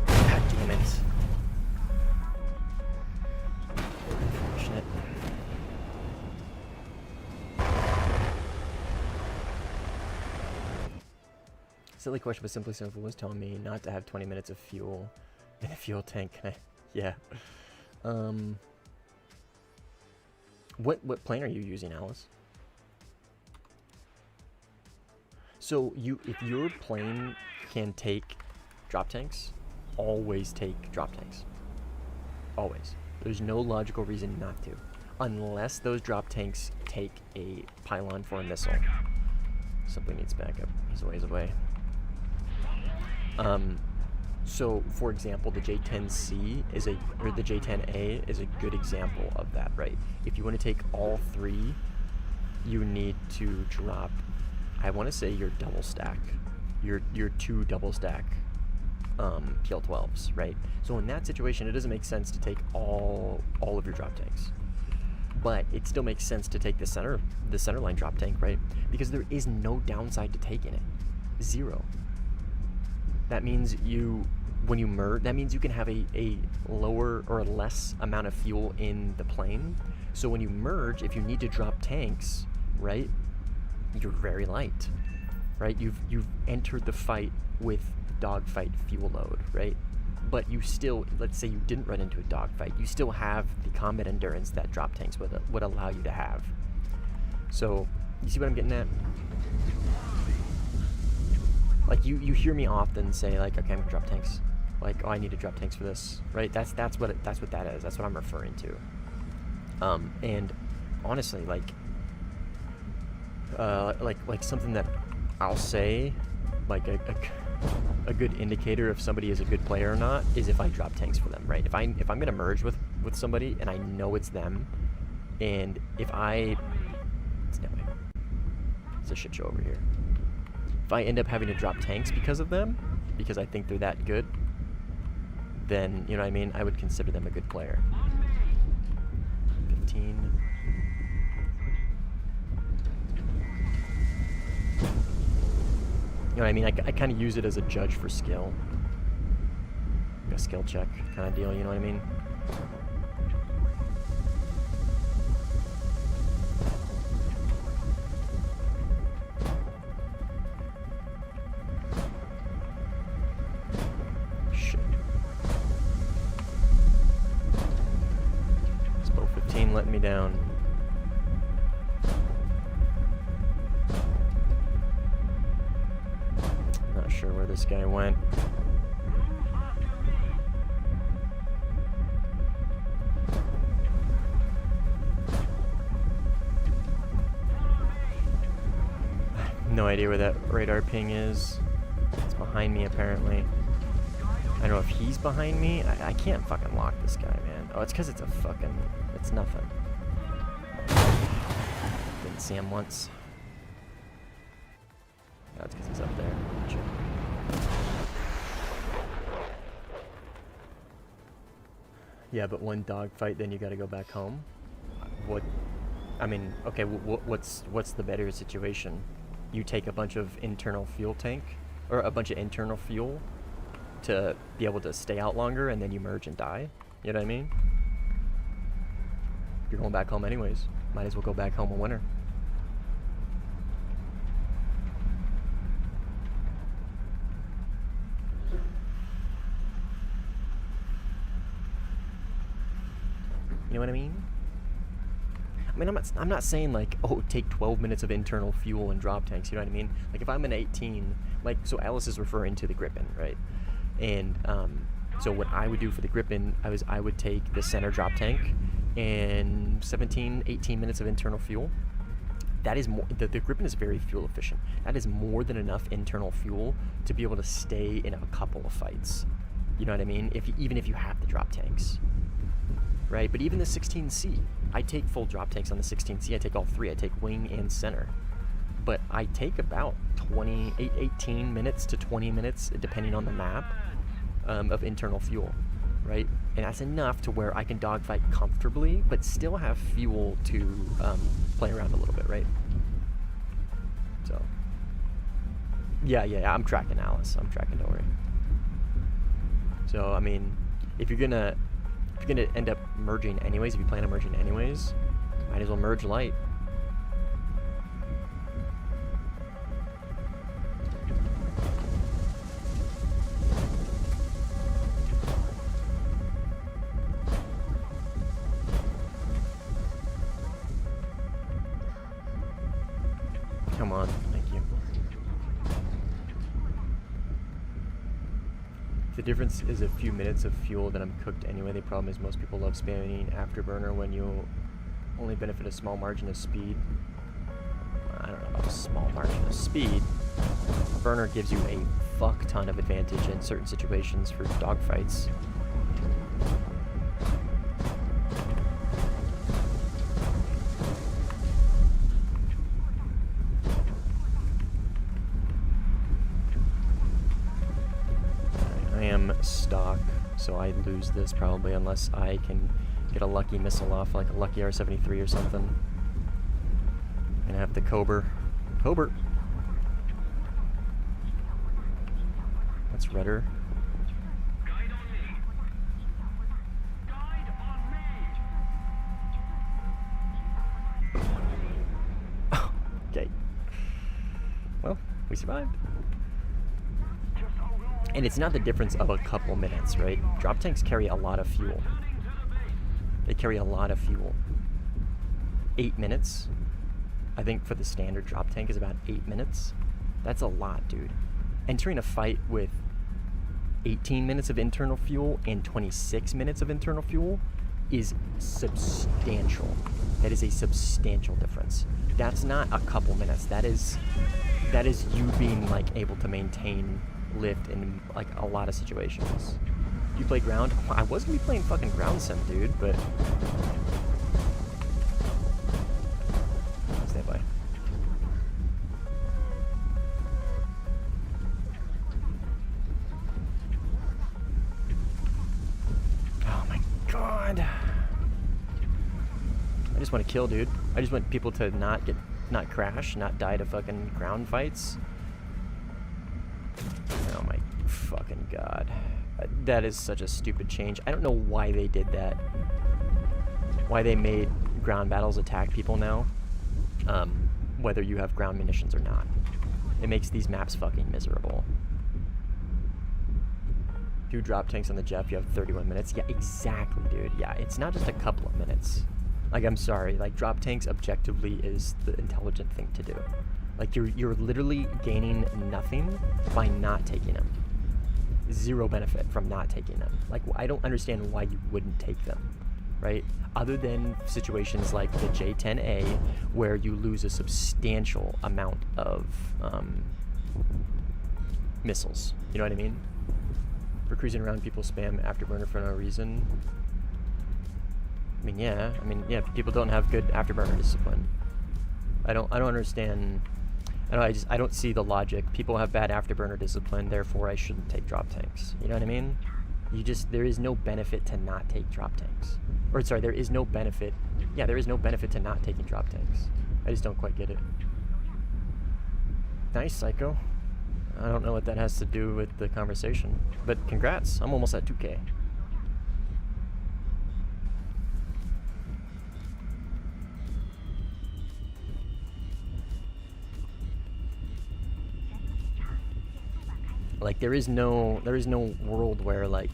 God damn it. Unfortunate. Silly question, but Simply Simple was telling me not to have 20 minutes of fuel in a fuel tank. Yeah. What plane are you using, Alice? So if your plane can take drop tanks, always take drop tanks. Always. There's no logical reason not to, unless those drop tanks take a pylon for a missile. Simply needs backup. He's a ways away. So for example, the J10C or the J10A is a good example of that, right? If you want to take all 3, you need to drop, I want to say your double stack, your 2 double stack PL12s, right? So in that situation, it doesn't make sense to take all of your drop tanks, but it still makes sense to take the center line drop tank, right? Because there is no downside to taking it. 0. That means when you merge, that means you can have a lower or a less amount of fuel in the plane. So when you merge, if you need to drop tanks, right, you're very light, right? You've entered the fight with dogfight fuel load, right? But you still, let's say you didn't run into a dogfight, you still have the combat endurance that drop tanks would allow you to have. So you see what I'm getting at? Like you hear me often say like, okay, I'm gonna drop tanks. Like, oh, I need to drop tanks for this, right? That's what that is. That's what I'm referring to. And honestly, like something that I'll say, like a good indicator if somebody is a good player or not is if I drop tanks for them, right? If I'm gonna merge with somebody and I know it's them, and if it's a shit show over here. If I end up having to drop tanks because of them, because I think they're that good, then, you know what I mean, I would consider them a good player. 15. You know what I mean? I kind of use it as a judge for skill. Like a skill check kind of deal, you know what I mean? Shit. Spell 15 letting me down. Not sure where this guy went. No idea where that radar ping is. It's behind me apparently. I don't know if he's behind me. I can't fucking lock this guy, man. Oh, it's because it's it's nothing. Didn't see him once. That's because he's up there. Gotcha. Yeah, but one dogfight, then you gotta go back home. What? I mean, okay. What's the better situation? You take a bunch of internal fuel tank, or a bunch of internal fuel, to be able to stay out longer, and then you merge and die. You know what I mean? You're going back home anyways. Might as well go back home a winner. You know what I mean? I mean, I'm not saying like, oh, take 12 minutes of internal fuel and drop tanks. You know what I mean? Like if I'm an 18, like, so Alice is referring to the Gripen, right? And so what I would do for the Gripen, I would take the center drop tank and 17, 18 minutes of internal fuel. That is more. The Gripen is very fuel efficient. That is more than enough internal fuel to be able to stay in a couple of fights. You know what I mean? Even if you have the drop tanks. Right, but even the 16C, I take full drop tanks on the 16C. I take all three. I take wing and center. But I take about 18 minutes to 20 minutes, depending on the map, of internal fuel, right? And that's enough to where I can dogfight comfortably, but still have fuel to play around a little bit, right? So, yeah, I'm tracking Alice. I'm tracking Dory. So, I mean, if you're gonna end up merging anyways, if you plan on merging anyways, might as well merge light. Come on, thank you. The difference is a few minutes of fuel, then I'm cooked anyway. The problem is most people love spamming afterburner when you only benefit a small margin of speed. I don't know about a small margin of speed. Burner gives you a fuck ton of advantage in certain situations for dogfights. Stock, so I lose this probably unless I can get a lucky missile off, like a lucky R-73 or something. Gonna have the Cobra. That's Redder. Guide on me. Guide on me. Okay. Well, we survived. And it's not the difference of a couple minutes, right? Drop tanks carry a lot of fuel. They carry a lot of fuel. 8 minutes. I think for the standard drop tank is about 8 minutes. That's a lot, dude. Entering a fight with 18 minutes of internal fuel and 26 minutes of internal fuel is substantial. That is a substantial difference. That's not a couple minutes. That is you being like able to maintain lift in like a lot of situations. You play ground? I was gonna be playing fucking ground sim, dude, but stay by. Oh my god. I just want to kill, dude. I just want people to not crash, not die to fucking ground fights. Oh my fucking god. That is such a stupid change. I don't know why they did that. Why they made ground battles attack people now. Whether you have ground munitions or not. It makes these maps fucking miserable. 2 drop tanks on the Jeff, you have 31 minutes. Yeah, exactly, dude. Yeah, it's not just a couple of minutes. Like, I'm sorry, like, drop tanks objectively is the intelligent thing to do. Like, you're literally gaining nothing by not taking them. 0 benefit from not taking them. Like, I don't understand why you wouldn't take them, right? Other than situations like the J-10A, where you lose a substantial amount of missiles. You know what I mean? For cruising around, people spam afterburner for no reason. I mean, yeah, people don't have good afterburner discipline. I don't understand. I don't see the logic. People have bad afterburner discipline, therefore I shouldn't take drop tanks. You know what I mean? There is no benefit to not take drop tanks. Or sorry, there is no benefit. Yeah, there is no benefit to not taking drop tanks. I just don't quite get it. Nice, Psycho. I don't know what that has to do with the conversation, but congrats. I'm almost at 2K. Like, there is no world where, like,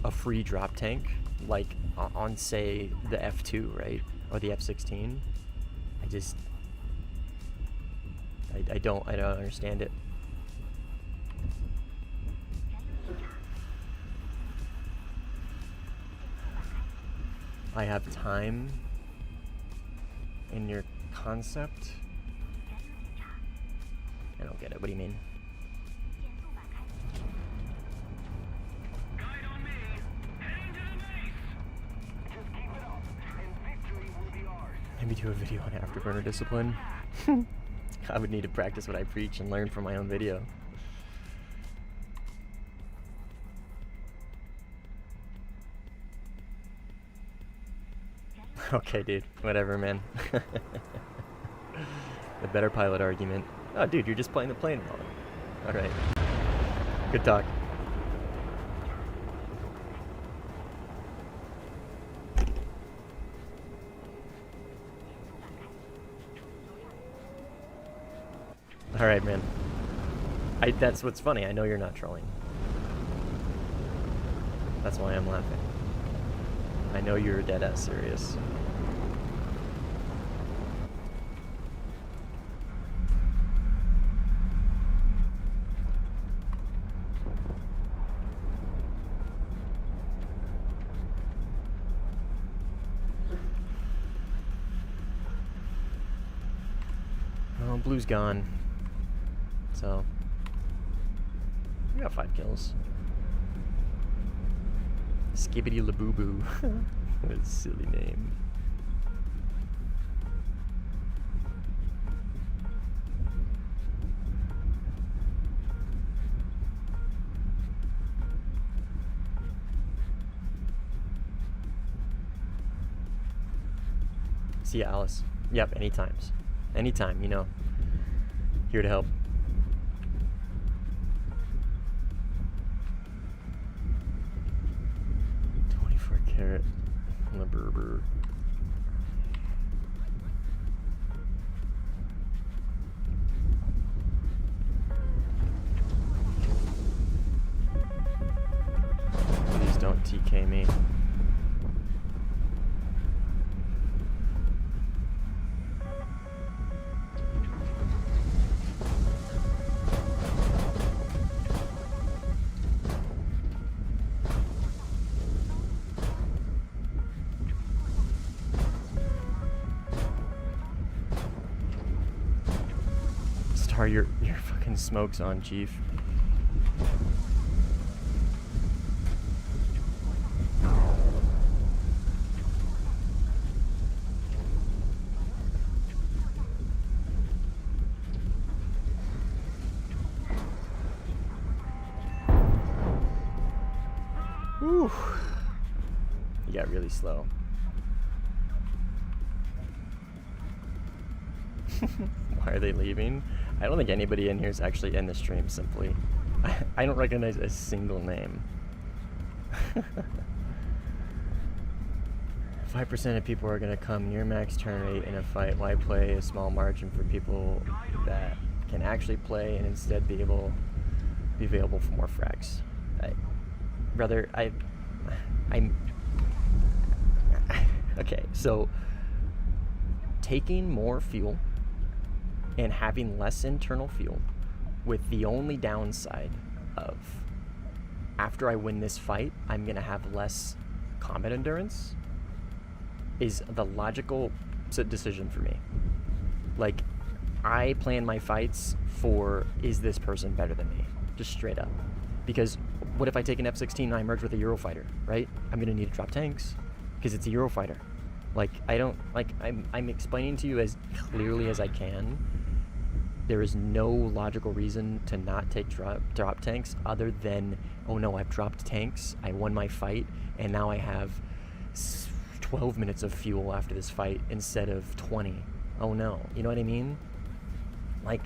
a free drop tank, like, on, say, the F2, right? Or the F-16. I don't understand it. I have time in your concept? I don't get it. What do you mean? Maybe do a video on afterburner discipline. I would need to practice what I preach and learn from my own video. Okay, dude. Whatever, man. The better pilot argument. Oh, dude, you're just playing the plane wrong. Alright. Good talk. Alright, man. That's what's funny. I know you're not trolling. That's why I'm laughing. I know you're dead-ass serious. Oh, blue's gone. So, we got 5 kills. Skibbity Laboo-Boo. What a silly name. See ya, Alice. Yep, anytime. Anytime, you know. Here to help. Carrot and a Berber. Please don't TK me. Are your fucking smokes on, Chief? Whew. He got really slow. Why are they leaving? I don't think anybody in here is actually in the stream, simply. I don't recognize a single name. 5% of people are going to come near max turn rate in a fight. Why play a small margin for people that can actually play and instead be available for more frags? Brother, I'm okay, so taking more fuel and having less internal fuel with the only downside of after I win this fight, I'm gonna have less combat endurance is the logical decision for me. Like, I plan my fights for, is this person better than me? Just straight up. Because what if I take an F-16 and I merge with a Eurofighter, right? I'm gonna need to drop tanks because it's a Eurofighter. Like, I'm explaining to you as clearly as I can. There is no logical reason to not take drop tanks other than, oh no, I've dropped tanks, I won my fight, and now I have 12 minutes of fuel after this fight instead of 20. Oh no, you know what I mean? I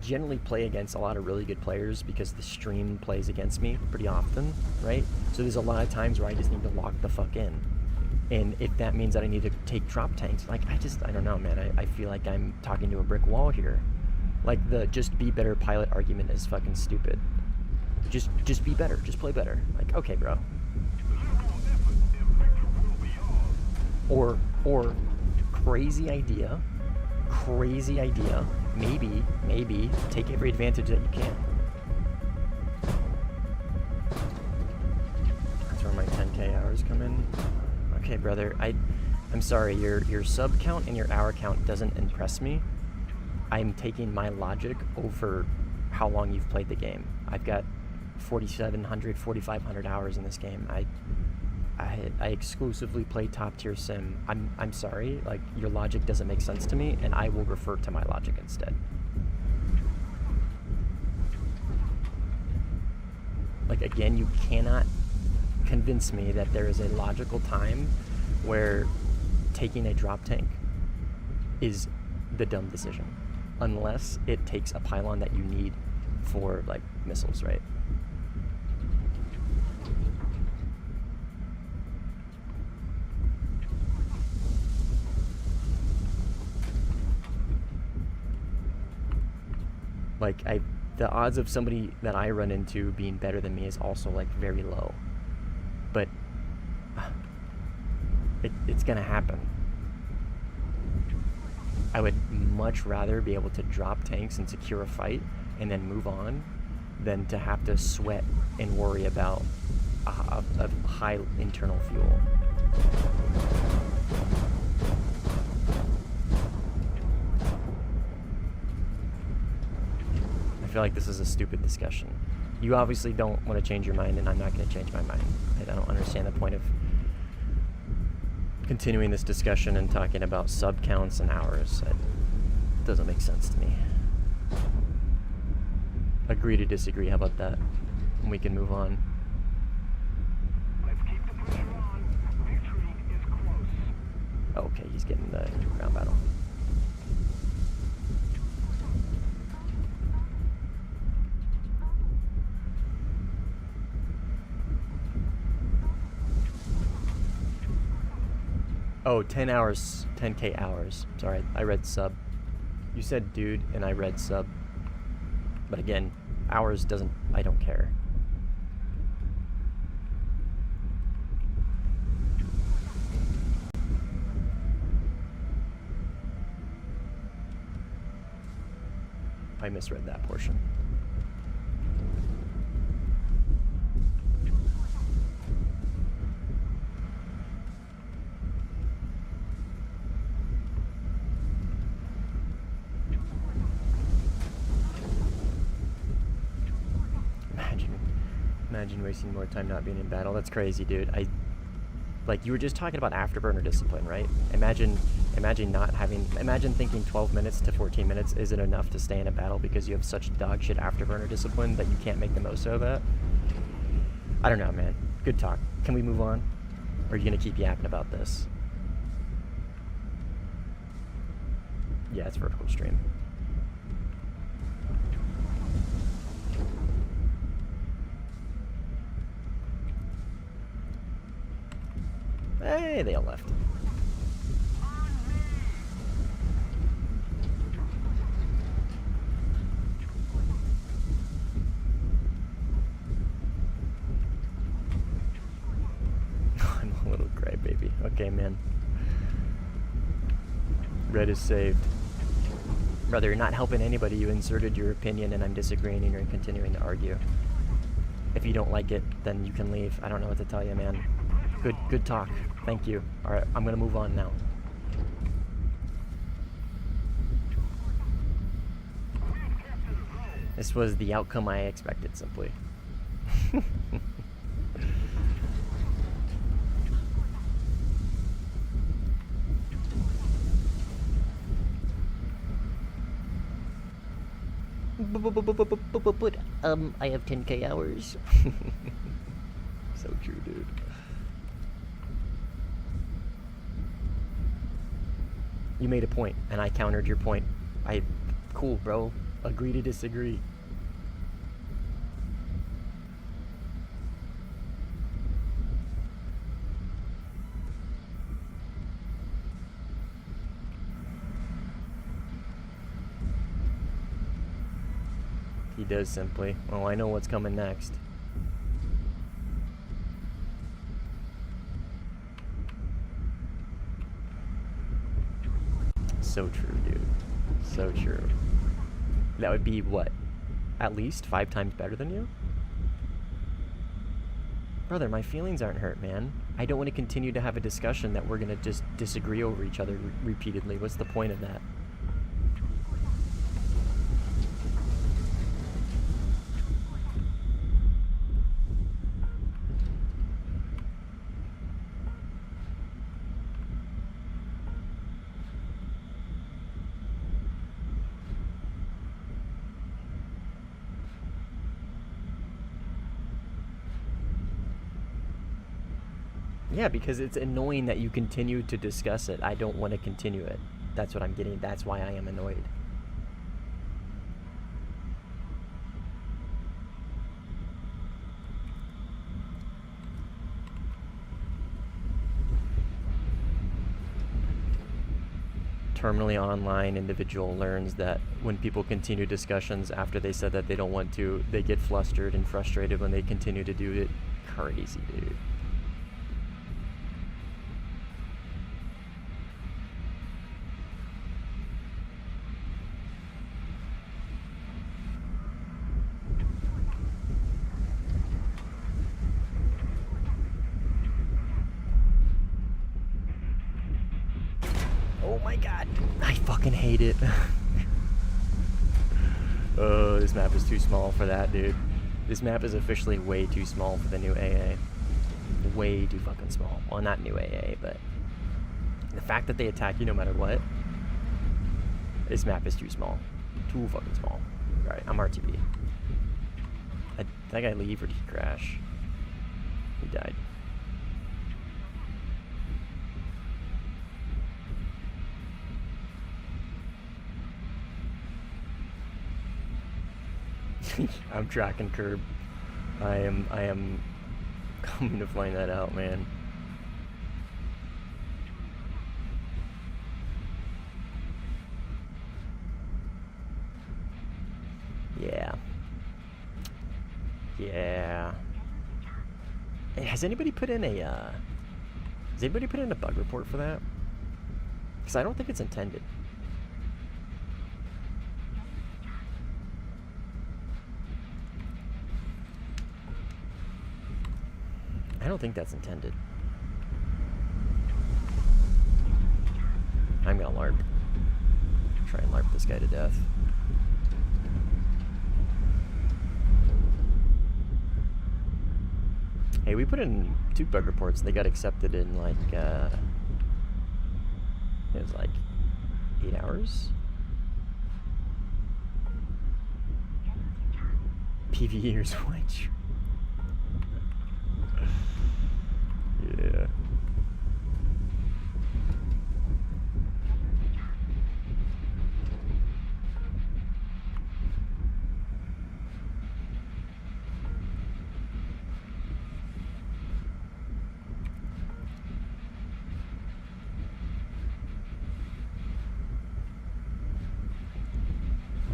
generally play against a lot of really good players because the stream plays against me pretty often, right? So there's a lot of times where I just need to lock the fuck in. And if that means that I need to take drop tanks, like, I don't know, man. I feel like I'm talking to a brick wall here. Like, the just be better pilot argument is fucking stupid. Just be better. Just play better. Like, okay, bro. Or crazy idea. Maybe take every advantage that you can. That's where my 10K hours come in. Okay, brother, I'm sorry, your sub count and your hour count doesn't impress me. I'm taking my logic over how long you've played the game. I've got 4,700, 4,500 hours in this game. I exclusively play top tier sim. I'm sorry, like, your logic doesn't make sense to me, and I will refer to my logic instead. Like, again, you cannot convince me that there is a logical time where taking a drop tank is the dumb decision, unless it takes a pylon that you need for, like, missiles, right? Like, the odds of somebody that I run into being better than me is also, like, very low. But it's gonna happen. I would much rather be able to drop tanks and secure a fight and then move on than to have to sweat and worry about a high internal fuel. I feel like this is a stupid discussion. You obviously don't want to change your mind, and I'm not going to change my mind. I don't understand the point of continuing this discussion and talking about sub counts and hours. It doesn't make sense to me. Agree to disagree. How about that? And we can move on. Let's keep the pressure on. Victory is close. Okay, he's getting the ground battle. Oh, 10 hours, 10K hours. Sorry, I read sub. You said dude, and I read sub. But again, hours doesn't, I don't care. I misread that portion. imagine wasting more time not being in battle. That's crazy, dude. Like, you were just talking about afterburner discipline, right? Imagine thinking 12 minutes to 14 minutes isn't enough to stay in a battle because you have such dog shit afterburner discipline that you can't make the most of that. I don't know, man. Good talk. Can we move on? Or are you gonna keep yapping about this? Yeah, it's vertical stream. Hey, they all left. I'm a little crybaby. Okay, man. Red is saved. Brother, you're not helping anybody. You inserted your opinion and I'm disagreeing and you're continuing to argue. If you don't like it, then you can leave. I don't know what to tell you, man. Good talk. Thank you. Alright, I'm gonna move on now. This was the outcome I expected, simply. I have 10k hours. So true, dude. You made a point, and I countered your point. Cool, bro. Agree to disagree. He does simply. Oh, I know what's coming next. So true, dude. So true. That would be what? At least 5 times better than you? Brother, my feelings aren't hurt, man. I don't want to continue to have a discussion that we're gonna just disagree over each other repeatedly. What's the point of that? Yeah, because it's annoying that you continue to discuss it. I don't want to continue it. That's what I'm getting. That's why I am annoyed. Terminally online individual learns that when people continue discussions after they said that they don't want to, they get flustered and frustrated when they continue to do it. Crazy, dude. Oh my god, I fucking hate it. Oh, this map is too small for that, dude. This map is officially way too small for the new AA. Way too fucking small. Well, not new AA, but the fact that they attack you no matter what, this map is too small. Too fucking small. Alright, I'm RTB. Did that guy leave or did he crash? He died. I'm tracking curb. I am coming to find that out, man. Yeah. Yeah. Hey, has anybody put in a bug report for that? Because I don't think it's intended. I don't think that's intended. I'm gonna LARP. Try and LARP this guy to death. Hey, we put in 2 bug reports. They got accepted in like, it was like 8 hours. PvE or Switch. Yeah.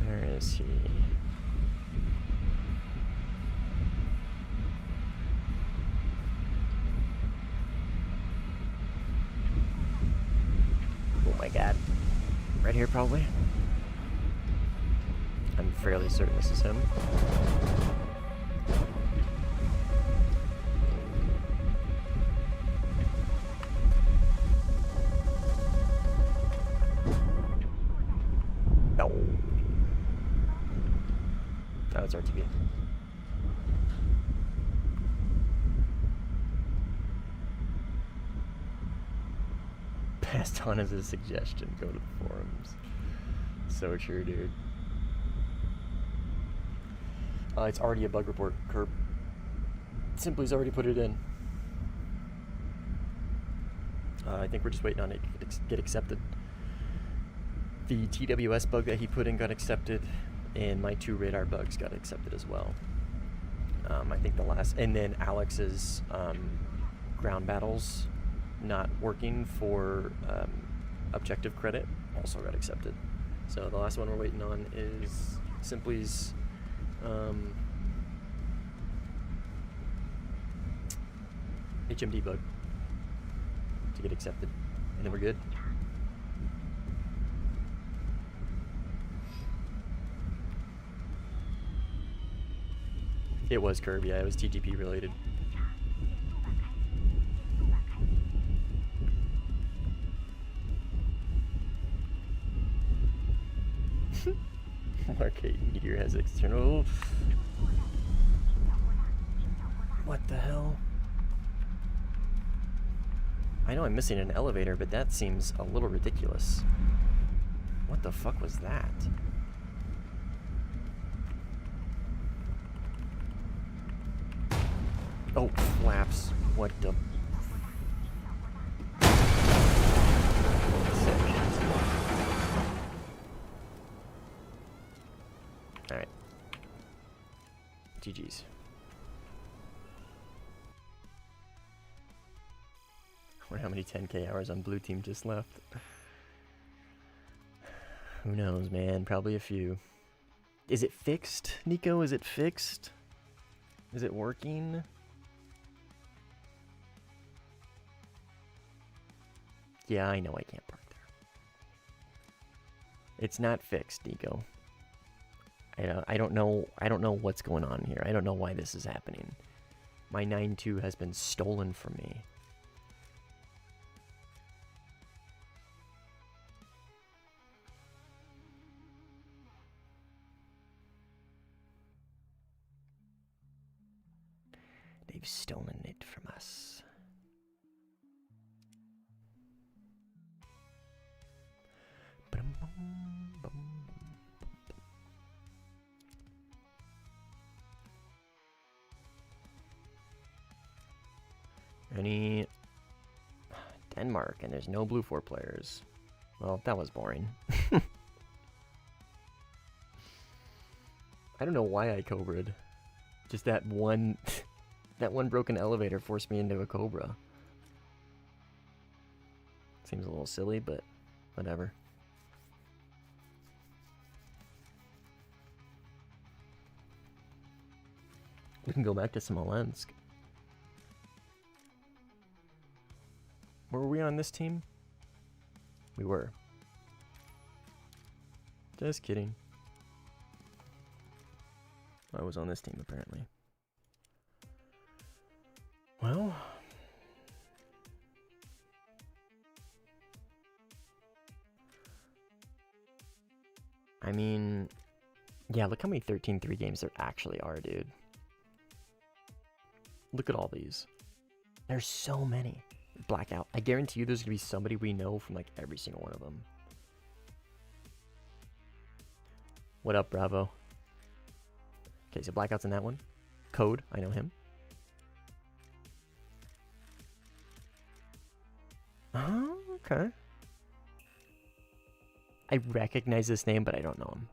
Where is he? Oh my god. Right here, probably. I'm fairly certain this is him. No. That was RTV. Passed on as a suggestion. Go to the forums. So true, dude. It's already a bug report, Curb. Simply's already put it in. I think we're just waiting on it to get accepted. The TWS bug that he put in got accepted, and my 2 radar bugs got accepted as well. I think the last, and then Alex's ground battles not working for objective credit also got accepted. So the last one we're waiting on is Simply's HMD bug to get accepted, and then we're good. It was Curb, yeah, it was TTP related. Arcade Meteor has external. What the hell? I know I'm missing an elevator, but that seems a little ridiculous. What the fuck was that? Oh, flaps. What the... Alright. GG's. I wonder how many 10k hours on blue team just left. Who knows, man? Probably a few. Is it fixed, Nico? Is it fixed? Is it working? Yeah, I know I can't park there. It's not fixed, Nico. I don't know what's going on here. I don't know why this is happening. My 9.2 has been stolen from me. They've stolen it from us. Any Denmark, and there's no blue 4 players. Well, that was boring. I don't know why I cobra'd. Just that one that one broken elevator forced me into a cobra. Seems a little silly, but whatever. We can go back to Smolensk. Were we on this team? We were. Just kidding. I was on this team, apparently. Well... I mean... Yeah, look how many 13-3 games there actually are, dude. Look at all these. There's so many. Blackout. I guarantee you there's going to be somebody we know from like every single one of them. What up, Bravo? Okay, so Blackout's in that one. Code, I know him. Oh, okay. I recognize this name, but I don't know him.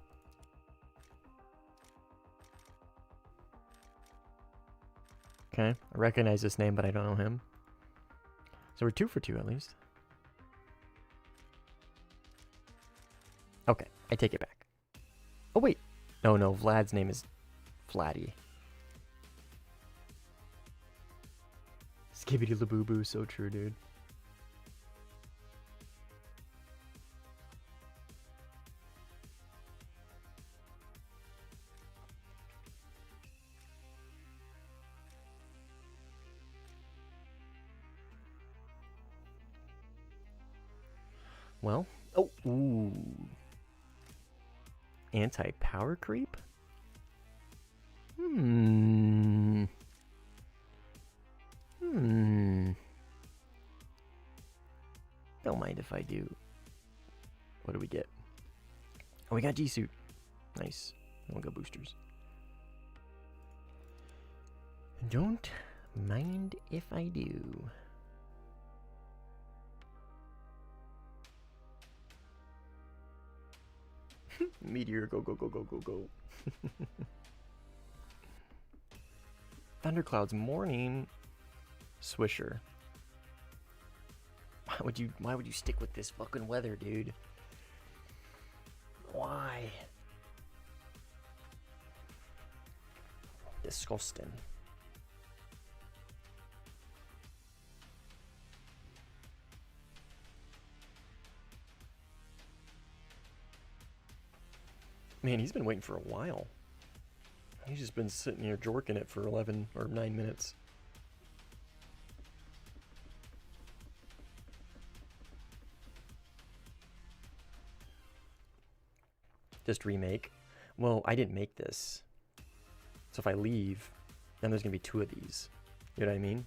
Okay, I recognize this name, but I don't know him. So we're 2 for 2 at least. Okay, I take it back. Oh, wait. No, Vlad's name is Vladdy. Skibbity Laboo, so true, dude. Well, oh, ooh. Anti-power creep? Don't mind if I do. What do we get? Oh, we got G-Suit. Nice. We'll go boosters. Don't mind if I do. Meteor, go, go, go, go, go, go. Thunderclouds morning. Swisher. Why would you stick with this fucking weather, dude? Why? Disgusting. Man, he's been waiting for a while. He's just been sitting here jorking it for 11 or 9 minutes. Just remake. Well, I didn't make this. So if I leave, then there's going to be 2 of these. You know what I mean?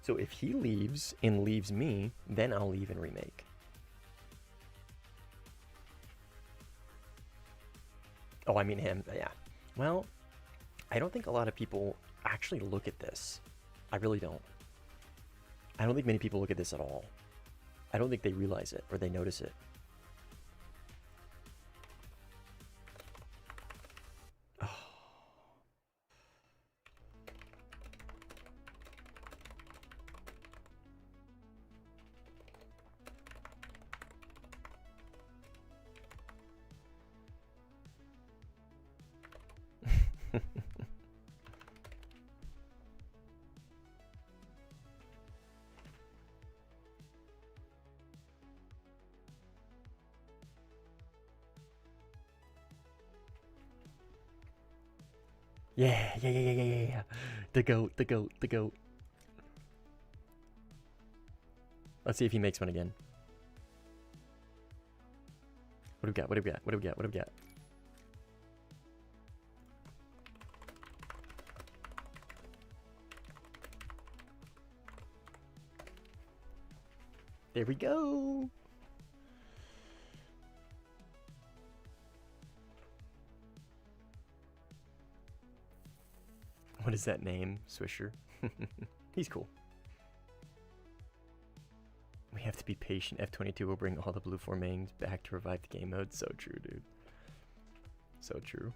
So if he leaves and leaves me, then I'll leave and remake. Oh, I mean him, yeah. Well, I don't think a lot of people actually look at this. I really don't. I don't think many people look at this at all. I don't think they realize it or they notice it. Oh. Yeah. The goat. Let's see if he makes one again. What do we got? There we go. What is that name? Swisher. He's cool. We have to be patient. F22 will bring all the blue formations back to revive the game mode. So true, dude. So true.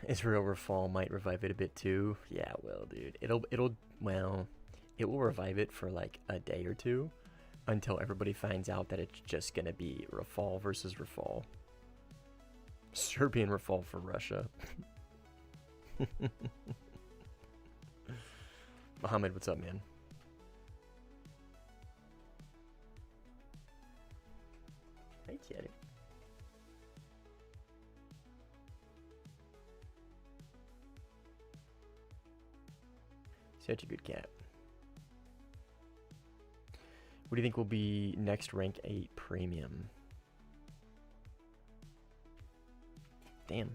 Israel Rafal might revive it a bit too. Yeah, it will, dude. It will revive it for like a day or two until everybody finds out that it's just gonna be Rafal versus Rafal. Serbian Rafal for Russia. Mohammed, what's up, man? Hey, Jerry. Such a good cat. What do you think will be next rank 8 premium? Damn.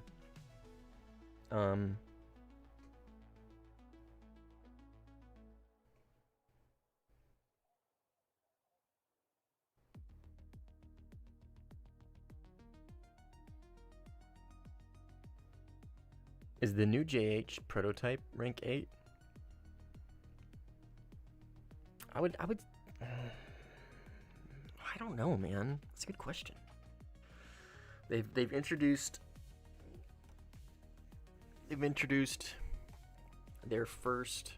Is the new JH prototype rank 8? I would I don't know, man. That's a good question. They've introduced their first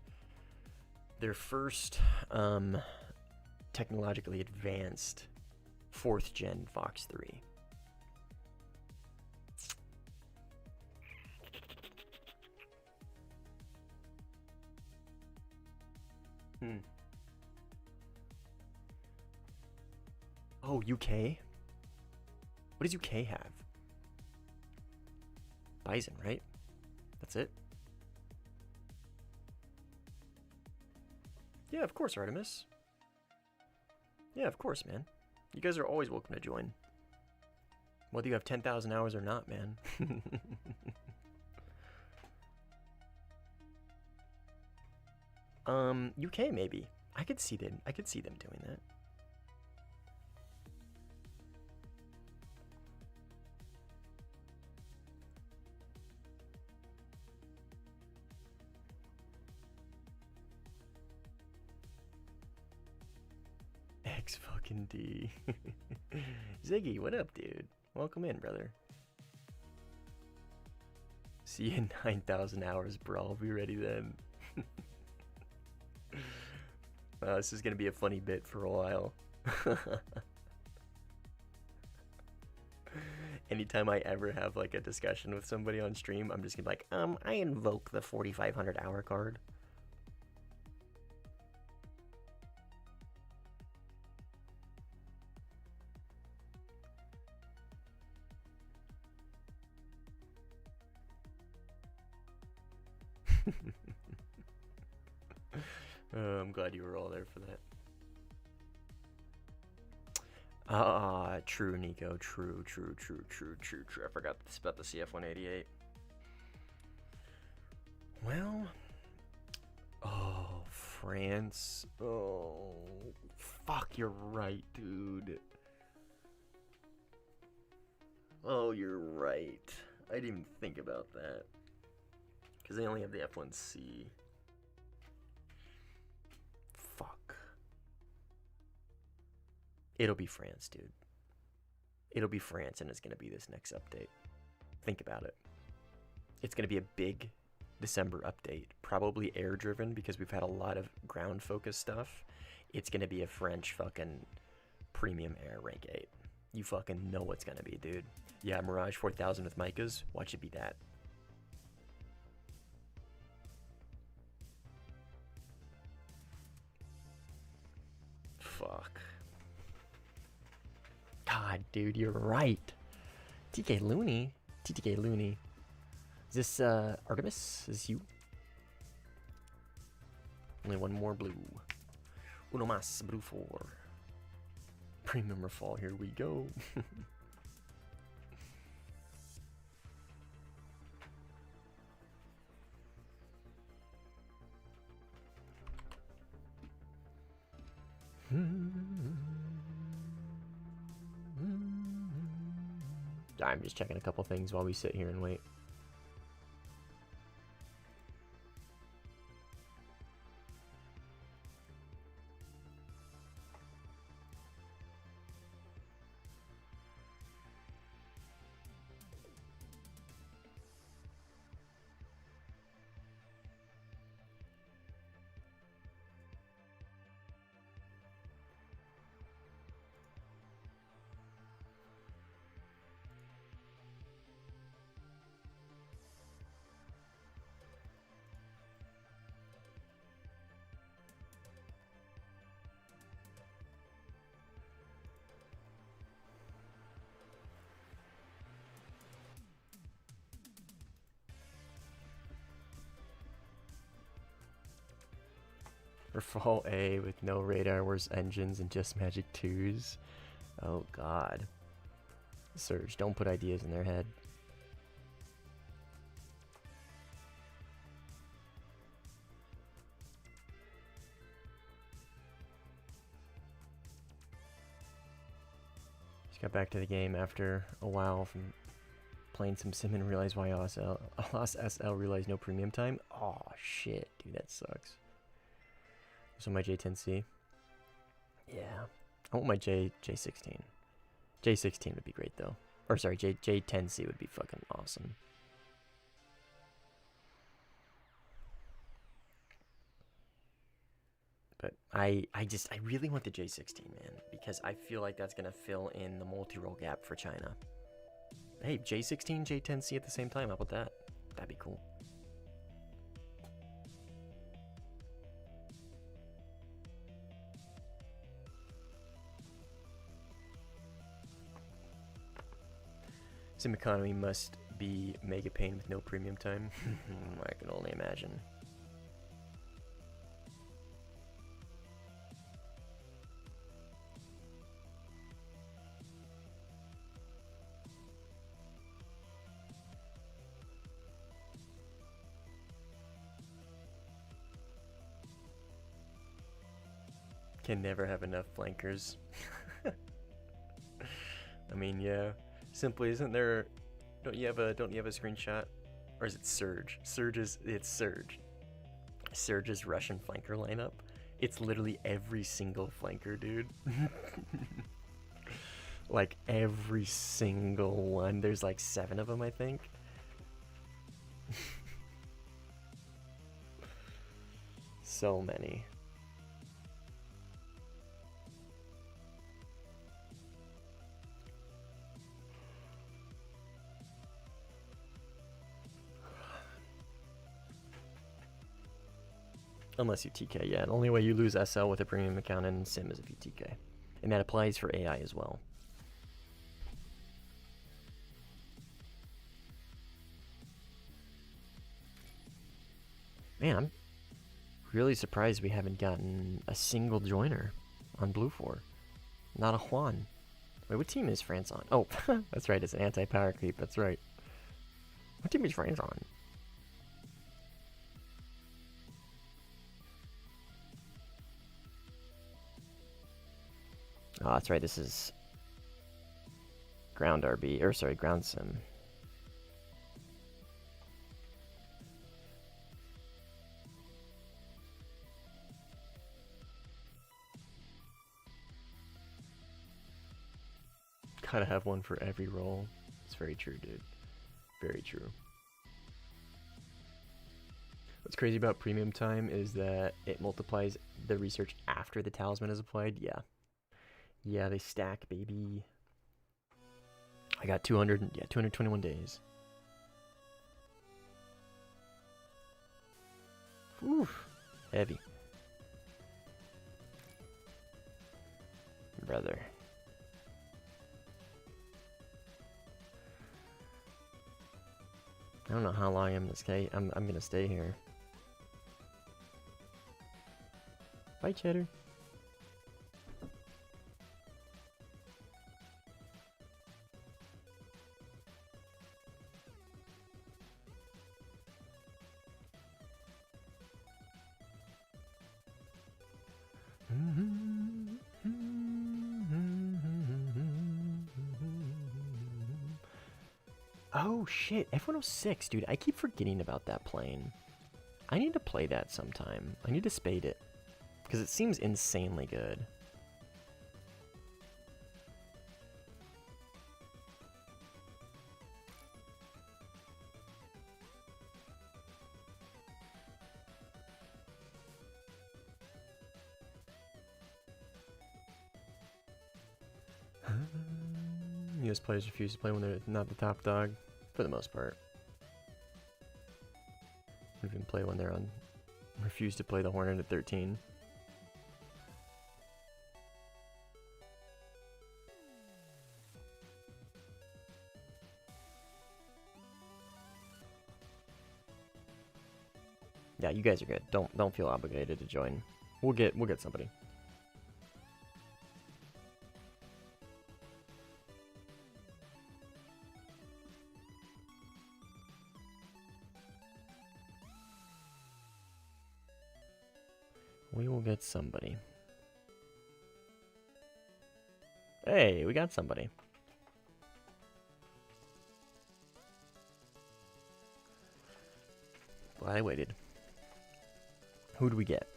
technologically advanced 4th gen Fox 3. Oh, UK? What does UK have? Bison, right? That's it? Yeah, of course, Artemis. Yeah, of course, man. You guys are always welcome to join. Whether you have 10,000 hours or not, man. UK maybe. I could see them doing that. X fucking D. Ziggy, what up, dude? Welcome in, brother. See you in 9,000 hours, bro. I'll be ready then. This is gonna be a funny bit for a while. Anytime I ever have like a discussion with somebody on stream, I'm just gonna be like, I invoke the 4,500 hour card. I'm glad you were all there for that. True, Nico. True. I forgot about the CF-188. Well, oh, France. Oh, fuck, you're right, dude. Oh, you're right. I didn't even think about that. Because they only have the F1C. Fuck. It'll be France, dude. It'll be France, and it's going to be this next update. Think about it. It's going to be a big December update. Probably air-driven, because we've had a lot of ground-focused stuff. It's going to be a French fucking premium air rank 8. You fucking know what's going to be, dude. Yeah, Mirage 4000 with Micahs. Watch it be that. Fuck. God, dude, you're right. TK Looney. TTK Looney. Is this Artemis? Is this you? Only one more blue. Uno más blue 4. Premium fall, here we go. I'm just checking a couple things while we sit here and wait. Or fall A with no radar, worse engines, and just magic 2s. Oh god. Surge, don't put ideas in their head. Just got back to the game after a while from playing some sim and realized why I lost SL, realized no premium time. Oh shit, dude, that sucks. So my J10C. Yeah. I want my J16. J16 would be great though. Or sorry, J10C would be fucking awesome. But I really want the J16, man, because I feel like that's gonna fill in the multi-role gap for China. Hey, J16, J10C at the same time, how about that? That'd be cool. Sim economy must be mega pain with no premium time. I can only imagine. Can never have enough flankers. I mean, yeah. Simply, isn't there? Don't you have a screenshot, or is it Surge? It's Surge. Surge's Russian flanker lineup. It's literally every single flanker, dude. Like every single one. There's like 7 of them, I think. So many. Unless you TK, yeah. The only way you lose SL with a premium account in Sim is if you TK. And that applies for AI as well. Man, I'm really surprised we haven't gotten a single joiner on Blue 4. Not a Juan. Wait, what team is France on? Oh, that's right, it's an anti-power creep, that's right. What team is France on? Oh, that's right, this is ground RB, or sorry, ground sim. Gotta have one for every role. It's very true, dude. Very true. What's crazy about premium time is that it multiplies the research after the talisman is applied. Yeah. Yeah, they stack, baby. I got 221 days. Oof. Heavy. Brother. I don't know how long I'm gonna stay. I'm gonna stay here. Bye, Cheddar. Oh shit, F-106, dude. I keep forgetting about that plane. I need to play that sometime. I need to spade it. Because it seems insanely good. US players refuse to play when they're not the top dog, for the most part. Even play when they're on. Refuse to play the Hornet at 13. Yeah, you guys are good. Don't feel obligated to join. We'll get somebody. We will get somebody. Hey, we got somebody. Glad I waited. Who do we get?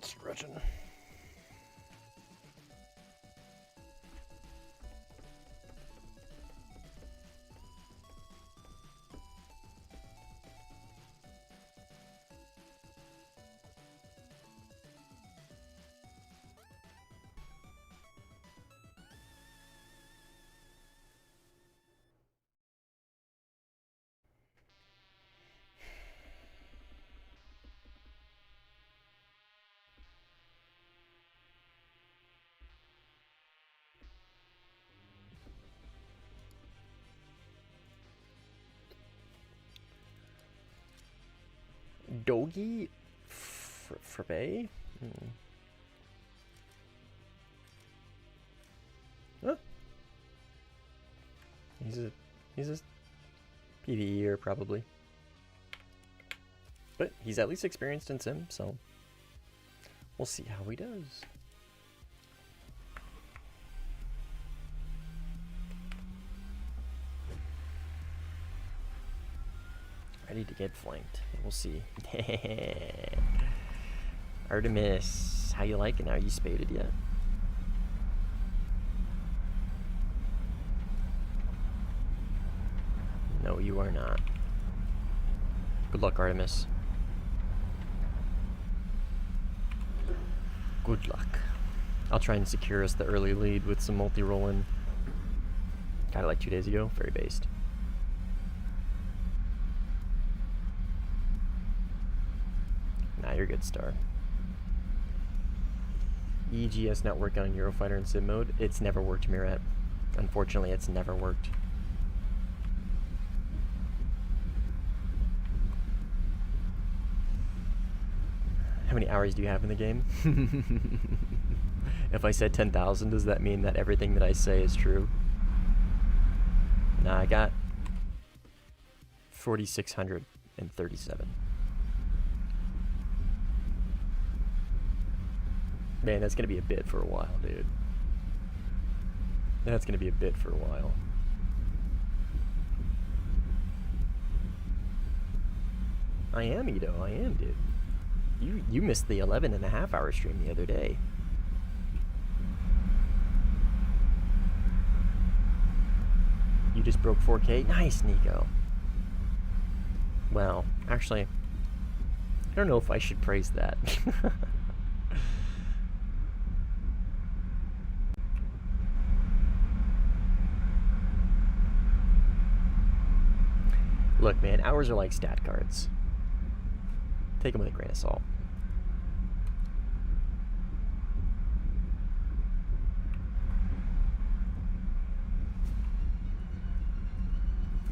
Stretching. Dogi Frappe? Huh? He's a PvEer probably. But he's at least experienced in Sim, so we'll see how he does. Ready to get flanked. We'll see. Artemis, how you liking? Are you spaded yet? No, you are not. Good luck, Artemis. Good luck. I'll try and secure us the early lead with some multi-rolling. Got it like 2 days ago. Very based. Nah, you're good, Star. EGS not working on Eurofighter in sim mode. It's never worked, Mirat. Unfortunately, it's never worked. How many hours do you have in the game? If I said 10,000, does that mean that everything that I say is true? Nah, I got 4,637. Man, that's gonna be a bit for a while, dude. That's gonna be a bit for a while. I am, Ito. I am, dude. You missed the 11.5-hour stream the other day. You just broke 4K? Nice, Nico. Well, actually, I don't know if I should praise that. Look, man, hours are like stat cards. Take them with a grain of salt.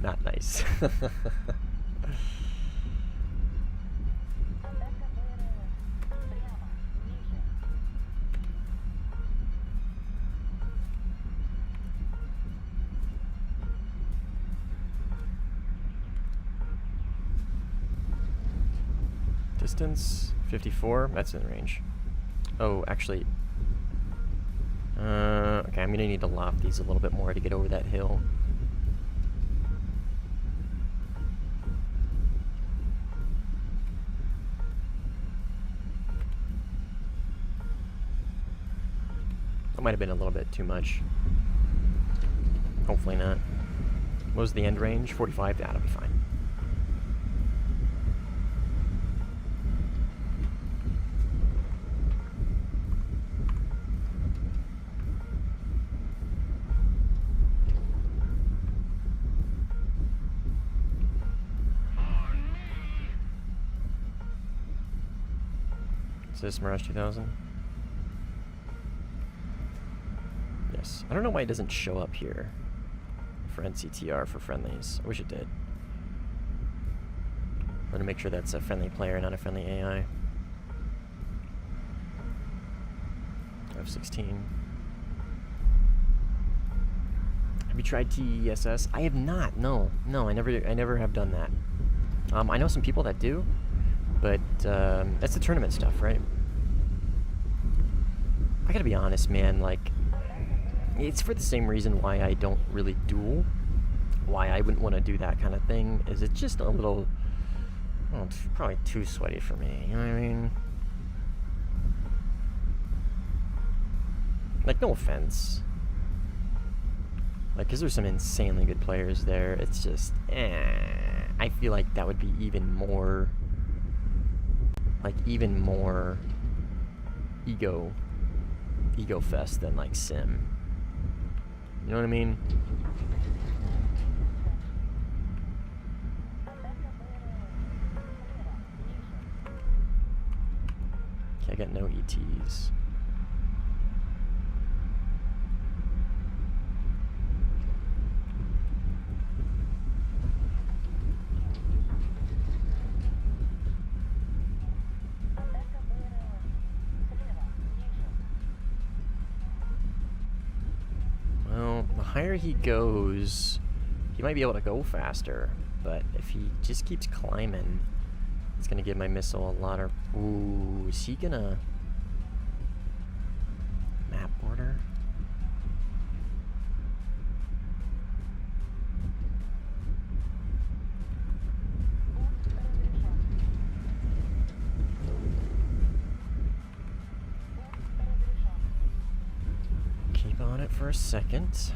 Not nice. Distance 54. That's in range. Oh, actually. Okay, I'm gonna need to loft these a little bit more to get over that hill. That might have been a little bit too much. Hopefully not. What was the end range? 45? That'll be fine. Is this Mirage 2000? this. I don't know why it doesn't show up here for NCTR for friendlies. I wish it did. I want to make sure that's a friendly player, not a friendly AI. F16. Have you tried TESS? I have not. No, I never have done that. I know some people that do, but that's the tournament stuff, right? I gotta be honest, man. Like, it's for the same reason why I don't really duel. Why I wouldn't want to do that kind of thing is it's just a little, well, it's probably too sweaty for me. You know what I mean? Like, no offense. Like, because there's some insanely good players there. It's just, I feel like that would be even more ego fest than, like, sim. You know what I mean? Okay, I got no ETs. The higher he goes, he might be able to go faster, but if he just keeps climbing, it's gonna give my missile a lot of... Ooh, is he gonna... map border? Keep on it for a second.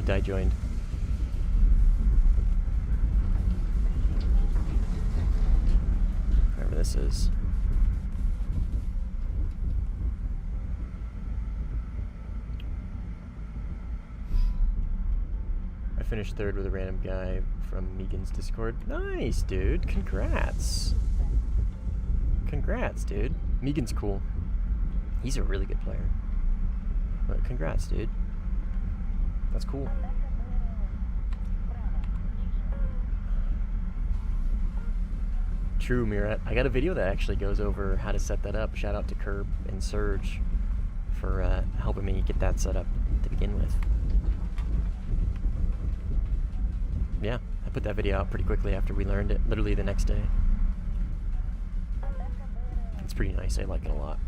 Die joined. Whatever this is. I finished third with a random guy from Megan's Discord. Nice, dude. Congrats. Congrats, dude. Megan's cool. He's a really good player. But congrats, dude. That's cool. True, Mirat. I got a video that actually goes over how to set that up. Shout out to Curb and Surge for helping me get that set up to begin with. Yeah, I put that video out pretty quickly after we learned it, literally the next day. It's pretty nice. I like it a lot.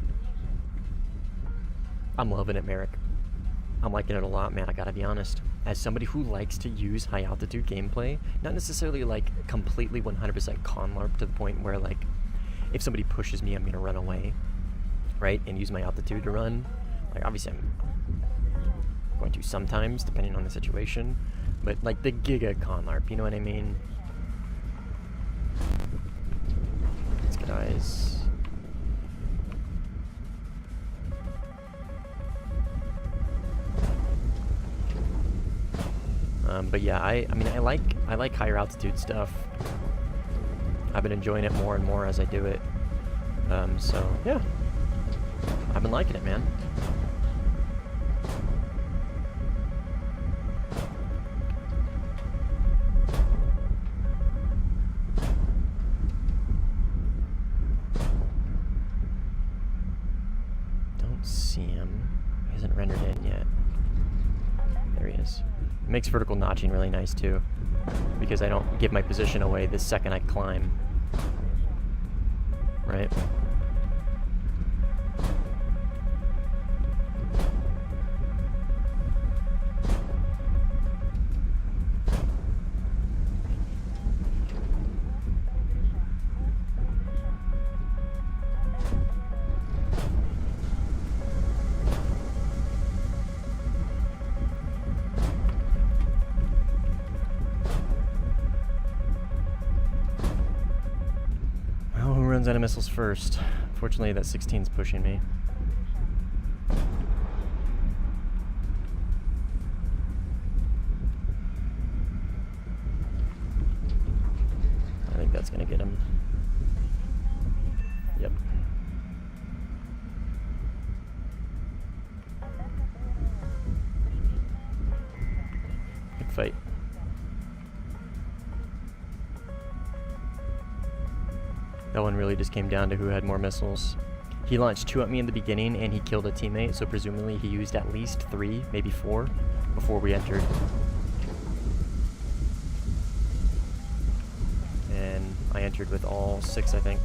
I'm loving it, Merrick. I'm liking it a lot, man, I gotta be honest. As somebody who likes to use high altitude gameplay, not necessarily like completely 100% con LARP to the point where like, if somebody pushes me, I'm gonna run away, right? And use my altitude to run. Like obviously I'm going to sometimes, depending on the situation, but like the giga con LARP, you know what I mean? Let's get eyes. But yeah, I mean, I like higher altitude stuff. I've been enjoying it more and more as I do it. So yeah, I've been liking it, man. Don't see him. He hasn't rendered in yet. There he is. It makes vertical notching really nice too, because I don't give my position away the second I climb. Right? runs out of missiles first? Fortunately, that 16's pushing me. I think that's gonna get him. Yep. Good fight. That one really just came down to who had more missiles. He launched 2 at me in the beginning and he killed a teammate, so presumably he used at least 3, maybe 4, before we entered. And I entered with all 6, I think.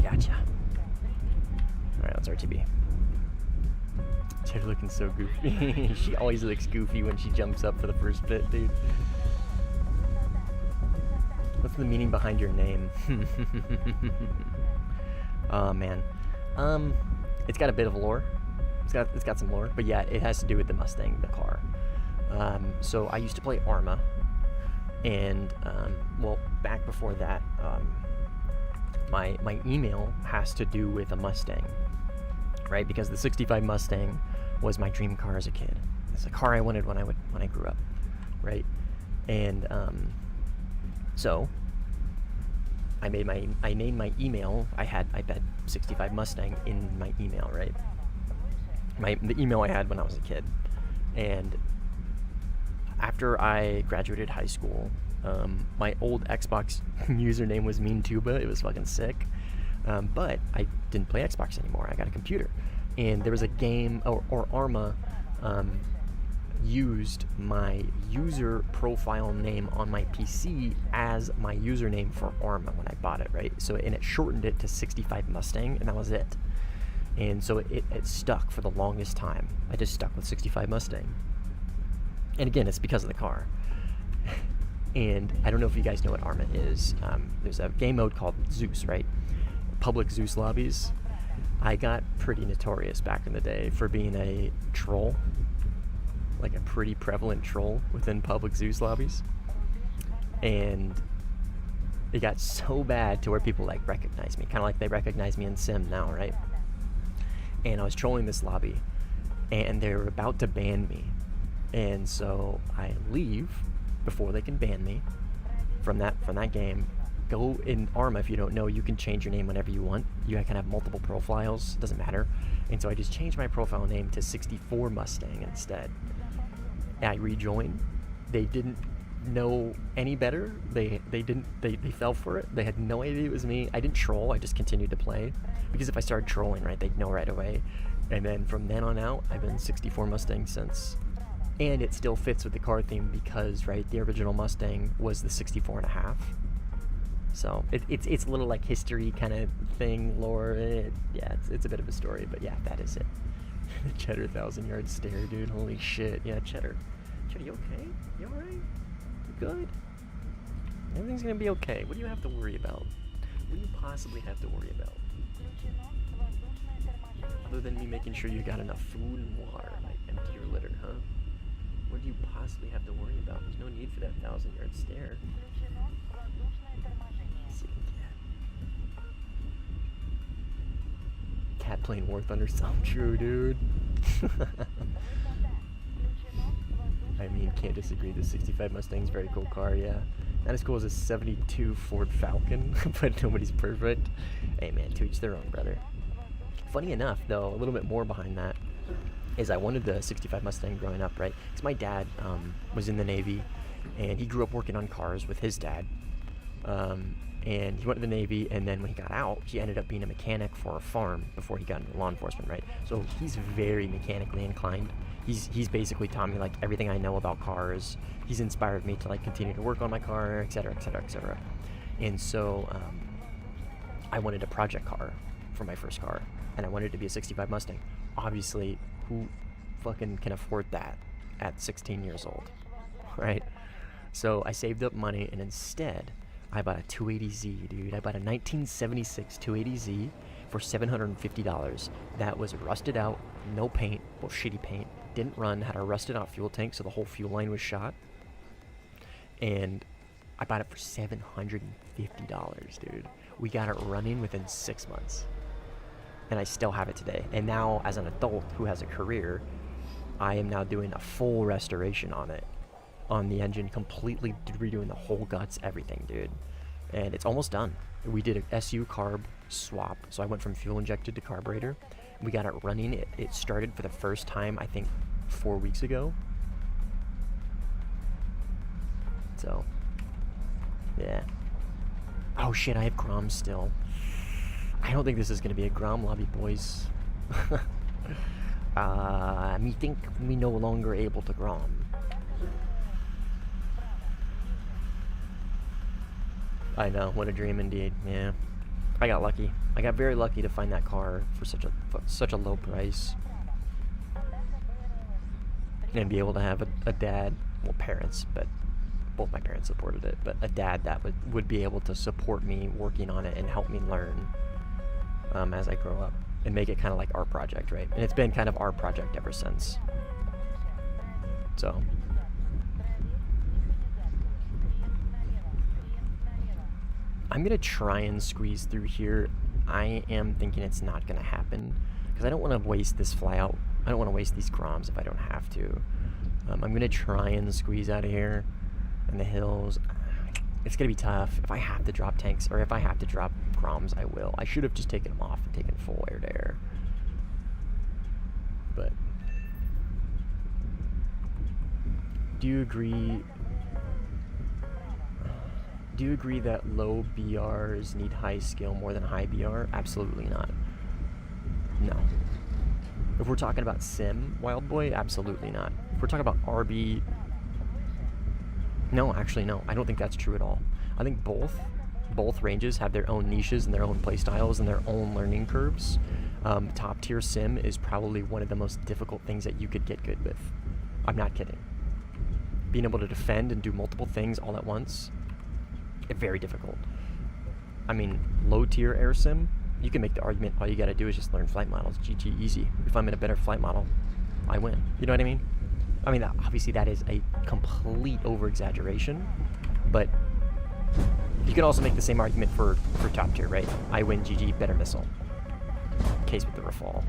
Gotcha. Alright, let's RTB. She's looking so goofy. She always looks goofy when she jumps up for the first bit, dude. What's the meaning behind your name? Oh man. It's got a bit of lore. It's got some lore, but yeah, it has to do with the Mustang, the car. So I used to play Arma, and well, back before that, my email has to do with a Mustang, right? Because the '65 Mustang was my dream car as a kid. It's the car I wanted when I grew up, right? And so I named my email. I bet '65 Mustang in my email, right? The email I had when I was a kid. And after I graduated high school, my old Xbox username was MeanTuba. It was fucking sick. But I didn't play Xbox anymore. I got a computer. And there was a game, or Arma used my user profile name on my PC as my username for Arma when I bought it, right? So, and it shortened it to '65 Mustang, and that was it. And so it stuck for the longest time. I just stuck with '65 Mustang. And again, it's because of the car. And I don't know if you guys know what Arma is. There's a game mode called Zeus, right? Public Zeus lobbies. I got pretty notorious back in the day for being a troll, like a pretty prevalent troll within public Zeus lobbies. And it got so bad to where people like recognize me, kind of like they recognize me in Sim now, right? And I was trolling this lobby, and they were about to ban me. And so I leave before they can ban me from that game. Go in Arma, if you don't know, you can change your name whenever you want. You can have multiple profiles, doesn't matter. And so I just changed my profile name to '64 Mustang instead. I rejoined. They didn't know any better. They fell for it. They had no idea it was me. I didn't troll. I just continued to play, because if I started trolling, right, they'd know right away. And then from then on out, I've been '64 Mustang since. And it still fits with the car theme because, right, the original Mustang was the 64.5. So it's a little like history kind of thing, lore. Yeah, it's a bit of a story, but yeah, that is it. The Cheddar 1,000-yard stare, dude. Holy shit. Yeah, Cheddar. Cheddar, you okay? You alright? You good? Everything's gonna be okay. What do you have to worry about? What do you possibly have to worry about? Other than me making sure you got enough food and water, like empty your litter, huh? What do you possibly have to worry about? There's no need for that 1,000-yard stare. Cat playing War Thunder sound true, dude. I mean, can't disagree. The '65 Mustang's a very cool car, yeah. Not as cool as a '72 Ford Falcon, but nobody's perfect. Hey man, to each their own, brother. Funny enough, though, a little bit more behind that is I wanted the '65 Mustang growing up, right? Because my dad was in the Navy, and he grew up working on cars with his dad. And he went to the Navy, and then when he got out, he ended up being a mechanic for a farm before he got into law enforcement, right? So he's very mechanically inclined. He's basically taught me like everything I know about cars. He's inspired me to like continue to work on my car, etc., etc., etc. And so I wanted a project car for my first car, and I wanted it to be a '65 Mustang. Obviously, who fucking can afford that at 16 years old, right? So I saved up money, and instead I bought a 280Z, dude. I bought a 1976 280Z for $750 that was rusted out, no paint, well, shitty paint, didn't run, had a rusted out fuel tank, so the whole fuel line was shot. And I bought it for $750, dude. We got it running within 6 months. And I still have it today. And now, as an adult who has a career, I am now doing a full restoration on it. On the engine, completely redoing the whole guts, everything, dude. And it's almost done. We did an SU carb swap, so I went from fuel injected to carburetor. We got it running. It started for the first time, I think, 4 weeks ago. So, yeah. Oh shit, I have Grom still. I don't think this is going to be a Grom lobby, boys. Me think me no longer able to Grom. I know, what a dream indeed. Yeah, I got lucky. I got very lucky to find that car for such a low price, and be able to have a dad, well, parents, but both my parents supported it, but a dad that would be able to support me working on it and help me learn as I grow up and make it kind of like our project, right? And it's been kind of our project ever since. So. I'm going to try and squeeze through here. I am thinking it's not going to happen because I don't want to waste this flyout. I don't want to waste these Groms if I don't have to. I'm going to try and squeeze out of here in the hills. It's going to be tough. If I have to drop tanks or if I have to drop Groms, I will. I should have just taken them off and taken full air to air. But do you agree? Do you agree that low BRs need high skill more than high BR? Absolutely not. No. If we're talking about sim, Wild Boy, absolutely not. If we're talking about RB, no, actually no. I don't think that's true at all. I think both ranges have their own niches and their own play styles and their own learning curves. Top tier sim is probably one of the most difficult things that you could get good with. I'm not kidding. Being able to defend and do multiple things all at once, very difficult. I mean, low tier air sim, you can make the argument all you gotta do is just learn flight models. GG, easy. If I'm in a better flight model, I win. You know what I mean? I mean, obviously that is a complete over exaggeration, but you can also make the same argument for top tier, right? I win, GG, better missile. Case with the Rafale.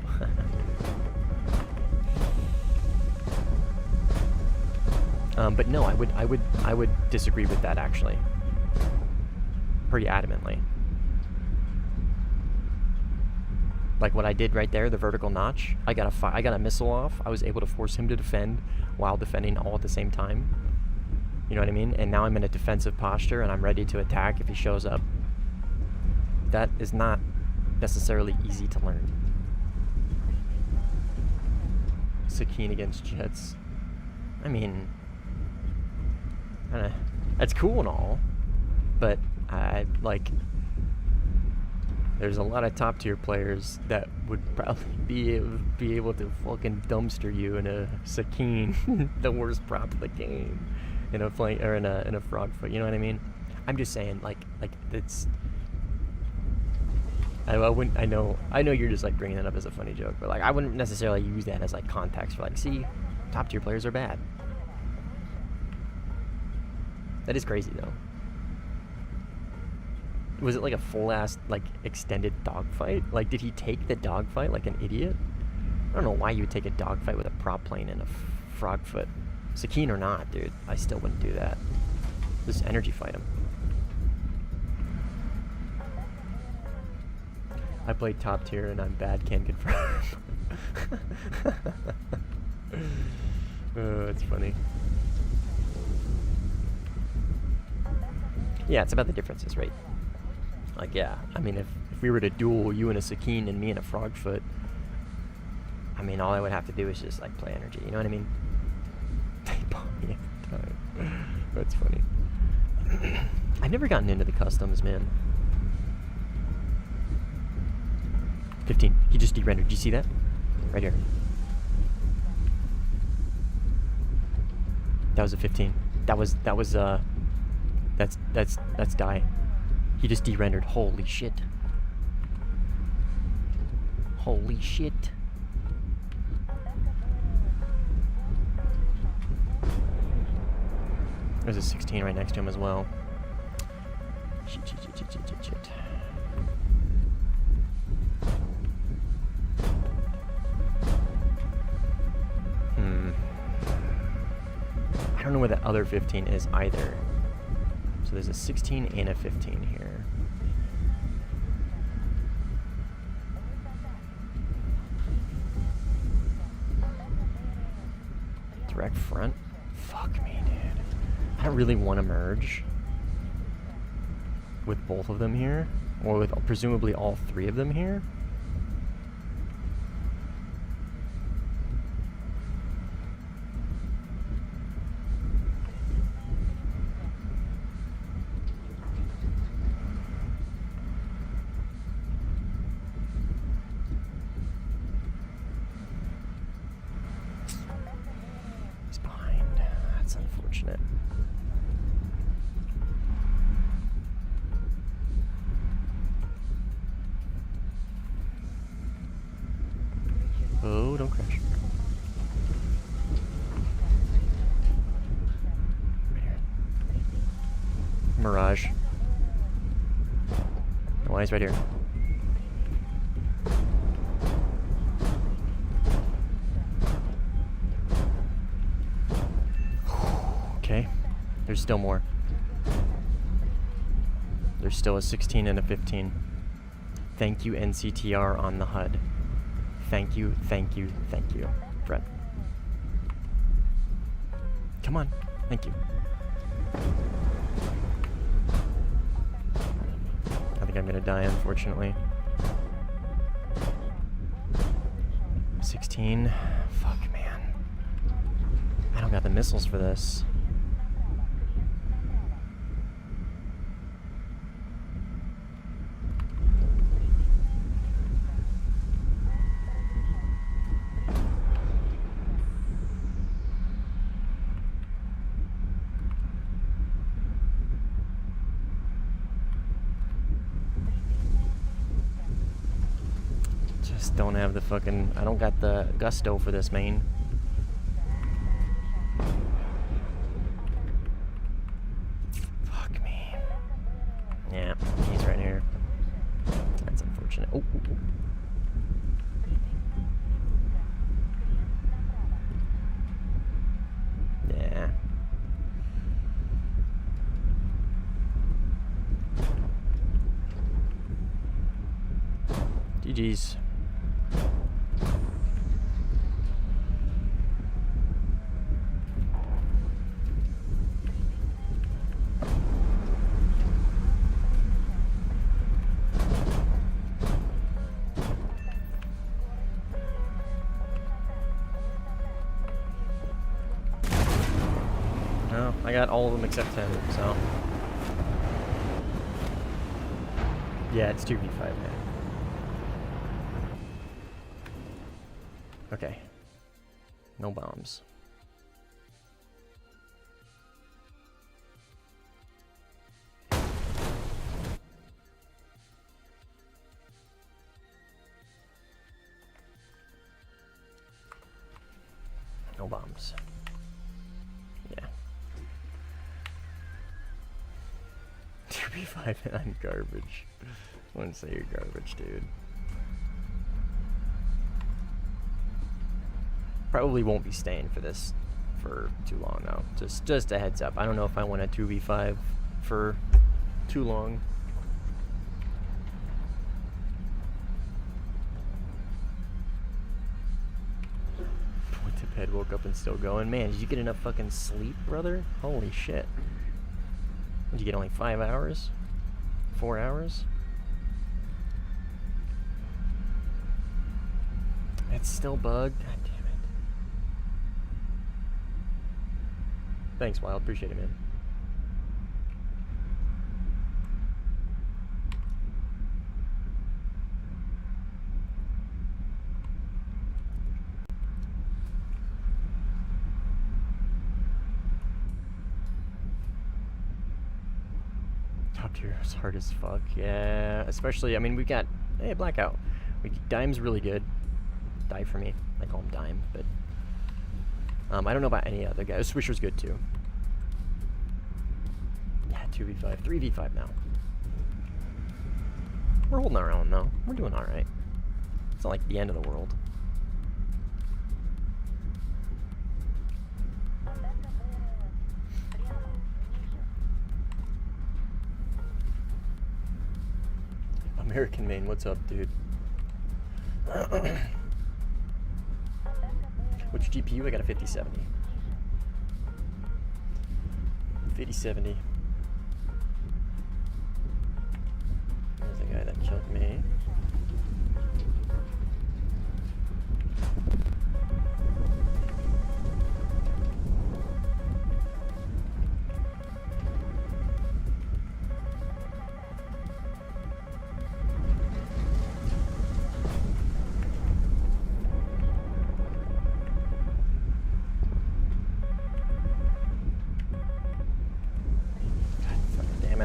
But no, I would disagree with that actually. Pretty adamantly. Like what I did right there, the vertical notch. I got a missile off. I was able to force him to defend while defending all at the same time. You know what I mean? And now I'm in a defensive posture and I'm ready to attack if he shows up. That is not necessarily easy to learn. Sakine against Jets. I mean, that's cool and all, but there's a lot of top tier players that would probably be able to fucking dumpster you in a Sakine, the worst prop of the game, in a flank or in a frog foot. You know what I mean? I'm just saying, like it's. I wouldn't. I know you're just like bringing that up as a funny joke, but like I wouldn't necessarily use that as like context for like, see, top tier players are bad. That is crazy though. Was it like a full-ass, like, extended dogfight? Like, did he take the dogfight like an idiot? I don't know why you would take a dogfight with a prop plane and a frog foot. Sakine or not, dude. I still wouldn't do that. Just energy fight him. I played top tier and I'm bad, can confirm. Oh, it's funny. Yeah, it's about the differences, right? Like, yeah, I mean, if we were to duel you and a Sakine and me and a Frogfoot, I mean, all I would have to do is just, like, play energy, you know what I mean? They bought me every time. That's funny. I've never gotten into the customs, man. 15. He just de-rendered. Do you see that? Right here. That was a 15. That's die. He just de-rendered. Holy shit. Holy shit. There's a 16 right next to him as well. Shit. I don't know where the other 15 is either. So there's a 16 and a 15 here. Direct front? Fuck me, dude. I don't really want to merge with both of them here, or with presumably all three of them here. He's behind. That's unfortunate. Oh, don't crash. Right here. Mirage. No, he's right here. Okay. There's still more. There's still a 16 and a 15. Thank you, NCTR on the HUD. Thank you, Brett. Come on. Thank you. I think I'm gonna die, unfortunately. 16. Fuck, man. I don't got the missiles for this. Don't have the fucking... I don't got the gusto for this, main. Fuck me. Yeah, he's right here. That's unfortunate. Oh. Yeah. GG's. No, I got all of them except him, so. Yeah, it's 2v5, man. Okay. No bombs. No bombs. Yeah. 2v5 and I'm garbage. I wouldn't say you're garbage, dude. Probably won't be staying for this for too long, though. Just a heads up. I don't know if I want a 2v5 for too long. Went to bed, woke up and still going. Man, did you get enough fucking sleep, brother? Holy shit. Did you get only 5 hours? 4 hours? It's still bugged. God damn it. Thanks, Wild. Appreciate it, man. Top tier is hard as fuck. Yeah, especially, I mean, we got, hey, Blackout. Dime's really good. Die for me. I call him Dime, but I don't know about any other guys. Swisher's good too. Yeah, 2v5, 3v5 now. We're holding our own though. We're doing all right. It's not like the end of the world. American Main, what's up, dude? Which GPU? I got a 5070. 5070. There's the guy that killed me.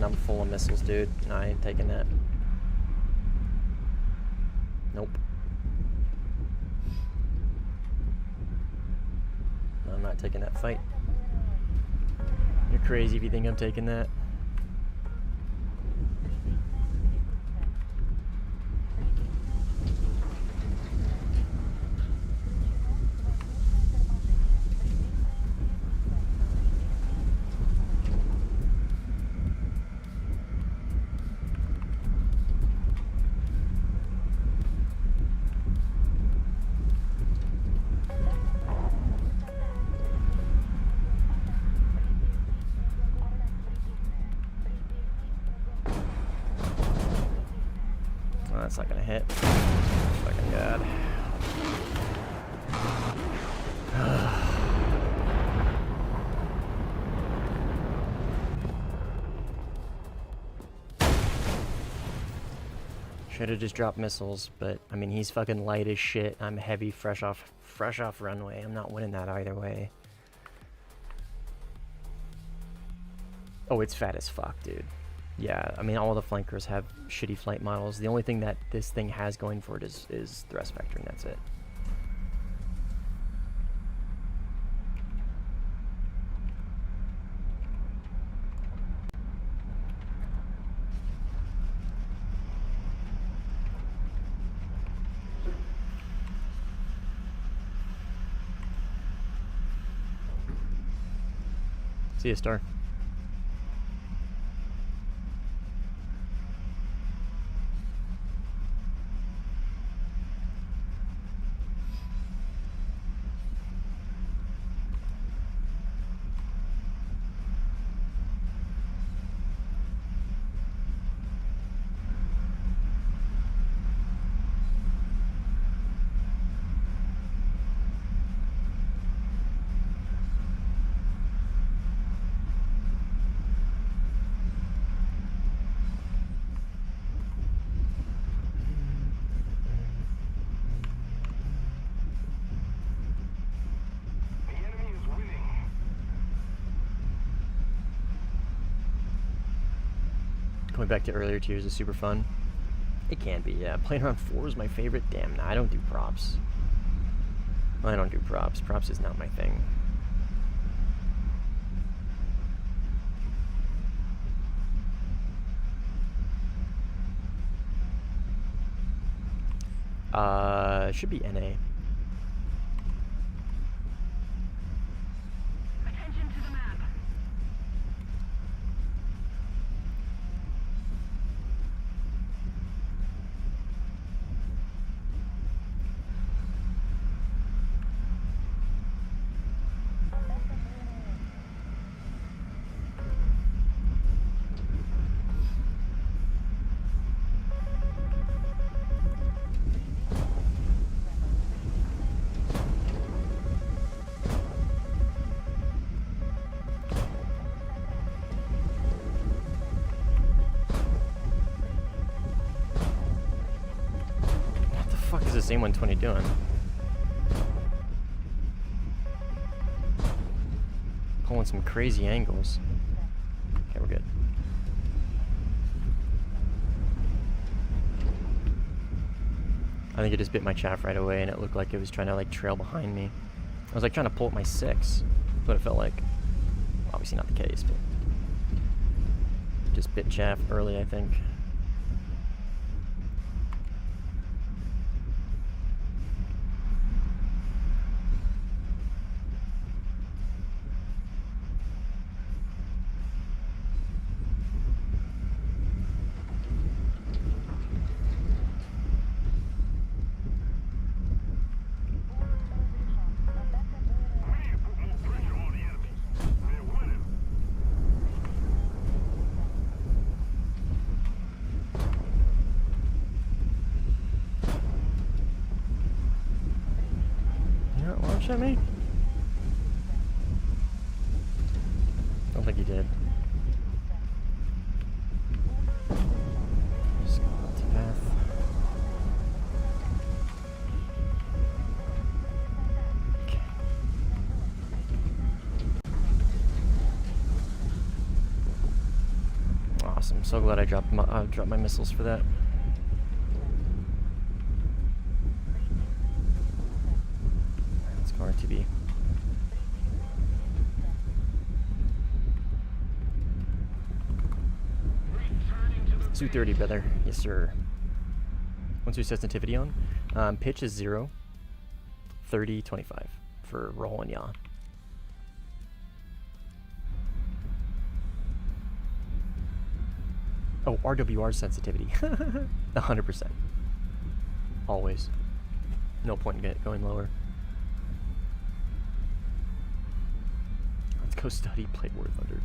I'm full of missiles, dude. No, I ain't taking that. Nope. No, I'm not taking that fight. You're crazy if you think I'm taking that. That's not gonna hit. Fucking god. Should have just dropped missiles, but I mean he's fucking light as shit. I'm heavy, fresh off runway. I'm not winning that either way. Oh, it's fat as fuck, dude. Yeah, I mean, all the flankers have shitty flight models. The only thing that this thing has going for it is thrust vectoring. That's it. See ya, Star. Going back to earlier tiers is super fun. It can be, yeah. Playing around 4 is my favorite. Damn, nah, I don't do props. I don't do props. Props is not my thing. It should be NA. Attention to the map. What the fuck is this A120 doing? Pulling some crazy angles. Okay, we're good. I think it just bit my chaff right away, and it looked like it was trying to like trail behind me. I was like trying to pull up my 6. That's what it felt like. Obviously not the case, but just bit chaff early, I think. Launch at me? Don't think he did. Just go out to path. Okay. Awesome. So glad I dropped my missiles for that. RTB. Su 30, brother. Yes, sir. What's your sensitivity on? Pitch is 0. 30, 25 for roll and yaw. Oh, RWR sensitivity. 100%. Always. No point in going lower. Go study, play warthunder.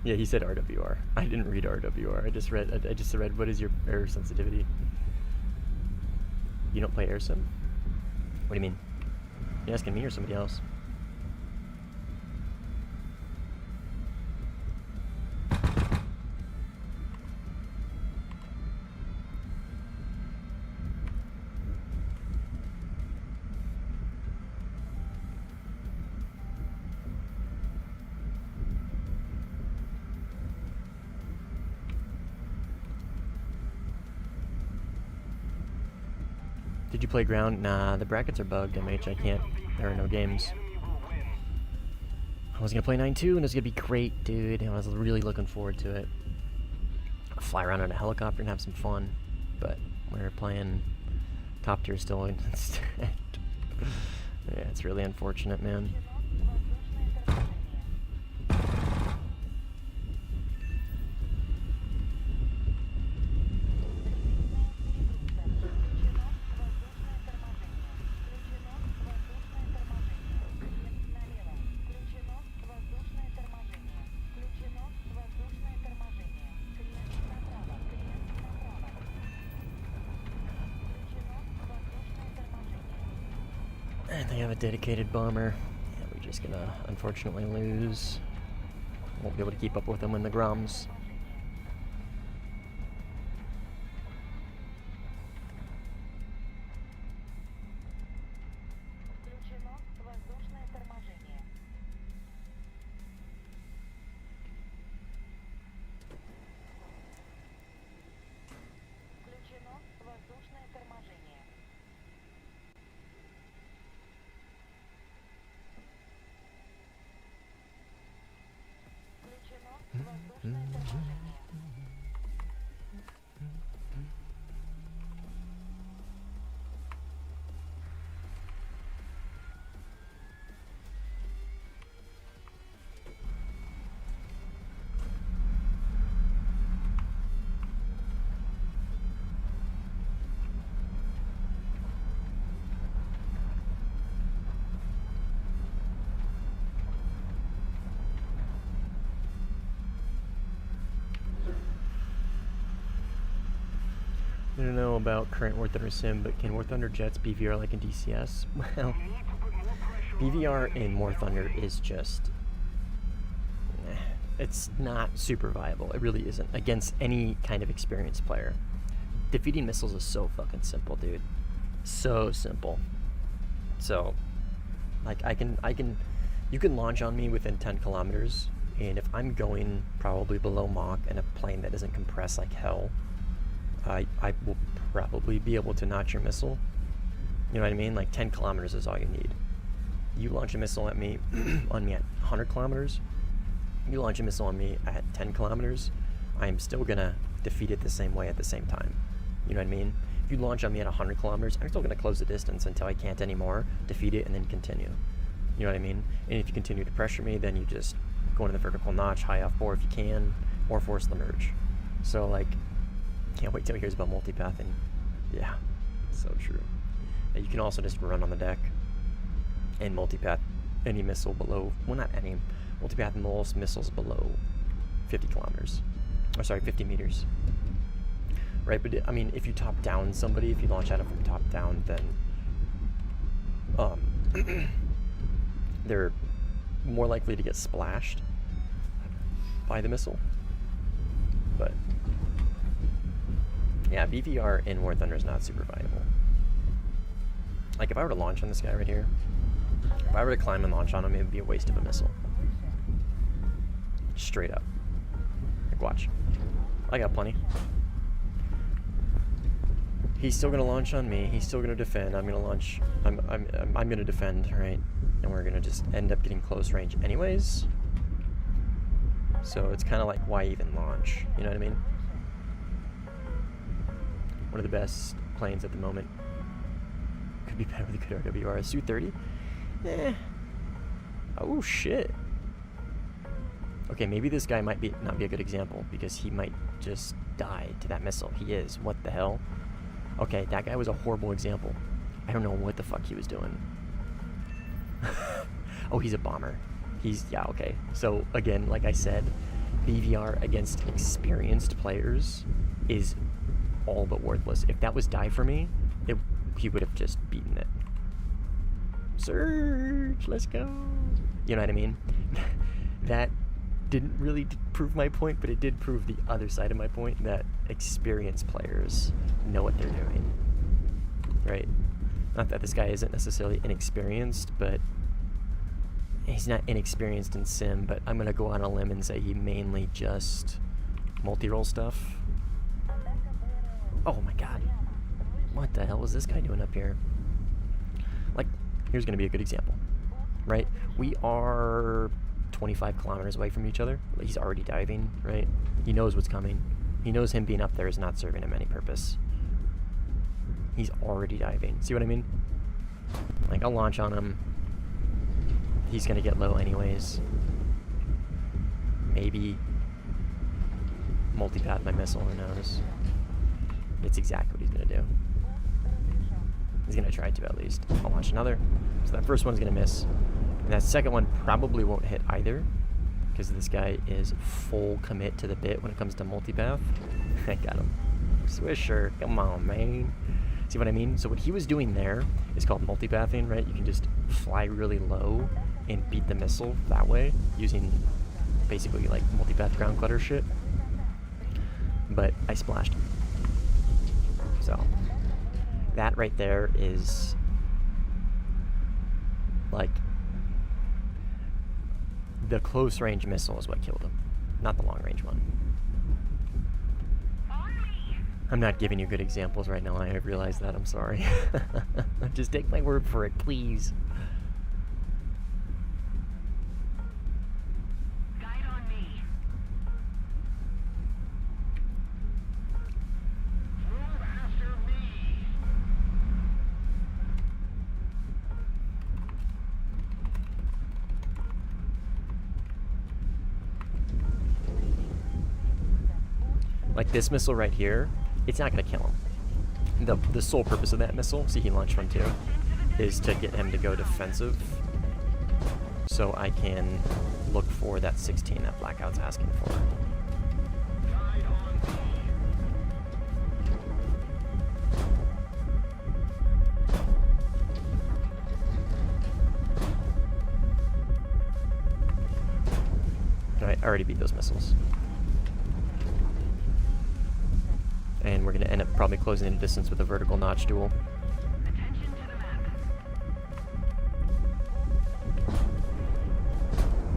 Yeah, he said RWR. I didn't read RWR. I just read what is your air sensitivity. You don't play air sim? What do you mean? You asking me or somebody else? Did you play ground? Nah, the brackets are bugged, MH. I can't. There are no games. I was gonna play 9-2 and it was gonna be great, dude. I was really looking forward to it. I'll fly around in a helicopter and have some fun. But we're playing top tier still instead. Yeah, it's really unfortunate, man. They have a dedicated bomber. Yeah, we're just gonna unfortunately lose. Won't be able to keep up with them in the grums. I don't know about current War Thunder Sim, but can War Thunder jets BVR like in DCS? Well, BVR in War Thunder is just... it's not super viable. It really isn't. Against any kind of experienced player. Defeating missiles is so fucking simple, dude. So simple. So, like, you can launch on me within 10 kilometers, and if I'm going probably below Mach in a plane that doesn't compress like hell, I will probably be able to notch your missile. You know what I mean? Like 10 kilometers is all you need. You launch a missile at me, on me at 100 kilometers. You launch a missile on me at 10 kilometers. I am still gonna defeat it the same way at the same time. You know what I mean? If you launch on me at 100 kilometers, I'm still gonna close the distance until I can't anymore, defeat it, and then continue. You know what I mean? And if you continue to pressure me, then you just go into the vertical notch, high off bore if you can, or force the merge. So like, can't wait till he hears about multipathing. Yeah, so true. And you can also just run on the deck and multipath any missile below, well not any, multipath most missiles below 50 kilometers. Or sorry, 50 meters. Right, but I mean, if you top down somebody, if you launch at it from top down, then they're more likely to get splashed by the missile. But yeah, BVR in War Thunder is not super viable. Like if I were to launch on this guy right here, if I were to climb and launch on him, it would be a waste of a missile. Straight up. Like watch. I got plenty. He's still gonna launch on me. He's still gonna defend. I'm gonna launch. I'm gonna defend, right? And we're gonna just end up getting close range, anyways. So it's kind of like, why even launch? You know what I mean? One of the best planes at the moment. Could be better with a good RWR. Su-30? Eh. Oh shit. Okay, maybe this guy might not be a good example because he might just die to that missile. He is. What the hell? Okay, that guy was a horrible example. I don't know what the fuck he was doing. Oh, he's a bomber. Yeah, okay. So, again, like I said, BVR against experienced players is all but worthless. If that was die for me, he would have just beaten it. Surge, let's go. You know what I mean? That didn't really prove my point, but it did prove the other side of my point, that experienced players know what they're doing, right? Not that this guy isn't necessarily inexperienced, but he's not inexperienced in sim, but I'm gonna go on a limb and say he mainly just multi-roll stuff. Oh my god. What the hell is this guy doing up here? Like, here's gonna be a good example, right? We are 25 kilometers away from each other. He's already diving, right? He knows what's coming. He knows him being up there is not serving him any purpose. He's already diving. See what I mean? Like, I'll launch on him. He's gonna get low anyways. Maybe multipath my missile, who knows? It's exactly what he's gonna do. He's gonna try to, at least. I'll launch another. So that first one's gonna miss. And that second one probably won't hit either, because this guy is full commit to the bit when it comes to multipath. I got him. Swisher, come on, man. See what I mean? So what he was doing there is called multipathing, right? You can just fly really low and beat the missile that way, using basically like multipath ground clutter shit. But I splashed him. So that right there is like the close range missile is what killed him, not the long range one. I'm not giving you good examples right now. I have realized that. I'm sorry. Just take my word for it, please. Guide on me. Move after me. Like this missile right here, it's not gonna kill him. The sole purpose of that missile, see he launched from 2, is to get him to go defensive, so I can look for that 16 that Blackout's asking for. Guide on me. Alright, I already beat those missiles. And we're going to end up probably closing the distance with a vertical notch duel. Attention to the map.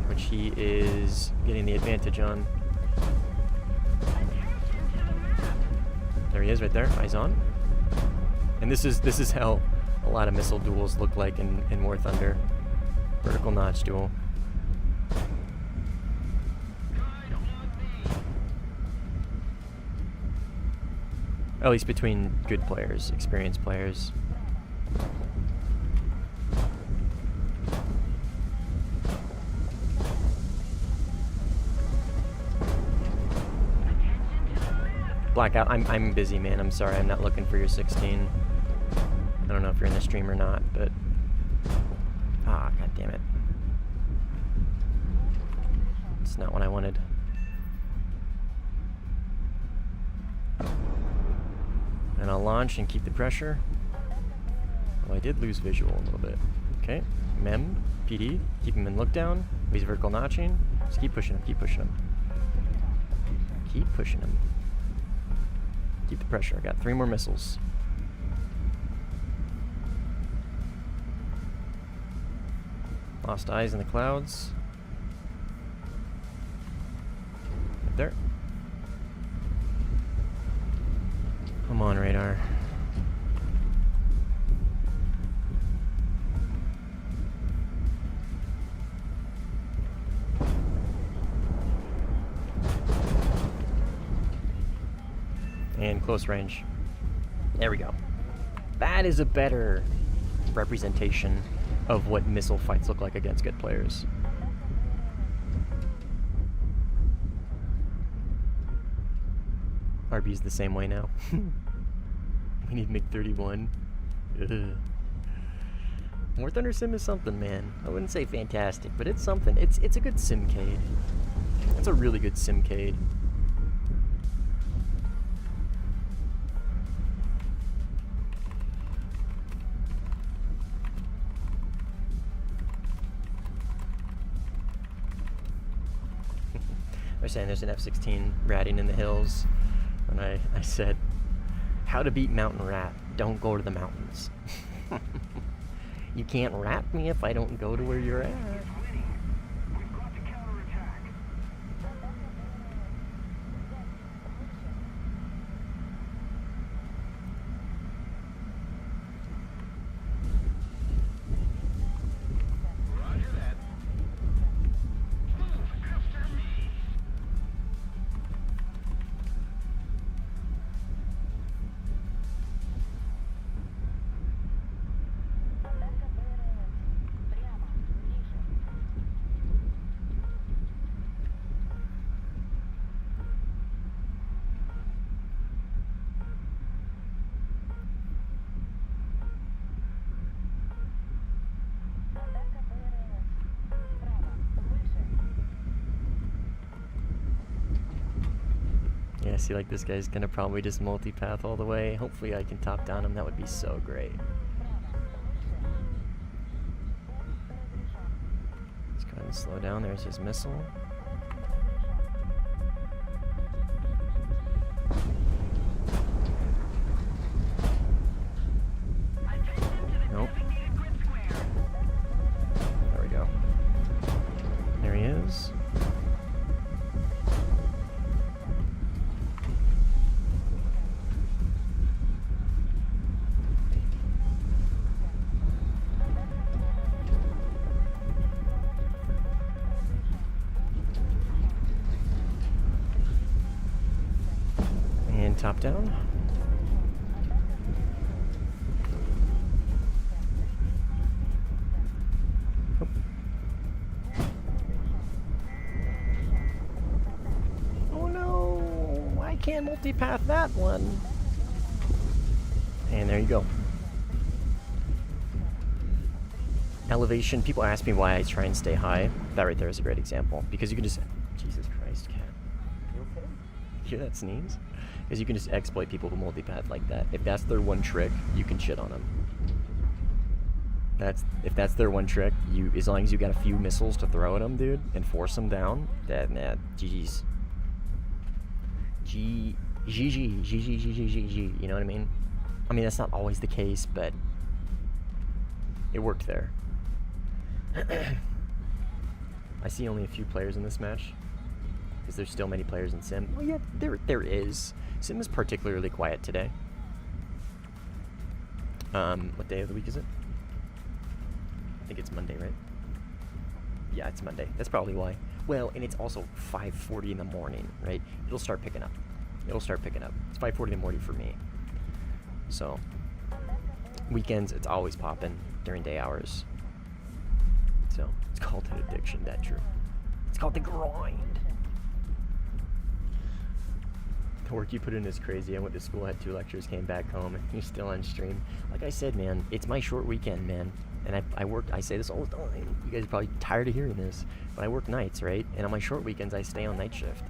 Which he is getting the advantage on. Attention to the map. There he is right there. Eyes on. And this is how a lot of missile duels look like in War Thunder. Vertical notch duel. At least between good players, experienced players. Blackout, I'm busy, man. I'm sorry, I'm not looking for your 16. I don't know if you're in the stream or not, but... Ah, god damn it. It's not what I wanted. And I'll launch and keep the pressure. Well, I did lose visual a little bit. Okay, Mem, PD, keep him in look down. He's vertical notching. Just keep pushing him, keep pushing him. Keep pushing him. Keep the pressure. I got 3 more missiles. Lost eyes in the clouds. Right there. Come on, radar. And close range. There we go. That is a better representation of what missile fights look like against good players. RB's the same way now. We need MiG-31. War Thunder Sim is something, man. I wouldn't say fantastic, but it's something. It's a good simcade. It's a really good simcade. They're saying there's an F-16 ratting in the hills, and I said, how to beat mountain rat, don't go to the mountains. You can't rat me if I don't go to where you're at. Yeah, see, like, this guy's gonna probably just multipath all the way. Hopefully I can top down him. That would be so great. Let's go ahead and slow down. There's his missile. Nope. There we go. There he is. Top down. Oh. Oh no! I can't multipath that one. And there you go. Elevation. People ask me why I try and stay high. That right there is a great example. Because you can just... Jesus Christ, cat. You okay? Hear that sneeze? Because you can just exploit people who multipath like that. If that's their one trick, you can shit on them. If that's their one trick, as long as you got a few missiles to throw at them, dude, and force them down, GG's. GG, you know what I mean? I mean, that's not always the case, but it worked there. I see only a few players in this match. Is there still many players in Sim? Well, yeah, there is. Sim is particularly quiet today. What day of the week is it? I think it's Monday, right? Yeah, it's Monday. That's probably why. Well, and it's also 5:40 in the morning, right? It'll start picking up. It'll start picking up. It's 5:40 in the morning for me. So, weekends, it's always popping during day hours. So, it's called an addiction, that true. It's called the grind. The work you put in is crazy. I went to school, had 2 lectures, came back home, and you're still on stream. Like I said, man, it's my short weekend, man. And I say this all the time. You guys are probably tired of hearing this. But I work nights, right? And on my short weekends, I stay on night shift.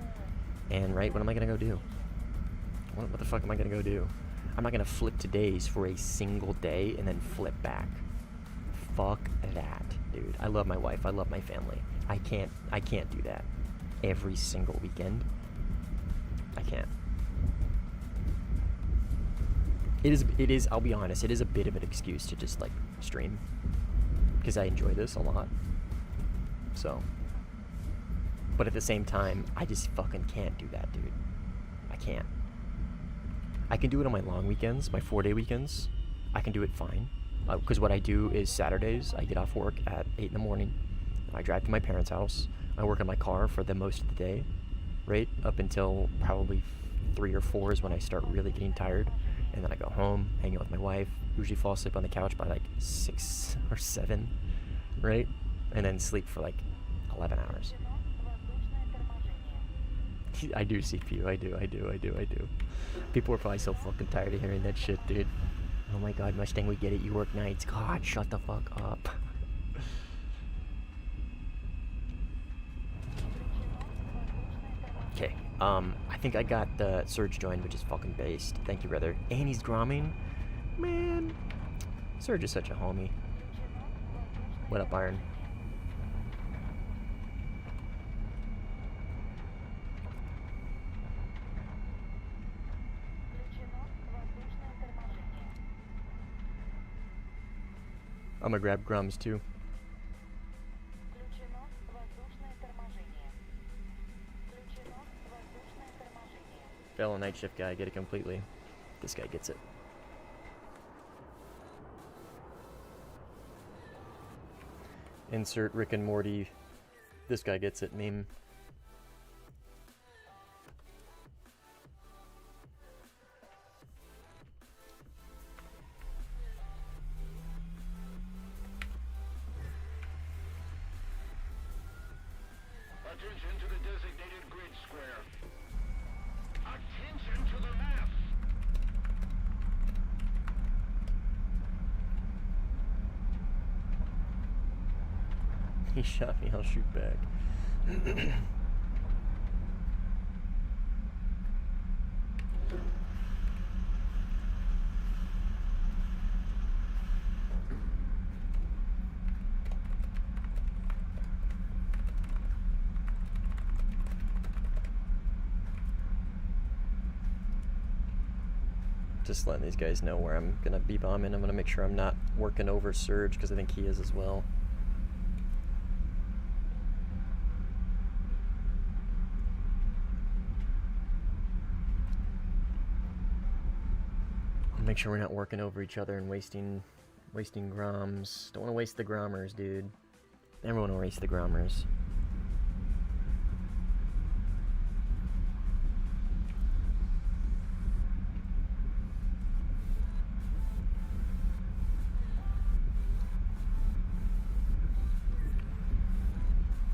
And, right, what am I going to go do? What the fuck am I going to go do? I'm not going to flip to days for a single day and then flip back. Fuck that, dude. I love my wife. I love my family. I can't do that every single weekend. I can't. It is, I'll be honest, it is a bit of an excuse to just, like, stream. Because I enjoy this a lot. So. But at the same time, I just fucking can't do that, dude. I can't. I can do it on my long weekends, my 4-day weekends. I can do it fine. Because what I do is Saturdays, I get off work at 8 in the morning. I drive to my parents' house. I work in my car for the most of the day, right? Up until probably 3 or 4 is when I start really getting tired. And then I go home, hang out with my wife, usually fall asleep on the couch by like 6 or 7, right? And then sleep for like 11 hours. I do, CPU, I do. People are probably so fucking tired of hearing that shit, dude. Oh my god, Mustang, we get it, you work nights. God, shut the fuck up. Okay, I think I got the Surge joined, which is fucking based. Thank you, brother. And he's gromming? Man, Surge is such a homie. What up, Iron? I'm gonna grab Grums too. Fellow night shift guy, get it completely. This guy gets it. Insert Rick and Morty. This guy gets it meme. Attention to the designated grid square. Attention to the map. He shot me, I'll shoot back. Just letting these guys know where I'm gonna be bombing. I'm gonna make sure I'm not working over Surge because I think he is as well. Make sure we're not working over each other and wasting groms. Don't want to waste the grommers, dude. Never want to waste the grommers.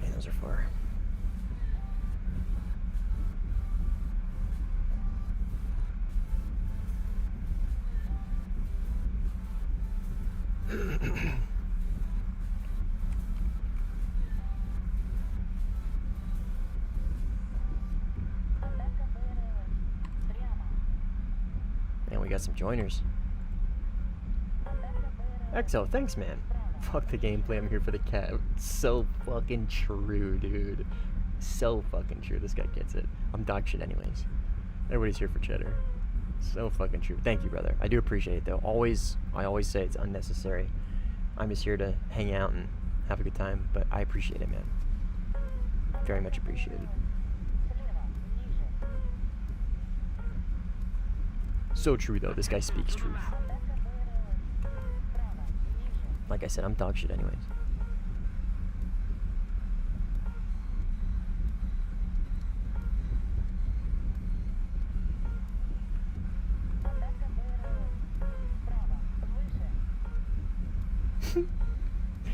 Man, those are far. Man, we got some joiners. Exo, thanks, man. Fuck the gameplay, I'm here for the cat. So fucking true, dude. So fucking true. This guy gets it. I'm dog shit anyways. Everybody's here for cheddar. So fucking true. Thank you, brother. I do appreciate it, though. I always say it's unnecessary. I'm just here to hang out and have a good time, but I appreciate it, man. Very much appreciated. So true, though. This guy speaks truth. Like I said, I'm dog shit anyways.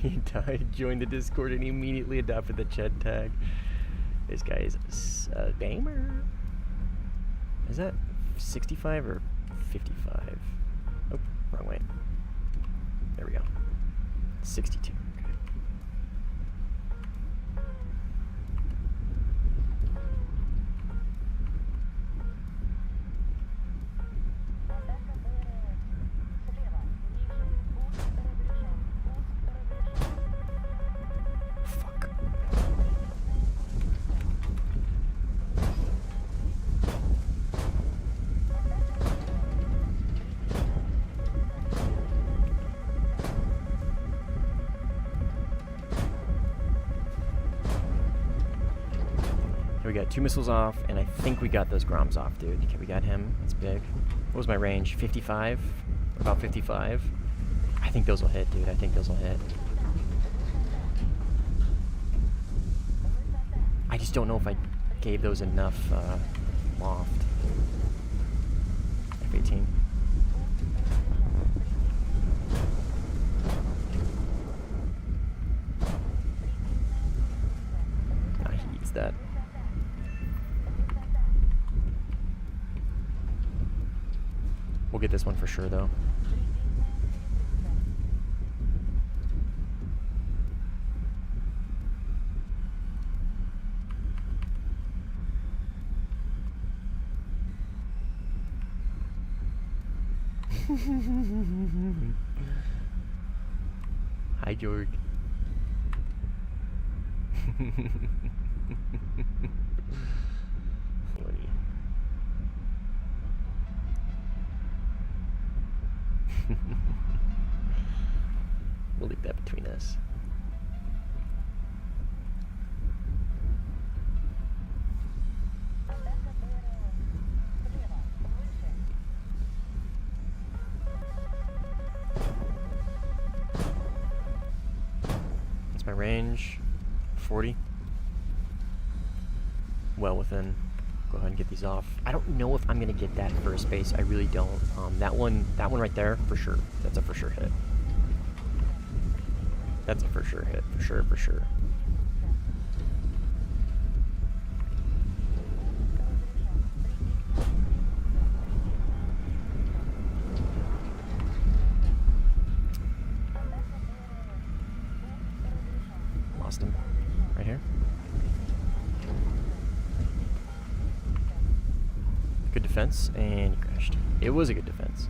He died, joined the Discord, and immediately adopted the Ched tag. This guy is a gamer. Is that 65 or 55? Oh, wrong way. There we go. 62. Okay. Fuck. We got 2 missiles off, and I think we got those Groms off, dude. Okay, we got him. That's big. What was my range? 55? About 55? I think those will hit, dude. I think those will hit. I just don't know if I gave those enough loft. F-18. Nah, he eats that. We'll get this one for sure, though. Hi, George. We'll leave that between us. That's my range. 40. Well within. Go ahead and get these off. I don't know if I'm gonna get that first base. I really don't. That one right there, for sure. That's a for sure hit. That's a for sure hit. For sure, for sure. Lost him. Right here. Good defense, and he crashed. It was a good defense.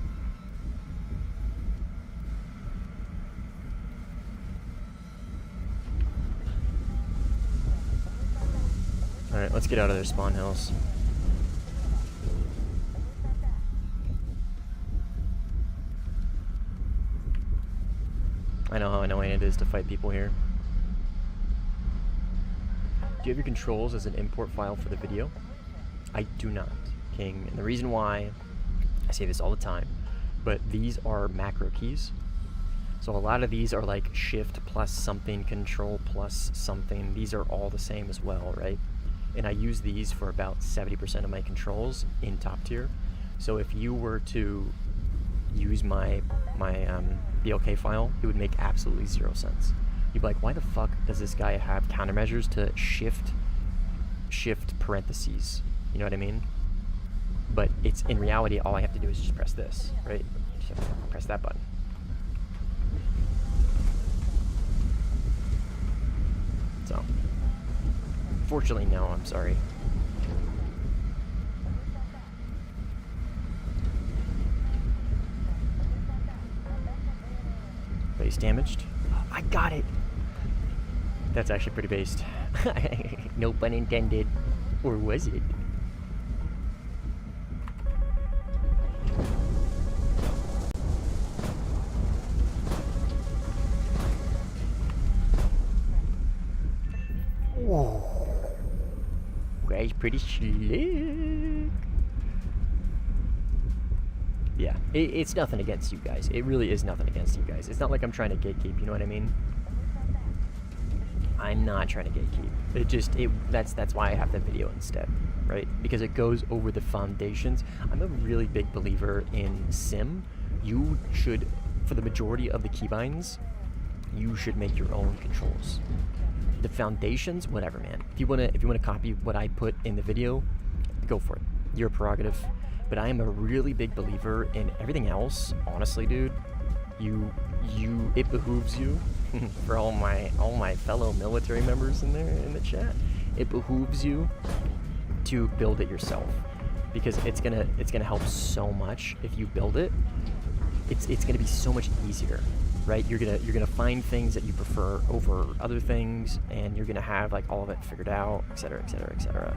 Alright, let's get out of their spawn hills. I know how annoying it is to fight people here. Do you have your controls as an import file for the video? I do not, King. And the reason why, I say this all the time, but these are macro keys. So a lot of these are like shift plus something, control plus something. These are all the same as well, right? And I use these for about 70% of my controls in top tier. So if you were to use my BLK file, it would make absolutely zero sense. You'd be like, why the fuck does this guy have countermeasures to shift parentheses? You know what I mean? But it's, in reality, all I have to do is just press this, right? Just have to press that button. So, fortunately, no, I'm sorry. Base damaged. I got it! That's actually pretty based. No pun intended. Or was it? Whoa. Guy's pretty slick. Yeah, it's nothing against you guys. It really is nothing against you guys. It's not like I'm trying to gatekeep, you know what I mean? I'm not trying to gatekeep. That's why I have the video instead, right? Because it goes over the foundations. I'm a really big believer in sim. You should, for the majority of the keybinds, you should make your own controls. The foundations, whatever, man. If you wanna copy what I put in the video, go for it. Your prerogative. But I am a really big believer in everything else. Honestly, dude, it behooves you. For all my fellow military members in there in the chat, it behooves you to build it yourself, because it's gonna help so much if you build it. It's gonna be so much easier, right? You're gonna find things that you prefer over other things, and you're gonna have like all of it figured out, etc., etc., etc.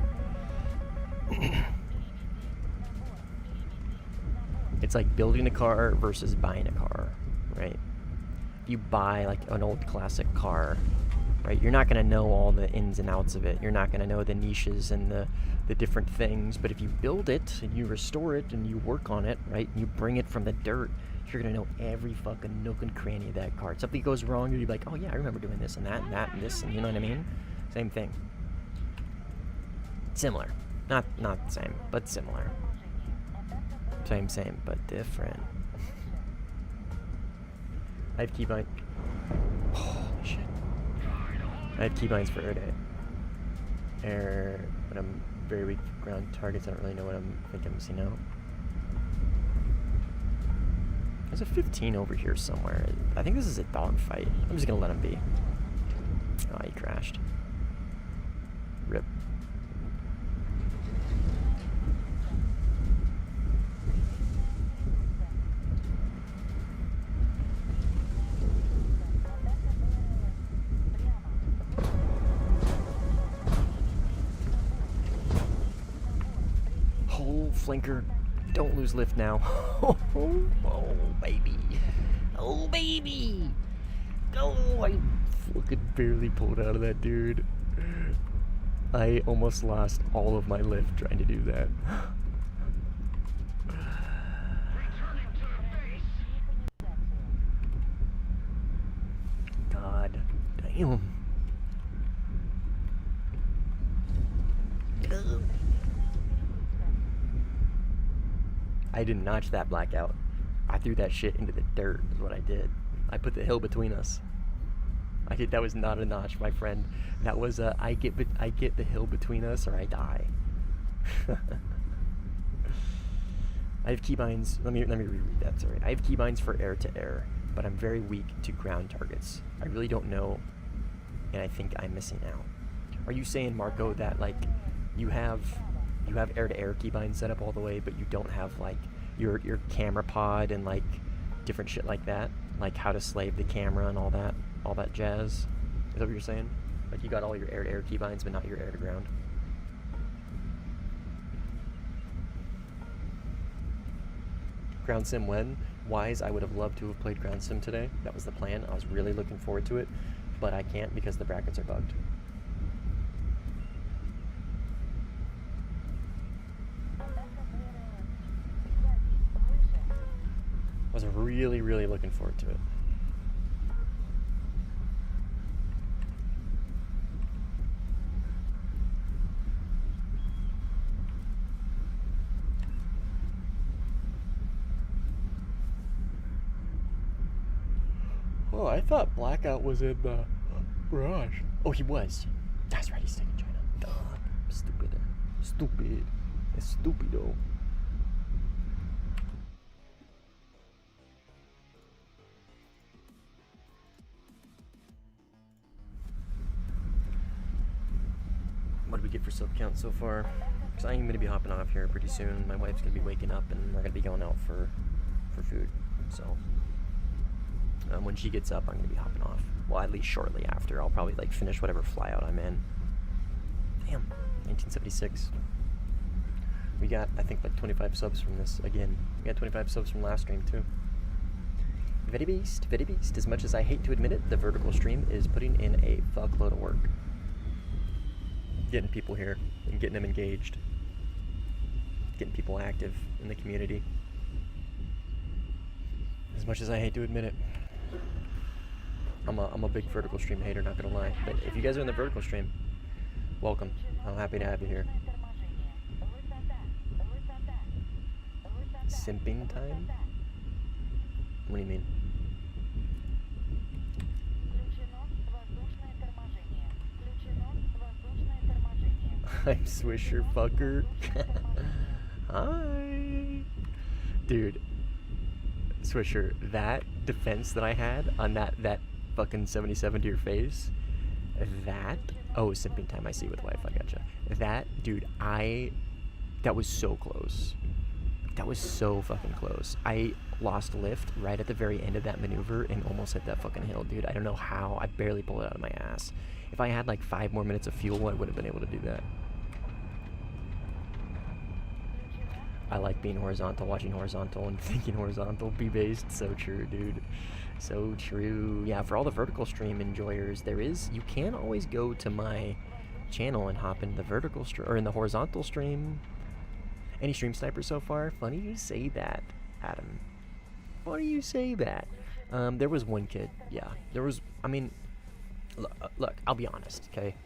It's like building a car versus buying a car, right? You buy like an old classic car, right? You're not going to know all the ins and outs of it. You're not going to know the niches and the different things. But if you build it and you restore it and you work on it, right? And you bring it from the dirt, you're going to know every fucking nook and cranny of that car. If something goes wrong, you'll be like, oh yeah, I remember doing this and that and that and this, and you know what I mean? Same thing. Similar. Not the same, but similar. Same, but different. I have keybinds. Holy shit. I have keybinds for air, but I'm very weak for ground targets. I don't really know what I'm missing out. There's a 15 over here somewhere. I think this is a dogfight. I'm just gonna let him be. Oh, he crashed. Rip. Flanker, don't lose lift now. Oh, baby. Oh, baby. Oh, I fucking barely pulled out of that, dude. I almost lost all of my lift trying to do that. God damn. I didn't notch that blackout. I threw that shit into the dirt is what I did. I put the hill between us. That was not a notch, my friend. That was I get the hill between us or I die. I have keybinds. Let me reread that. Sorry. I have keybinds for air to air, but I'm very weak to ground targets. I really don't know, and I think I'm missing out. Are you saying, Marco, that like you have air to air keybinds set up all the way, but you don't have like your camera pod and like different shit like that, like how to slave the camera and all that jazz? Is that what you're saying? Like you got all your air to air keybinds, but not your air to ground? Ground Sim when? Wise, I would have loved to have played Ground Sim today. That was the plan. I was really looking forward to it, but I can't because the brackets are bugged. I was really, really looking forward to it. Oh, I thought Blackout was in the garage. Oh, he was. That's right, he's taking China. Duh. Stupid. It's stupido. What did we get for sub count so far? Because I'm going to be hopping off here pretty soon. My wife's going to be waking up and we're going to be going out for food. So when she gets up, I'm going to be hopping off. Well, at least shortly after. I'll probably like finish whatever flyout I'm in. Damn, 1976. We got, I think, like 25 subs from this again. We got 25 subs from last stream too. Very beast. As much as I hate to admit it, the vertical stream is putting in a fuckload of work. Getting people here and getting them engaged. Getting people active in the community. As much as I hate to admit it. I'm a big vertical stream hater, not gonna lie. But if you guys are in the vertical stream, welcome. I'm happy to have you here. Simping time? What do you mean? I'm Swisher fucker. Hi. Dude. Swisher, that defense that I had on that fucking 77 to your face, that, oh, simping time, I see with wife, I gotcha. That, dude, that was so close. That was so fucking close. I lost lift right at the very end of that maneuver and almost hit that fucking hill, dude. I don't know how. I barely pulled it out of my ass. If I had like 5 more minutes of fuel, I would have been able to do that. I like being horizontal, watching horizontal, and thinking horizontal, B-based. So true, dude. So true. Yeah, for all the vertical stream enjoyers, you can always go to my channel and hop into the vertical stream, or in the horizontal stream. Any stream snipers so far? Funny you say that, Adam. Funny you say that. There was one kid, yeah. There was, I mean, look, I'll be honest, okay?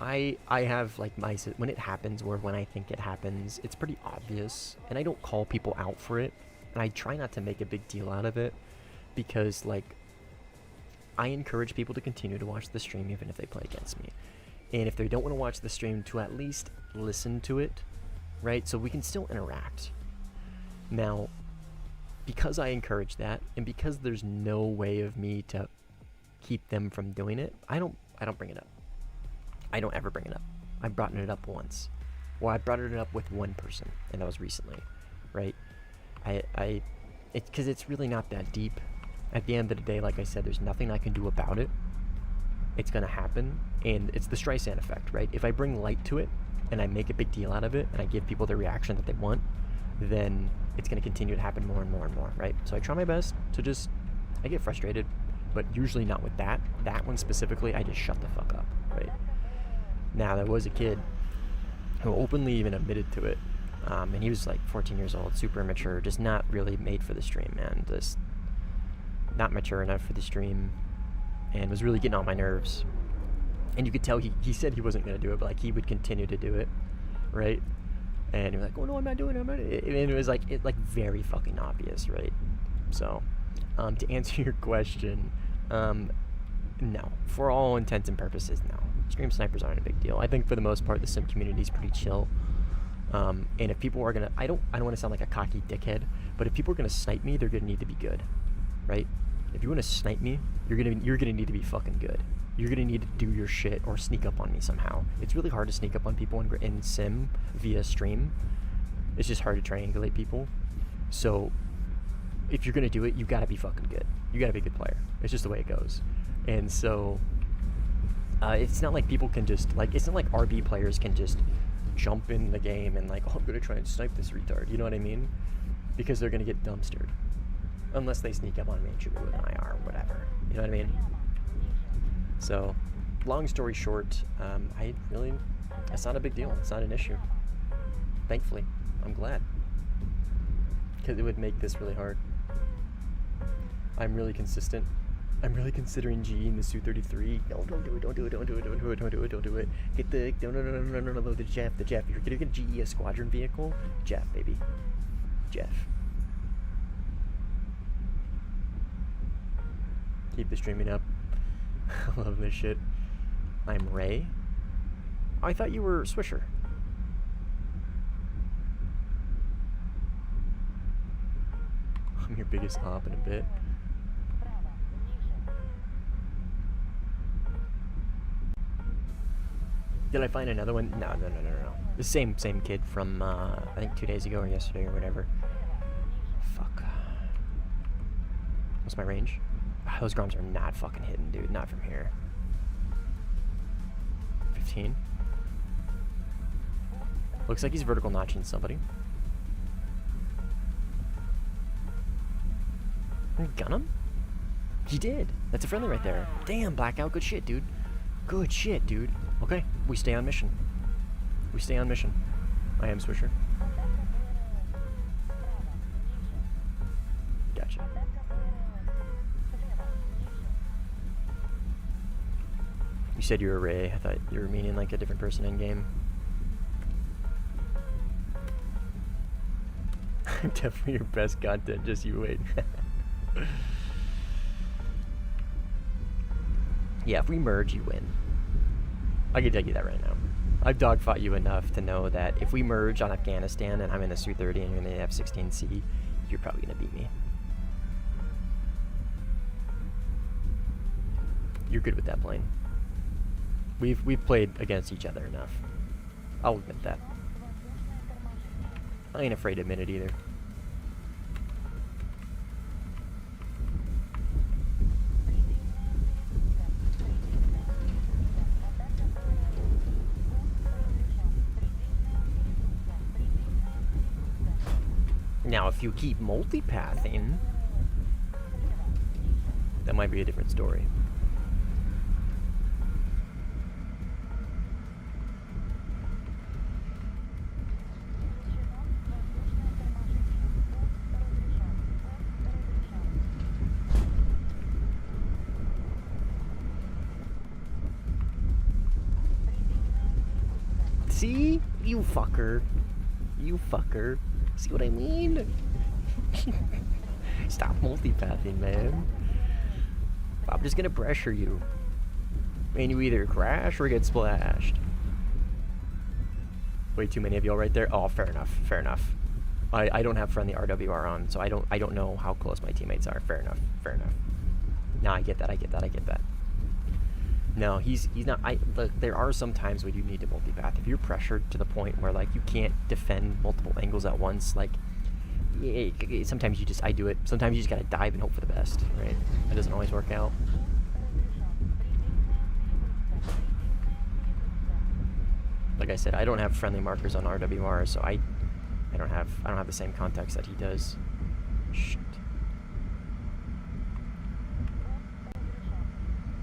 I have, like, when it happens, or when I think it happens, it's pretty obvious, and I don't call people out for it, and I try not to make a big deal out of it, because, like, I encourage people to continue to watch the stream even if they play against me. And if they don't want to watch the stream, to at least listen to it, right? So we can still interact. Now, because I encourage that, and because there's no way of me to keep them from doing it, I don't bring it up. I don't ever bring it up. I've brought it up once. Well, I brought it up with one person, and that was recently, right? Because it's really not that deep. At the end of the day, like I said, there's nothing I can do about it. It's gonna happen, and it's the Streisand effect, right? If I bring light to it, and I make a big deal out of it, and I give people the reaction that they want, then it's gonna continue to happen more and more and more, right? So I try my best to I get frustrated, but usually not with that. That one specifically, I just shut the fuck up, right? Now, there was a kid who openly even admitted to it, and he was like 14 years old, super immature, just not really made for the stream, man. Just not mature enough for the stream, and was really getting on my nerves. And you could tell he said he wasn't going to do it, but like he would continue to do it, right? And he was like, oh no, I'm not doing it, and it was like, very fucking obvious, right? So, to answer your question, no. For all intents and purposes, no. Stream snipers aren't a big deal. I think for the most part, the sim community is pretty chill. And if people are gonna, I don't want to sound like a cocky dickhead, but if people are gonna snipe me, they're gonna need to be good, right? If you want to snipe me, you're gonna need to be fucking good. You're gonna need to do your shit or sneak up on me somehow. It's really hard to sneak up on people in sim via stream. It's just hard to triangulate people. So if you're gonna do it, you gotta be fucking good. You gotta be a good player. It's just the way it goes. And so it's not like people can just, like, it's not like RB players can just jump in the game and like, oh, I'm gonna try and snipe this retard, you know what I mean? Because they're gonna get dumpstered. Unless they sneak up on me and shoot me with an IR or whatever, you know what I mean? So, long story short, it's not a big deal, it's not an issue. Thankfully, I'm glad. Because it would make this really hard. I'm really consistent. I'm really considering GE in the Su-33. No, don't do it, don't do it, don't do it, don't do it, don't do it, don't do it. Get the, no, the Jeff. If you're gonna get GE a squadron vehicle, Jeff, baby. Jeff. Keep the streaming up. I love this shit. I'm Ray. Oh, I thought you were Swisher. I'm your biggest op in a bit. Did I find another one? No. The same kid from, I think 2 days ago or yesterday or whatever. Fuck. What's my range? Those grums are not fucking hitting, dude. Not from here. 15. Looks like he's vertical notching somebody. Gun him? He did. That's a friendly right there. Damn, Blackout. Good shit, dude. Good shit, dude. Okay, we stay on mission. We stay on mission. I am Swisher. Gotcha. You said you were Ray. I thought you were meaning like a different person in game. I'm definitely your best content, just you wait. Yeah, if we merge, you win. I can tell you that right now. I've dogfought you enough to know that if we merge on Afghanistan and I'm in the Su-30 and you're in the F-16C, you're probably going to beat me. You're good with that plane. We've played against each other enough. I'll admit that. I ain't afraid to admit it either. Now, if you keep multipathing, that might be a different story. See? You fucker. You fucker. See what I mean? Stop multipathing, man. I'm just gonna pressure you. And you either crash or get splashed. Way too many of y'all right there. Oh, fair enough. Fair enough. I don't have friendly RWR on, so I don't know how close my teammates are. Fair enough. Fair enough. No, I get that. I get that. I get that. No, he's not. There are some times where you need to multipath. If you're pressured to the point where like you can't defend multiple angles at once, like sometimes you just I do it. Sometimes you just gotta dive and hope for the best, right? That doesn't always work out. Like I said, I don't have friendly markers on RWR, so I don't have the same context that he does. Shit.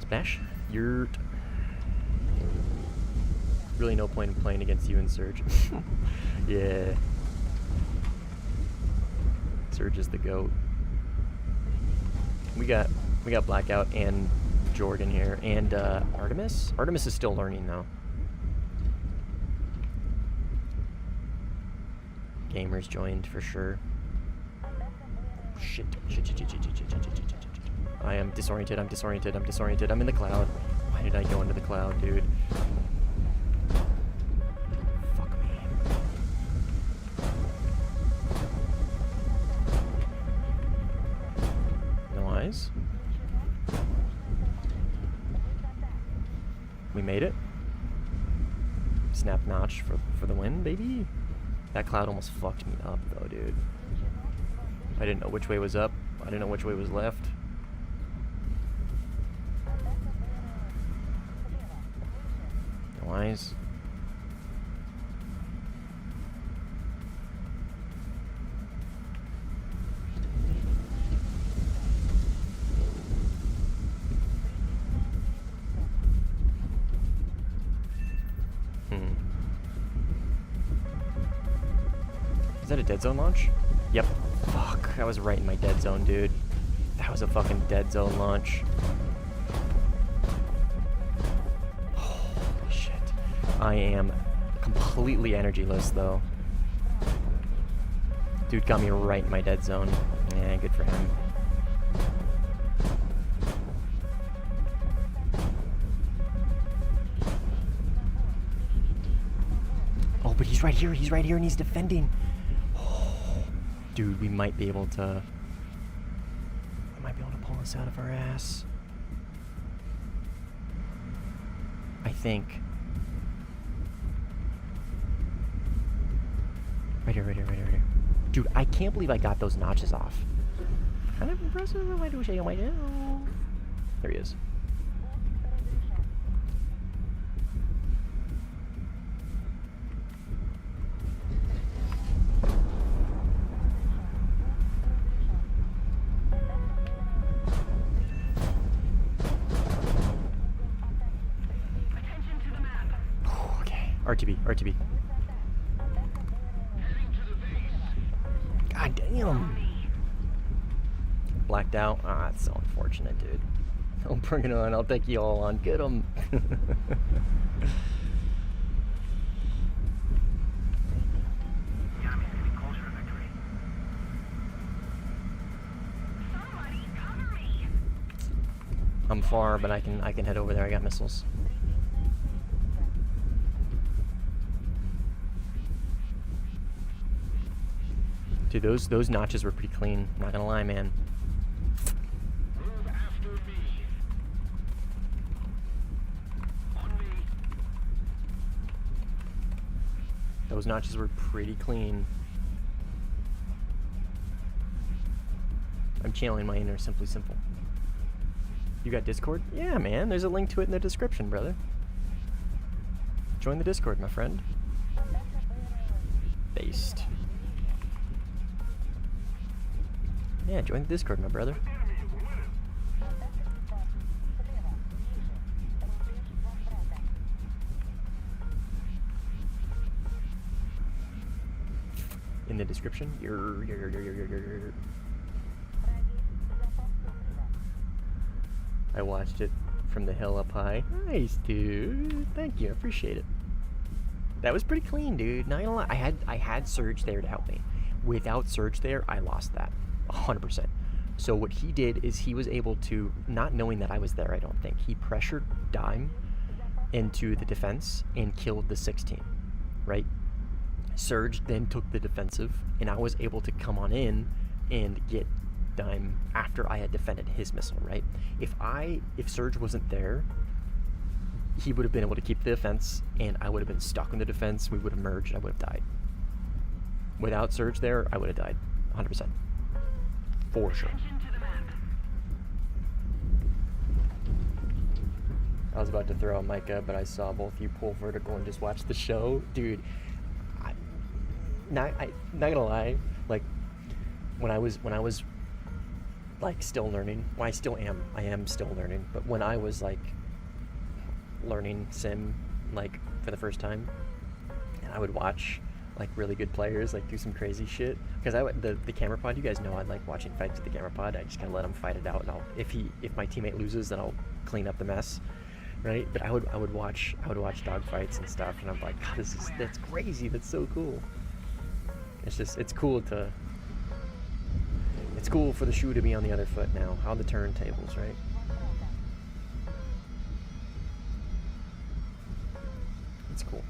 Splash. You're really no point in playing against you and Surge. Yeah. Surge is the GOAT. We got Blackout and Jordan here, and Artemis. Artemis is still learning though. Gamers joined for sure. Shit. I am disoriented, I'm disoriented, I'm disoriented, I'm in the cloud. Why did I go into the cloud, dude? Fuck me. No eyes. We made it. Snap notch for the win, baby. That cloud almost fucked me up though, dude. I didn't know which way was up. I didn't know which way was left. No eyes. Is that a dead zone launch? Yep. Fuck, that was right in my dead zone, dude. That was a fucking dead zone launch. Holy shit. I am completely energyless, though. Dude got me right in my dead zone. Yeah, good for him. Oh, but he's right here, and he's defending. Dude, we might be able to pull this out of our ass. I think. Right here. Dude, I can't believe I got those notches off. Kind of impressive. There he is. RTB. God damn. Blacked out. Ah, that's so unfortunate, dude. I'll bring it on. I'll take you all on. Get them. The enemy's getting closer to victory. Somebody cover me! I'm far, but I can head over there. I got missiles. Dude, those notches were pretty clean. Not gonna lie, man. Move after me. On me. Those notches were pretty clean. I'm channeling my inner Simply Simple. You got Discord? Yeah, man. There's a link to it in the description, brother. Join the Discord, my friend. Based. Yeah, join the Discord, my brother. Enemy is winning. In the description. I watched it from the hill up high. Nice, dude. Thank you. I appreciate it. That was pretty clean, dude. Not gonna lie. I had Surge there to help me. Without Surge there, I lost that. 100%. So what he did is he was able to, not knowing that I was there, I don't think, he pressured Dime into the defense and killed the 16, right? Surge then took the defensive, and I was able to come on in and get Dime after I had defended his missile, right? If Surge wasn't there, he would have been able to keep the defense, and I would have been stuck in the defense. We would have merged, and I would have died. Without Surge there, I would have died, 100%. For sure. Attention to the map. I was about to throw a Micah, but I saw both you pull vertical and just watch the show. Dude, not gonna lie, like, when I was like still learning, well, I am still learning, but when I was like learning sim like for the first time, and I would watch like really good players like do some crazy shit, because the camera pod, you guys know I like watching fights with the camera pod. I just kind of let him fight it out, and if my teammate loses, then I'll clean up the mess, right? But I would watch dog fights and stuff, and I'm like, God, that's crazy. That's so cool. It's cool for the shoe to be on the other foot now. How the turntables, right? It's cool.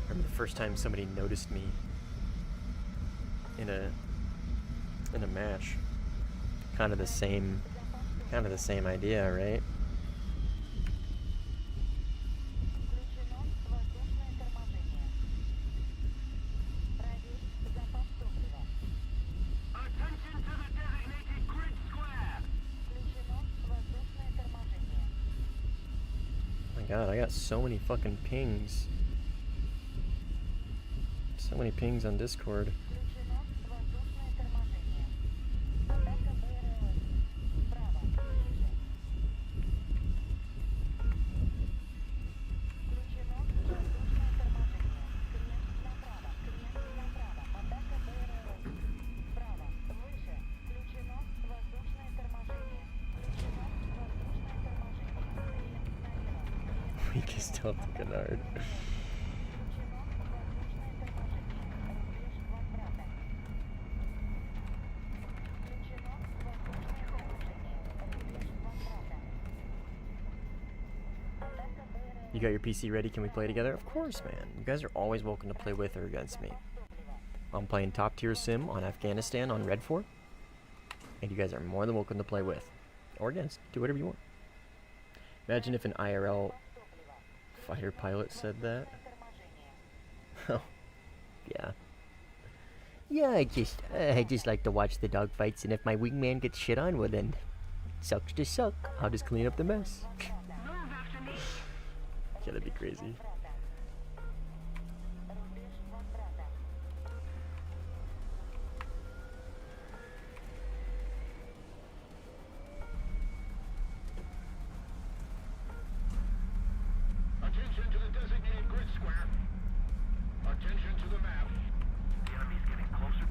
I remember the first time somebody noticed me in a match. Kind of the same idea, right? Attention to the designated grid square. Oh my God, I got so many fucking pings. So many pings on Discord. Weakest up to Canard. You got your PC ready? Can we play together? Of course, man. You guys are always welcome to play with or against me. I'm playing top tier sim on Afghanistan on Red 4. And you guys are more than welcome to play with or against. Do whatever you want. Imagine if an IRL fighter pilot said that. Oh, yeah. Yeah, I just like to watch the dogfights, and if my wingman gets shit on, well then, sucks to suck. I'll just clean up the mess. Move after me. Yeah, that'd be crazy. Attention to the designated grid square. Attention to the map. The enemy's getting closer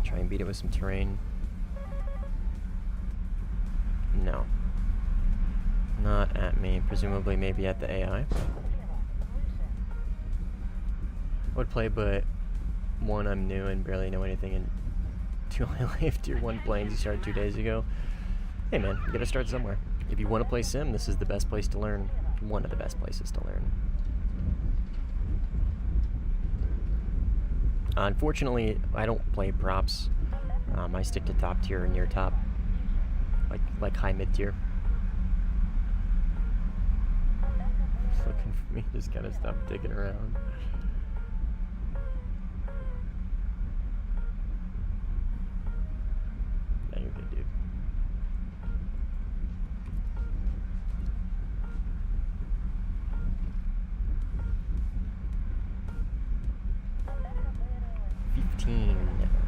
Try and beat it with some terrain. No. Not at me. Presumably maybe at the AI. I would play, but one, I'm new and barely know anything, and two, I left Tier 1 planes you started 2 days ago. Hey man, you gotta start somewhere. If you want to play Sim, this is the best place to learn. One of the best places to learn. Unfortunately, I don't play props. I stick to top tier and near top. Like high mid tier. Just looking for me, just gotta stop digging around. Yeah, you're good, dude.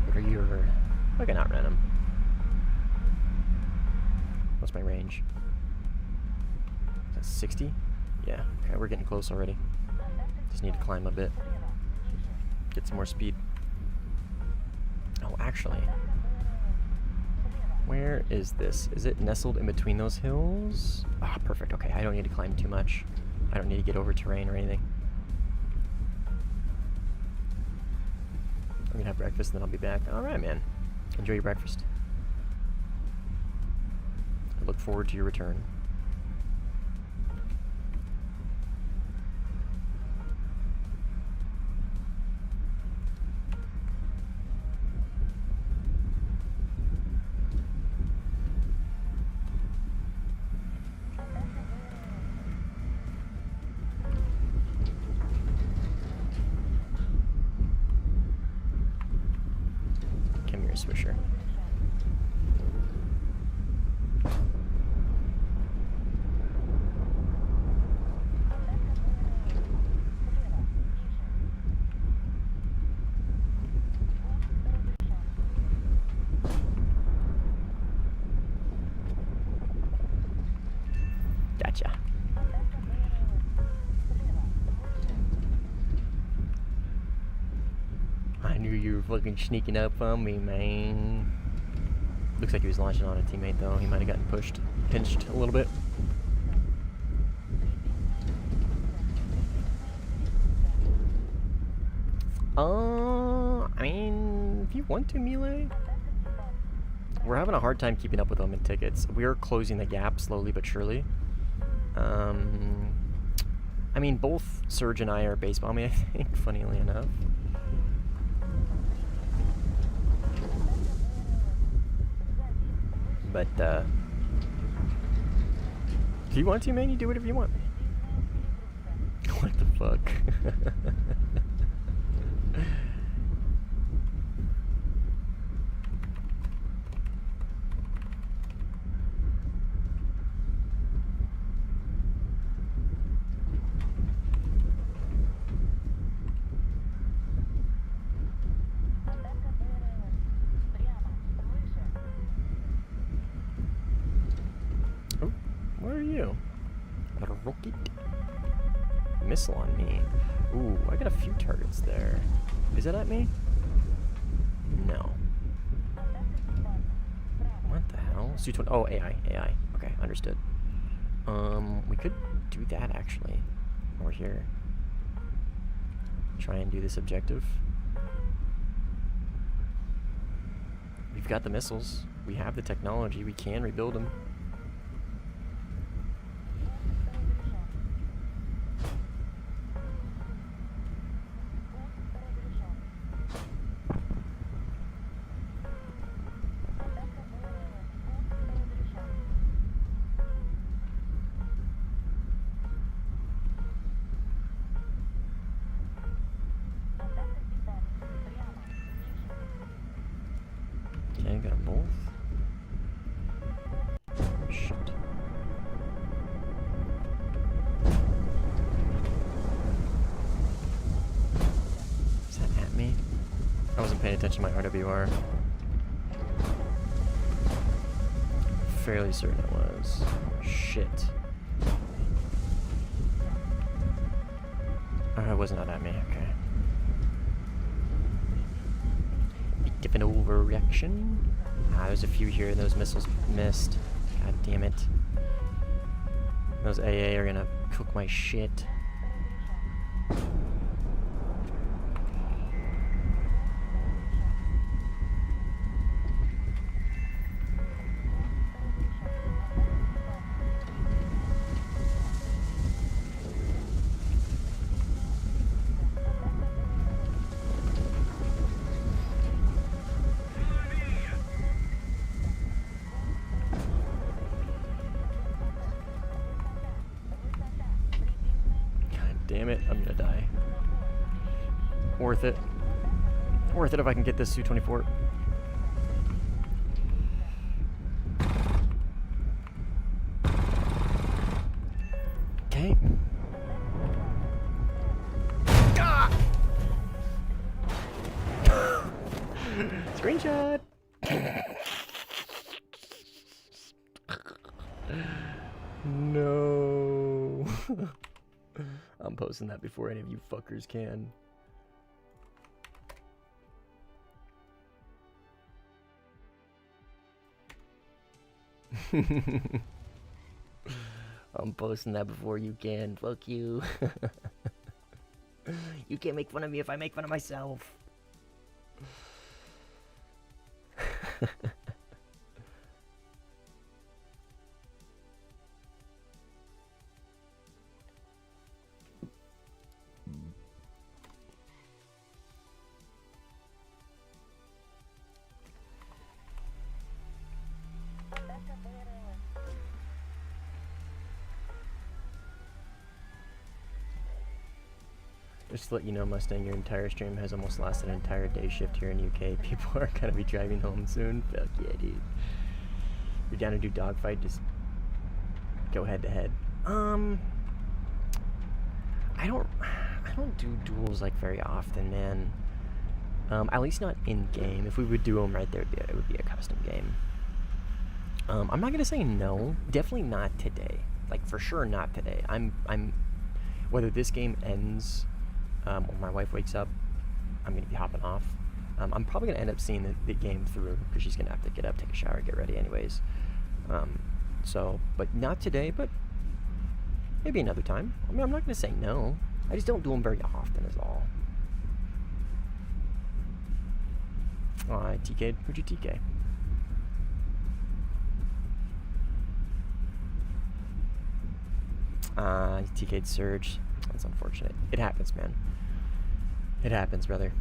What are your... I can outrun him. What's my range? Is that 60? Yeah, okay, we're getting close already. Just need to climb a bit. Get some more speed. Oh, actually. Where is this? Is it nestled in between those hills? Ah, perfect. Okay, I don't need to climb too much. I don't need to get over terrain or anything. I'm gonna have breakfast and then I'll be back. Alright, man. Enjoy your breakfast. I look forward to your return. Come here, Swisher. Gotcha. I knew you were fucking sneaking up on me, man. Looks like he was launching on a teammate, though. He might have gotten pinched a little bit. I mean, if you want to melee, we're having a hard time keeping up with them in tickets. We're closing the gap slowly but surely. I mean, both Surge and I are base bombing, I think, funnily enough. But, if you want to, man, you do whatever you want. What the fuck? Oh, where are you? Got a rocket missile on me. Ooh, I got a few targets there. Is that at me? No. What the hell? Su-20. Oh, AI. Okay, understood. We could do that actually. Over here. Try and do this objective. We've got the missiles. We have the technology. We can rebuild them. Okay, got them both. Shit. Is that at me? I wasn't paying attention to my RWR. Fairly certain it was. Shit. Oh, it was not at me, okay. Be Different overreaction. Ah, there's a few here, and those missiles missed. God damn it. Those AA are gonna cook my shit. Damn it, I'm gonna die. Worth it. Worth it if I can get this Su-24. Okay. Ah! Screenshot! No. I'm posting that before any of you fuckers can. I'm posting that before you can. Fuck you. You can't make fun of me if I make fun of myself. Just to let you know, Mustang, your entire stream has almost lasted an entire day shift here in UK. People are gonna be driving home soon. Fuck yeah, dude. You're down to do dogfight, just go head to head. I don't do duels like very often, man. At least not in game. If we would do them right there, it would be a custom game. I'm not gonna say no. Definitely not today. Like for sure not today. I'm whether this game ends when my wife wakes up, I'm gonna be hopping off. I'm probably gonna end up seeing the game through because she's gonna have to get up, take a shower, get ready anyways. So, but not today, but maybe another time. I mean, I'm not gonna say no. I just don't do them very often is all. Alright, TK, who'd you TK? TK'd Surge. That's unfortunate. It happens, man. It happens, brother.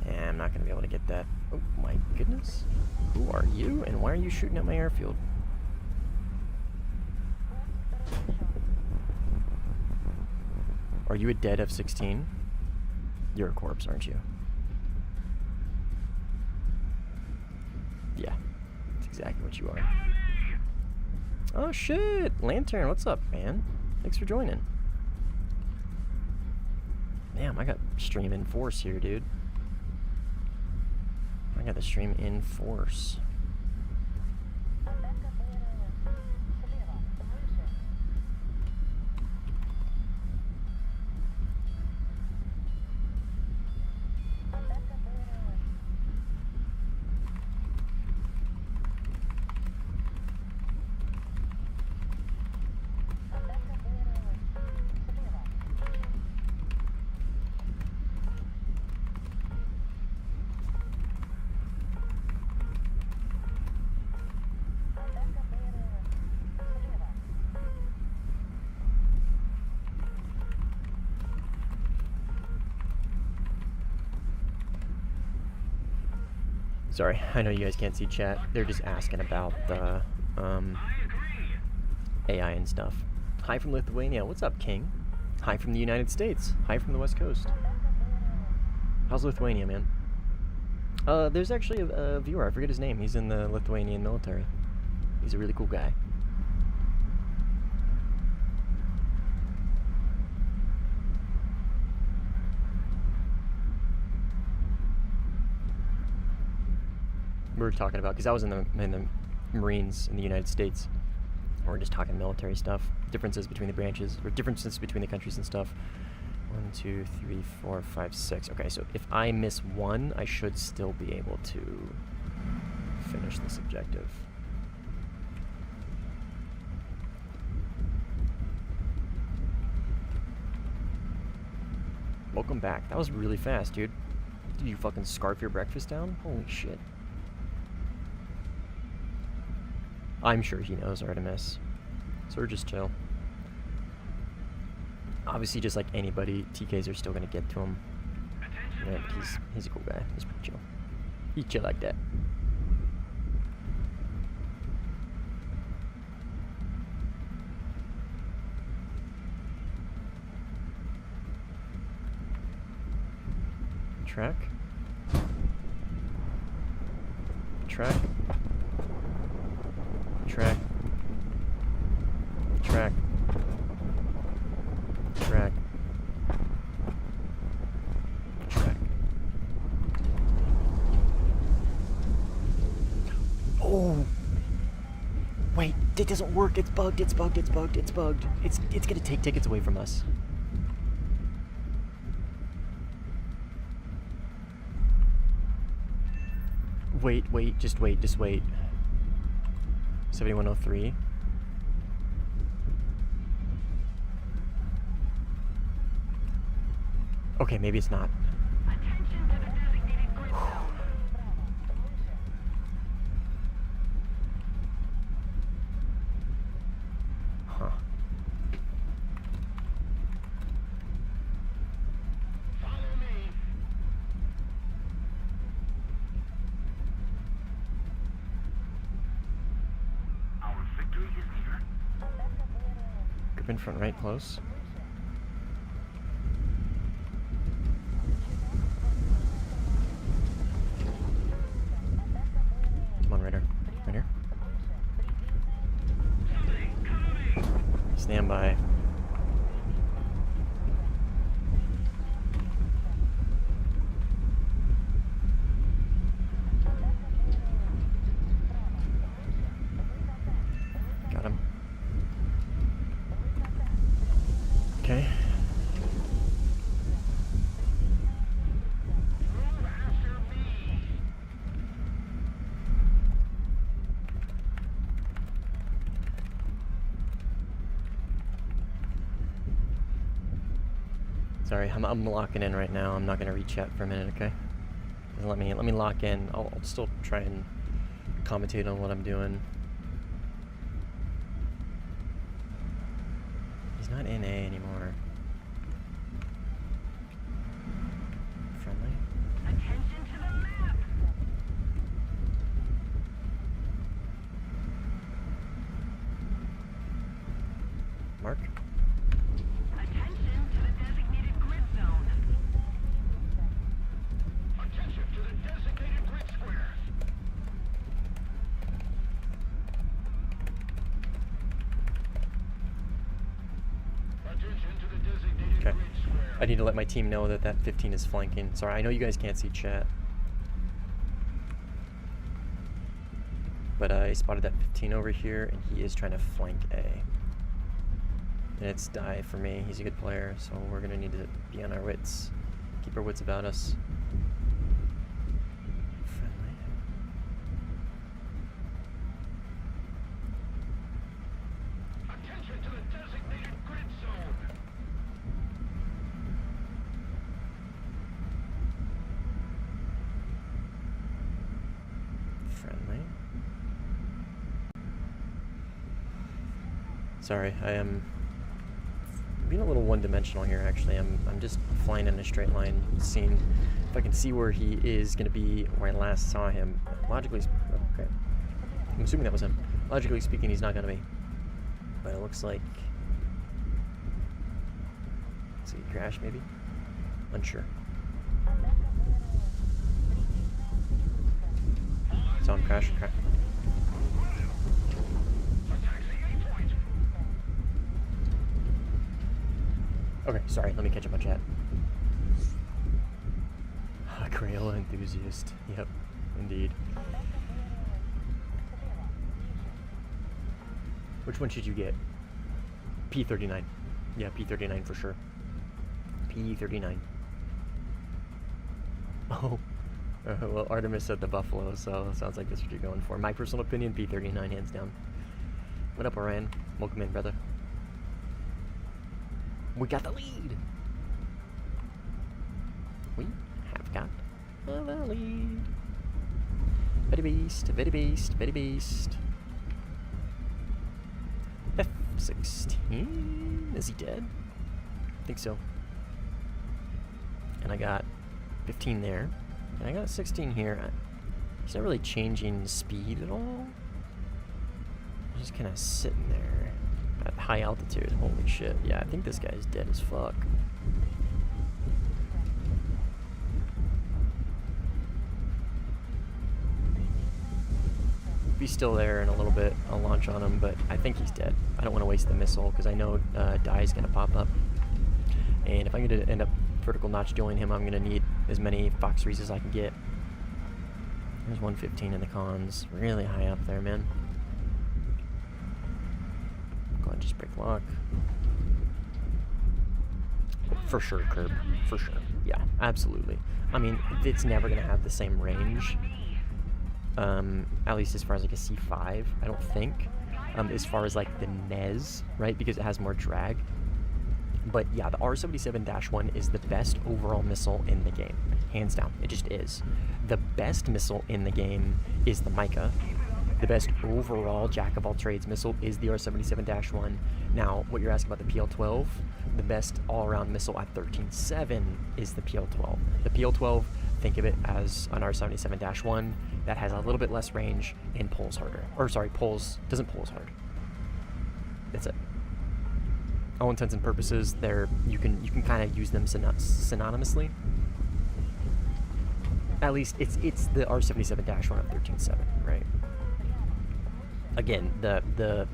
Yeah, I'm not gonna be able to get that. Oh my goodness. Who are you, and why are you shooting at my airfield? Are you a dead F-16? You're a corpse, aren't you? Yeah, that's exactly what you are. Oh shit! Lantern, what's up, man? Thanks for joining. Damn, I got stream in force here, dude. I got the stream in force. Sorry, I know you guys can't see chat. They're just asking about the AI and stuff. Hi from Lithuania. What's up, King? Hi from the United States. Hi from the West Coast. How's Lithuania, man? There's actually a viewer. I forget his name. He's in the Lithuanian military. He's a really cool guy. We were talking about, because I was in the Marines in the United States. We're just talking military stuff, differences between the branches, or differences between the countries and stuff. 1, 2, 3, 4, 5, 6. Okay, so if I miss one, I should still be able to finish this objective. Welcome back. That was really fast, dude. Did you fucking scarf your breakfast down? Holy shit. I'm sure he knows Artemis. So we're just chill. Obviously, just like anybody, TKs are still gonna get to him. Right? He's a cool guy. He's pretty chill. He's chill like that. Track. Track. Track. Track. Track. Track. Oh! Wait, it doesn't work. It's bugged. It's bugged. It's bugged. It's bugged. It's gonna take tickets away from us. Wait, just wait. 7103. Okay, maybe it's not. Attention to the designated grid zone. Huh. Follow me. Our victory is near. Grip in front right, close. Come on, Ritter. Right here. Stand by. Got him. Okay. Move after me. Sorry, I'm locking in right now. I'm not gonna re-chat for a minute, okay? Let me lock in. I'll still try and commentate on what I'm doing. He's not in A anymore. Friendly. Attention to the map. Mark. Attention to the designated grid zone. Attention to the designated grid square. Attention to the designated Okay. grid square. I need to let my team know that that 15 is flanking. Sorry, I know you guys can't see chat. But I spotted that 15 over here, and he is trying to flank A. And it's die for me. He's a good player, so we're going to need to be on our wits. Keep our wits about us. Friendly. Attention to the designated grid zone. Friendly. Sorry, I am being a little one-dimensional here. Actually, I'm just flying in a straight line, seeing if I can see where he is going to be where I last saw him. Logically, okay, I'm assuming that was him. Logically speaking, he's not going to be, but it looks like. Let's see, crash maybe. Unsure. So I'm crashing. Okay, sorry, let me catch up on chat. Crayola enthusiast. Yep, indeed. Which one should you get? P39. Yeah, P39 for sure. P39. Oh, well, Artemis said the Buffalo, so sounds like that's what you're going for. My personal opinion, P39, hands down. What up, Orion? Welcome in, brother. We got the lead! We have got the lead. Very beast, very beast, very beast. F16? Is he dead? I think so. And I got 15 there. And I got 16 here. He's not really changing speed at all. He's just kind of sitting there at high altitude. Holy shit. Yeah, I think this guy's dead as fuck. If he's still there in a little bit, I'll launch on him, but I think he's dead. I don't want to waste the missile because I know Die's going to pop up. And if I'm going to end up vertical notch join him, I'm going to need as many Fox 3s as I can get. There's 115 in the cons. Really high up there, man. Go ahead and just break lock. For sure, Curb. For sure. Yeah, absolutely. I mean, it's never going to have the same range. At least as far as like a C5, I don't think. As far as like the NES, right? Because it has more drag. But yeah, the R77-1 is the best overall missile in the game. Hands down. It just is. The best missile in the game is the Micah. The best overall jack-of-all-trades missile is the R77-1. Now, what you're asking about the PL-12, the best all-around missile at 13.7 is the PL-12. The PL-12, think of it as an R77-1 that has a little bit less range and pulls harder. Or sorry, doesn't pull as hard. That's it. All intents and purposes, you can kind of use them synonymously. At least it's the R77-1 of 13.7, right? Again, the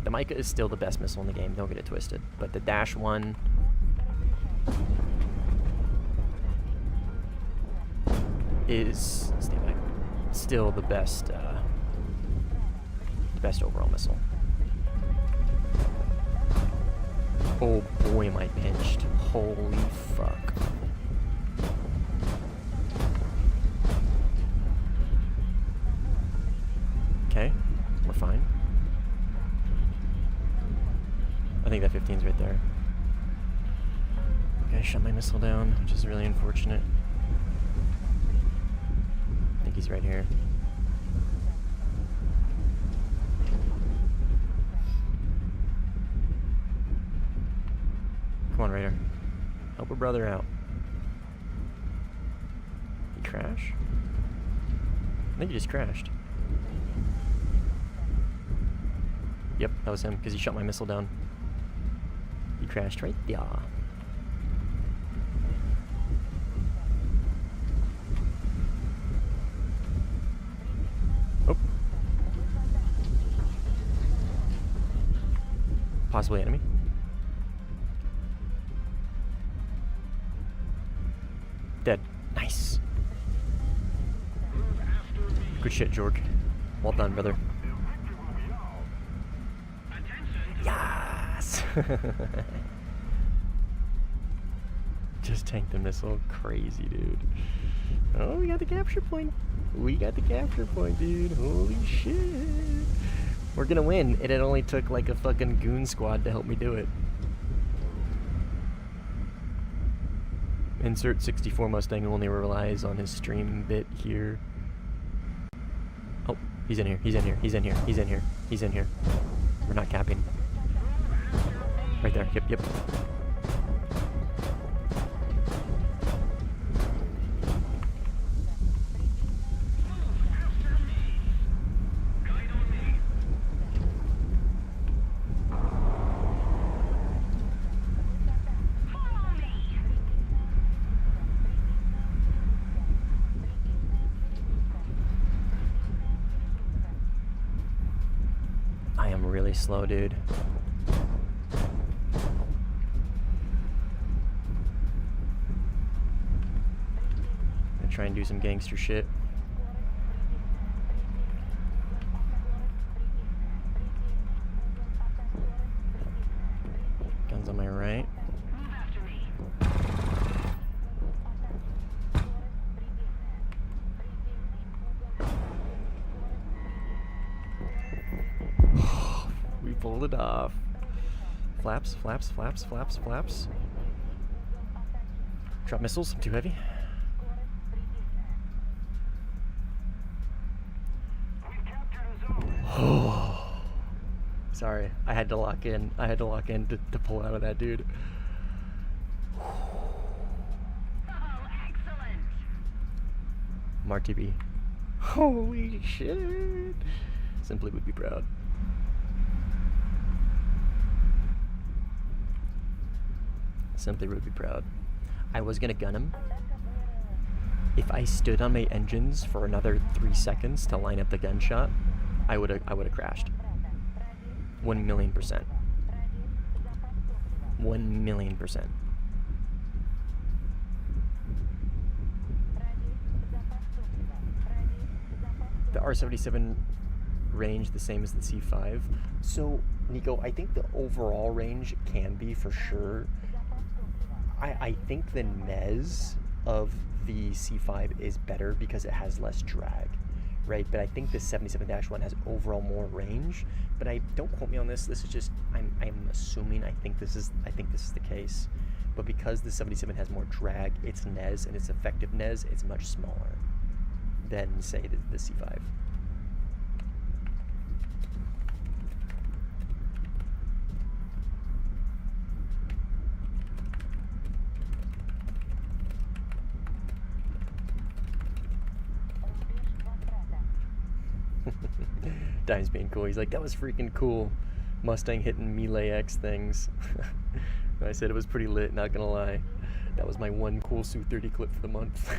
Micah is still the best missile in the game. Don't get it twisted. But the -1 is still the best overall missile. Oh boy, am I pinched. Holy fuck. Okay, we're fine. I think that 15's right there. Okay, shut my missile down, which is really unfortunate. I think he's right here. Come on, Raider. Help a brother out. He crash? I think he just crashed. Yep, that was him, because he shot my missile down. He crashed right there. Oh. Possibly enemy. Dead. Nice. Good shit, George. Well done, brother. Yes! Just tanked the missile. Crazy, dude. Oh, we got the capture point. We got the capture point, dude. Holy shit. We're gonna win. It only took like a fucking goon squad to help me do it. Insert 64 Mustang only relies on his stream bit here. Oh, he's in here. He's in here. He's in here. He's in here. He's in here. We're not capping. Right there. Yep, yep. I am really slow, dude. Try and do some gangster shit. Guns on my right. Move after me. pulled it off. Flaps, flaps, flaps, flaps, flaps. Drop missiles, I'm too heavy. Sorry, I had to lock in. I had to lock in to pull out of that dude. Oh, excellent. MarTB. Holy shit. Simply would be proud. Simply would be proud. I was gonna gun him. If I stood on my engines for another 3 seconds to line up the gunshot, I would have crashed. 1,000,000%. 1,000,000%. The R77 range the same as the C5. So, Nico, I think the overall range can be for sure. I think the NES of the C5 is better because it has less drag, right? But I think the 77-1 has overall more range. But don't quote me on this. This is just I'm assuming. I think this is the case. But because the 77 has more drag, its NES and its effective NES, it's much smaller than say the C5. Dime's being cool. He's like, that was freaking cool. Mustang hitting Melee X things. I said it was pretty lit, not gonna lie. That was my one cool Su-30 clip for the month.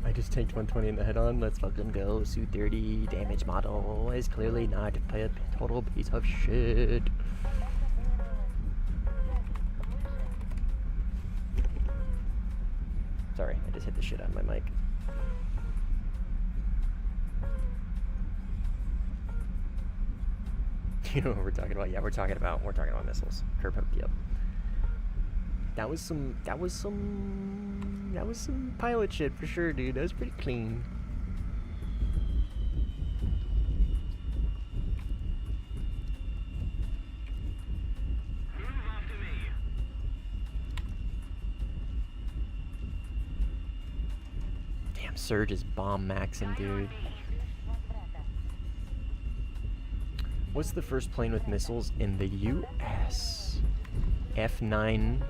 I just tanked 120 in the head-on. Let's fucking go. Su-30 damage model is clearly not a total piece of shit. Sorry, I just hit the shit out of my mic. You know what we're talking about? Yeah, we're talking about missiles. Curb hook, yep. That was some pilot shit for sure, dude. That was pretty clean. Move after me. Damn, Surge is bomb maxing, dude. What's the first plane with missiles in the US? F9F?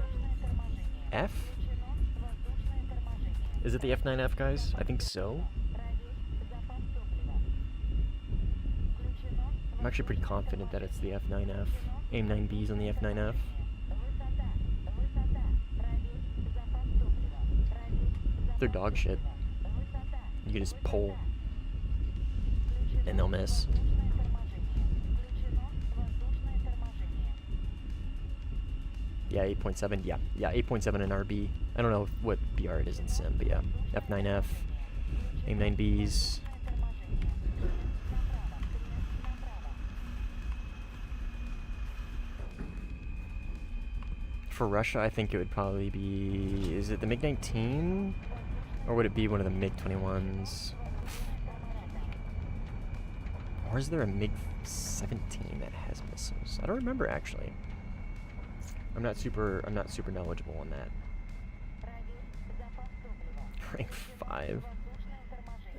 Is it the F9F, guys? I think so. I'm actually pretty confident that it's the F9F. AIM-9Bs on the F9F. They're dog shit. You can just pull and they'll miss. Yeah, 8.7. Yeah, 8.7 in RB. I don't know what BR it is in Sim, but yeah. F9F, AIM-9Bs. For Russia, I think it would probably be... Is it the MiG-19? Or would it be one of the MiG-21s? Or is there a MiG-17 that has missiles? I don't remember, actually. I'm not super knowledgeable on that. Rank 5.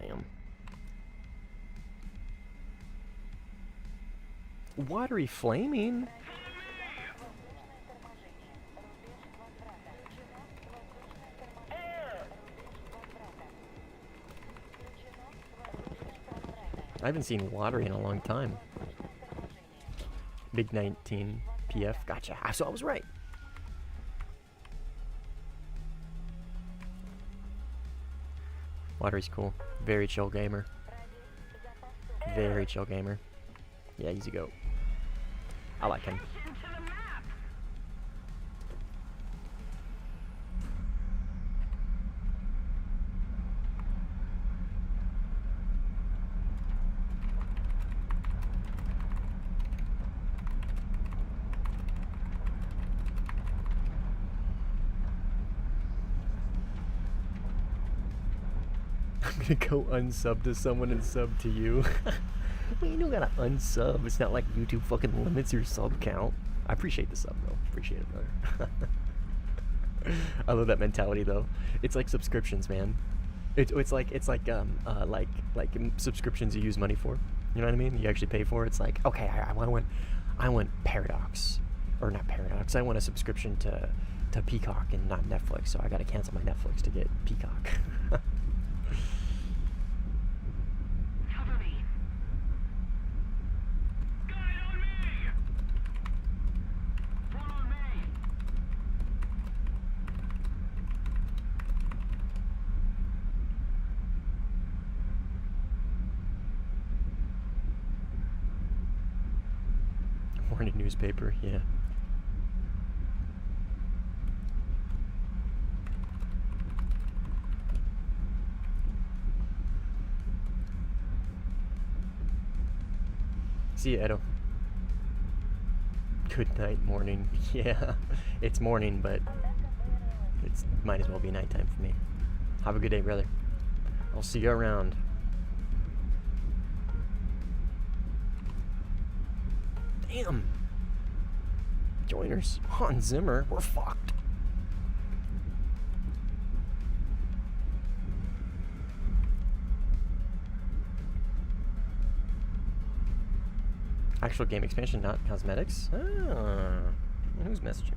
Damn. Watery flaming? I haven't seen watery in a long time. Big 19 PF. Gotcha. So I was right. Watery's cool. Very chill gamer. Very chill gamer. Yeah, easy go. I like him. Attention to the map. gonna go unsub to someone and sub to you. You don't gotta unsub. It's not like YouTube fucking limits your sub count. I appreciate the sub though. Appreciate it, brother. I love that mentality though. It's like subscriptions, man. It's like subscriptions you use money for. You know what I mean? You actually pay for. It's like, okay, I want Paradox, or not Paradox. I want a subscription to Peacock and not Netflix, so I gotta cancel my Netflix to get Peacock. Cover me. Guy on me. Front on me. Morning newspaper, yeah. See you, Edo. Good night, morning. Yeah, it's morning, but it's might as well be nighttime for me. Have a good day, brother. I'll see you around. Damn. Joiners. Hans Zimmer. We're fucked. Actual game expansion, not cosmetics? Ah. Who's messaging me?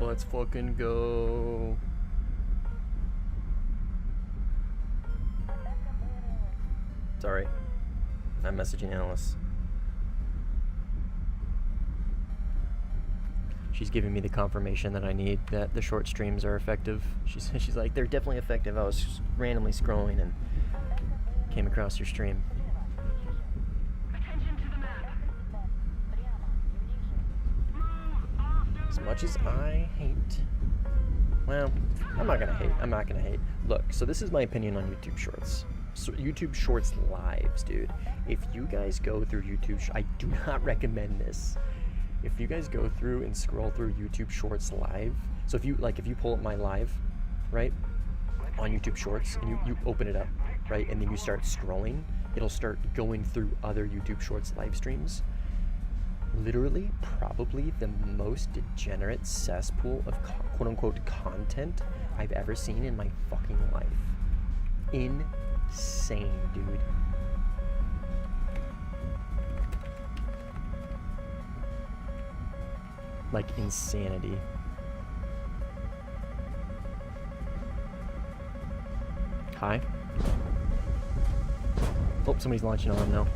Let's fucking go. Sorry. I'm messaging Alice. She's giving me the confirmation that I need that the short streams are effective. She's like, they're definitely effective. I was randomly scrolling and came across your stream. Attention to the map. As much as I hate, well, I'm not gonna hate. Look, so this is my opinion on YouTube Shorts. So YouTube Shorts lives, dude. If you guys go through YouTube, I do not recommend this. If you guys go through and scroll through YouTube Shorts live, so if you pull up my live, right, on YouTube Shorts, and you open it up, right, and then you start scrolling, it'll start going through other YouTube Shorts live streams. Literally, probably the most degenerate cesspool of quote-unquote content I've ever seen in my fucking life. Insane, dude. Like insanity. Hi. Oh, somebody's launching on them now.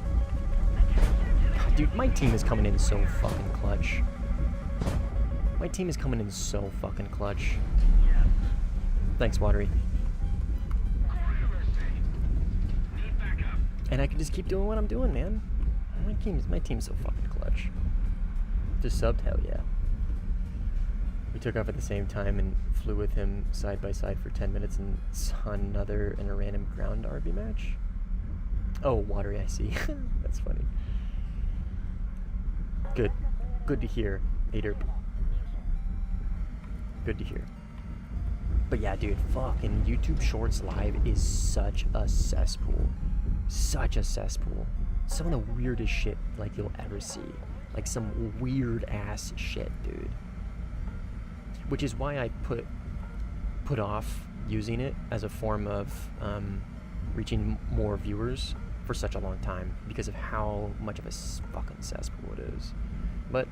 Dude, my team is coming in so fucking clutch. My team is coming in so fucking clutch. Thanks, Watery. And I can just keep doing what I'm doing, man. My team's so fucking clutch. Just subbed? Hell yeah. We took off at the same time and flew with him side by side for 10 minutes and saw another in a random ground RB match. Oh, Watery, I see. That's funny. Good. Good to hear, Aderp. Good to hear. But yeah, dude, fucking YouTube Shorts Live is such a cesspool. Such a cesspool. Some of the weirdest shit like you'll ever see. Like some weird ass shit, dude. Which is why I put off using it as a form of reaching more viewers for such a long time because of how much of a fucking cesspool it is. But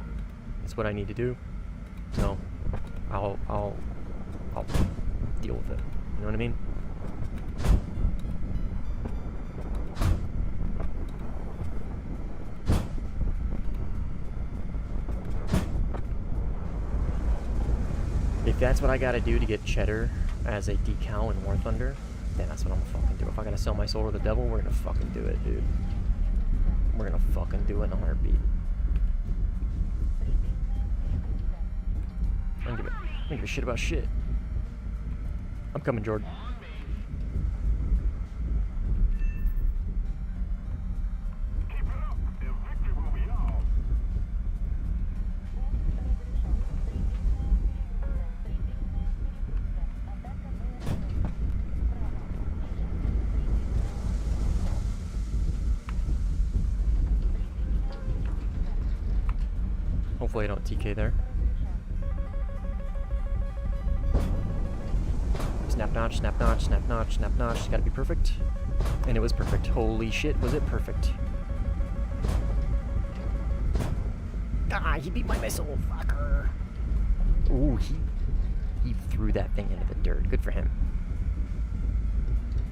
it's what I need to do, so I'll deal with it. You know what I mean? If that's what I gotta do to get cheddar as a decal in War Thunder, then that's what I'm gonna fucking do. If I gotta sell my soul to the devil, we're gonna fucking do it, dude. We're gonna fucking do it in a heartbeat. I don't give a shit about shit. I'm coming, Jordan. Hopefully I don't TK there. Snap notch, snap notch, snap notch, snap notch. It's gotta be perfect. And it was perfect. Holy shit, was it perfect. Ah, he beat my missile, fucker. Ooh, he threw that thing into the dirt. Good for him.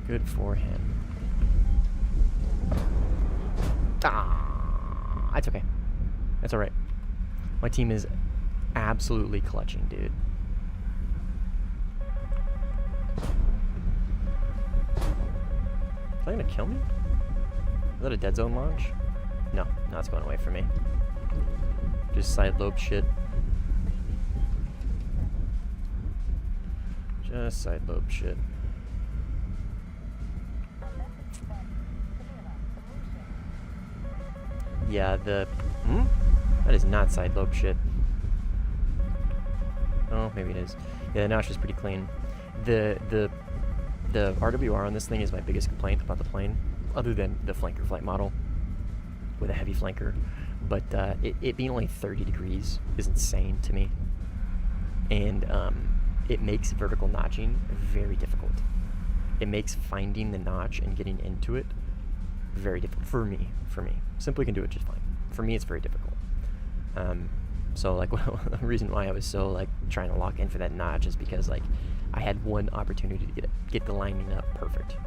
Good for him. Ah, that's okay. That's alright. My team is absolutely clutching, dude. Is that gonna kill me? Is that a dead zone launch? No, no, it's going away from me. Just side lobe shit. Just side lobe shit. Yeah, the... That is not side lobe shit. Oh, maybe it is. Yeah, the notch is pretty clean. The RWR on this thing is my biggest complaint about the plane, other than the flanker flight model with a heavy flanker. But it being only 30 degrees is insane to me. And it makes vertical notching very difficult. It makes finding the notch and getting into it very difficult for me. Simply can do it just fine. For me, it's very difficult. So like the reason why I was so like trying to lock in for that notch is because like I had one opportunity to get the lining up perfect.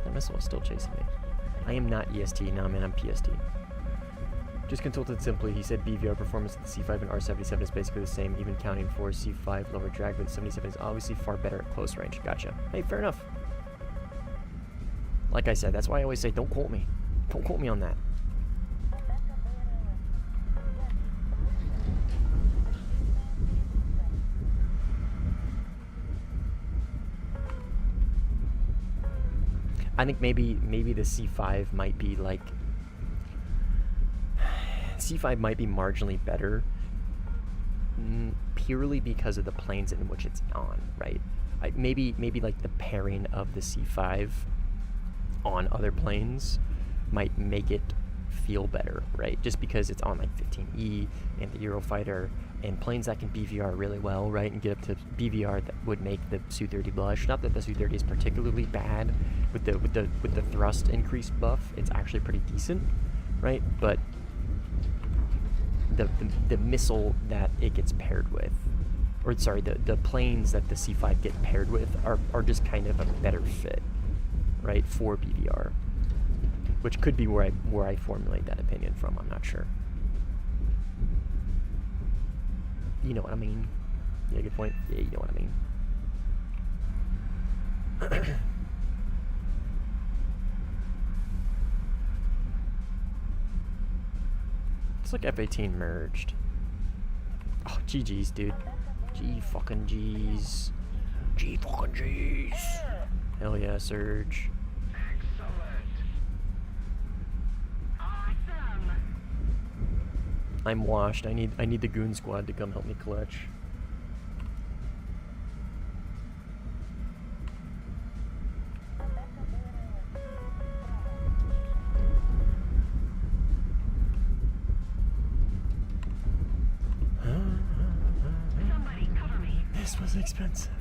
That missile is still chasing me. I am not EST, no man, I'm PST. Just consulted simply, he said BVR performance of the C5 and R77 is basically the same, even counting for C5 lower drag, but the 77 is obviously far better at close range. Gotcha. Hey, fair enough. Like I said, that's why I always say, don't quote me. Don't quote me on that. I think maybe the C5 might be like... C5 might be marginally better purely because of the planes in which it's on, right? Maybe like the pairing of the C5 on other planes might make it feel better, right? Just because it's on like 15E and the Eurofighter and planes that can BVR really well, right? And get up to BVR that would make the Su-30 blush. Not that the Su-30 is particularly bad with the thrust increase buff. It's actually pretty decent, right? But the missile that it gets paired with, or sorry, the planes that the C5 get paired with are just kind of a better fit, right, for BVR, which could be where I formulate that opinion from. I'm not sure. You know what I mean? Yeah, good point. Yeah, you know what I mean. It's like F-18 merged. Oh, GG's, dude. G fucking G's. G fucking G's. Hell yeah, Surge. Excellent. Awesome. I'm washed. I need the goon squad to come help me clutch. Somebody cover me. This was expensive.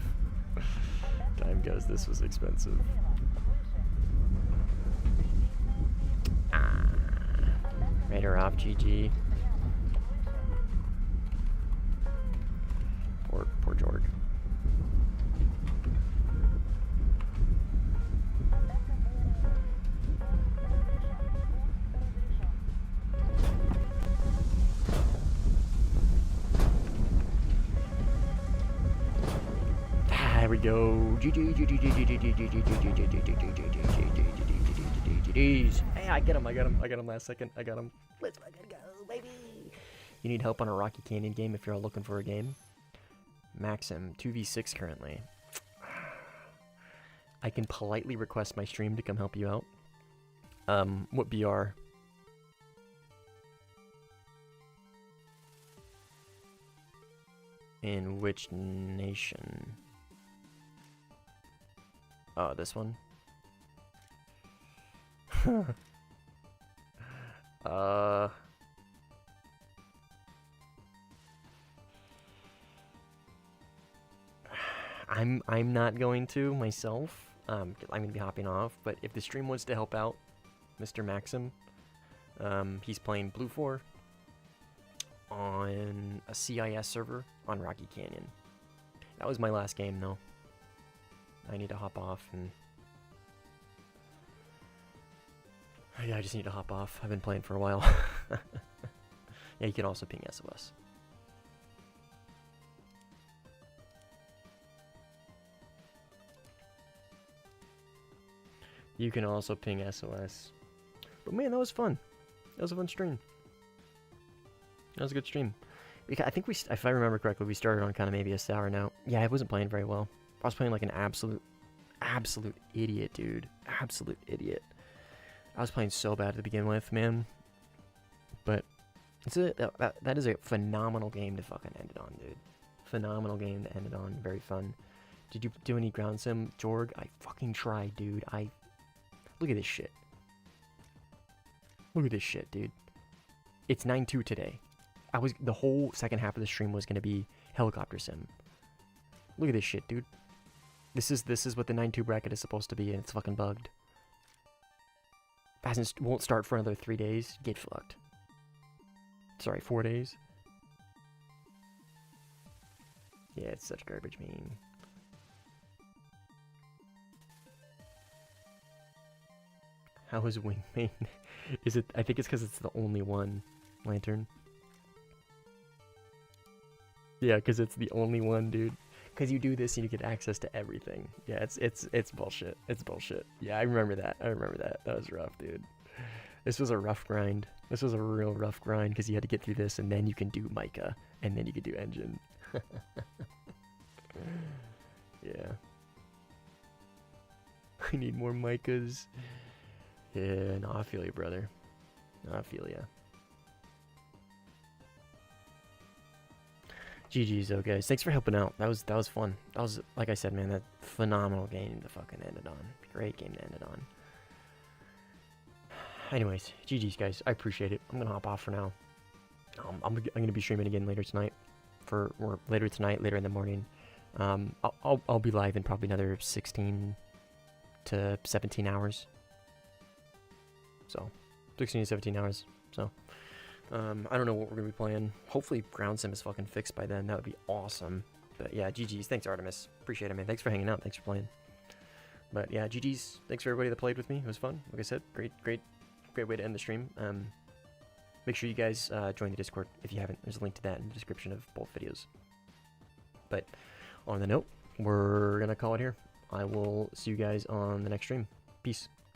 Time goes, this was expensive. Ah. Raider off, GG. Poor Jorg. There we go. Hey, I get him last second. I got him. Let's fucking go, baby. You need help on a Rocky Canyon game if you're looking for a game? Maxim, 2v6 currently. I can politely request my stream to come help you out. What BR? In which nation? Oh, this one? I'm not going to myself. I'm gonna be hopping off. But if the stream wants to help out, Mr. Maxim, he's playing Blue 4 on a CIS server on Rocky Canyon. That was my last game, though. I need to hop off and. Yeah, I just need to hop off. I've been playing for a while. Yeah, you can also ping SOS. You can also ping SOS. But man, that was fun. That was a fun stream. That was a good stream. I think if I remember correctly, we started on kind of maybe a sour note. Yeah, I wasn't playing very well. I was playing like an absolute idiot, dude. Absolute idiot. I was playing so bad to begin with, man. But that is a phenomenal game to fucking end it on, dude. Phenomenal game to end it on. Very fun. Did you do any ground sim, Jorg? I fucking tried, dude. Look at this shit. Look at this shit, dude. It's 9-2 today. The whole second half of the stream was gonna be helicopter sim. Look at this shit, dude. This is what the 9-2 bracket is supposed to be, and it's fucking bugged. Won't start for another 3 days. Get fucked. Sorry, 4 days. Yeah, it's such garbage, man. How is Wingmate? Is it? I think it's because it's the only one. Lantern. Yeah, because it's the only one, dude. Because you do this and you get access to everything. Yeah, it's bullshit. It's bullshit. Yeah, I remember that. That was rough, dude. This was a rough grind. This was a real rough grind because you had to get through this and then you can do Micah and then you can do Engine. Yeah. I need more Micahs. Yeah, no, I feel you, brother. I feel ya. GG's though, guys. Thanks for helping out. That was fun. That was, like I said, man, that phenomenal game to fucking end it on. Great game to end it on. Anyways, GG's, guys. I appreciate it. I'm gonna hop off for now. I'm gonna be streaming again later tonight. Later in the morning. I'll be live in probably another 16 to 17 hours. So, 16 to 17 hours. So, I don't know what we're gonna be playing. Hopefully, ground sim is fucking fixed by then. That would be awesome. But yeah, GG's. Thanks, Artemis. Appreciate it, man. Thanks for hanging out. Thanks for playing. But yeah, GG's. Thanks for everybody that played with me. It was fun. Like I said, great way to end the stream. Make sure you guys join the Discord if you haven't. There's a link to that in the description of both videos. But on the note, we're gonna call it here. I will see you guys on the next stream. Peace.